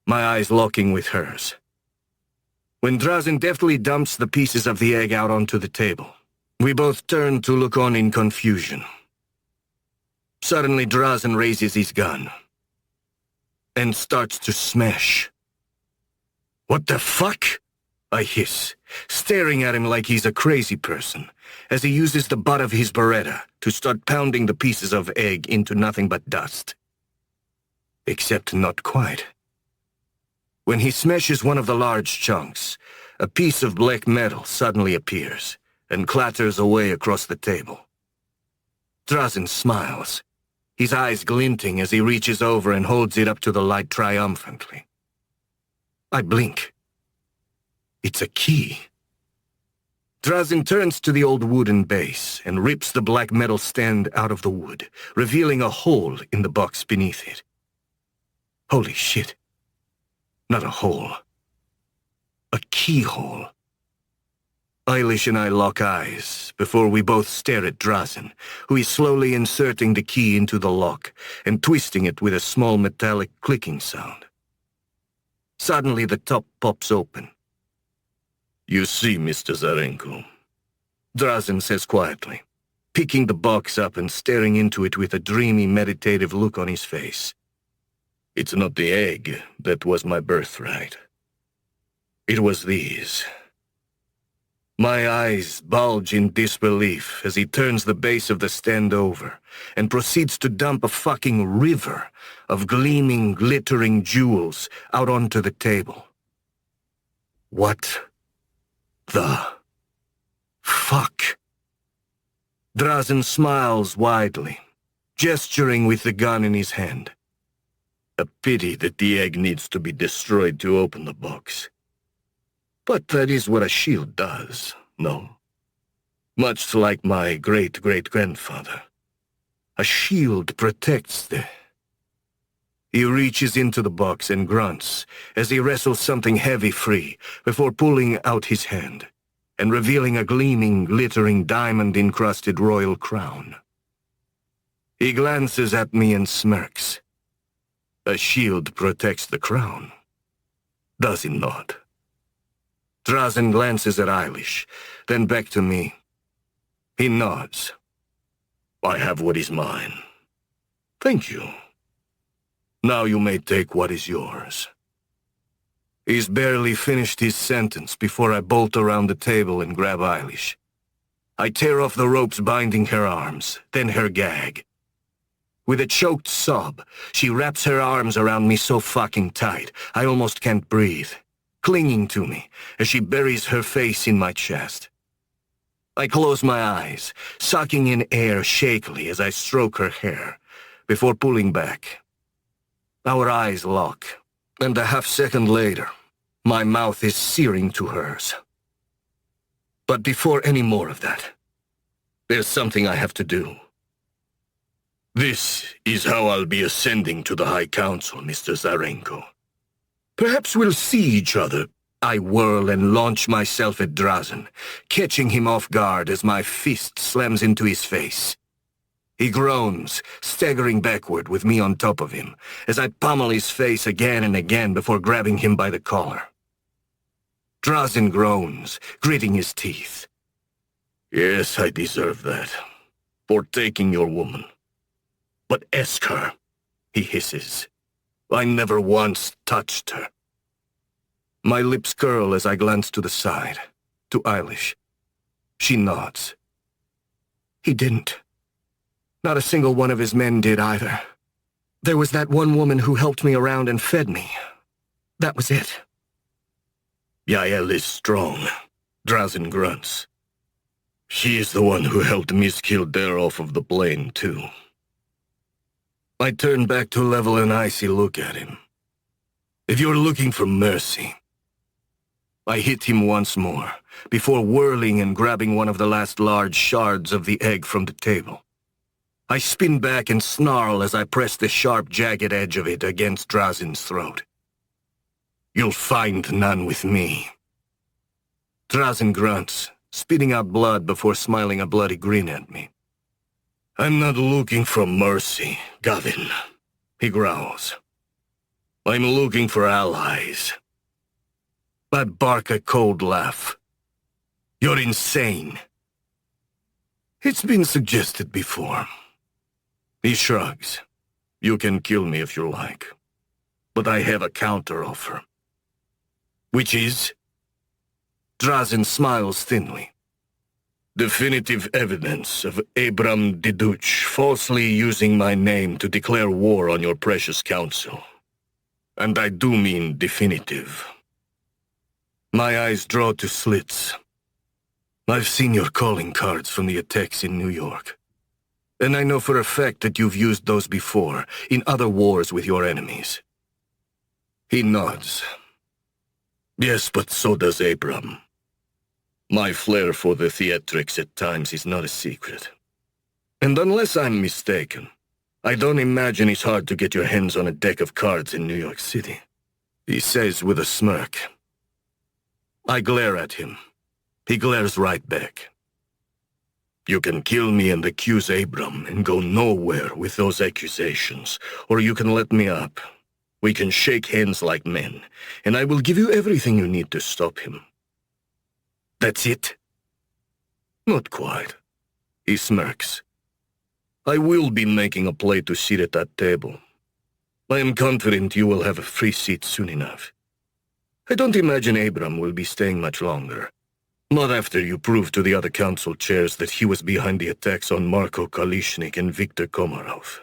my eyes locking with hers. When Drazen deftly dumps the pieces of the egg out onto the table, we both turn to look on in confusion. Suddenly Drazen raises his gun and starts to smash. What the fuck? I hiss, staring at him like he's a crazy person, as he uses the butt of his Beretta to start pounding the pieces of egg into nothing but dust. Except not quite. When he smashes one of the large chunks, a piece of black metal suddenly appears and clatters away across the table. Drazen smiles, his eyes glinting as he reaches over and holds it up to the light triumphantly. I blink. It's a key. Drazen turns to the old wooden base and rips the black metal stand out of the wood, revealing a hole in the box beneath it. Holy shit. Not a hole. A keyhole. Eilish and I lock eyes before we both stare at Drazen, who is slowly inserting the key into the lock and twisting it with a small metallic clicking sound. Suddenly the top pops open. You see, Mr. Zarenko, Drazen says quietly, picking the box up and staring into it with a dreamy, meditative look on his face. It's not the egg that was my birthright. It was these. My eyes bulge in disbelief as he turns the base of the stand over and proceeds to dump a fucking river of gleaming, glittering jewels out onto the table. What the fuck? Drazen smiles widely, gesturing with the gun in his hand. A pity that the egg needs to be destroyed to open the box. But that is what a shield does, no? Much like my great-great-grandfather. A shield protects the... He reaches into the box and grunts as he wrestles something heavy free before pulling out his hand and revealing a gleaming, glittering, diamond-encrusted royal crown. He glances at me and smirks. A shield protects the crown, does it not? Drazen glances at Eilish, then back to me. He nods. I have what is mine. Thank you. Now you may take what is yours. He's barely finished his sentence before I bolt around the table and grab Eilish. I tear off the ropes binding her arms, then her gag. With a choked sob, she wraps her arms around me so fucking tight, I almost can't breathe, clinging to me as she buries her face in my chest. I close my eyes, sucking in air shakily as I stroke her hair, before pulling back. Our eyes lock, and a half-second later, my mouth is searing to hers. But before any more of that, there's something I have to do. This is how I'll be ascending to the High Council, Mr. Zarenko. Perhaps we'll see each other. I whirl and launch myself at Drazen, catching him off guard as my fist slams into his face. He groans, staggering backward with me on top of him, as I pummel his face again and again before grabbing him by the collar. Drazen groans, gritting his teeth. Yes, I deserve that. For taking your woman. But ask her, he hisses. I never once touched her. My lips curl as I glance to the side, to Eilish. She nods. He didn't. Not a single one of his men did either. There was that one woman who helped me around and fed me. That was it. Yael is strong, Drazen grunts. She is the one who helped Miss Kildare off of the plane, too. I turn back to level an icy look at him. If you're looking for mercy... I hit him once more, before whirling and grabbing one of the last large shards of the egg from the table. I spin back and snarl as I press the sharp, jagged edge of it against Drazen's throat. You'll find none with me. Drazen grunts, spitting out blood before smiling a bloody grin at me. I'm not looking for mercy, Gavin, he growls. I'm looking for allies. I bark a cold laugh. You're insane. It's been suggested before. He shrugs. You can kill me if you like. But I have a counter-offer. Which is? Drazen smiles thinly. Definitive evidence of Abram Diduch falsely using my name to declare war on your precious council. And I do mean definitive. My eyes draw to slits. I've seen your calling cards from the attacks in New York. And I know for a fact that you've used those before, in other wars with your enemies. He nods. Yes, but so does Abram. My flair for the theatrics at times is not a secret. And unless I'm mistaken, I don't imagine it's hard to get your hands on a deck of cards in New York City. He says with a smirk. I glare at him. He glares right back. You can kill me and accuse Abram and go nowhere with those accusations, or you can let me up. We can shake hands like men, and I will give you everything you need to stop him. That's it? Not quite. He smirks. I will be making a play to sit at that table. I am confident you will have a free seat soon enough. I don't imagine Abram will be staying much longer. Not after you prove to the other council chairs that he was behind the attacks on Marko Kalishnik and Viktor Komarov.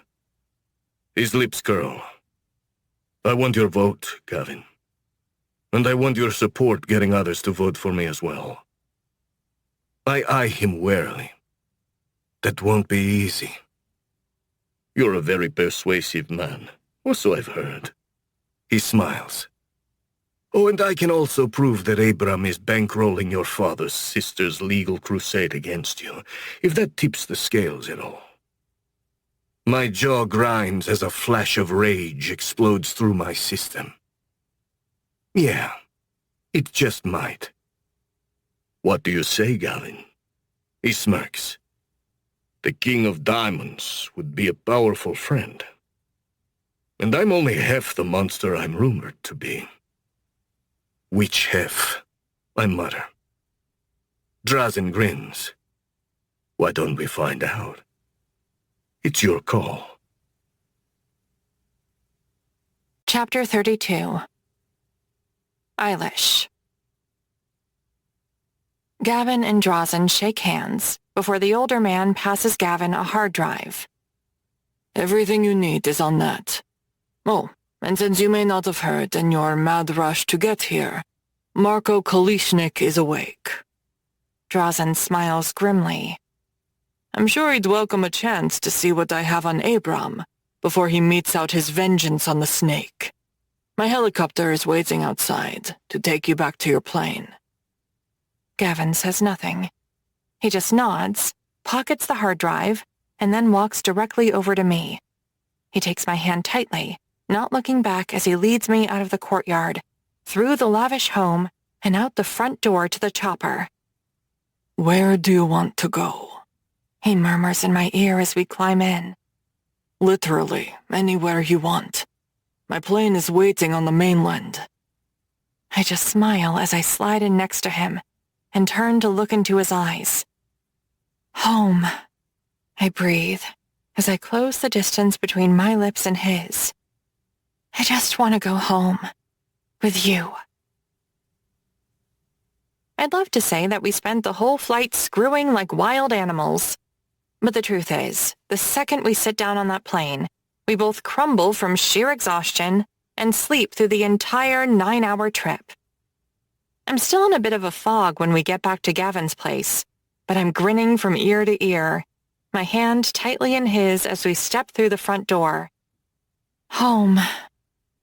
His lips curl. I want your vote, Gavin. And I want your support getting others to vote for me as well. I eye him warily. That won't be easy. You're a very persuasive man, or so I've heard. He smiles. Oh, and I can also prove that Abram is bankrolling your father's sister's legal crusade against you, if that tips the scales at all. My jaw grinds as a flash of rage explodes through my system. Yeah, it just might. What do you say, Gavin? He smirks. The King of Diamonds would be a powerful friend. And I'm only half the monster I'm rumored to be. Which half? I mutter. Drazen grins. Why don't we find out? It's your call. Chapter 32. Eilish. Gavin and Drazen shake hands before the older man passes Gavin a hard drive. Everything you need is on that. Oh, and since you may not have heard in your mad rush to get here, Marko Kalishnik is awake. Drazen smiles grimly. I'm sure he'd welcome a chance to see what I have on Abram before he metes out his vengeance on the snake. My helicopter is waiting outside to take you back to your plane. Gavin says nothing. He just nods, pockets the hard drive, and then walks directly over to me. He takes my hand tightly, not looking back as he leads me out of the courtyard, through the lavish home, and out the front door to the chopper. Where do you want to go? He murmurs in my ear as we climb in. Literally, anywhere you want. My plane is waiting on the mainland. I just smile as I slide in next to him and turn to look into his eyes. Home, I breathe as I close the distance between my lips and his. I just want to go home. With you. I'd love to say that we spent the whole flight screwing like wild animals. But the truth is, the second we sit down on that plane, we both crumble from sheer exhaustion and sleep through the entire 9-hour trip. I'm still in a bit of a fog when we get back to Gavin's place, but I'm grinning from ear to ear, my hand tightly in his as we step through the front door. Home.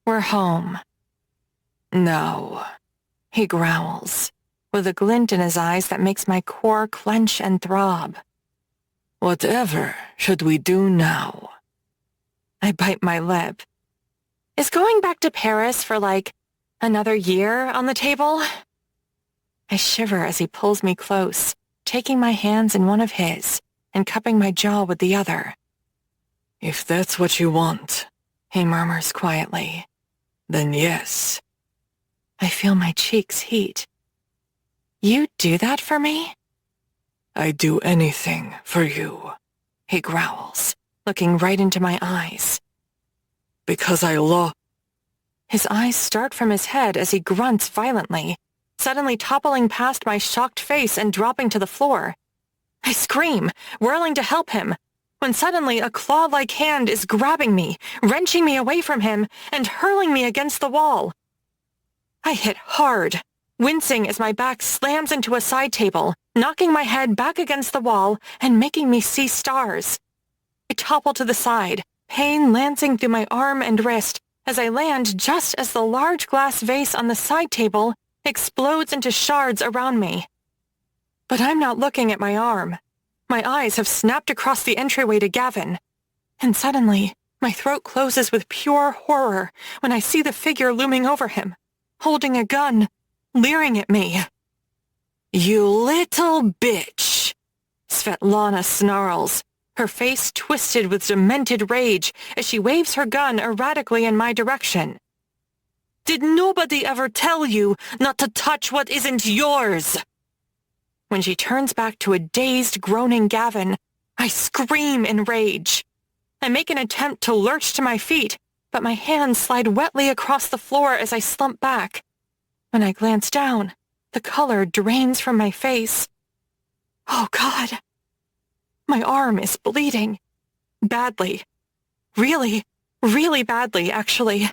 We're home. No, he growls, with a glint in his eyes that makes my core clench and throb. Whatever should we do now? I bite my lip. Is going back to Paris for, another year on the table? I shiver as he pulls me close, taking my hands in one of his and cupping my jaw with the other. If that's what you want, he murmurs quietly, then yes. I feel my cheeks heat. You do that for me? I'd do anything for you, he growls, looking right into my eyes. Because I love... His eyes start from his head as he grunts violently, suddenly toppling past my shocked face and dropping to the floor. I scream, whirling to help him, when suddenly a claw-like hand is grabbing me, wrenching me away from him, and hurling me against the wall. I hit hard, wincing as my back slams into a side table, knocking my head back against the wall and making me see stars. I topple to the side, pain lancing through my arm and wrist as I land just as the large glass vase on the side table explodes into shards around me. But I'm not looking at my arm. My eyes have snapped across the entryway to Gavin, and suddenly my throat closes with pure horror when I see the figure looming over him, holding a gun, leering at me. "You little bitch," Svetlana snarls, her face twisted with demented rage as she waves her gun erratically in my direction. "Did nobody ever tell you not to touch what isn't yours?" When she turns back to a dazed, groaning Gavin, I scream in rage. I make an attempt to lurch to my feet, but my hands slide wetly across the floor as I slump back. When I glance down, the color drains from my face. Oh, God. My arm is bleeding. Badly. Really, really badly, actually.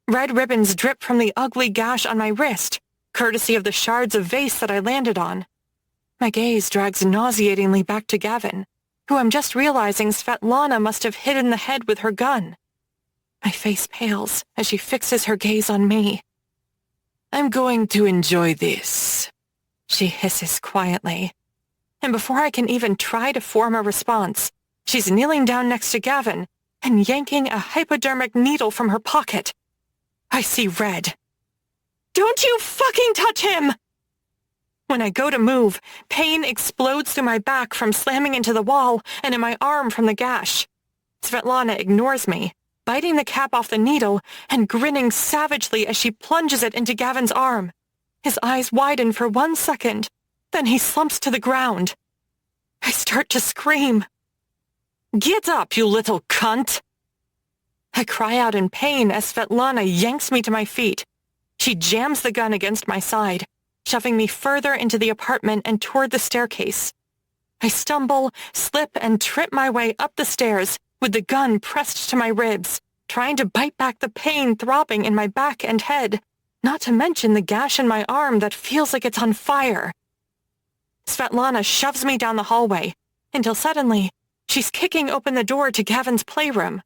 Red ribbons drip from the ugly gash on my wrist, courtesy of the shards of vase that I landed on. My gaze drags nauseatingly back to Gavin, who I'm just realizing Svetlana must have hit in the head with her gun. My face pales as she fixes her gaze on me. "I'm going to enjoy this," she hisses quietly. And before I can even try to form a response, she's kneeling down next to Gavin and yanking a hypodermic needle from her pocket. I see red. "Don't you fucking touch him!" When I go to move, pain explodes through my back from slamming into the wall and in my arm from the gash. Svetlana ignores me, biting the cap off the needle and grinning savagely as she plunges it into Gavin's arm. His eyes widen for 1 second, then he slumps to the ground. I start to scream. "Get up, you little cunt!" I cry out in pain as Svetlana yanks me to my feet. She jams the gun against my side, shoving me further into the apartment and toward the staircase. I stumble, slip, and trip my way up the stairs with the gun pressed to my ribs, trying to bite back the pain throbbing in my back and head, not to mention the gash in my arm that feels like it's on fire. Svetlana shoves me down the hallway, until suddenly, she's kicking open the door to Gavin's playroom.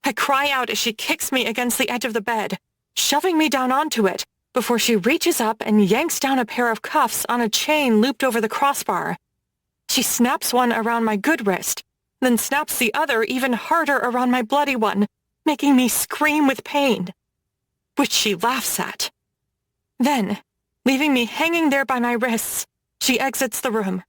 I cry out as she kicks me against the edge of the bed, shoving me down onto it, before she reaches up and yanks down a pair of cuffs on a chain looped over the crossbar. She snaps one around my good wrist, then snaps the other even harder around my bloody one, making me scream with pain, which she laughs at. Then, leaving me hanging there by my wrists, she exits the room.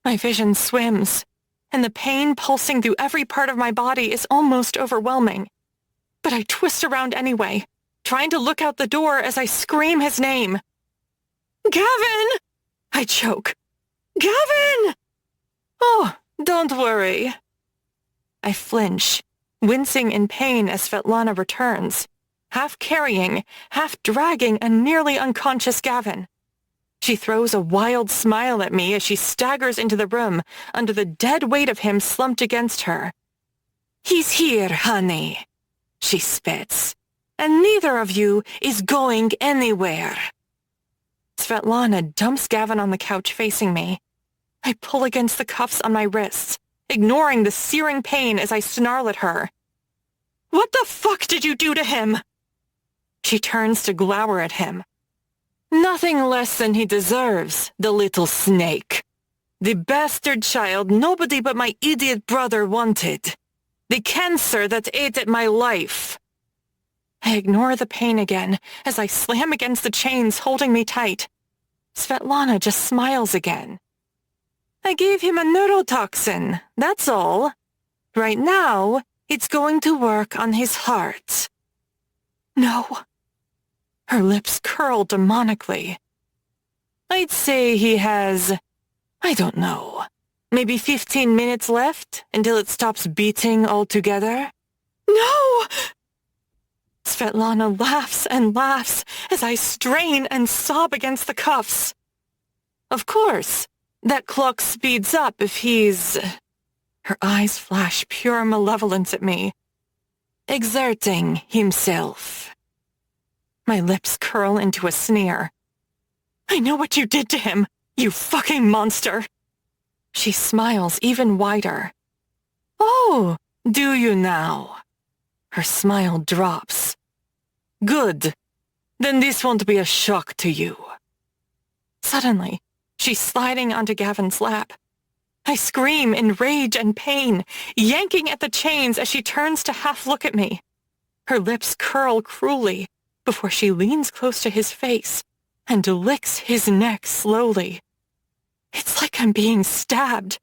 My vision swims, and the pain pulsing through every part of my body is almost overwhelming. But I twist around anyway, trying to look out the door as I scream his name. "Gavin!" I choke. "Gavin!" "Oh, don't worry." I flinch, wincing in pain as Svetlana returns, half carrying, half dragging a nearly unconscious Gavin. She throws a wild smile at me as she staggers into the room under the dead weight of him slumped against her. "He's here, honey," she spits, "and neither of you is going anywhere." Svetlana dumps Gavin on the couch facing me. I pull against the cuffs on my wrists, ignoring the searing pain as I snarl at her. "What the fuck did you do to him?" She turns to glower at him. "Nothing less than he deserves, the little snake. The bastard child nobody but my idiot brother wanted. The cancer that ate at my life." I ignore the pain again as I slam against the chains holding me tight. Svetlana just smiles again. "I gave him a neurotoxin, that's all. Right now, it's going to work on his heart." "No." Her lips curl demonically. "I'd say he has, I don't know, maybe 15 minutes left until it stops beating altogether." "No!" Svetlana laughs and laughs as I strain and sob against the cuffs. "Of course, that clock speeds up if he's..." Her eyes flash pure malevolence at me. "Exerting himself." My lips curl into a sneer. I know what you did to him, you fucking monster. She smiles even wider. Oh, do you now? Her smile drops. Good. Then this won't be a shock to you. Suddenly, she's sliding onto Gavin's lap. I scream in rage and pain, yanking at the chains as she turns to half look at me. Her lips curl cruelly before she leans close to his face and licks his neck slowly. It's like I'm being stabbed.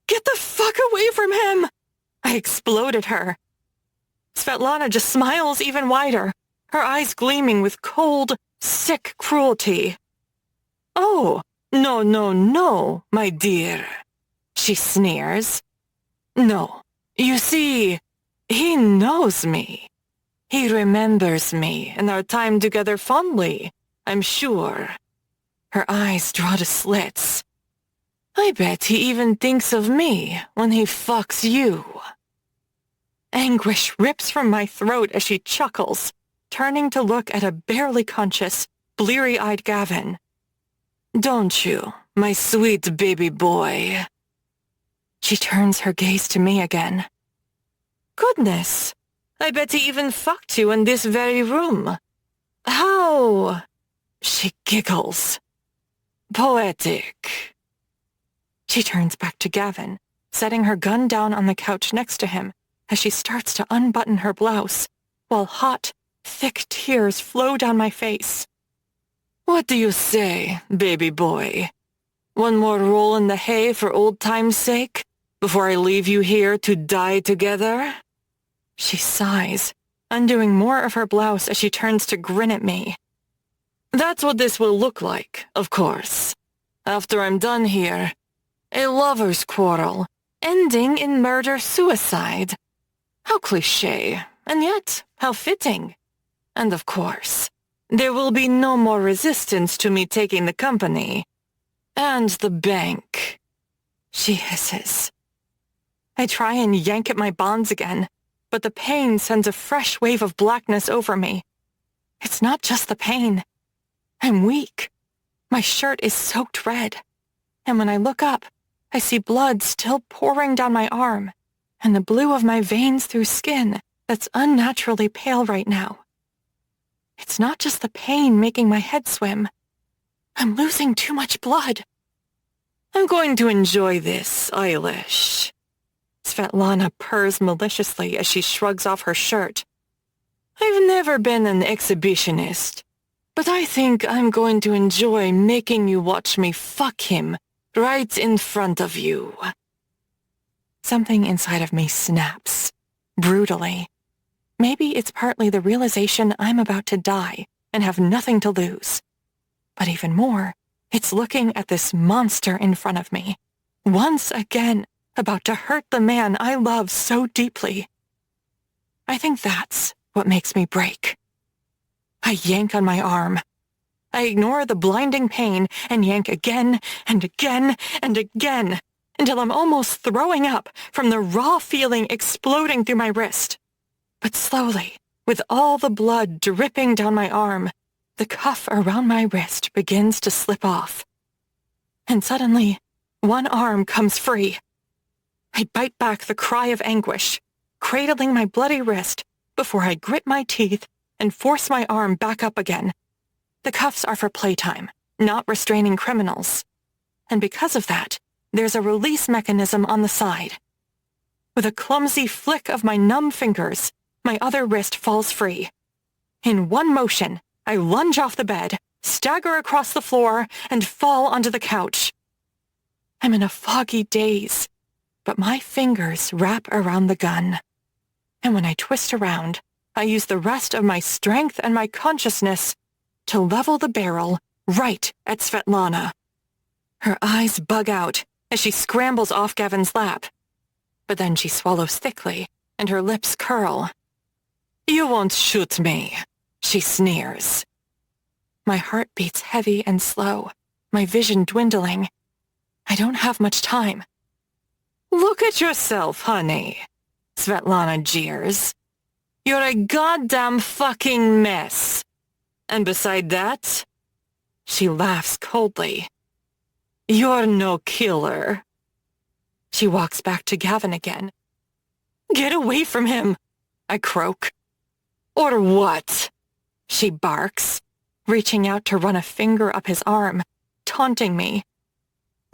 Get the fuck away from him! I explode at her. Svetlana just smiles even wider, her eyes gleaming with cold, sick cruelty. Oh, no, my dear, she sneers. No, you see, he knows me. He remembers me and our time together fondly, I'm sure. Her eyes draw to slits. I bet he even thinks of me when he fucks you. Anguish rips from my throat as she chuckles, turning to look at a barely conscious, bleary-eyed Gavin. Don't you, my sweet baby boy? She turns her gaze to me again. Goodness, I bet he even fucked you in this very room. How? She giggles. Poetic. She turns back to Gavin, setting her gun down on the couch next to him as she starts to unbutton her blouse, while hot, thick tears flow down my face. What do you say, baby boy? One more roll in the hay for old time's sake, before I leave you here to die together? She sighs, undoing more of her blouse as she turns to grin at me. That's what this will look like, of course. After I'm done here, a lover's quarrel, ending in murder-suicide. How cliché, and yet how fitting. And of course, there will be no more resistance to me taking the company. And the bank. She hisses. I try and yank at my bonds again, but the pain sends a fresh wave of blackness over me. It's not just the pain. I'm weak. My shirt is soaked red. And when I look up, I see blood still pouring down my arm, and the blue of my veins through skin that's unnaturally pale right now. It's not just the pain making my head swim. I'm losing too much blood. I'm going to enjoy this, Eilish. Svetlana purrs maliciously as she shrugs off her shirt. I've never been an exhibitionist, but I think I'm going to enjoy making you watch me fuck him right in front of you. Something inside of me snaps, brutally. Maybe it's partly the realization I'm about to die and have nothing to lose. But even more, it's looking at this monster in front of me, once again about to hurt the man I love so deeply. I think that's what makes me break. I yank on my arm. I ignore the blinding pain and yank again and again and again until I'm almost throwing up from the raw feeling exploding through my wrist. But slowly, with all the blood dripping down my arm, the cuff around my wrist begins to slip off. And suddenly, one arm comes free. I bite back the cry of anguish, cradling my bloody wrist before I grit my teeth and force my arm back up again. The cuffs are for playtime, not restraining criminals. And because of that, there's a release mechanism on the side. With a clumsy flick of my numb fingers, my other wrist falls free. In one motion, I lunge off the bed, stagger across the floor, and fall onto the couch. I'm in a foggy daze, but my fingers wrap around the gun. And when I twist around, I use the rest of my strength and my consciousness to level the barrel right at Svetlana. Her eyes bug out as she scrambles off Gavin's lap. But then she swallows thickly, and her lips curl. You won't shoot me, she sneers. My heart beats heavy and slow, my vision dwindling. I don't have much time. Look at yourself, honey, Svetlana jeers. You're a goddamn fucking mess. And beside that, she laughs coldly. You're no killer. She walks back to Gavin again. Get away from him, I croak. Or what? She barks, reaching out to run a finger up his arm, taunting me.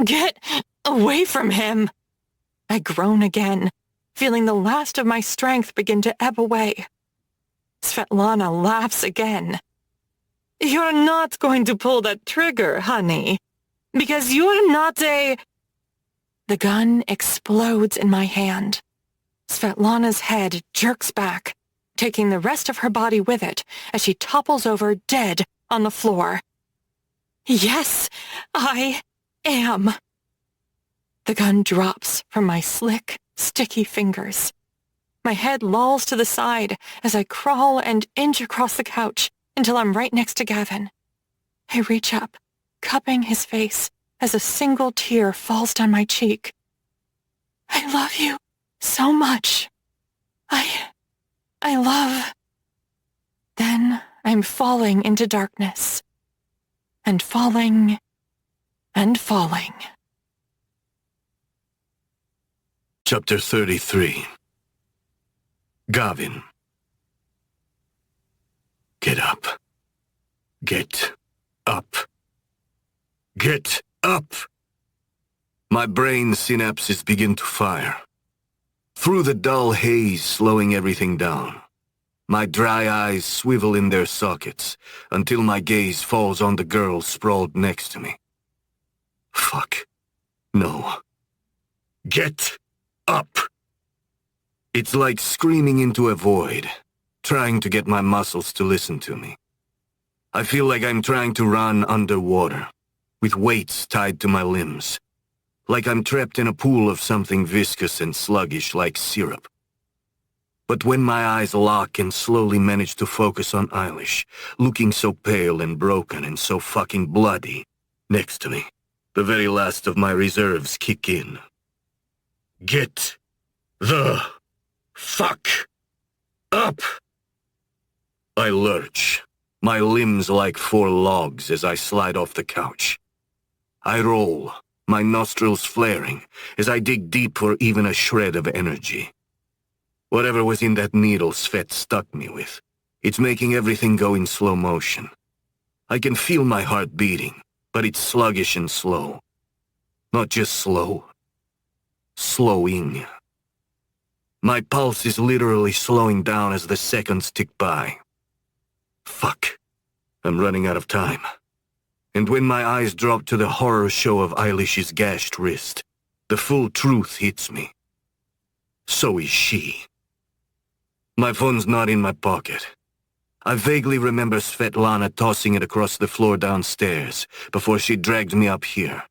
Get away from him! I groan again, feeling the last of my strength begin to ebb away. Svetlana laughs again. You're not going to pull that trigger, honey, because you're not a... The gun explodes in my hand. Svetlana's head jerks back, taking the rest of her body with it as she topples over dead on the floor. Yes, I am. The gun drops from my slick, sticky fingers. My head lolls to the side as I crawl and inch across the couch until I'm right next to Gavin. I reach up, cupping his face as a single tear falls down my cheek. I love you so much. I love... Then I'm falling into darkness. And falling... and falling. Chapter 33. Gavin. Get up. Get up. Get up! My brain synapses begin to fire. Through the dull haze slowing everything down, my dry eyes swivel in their sockets until my gaze falls on the girl sprawled next to me. Fuck. No. Get up! It's like screaming into a void, trying to get my muscles to listen to me. I feel like I'm trying to run underwater, with weights tied to my limbs. Like I'm trapped in a pool of something viscous and sluggish like syrup. But when my eyes lock and slowly manage to focus on Eilish, looking so pale and broken and so fucking bloody, next to me, the very last of my reserves kick in. Get the fuck up! I lurch, my limbs like 4 logs as I slide off the couch. I roll, my nostrils flaring, as I dig deep for even a shred of energy. Whatever was in that needle Svet stuck me with, it's making everything go in slow motion. I can feel my heart beating, but it's sluggish and slow. Not just slow. Slowing. My pulse is literally slowing down as the seconds tick by. Fuck. I'm running out of time. And when my eyes drop to the horror show of Eilish's gashed wrist, the full truth hits me. So is she. My phone's not in my pocket. I vaguely remember Svetlana tossing it across the floor downstairs before she dragged me up here.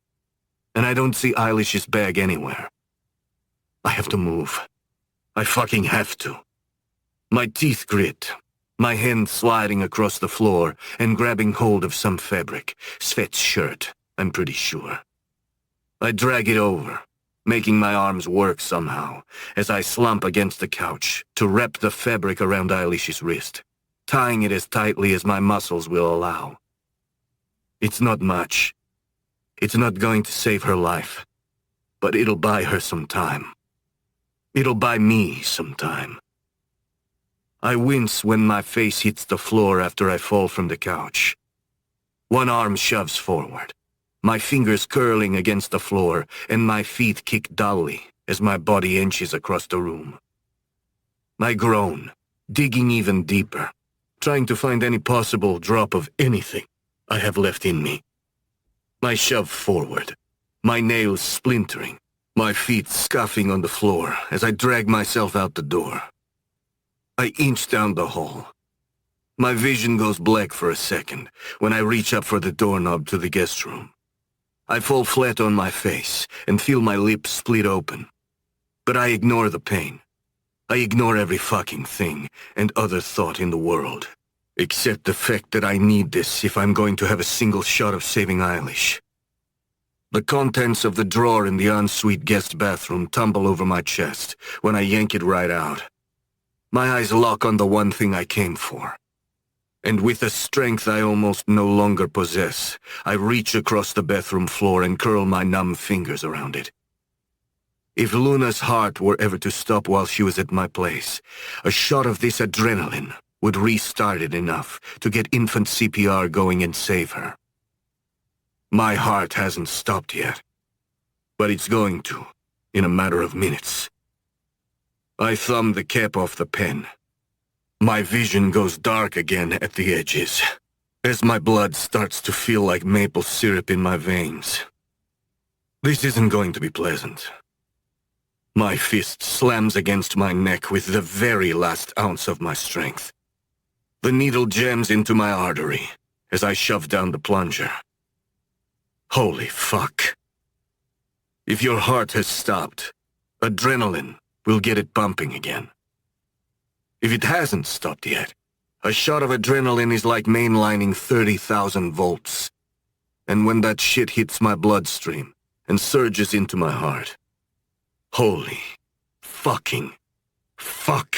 And I don't see Eilish's bag anywhere. I have to move. I fucking have to. My teeth grit, my hand sliding across the floor and grabbing hold of some fabric, Svet's shirt, I'm pretty sure. I drag it over, making my arms work somehow, as I slump against the couch to wrap the fabric around Eilish's wrist, tying it as tightly as my muscles will allow. It's not much. It's not going to save her life, but it'll buy her some time. It'll buy me some time. I wince when my face hits the floor after I fall from the couch. One arm shoves forward, my fingers curling against the floor, and my feet kick dully as my body inches across the room. I groan, digging even deeper, trying to find any possible drop of anything I have left in me. I shove forward, my nails splintering, my feet scuffing on the floor as I drag myself out the door. I inch down the hall. My vision goes black for a second when I reach up for the doorknob to the guest room. I fall flat on my face and feel my lips split open. But I ignore the pain. I ignore every fucking thing and other thought in the world, except the fact that I need this if I'm going to have a single shot of saving Eilish. The contents of the drawer in the ensuite guest bathroom tumble over my chest when I yank it right out. My eyes lock on the one thing I came for. And with a strength I almost no longer possess, I reach across the bathroom floor and curl my numb fingers around it. If Luna's heart were ever to stop while she was at my place, a shot of this adrenaline would restart it enough to get infant CPR going and save her. My heart hasn't stopped yet, but it's going to, in a matter of minutes. I thumb the cap off the pen. My vision goes dark again at the edges, as my blood starts to feel like maple syrup in my veins. This isn't going to be pleasant. My fist slams against my neck with the very last ounce of my strength. The needle jams into my artery as I shove down the plunger. Holy fuck. If your heart has stopped, adrenaline will get it pumping again. If it hasn't stopped yet, a shot of adrenaline is like mainlining 30,000 volts. And when that shit hits my bloodstream and surges into my heart, holy fucking fuck.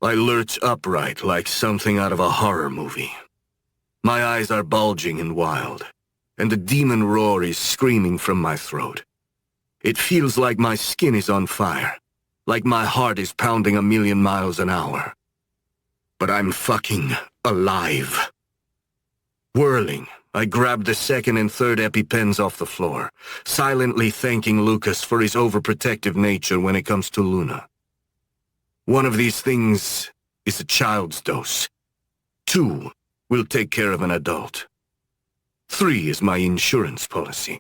I lurch upright like something out of a horror movie. My eyes are bulging and wild, and the demon roar is screaming from my throat. It feels like my skin is on fire, like my heart is pounding 1,000,000 miles an hour. But I'm fucking alive. Whirling, I grab the second and third EpiPens off the floor, silently thanking Lucas for his overprotective nature when it comes to Luna. One of these things is a child's dose. 2 will take care of an adult. 3 is my insurance policy.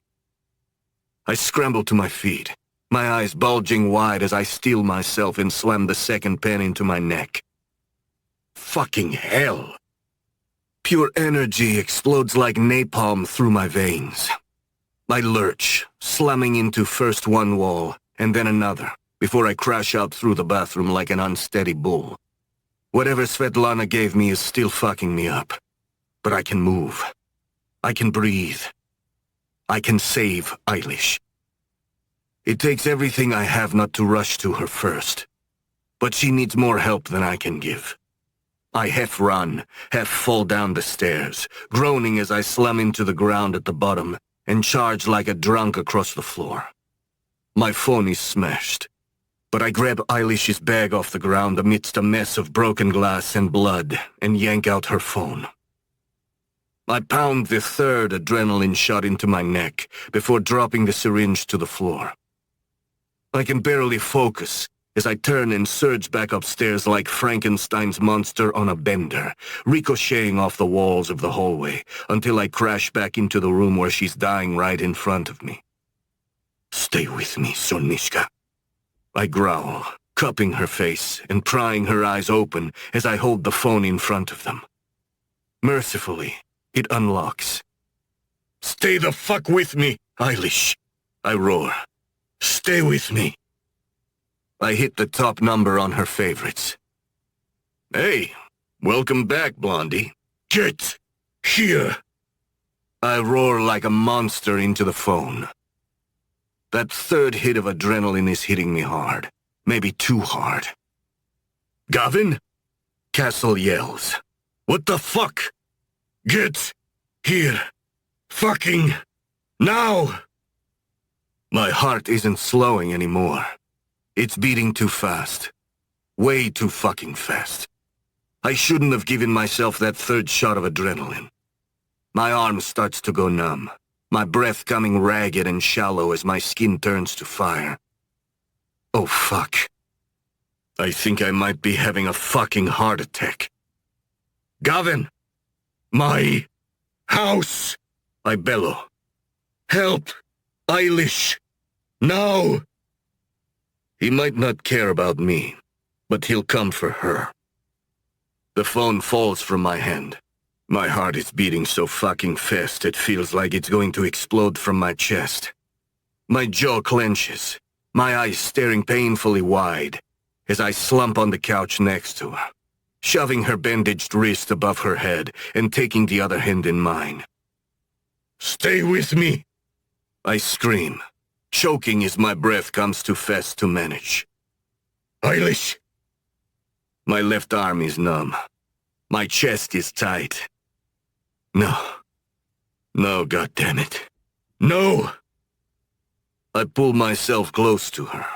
I scramble to my feet, my eyes bulging wide as I steel myself and slam the second pen into my neck. Fucking hell! Pure energy explodes like napalm through my veins. I lurch, slamming into first one wall and then another, before I crash out through the bathroom like an unsteady bull. Whatever Svetlana gave me is still fucking me up. But I can move. I can breathe. I can save Eilish. It takes everything I have not to rush to her first. But she needs more help than I can give. I half run, half fall down the stairs, groaning as I slam into the ground at the bottom and charge like a drunk across the floor. My phone is smashed, but I grab Eilish's bag off the ground amidst a mess of broken glass and blood and yank out her phone. I pound the third adrenaline shot into my neck before dropping the syringe to the floor. I can barely focus as I turn and surge back upstairs like Frankenstein's monster on a bender, ricocheting off the walls of the hallway until I crash back into the room where she's dying right in front of me. Stay with me, Sonishka. I growl, cupping her face and prying her eyes open as I hold the phone in front of them. Mercifully, it unlocks. Stay the fuck with me, Eilish, I roar. Stay with me. I hit the top number on her favorites. Hey, welcome back, Blondie. Get here. I roar like a monster into the phone. That third hit of adrenaline is hitting me hard. Maybe too hard. Gavin? Castle yells. What the fuck? Get here. Fucking now! My heart isn't slowing anymore. It's beating too fast. Way too fucking fast. I shouldn't have given myself that third shot of adrenaline. My arm starts to go numb, my breath coming ragged and shallow as my skin turns to fire. Oh fuck. I think I might be having a fucking heart attack. Gavin! My house! I bellow. Help! Eilish! Now! He might not care about me, but he'll come for her. The phone falls from my hand. My heart is beating so fucking fast it feels like it's going to explode from my chest. My jaw clenches, my eyes staring painfully wide, as I slump on the couch next to her, shoving her bandaged wrist above her head and taking the other hand in mine. Stay with me! I scream, choking as my breath comes too fast to manage. Eilish! My left arm is numb. My chest is tight. No. No, goddammit. No! I pull myself close to her,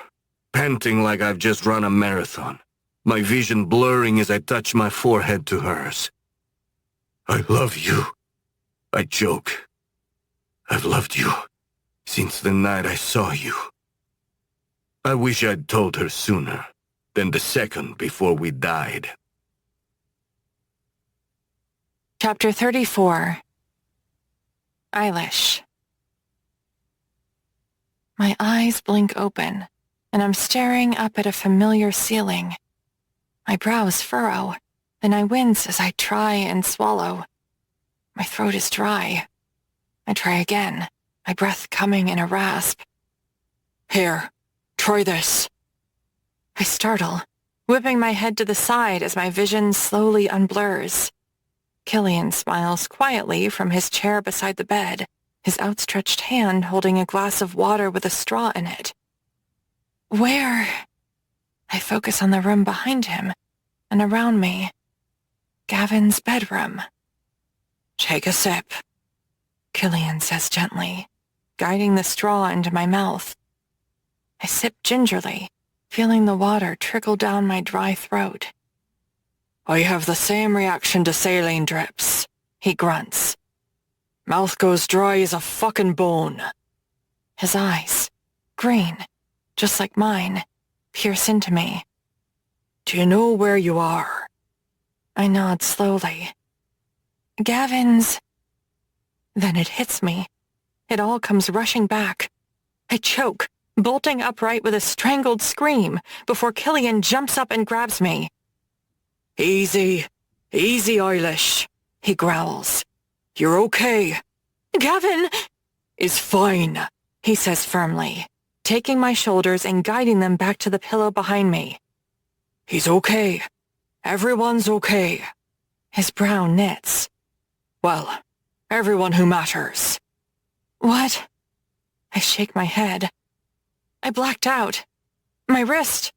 panting like I've just run a marathon, my vision blurring as I touch my forehead to hers. I love you, I choke. I've loved you since the night I saw you. I wish I'd told her sooner than the second before we died. Chapter 34. Eilish. My eyes blink open, and I'm staring up at a familiar ceiling. My brows furrow, then I wince as I try and swallow. My throat is dry. I try again, my breath coming in a rasp. Here, try this. I startle, whipping my head to the side as my vision slowly unblurs. Killian smiles quietly from his chair beside the bed, his outstretched hand holding a glass of water with a straw in it. Where? I focus on the room behind him and around me. Gavin's bedroom. Take a sip, Killian says gently, guiding the straw into my mouth. I sip gingerly, feeling the water trickle down my dry throat. I have the same reaction to saline drips, he grunts. Mouth goes dry as a fucking bone. His eyes, green, just like mine, pierce into me. Do you know where you are? I nod slowly. Gavin's... Then it hits me. It all comes rushing back. I choke, bolting upright with a strangled scream before Killian jumps up and grabs me. Easy, easy, Eilish, he growls. You're okay. Gavin is fine, he says firmly, taking my shoulders and guiding them back to the pillow behind me. He's okay. Everyone's okay. His brow knits. Well, everyone who matters. What? I shake my head. I blacked out. My wrist.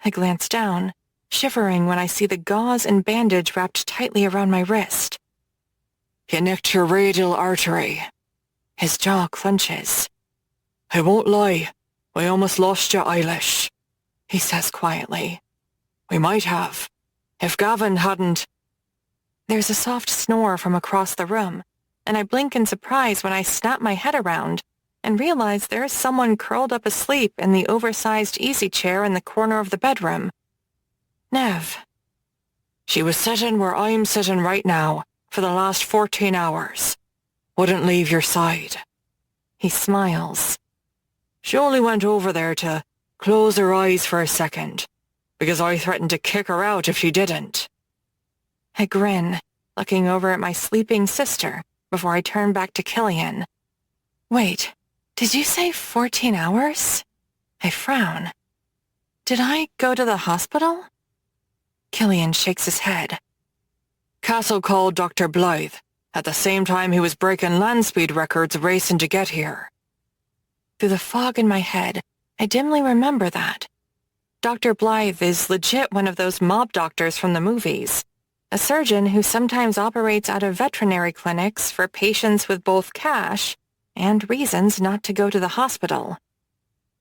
I glance down, shivering when I see the gauze and bandage wrapped tightly around my wrist. You nicked your radial artery. His jaw clenches. I won't lie. I almost lost you, Eilish, he says quietly. We might have, if Gavin hadn't... There's a soft snore from across the room, and I blink in surprise when I snap my head around and realize there is someone curled up asleep in the oversized easy chair in the corner of the bedroom. Nev. She was sitting where I'm sitting right now for the last 14 hours. Wouldn't leave your side. He smiles. She only went over there to close her eyes for a second, because I threatened to kick her out if she didn't. I grin, looking over at my sleeping sister before I turn back to Killian. Wait, did you say 14 hours? I frown. Did I go to the hospital? Killian shakes his head. Castle called Dr. Blythe at the same time he was breaking land speed records racing to get here. Through the fog in my head, I dimly remember that. Dr. Blythe is legit one of those mob doctors from the movies, a surgeon who sometimes operates out of veterinary clinics for patients with both cash and reasons not to go to the hospital.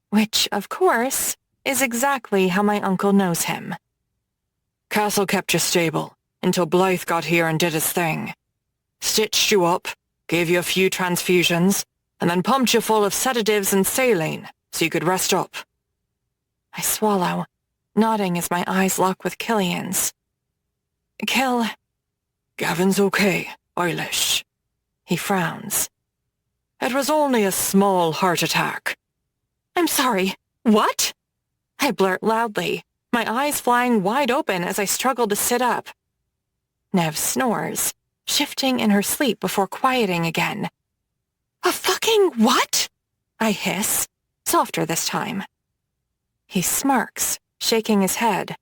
Which, of course, is exactly how my uncle knows him. Castle kept you stable until Blythe got here and did his thing. Stitched you up, gave you a few transfusions, and then pumped you full of sedatives and saline so you could rest up. I swallow, nodding as my eyes lock with Killian's. Gavin's okay, Eilish. He frowns. It was only a small heart attack. I'm sorry, what? I blurt loudly, my eyes flying wide open as I struggle to sit up. Nev snores, shifting in her sleep before quieting again. A fucking what? I hiss, softer this time. He smirks, shaking his head.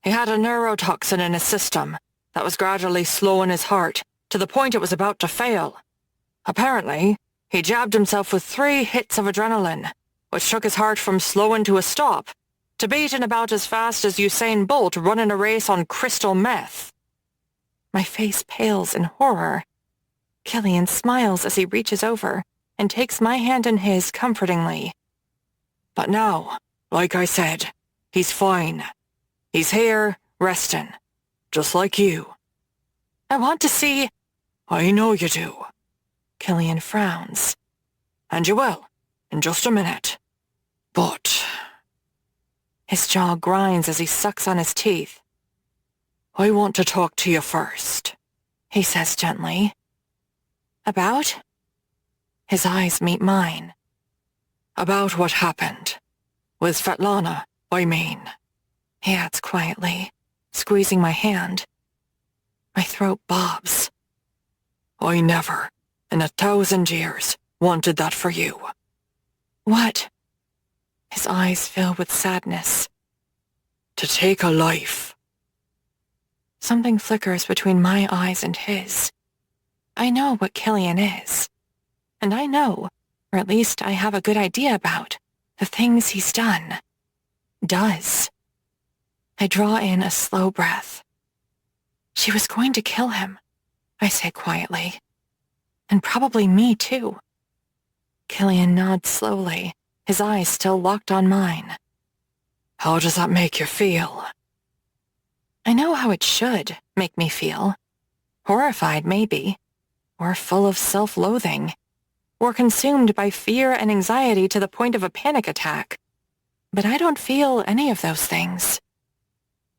He had a neurotoxin in his system that was gradually slowing his heart to the point it was about to fail. Apparently, he jabbed himself with 3 hits of adrenaline, which took his heart from slowing to a stop, to beating about as fast as Usain Bolt running a race on crystal meth. My face pales in horror. Killian smiles as he reaches over and takes my hand in his comfortingly. But now, like I said, he's fine. He's here, resting. Just like you. I want to see... I know you do. Killian frowns. And you will, in just a minute. But... His jaw grinds as he sucks on his teeth. I want to talk to you first, he says gently. About? His eyes meet mine. About what happened. With Svetlana, I mean. He adds quietly, squeezing my hand. My throat bobs. I never, in 1,000 years, wanted that for you. What? His eyes fill with sadness. To take a life. Something flickers between my eyes and his. I know what Killian is. And I know, or at least I have a good idea about, the things he's done. Does. I draw in a slow breath. She was going to kill him, I say quietly. And probably me too. Killian nods slowly, his eyes still locked on mine. How does that make you feel? I know how it should make me feel. Horrified, maybe. Or full of self-loathing. Or consumed by fear and anxiety to the point of a panic attack. But I don't feel any of those things.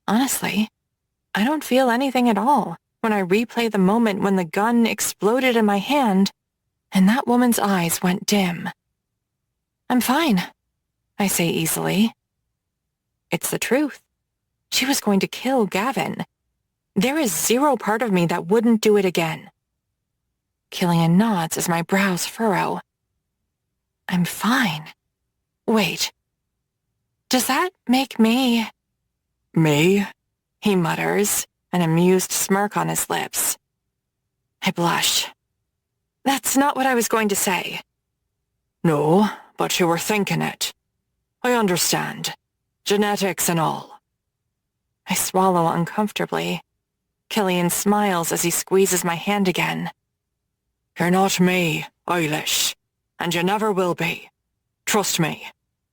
Honestly, I don't feel anything at all when I replay the moment when the gun exploded in my hand and that woman's eyes went dim. I'm fine, I say easily. It's the truth. She was going to kill Gavin. There is zero part of me that wouldn't do it again. Killian nods as my brows furrow. I'm fine. Wait. Does that make me... Me? He mutters, an amused smirk on his lips. I blush. That's not what I was going to say. No, but you were thinking it. I understand. Genetics and all. I swallow uncomfortably. Killian smiles as he squeezes my hand again. You're not me, Eilish, and you never will be. Trust me,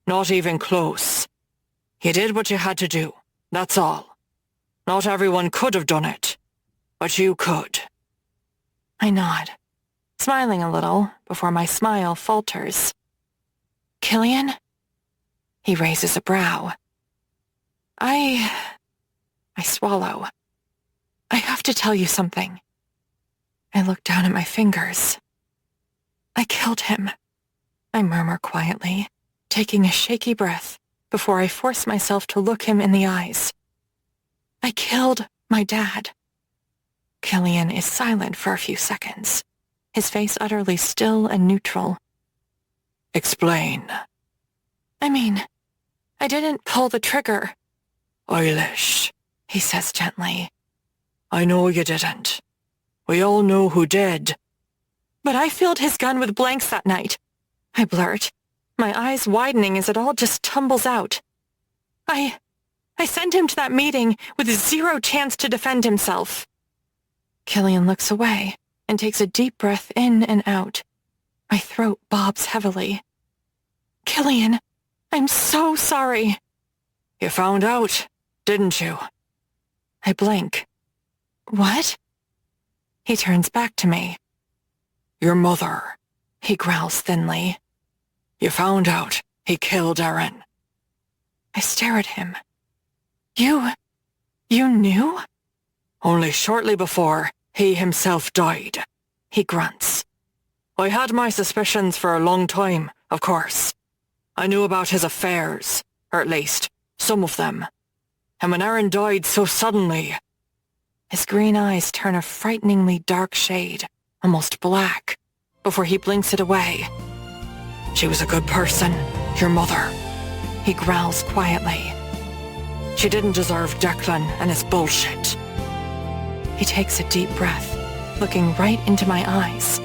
not even close. You did what you had to do, that's all. Not everyone could have done it, but you could. I nod, smiling a little before my smile falters. Killian? He raises a brow. I swallow. I have to tell you something. I look down at my fingers. I killed him, I murmur quietly, taking a shaky breath before I force myself to look him in the eyes. I killed my dad. Killian is silent for a few seconds, his face utterly still and neutral. Explain. I mean, I didn't pull the trigger. Eilish, he says gently. I know you didn't. We all know who did. But I filled his gun with blanks that night, I blurt, my eyes widening as it all just tumbles out. I sent him to that meeting with zero chance to defend himself. Killian looks away and takes a deep breath in and out. My throat bobs heavily. Killian, I'm so sorry. You found out, didn't you? I blink. What? He turns back to me. Your mother, he growls thinly. You found out he killed Erin. I stare at him. You knew? Only shortly before he himself died, he grunts. I had my suspicions for a long time, of course. I knew about his affairs, or at least, some of them. And when Erin died so suddenly... His green eyes turn a frighteningly dark shade, almost black, before he blinks it away. She was a good person, your mother, he growls quietly. She didn't deserve Declan and his bullshit. He takes a deep breath, looking right into my eyes.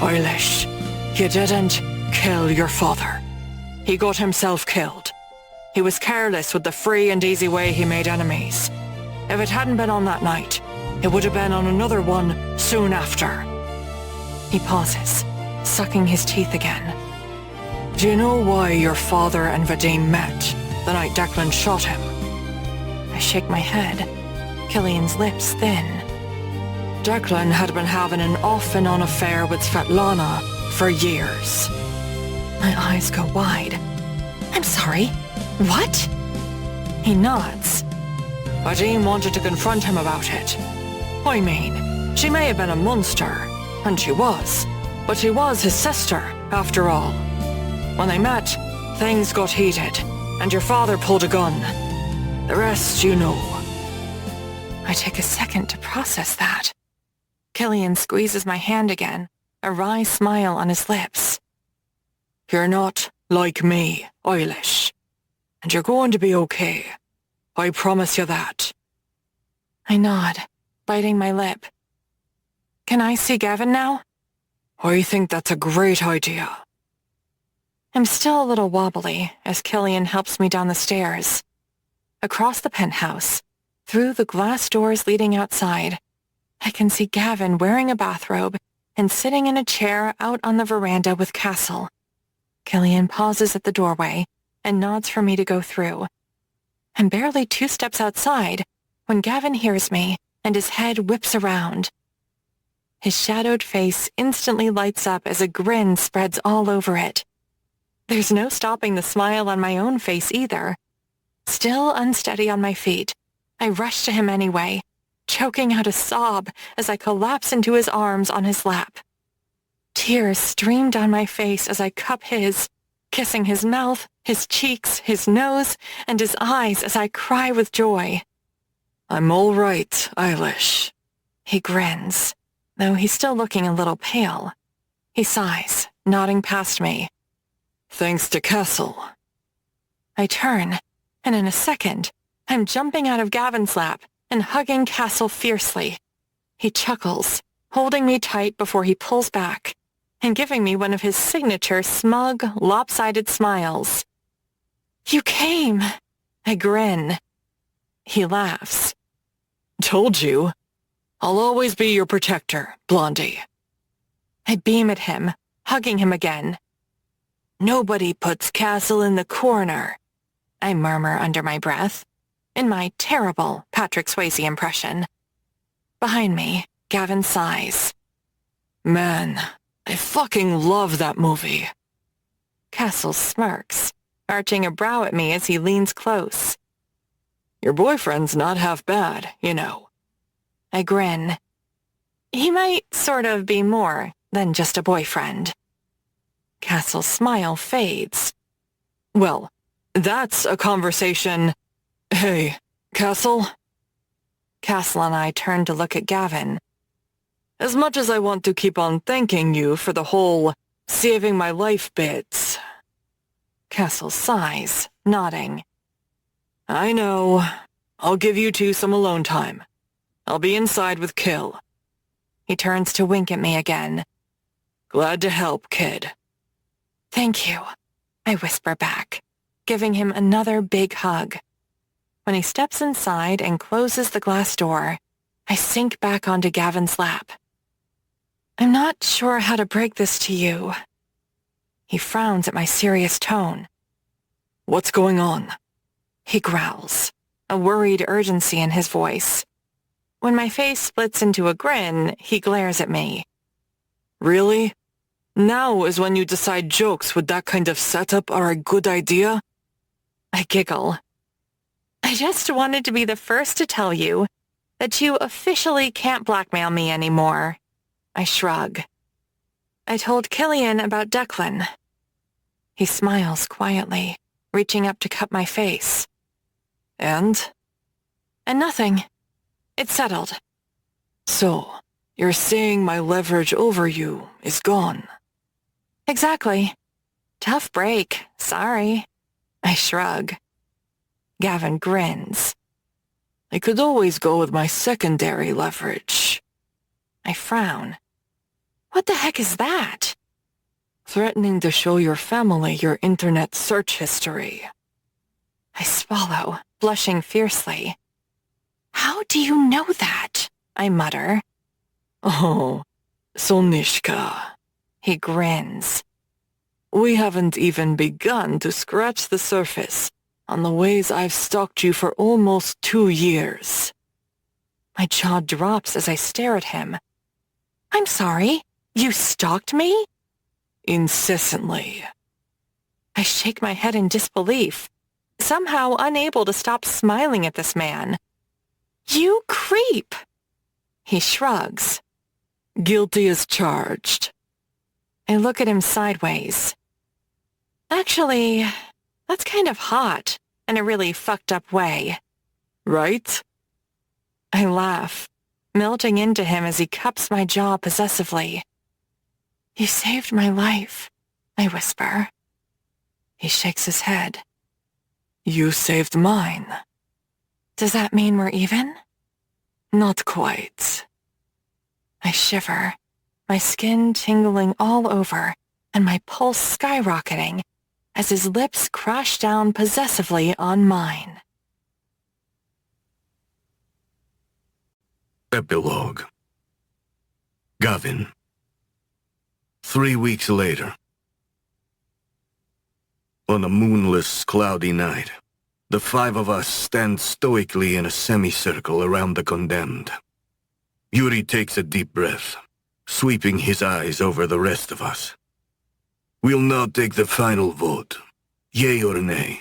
Eilish, you didn't kill your father. He got himself killed. He was careless with the free and easy way he made enemies. If it hadn't been on that night, It would have been on another one soon after. He pauses, sucking his teeth again. Do you know why your father and Vadim met the night Declan shot him? I shake my head. Killian's lips thin. Declan had been having an off-and-on affair with Svetlana for years. My eyes go wide. I'm sorry, what? He nods. Vadim wanted to confront him about it. I mean, she may have been a monster, and she was, but she was his sister, after all. When they met, things got heated, and your father pulled a gun. The rest you know. I take a second to process that. Killian squeezes my hand again, a wry smile on his lips. You're not like me, Eilish. And you're going to be okay. I promise you that. I nod, biting my lip. Can I see Gavin now? I think that's a great idea. I'm still a little wobbly as Killian helps me down the stairs. Across the penthouse, through the glass doors leading outside, I can see Gavin wearing a bathrobe and sitting in a chair out on the veranda with Castle. Killian pauses at the doorway and nods for me to go through. I'm barely 2 steps outside when Gavin hears me and his head whips around. His shadowed face instantly lights up as a grin spreads all over it. There's no stopping the smile on my own face either. Still unsteady on my feet, I rush to him anyway, choking out a sob as I collapse into his arms on his lap. Tears stream down my face as I cup his, kissing his mouth, his cheeks, his nose, and his eyes as I cry with joy. I'm all right, Eilish. He grins, though he's still looking a little pale. He sighs, nodding past me. Thanks to Castle. I turn, and in a second, I'm jumping out of Gavin's lap and hugging Castle fiercely. He chuckles, holding me tight before he pulls back, and giving me one of his signature smug, lopsided smiles. You came! I grin. He laughs. Told you. I'll always be your protector, Blondie. I beam at him, hugging him again. Nobody puts Castle in the corner, I murmur under my breath, in my terrible Patrick Swayze impression. Behind me, Gavin sighs. Man, I fucking love that movie. Castle smirks, arching a brow at me as he leans close. Your boyfriend's not half bad, you know. I grin. He might sort of be more than just a boyfriend. Castle's smile fades. Well, that's a conversation. Hey, Castle? Castle and I turn to look at Gavin. As much as I want to keep on thanking you for the whole saving my life bits. Castle sighs, nodding. I know. I'll give you two some alone time. I'll be inside with Kill. He turns to wink at me again. Glad to help, kid. Thank you, I whisper back, giving him another big hug. When he steps inside and closes the glass door, I sink back onto Gavin's lap. I'm not sure how to break this to you. He frowns at my serious tone. What's going on? He growls, a worried urgency in his voice. When my face splits into a grin, he glares at me. Really? Now is when you decide jokes with that kind of setup are a good idea? I giggle. I just wanted to be the first to tell you that you officially can't blackmail me anymore. I shrug. I told Killian about Declan. He smiles quietly, reaching up to cup my face. And? And nothing. It's settled. So, you're saying my leverage over you is gone? Exactly. Tough break. Sorry. I shrug. Gavin grins. I could always go with my secondary leverage. I frown. What the heck is that? Threatening to show your family your internet search history. I swallow, blushing fiercely. How do you know that? I mutter. Oh, Sonishka. He grins. We haven't even begun to scratch the surface on the ways I've stalked you for almost 2 years. My jaw drops as I stare at him. I'm sorry, you stalked me? Incessantly. I shake my head in disbelief, somehow unable to stop smiling at this man. You creep! He shrugs. Guilty as charged. I look at him sideways. Actually, that's kind of hot, in a really fucked up way. Right? I laugh, melting into him as he cups my jaw possessively. You saved my life, I whisper. He shakes his head. You saved mine. Does that mean we're even? Not quite. I shiver, my skin tingling all over and my pulse skyrocketing as his lips crash down possessively on mine. Epilogue. Gavin. 3 weeks later. On a moonless, cloudy night, the 5 of us stand stoically in a semicircle around the condemned. Yuri takes a deep breath, sweeping his eyes over the rest of us. We'll now take the final vote, yea or nay,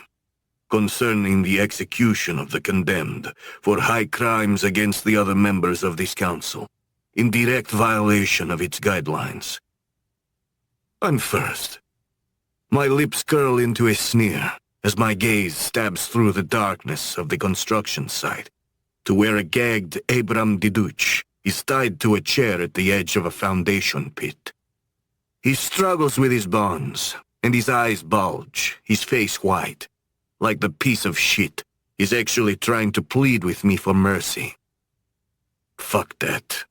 concerning the execution of the condemned for high crimes against the other members of this council, in direct violation of its guidelines. I'm first. My lips curl into a sneer as my gaze stabs through the darkness of the construction site to where a gagged Abram Diduch is tied to a chair at the edge of a foundation pit. He struggles with his bonds, and his eyes bulge, his face white, like the piece of shit is actually trying to plead with me for mercy. Fuck that.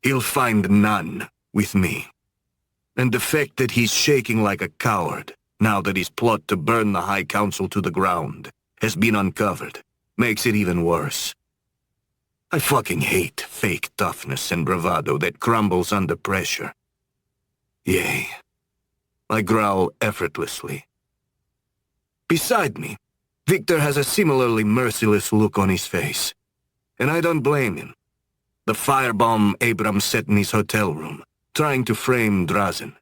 He'll find none with me. And the fact that he's shaking like a coward, now that his plot to burn the High Council to the ground has been uncovered, makes it even worse. I fucking hate fake toughness and bravado that crumbles under pressure. Yay. I growl effortlessly. Beside me, Victor has a similarly merciless look on his face, and I don't blame him. The firebomb Abram set in his hotel room, trying to frame Drazen,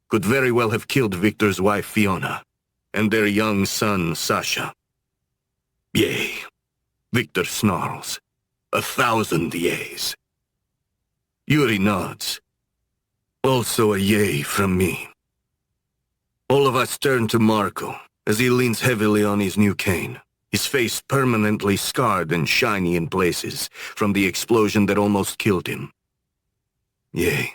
could very well have killed Victor's wife Fiona, and their young son Sasha. Yay. Victor snarls. 1,000 yays. Yuri nods. Also a yay from me. All of us turn to Marco as he leans heavily on his new cane, his face permanently scarred and shiny in places from the explosion that almost killed him. Yay.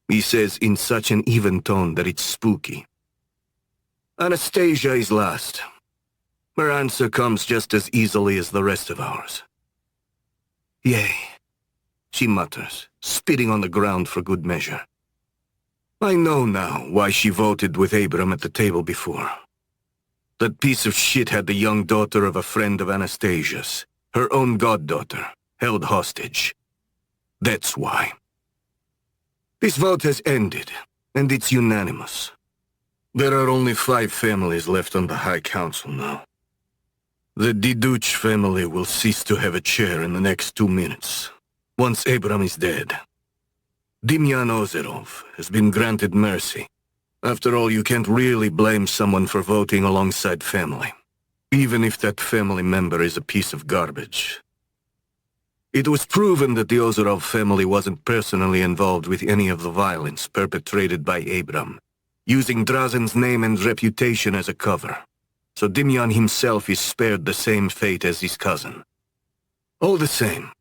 He says in such an even tone that it's spooky. Anastasia is last. Her answer comes just as easily as the rest of ours. Yay, she mutters, spitting on the ground for good measure. I know now why she voted with Abram at the table before. That piece of shit had the young daughter of a friend of Anastasia's, her own goddaughter, held hostage. That's why. This vote has ended, and it's unanimous. There are only 5 families left on the High Council now. The Diduch family will cease to have a chair in the next 2 minutes, once Abram is dead. Demyan Ozerov has been granted mercy. After all, you can't really blame someone for voting alongside family, even if that family member is a piece of garbage. It was proven that the Ozerov family wasn't personally involved with any of the violence perpetrated by Abram, using Drazen's name and reputation as a cover. So Demyan himself is spared the same fate as his cousin. All the same,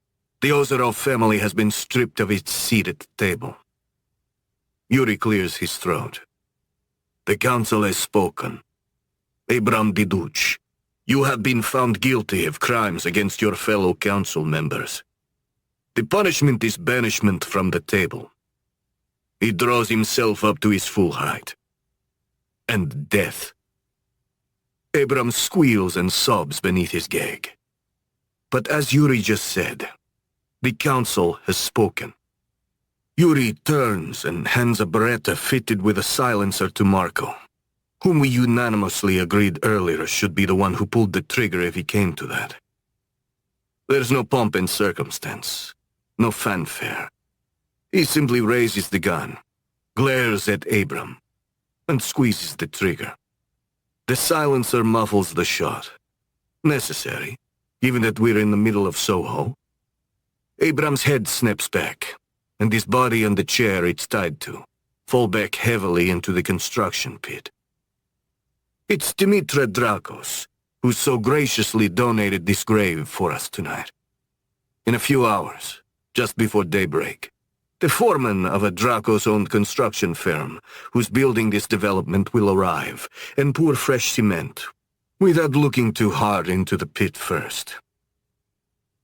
the Ozerov family has been stripped of its seat at the table. Yuri clears his throat. The council has spoken. Abram Diduch, you have been found guilty of crimes against your fellow council members. The punishment is banishment from the table. He draws himself up to his full height. And death. Abram squeals and sobs beneath his gag. But as Yuri just said, The council has spoken. Yuri turns and hands a Beretta fitted with a silencer to Marco, whom we unanimously agreed earlier should be the one who pulled the trigger if he came to that. There's no pomp and circumstance, no fanfare. He simply raises the gun, glares at Abram, and squeezes the trigger. The silencer muffles the shot. Necessary, given that we're in the middle of Soho. Abram's head snaps back, and his body and the chair it's tied to fall back heavily into the construction pit. It's Dimitra Drakos, who so graciously donated this grave for us tonight. In a few hours, just before daybreak, the foreman of a Drakos-owned construction firm who's building this development will arrive and pour fresh cement without looking too hard into the pit first.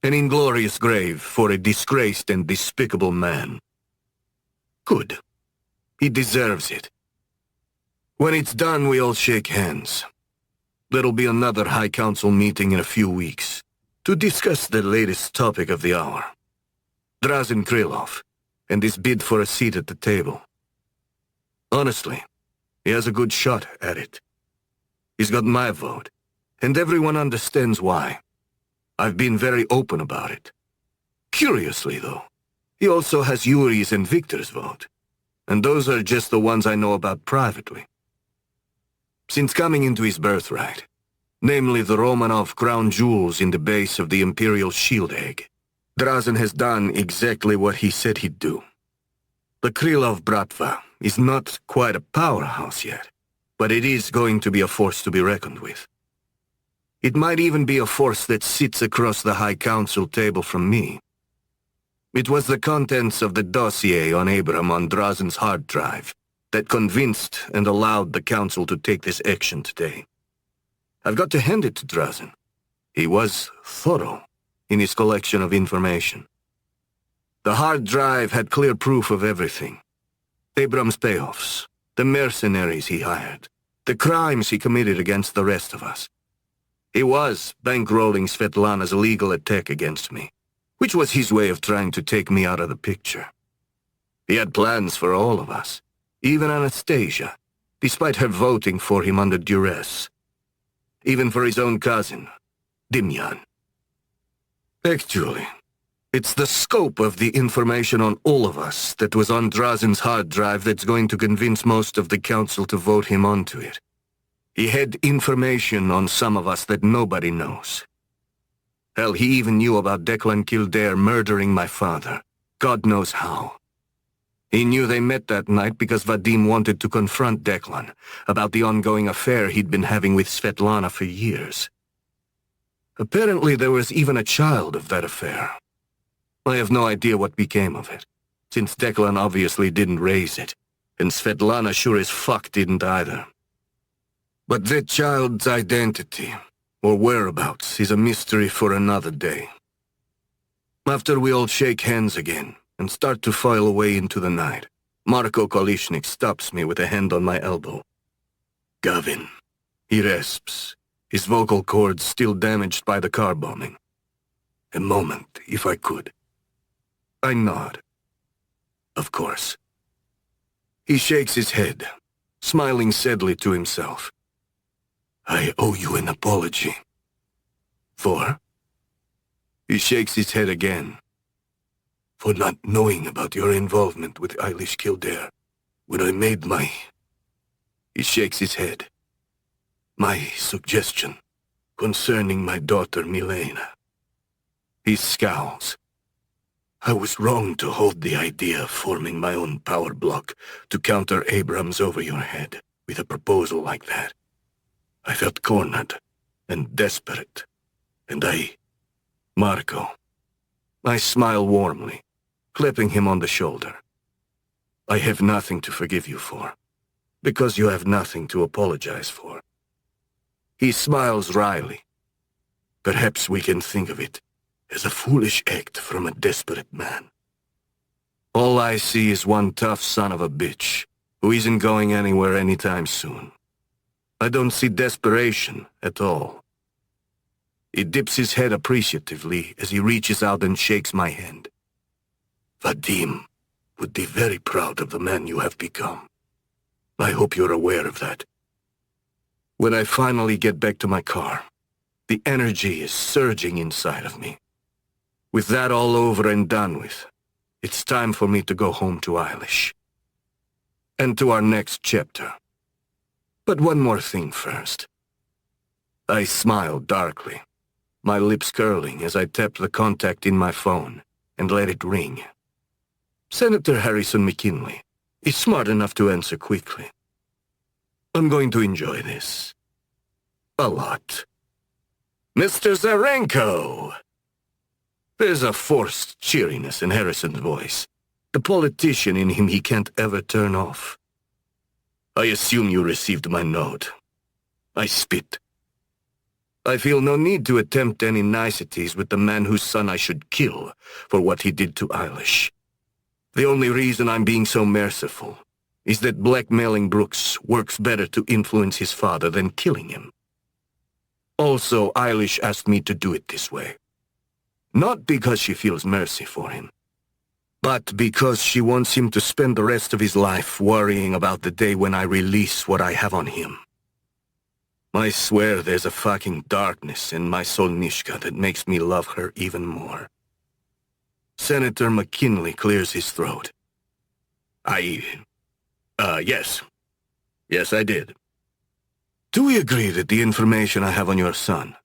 An inglorious grave for a disgraced and despicable man. Good. He deserves it. When it's done, we all shake hands. There'll be another High Council meeting in a few weeks to discuss the latest topic of the hour. Drazen Krylov and his bid for a seat at the table. Honestly, he has a good shot at it. He's got my vote, and everyone understands why. I've been very open about it. Curiously, though, he also has Yuri's and Victor's vote, and those are just the ones I know about privately. Since coming into his birthright, namely the Romanov crown jewels in the base of the Imperial shield egg, Drazen has done exactly what he said he'd do. The Krylov Bratva is not quite a powerhouse yet, but it is going to be a force to be reckoned with. It might even be a force that sits across the High Council table from me. It was the contents of the dossier on Abram on Drazen's hard drive that convinced and allowed the Council to take this action today. I've got to hand it to Drazen. He was thorough in his collection of information. The hard drive had clear proof of everything. Abram's payoffs, the mercenaries he hired, the crimes he committed against the rest of us. He was bankrolling Svetlana's illegal attack against me, which was his way of trying to take me out of the picture. He had plans for all of us, even Anastasia, despite her voting for him under duress. Even for his own cousin, Dimyan. Actually, it's the scope of the information on all of us that was on Drazen's hard drive that's going to convince most of the Council to vote him onto it. He had information on some of us that nobody knows. Hell, he even knew about Declan Kildare murdering my father. God knows how. He knew they met that night because Vadim wanted to confront Declan about the ongoing affair he'd been having with Svetlana for years. Apparently there was even a child of that affair. I have no idea what became of it, since Declan obviously didn't raise it, and Svetlana sure as fuck didn't either. But that child's identity, or whereabouts, is a mystery for another day. After we all shake hands again and start to file away into the night, Marko Kolishnik stops me with a hand on my elbow. Gavin, he rasps, his vocal cords still damaged by the car bombing. A moment, if I could. I nod. Of course. He shakes his head, smiling sadly to himself. I owe you an apology. For? He shakes his head again. For not knowing about your involvement with Eilish Kildare when I made my... He shakes his head. My suggestion concerning my daughter Milena. He scowls. I was wrong to hold the idea of forming my own power block to counter Abrams over your head with a proposal like that. I felt cornered and desperate, and Marco. I smile warmly, clapping him on the shoulder. I have nothing to forgive you for, because you have nothing to apologize for. He smiles wryly. Perhaps we can think of it as a foolish act from a desperate man. All I see is one tough son of a bitch who isn't going anywhere anytime soon. I don't see desperation at all. He dips his head appreciatively as he reaches out and shakes my hand. Vadim would be very proud of the man you have become. I hope you're aware of that. When I finally get back to my car, the energy is surging inside of me. With that all over and done with, it's time for me to go home to Eilish. And to our next chapter. But one more thing first. I smile darkly, my lips curling as I tap the contact in my phone and let it ring. Senator Harrison McKinley is smart enough to answer quickly. I'm going to enjoy this. A lot. Mr. Zarenko! There's a forced cheeriness in Harrison's voice. The politician in him he can't ever turn off. I assume you received my note. I spit. I feel no need to attempt any niceties with the man whose son I should kill for what he did to Eilish. The only reason I'm being so merciful is that blackmailing Brooks works better to influence his father than killing him. Also, Eilish asked me to do it this way. Not because she feels mercy for him, but because she wants him to spend the rest of his life worrying about the day when I release what I have on him. I swear there's a fucking darkness in my Solnishka that makes me love her even more. Senator McKinley clears his throat. Yes. Yes, I did. Do we agree that the information I have on your son,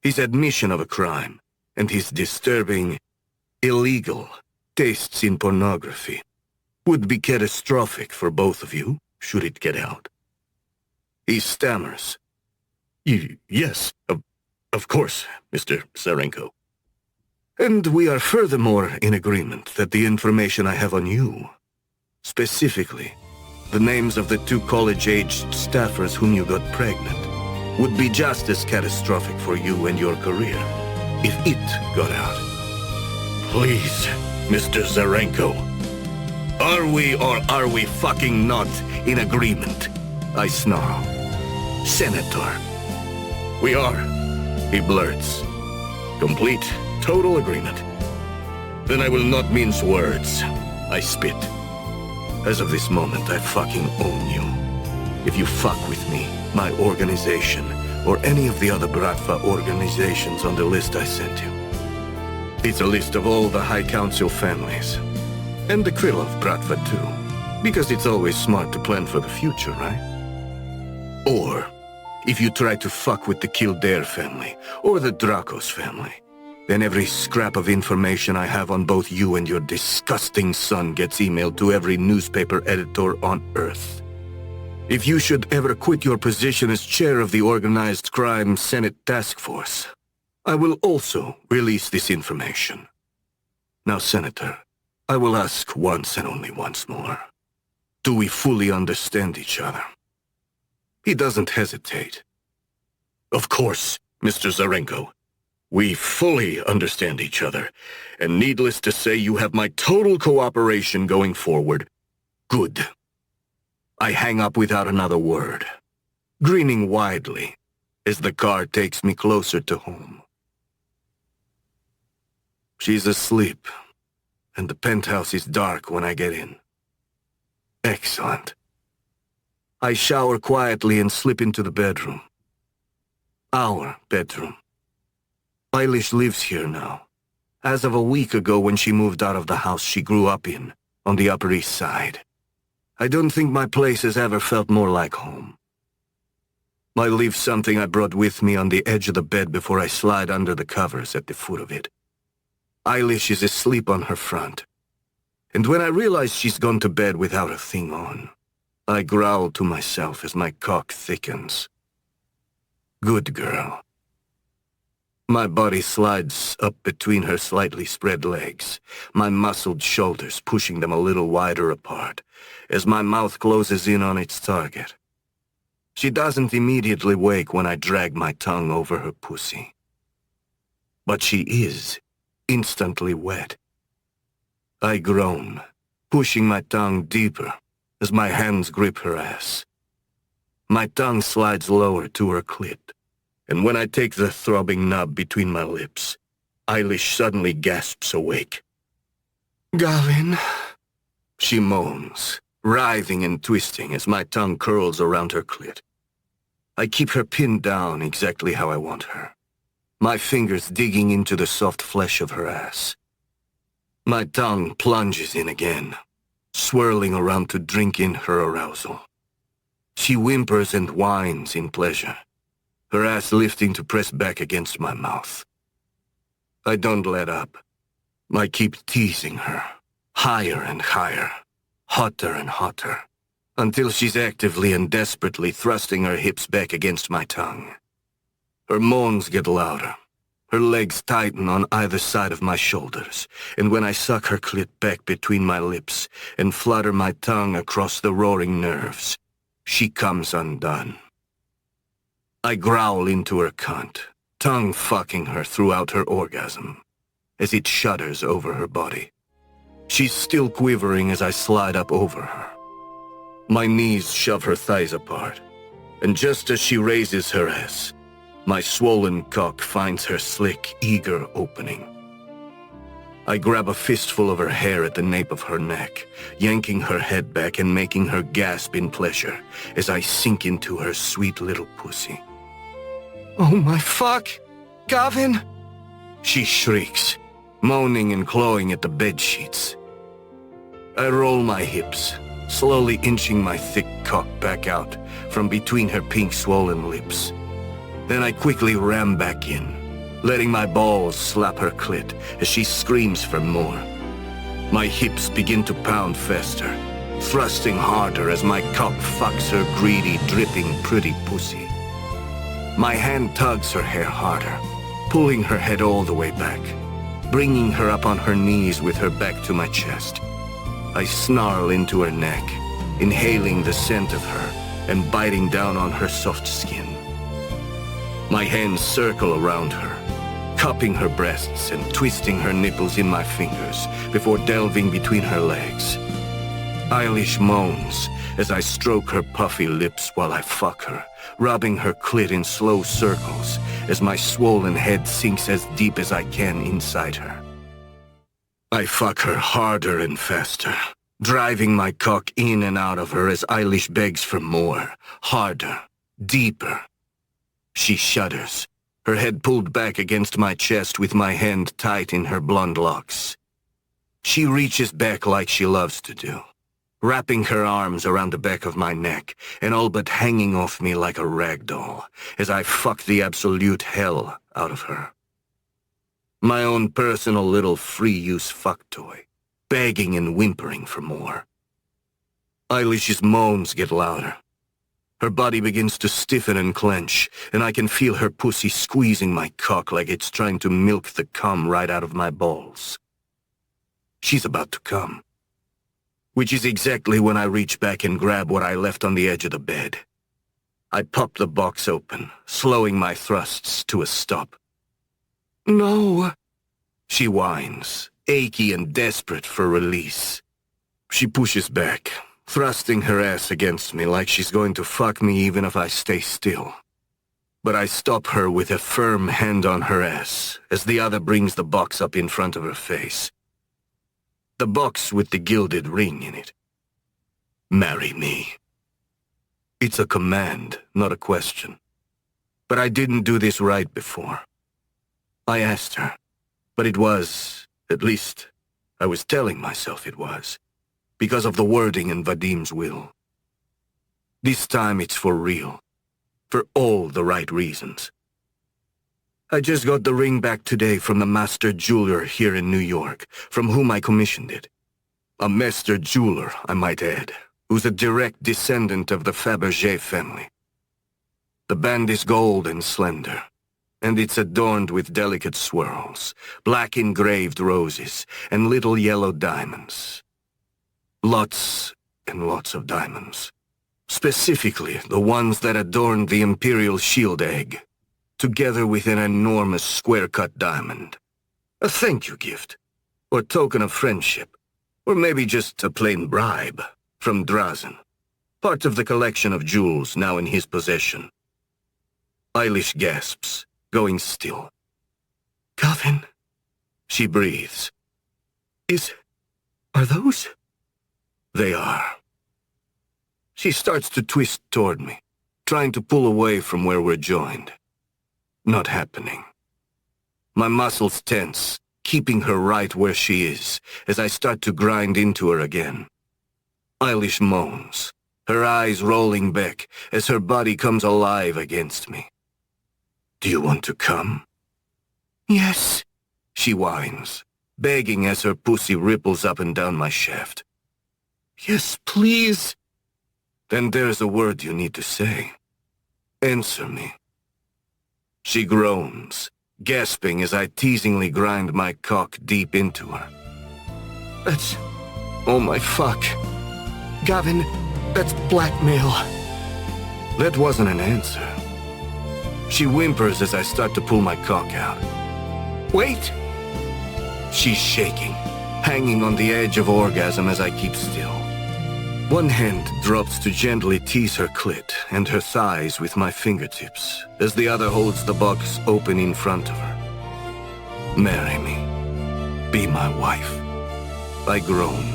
his admission of a crime, and his disturbing, illegal tastes in pornography, would be catastrophic for both of you, should it get out? He stammers. Yes, of course, Mr. Zarenko. And we are furthermore in agreement that the information I have on you, specifically the names of the 2 college-aged staffers whom you got pregnant, would be just as catastrophic for you and your career if it got out. Please, Mr. Zarenko. Are we or are we fucking not in agreement? I snarl. Senator. We are, he blurts. Complete, total agreement. Then I will not mince words. I spit. As of this moment, I fucking own you. If you fuck with me, my organization, or any of the other Bratva organizations on the list I sent you. It's a list of all the High Council families. And the Krylov Bratva too. Because it's always smart to plan for the future, right? Or, if you try to fuck with the Kildare family, or the Dracos family, then every scrap of information I have on both you and your disgusting son gets emailed to every newspaper editor on Earth. If you should ever quit your position as chair of the Organized Crime Senate Task Force, I will also release this information. Now, Senator, I will ask once and only once more. Do we fully understand each other? He doesn't hesitate. Of course, Mr. Zarenko. We fully understand each other, and needless to say, you have my total cooperation going forward. Good. I hang up without another word, grinning widely as the car takes me closer to home. She's asleep, and the penthouse is dark when I get in. Excellent. I shower quietly and slip into the bedroom. Our bedroom. Eilish lives here now, as of a week ago when she moved out of the house she grew up in, on the Upper East Side. I don't think my place has ever felt more like home. I leave something I brought with me on the edge of the bed before I slide under the covers at the foot of it. Eilish is asleep on her front, and when I realize she's gone to bed without a thing on, I growl to myself as my cock thickens. Good girl. My body slides up between her slightly spread legs, my muscled shoulders pushing them a little wider apart, as my mouth closes in on its target. She doesn't immediately wake when I drag my tongue over her pussy. But she is instantly wet. I groan, pushing my tongue deeper as my hands grip her ass. My tongue slides lower to her clit, and when I take the throbbing knob between my lips, Eilish suddenly gasps awake. Gavin. She moans, writhing and twisting as my tongue curls around her clit. I keep her pinned down exactly how I want her, my fingers digging into the soft flesh of her ass. My tongue plunges in again, swirling around to drink in her arousal. She whimpers and whines in pleasure, her ass lifting to press back against my mouth. I don't let up. I keep teasing her, higher and higher, hotter and hotter, until she's actively and desperately thrusting her hips back against my tongue. Her moans get louder. Her legs tighten on either side of my shoulders, and when I suck her clit back between my lips and flutter my tongue across the roaring nerves, she comes undone. I growl into her cunt, tongue fucking her throughout her orgasm, as it shudders over her body. She's still quivering as I slide up over her. My knees shove her thighs apart, and just as she raises her ass, my swollen cock finds her slick, eager opening. I grab a fistful of her hair at the nape of her neck, yanking her head back and making her gasp in pleasure as I sink into her sweet little pussy. Oh my fuck! Gavin! She shrieks, moaning and clawing at the bed sheets. I roll my hips, slowly inching my thick cock back out from between her pink swollen lips. Then I quickly ram back in, letting my balls slap her clit as she screams for more. My hips begin to pound faster, thrusting harder as my cock fucks her greedy, dripping, pretty pussy. My hand tugs her hair harder, pulling her head all the way back, bringing her up on her knees with her back to my chest. I snarl into her neck, inhaling the scent of her and biting down on her soft skin. My hands circle around her, cupping her breasts and twisting her nipples in my fingers before delving between her legs. Eilish moans as I stroke her puffy lips while I fuck her, rubbing her clit in slow circles as my swollen head sinks as deep as I can inside her. I fuck her harder and faster, driving my cock in and out of her as Eilish begs for more, harder, deeper. She shudders, her head pulled back against my chest with my hand tight in her blonde locks. She reaches back like she loves to do, wrapping her arms around the back of my neck and all but hanging off me like a rag doll as I fuck the absolute hell out of her. My own personal little free-use fuck toy, begging and whimpering for more. Eilish's moans get louder. Her body begins to stiffen and clench, and I can feel her pussy squeezing my cock like it's trying to milk the cum right out of my balls. She's about to come, which is exactly when I reach back and grab what I left on the edge of the bed. I pop the box open, slowing my thrusts to a stop. No. She whines, achy and desperate for release. She pushes back, thrusting her ass against me like she's going to fuck me even if I stay still. But I stop her with a firm hand on her ass as the other brings the box up in front of her face. The box with the gilded ring in it. Marry me. It's a command, not a question. But I didn't do this right before. I asked her, but it was, at least, I was telling myself it was, because of the wording in Vadim's will. This time it's for real, for all the right reasons. I just got the ring back today from the master jeweler here in New York, from whom I commissioned it. A master jeweler, I might add, who's a direct descendant of the Fabergé family. The band is gold and slender, and it's adorned with delicate swirls, black engraved roses, and little yellow diamonds. Lots and lots of diamonds. Specifically, the ones that adorn the imperial shield egg, together with an enormous square-cut diamond. A thank you gift, or token of friendship, or maybe just a plain bribe from Drazen, part of the collection of jewels now in his possession. Eilish gasps, going still. Gavin, She breathes. are those? They are. She starts to twist toward me, trying to pull away from where we're joined. Not happening. My muscles tense, keeping her right where she is, as I start to grind into her again. Eilish moans, her eyes rolling back as her body comes alive against me. Do you want to come? Yes. She whines, begging as her pussy ripples up and down my shaft. Yes, please. Then there's a word you need to say. Answer me. She groans, gasping as I teasingly grind my cock deep into her. That's... Oh my fuck. Gavin, that's blackmail. That wasn't an answer. She whimpers as I start to pull my cock out. Wait! She's shaking, hanging on the edge of orgasm as I keep still. One hand drops to gently tease her clit and her thighs with my fingertips, as the other holds the box open in front of her. Marry me. Be my wife. I groan.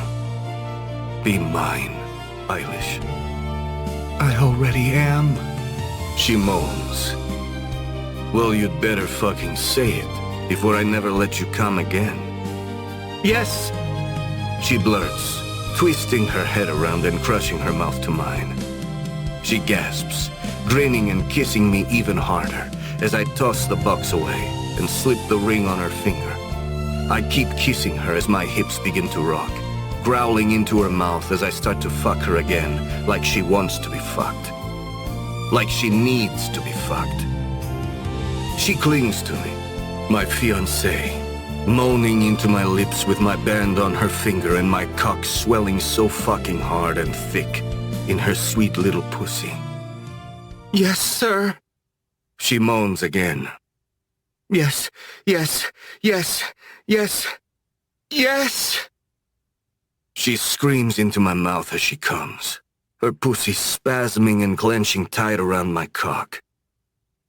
Be mine, Eilish. I already am. She moans. Well, you'd better fucking say it, before I never let you come again. Yes. She blurts, twisting her head around and crushing her mouth to mine. She gasps, grinning and kissing me even harder as I toss the box away and slip the ring on her finger. I keep kissing her as my hips begin to rock, growling into her mouth as I start to fuck her again like she wants to be fucked. Like she needs to be fucked. She clings to me, my fiancée, moaning into my lips with my band on her finger and my cock swelling so fucking hard and thick in her sweet little pussy. Yes, sir. She moans again. Yes, yes, yes, yes, yes! She screams into my mouth as she comes, her pussy spasming and clenching tight around my cock.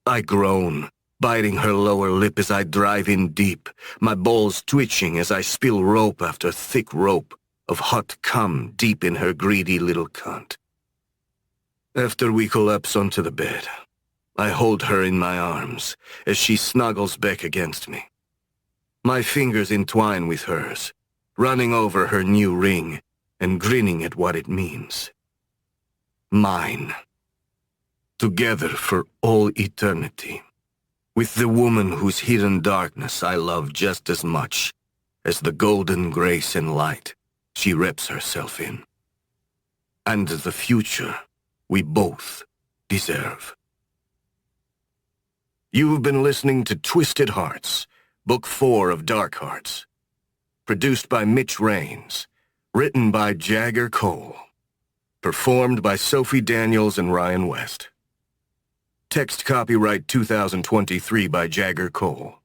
I groan, biting her lower lip as I drive in deep, my balls twitching as I spill rope after thick rope of hot cum deep in her greedy little cunt. After we collapse onto the bed, I hold her in my arms as she snuggles back against me. My fingers entwine with hers, running over her new ring and grinning at what it means. Mine. Together for all eternity. With the woman whose hidden darkness I love just as much as the golden grace and light she wraps herself in. And the future we both deserve. You've been listening to Twisted Hearts, Book 4 of Dark Hearts. Produced by Mitch Raines. Written by Jagger Cole. Performed by Sophie Daniels and Ryan West. Text copyright 2023 by Jagger Cole.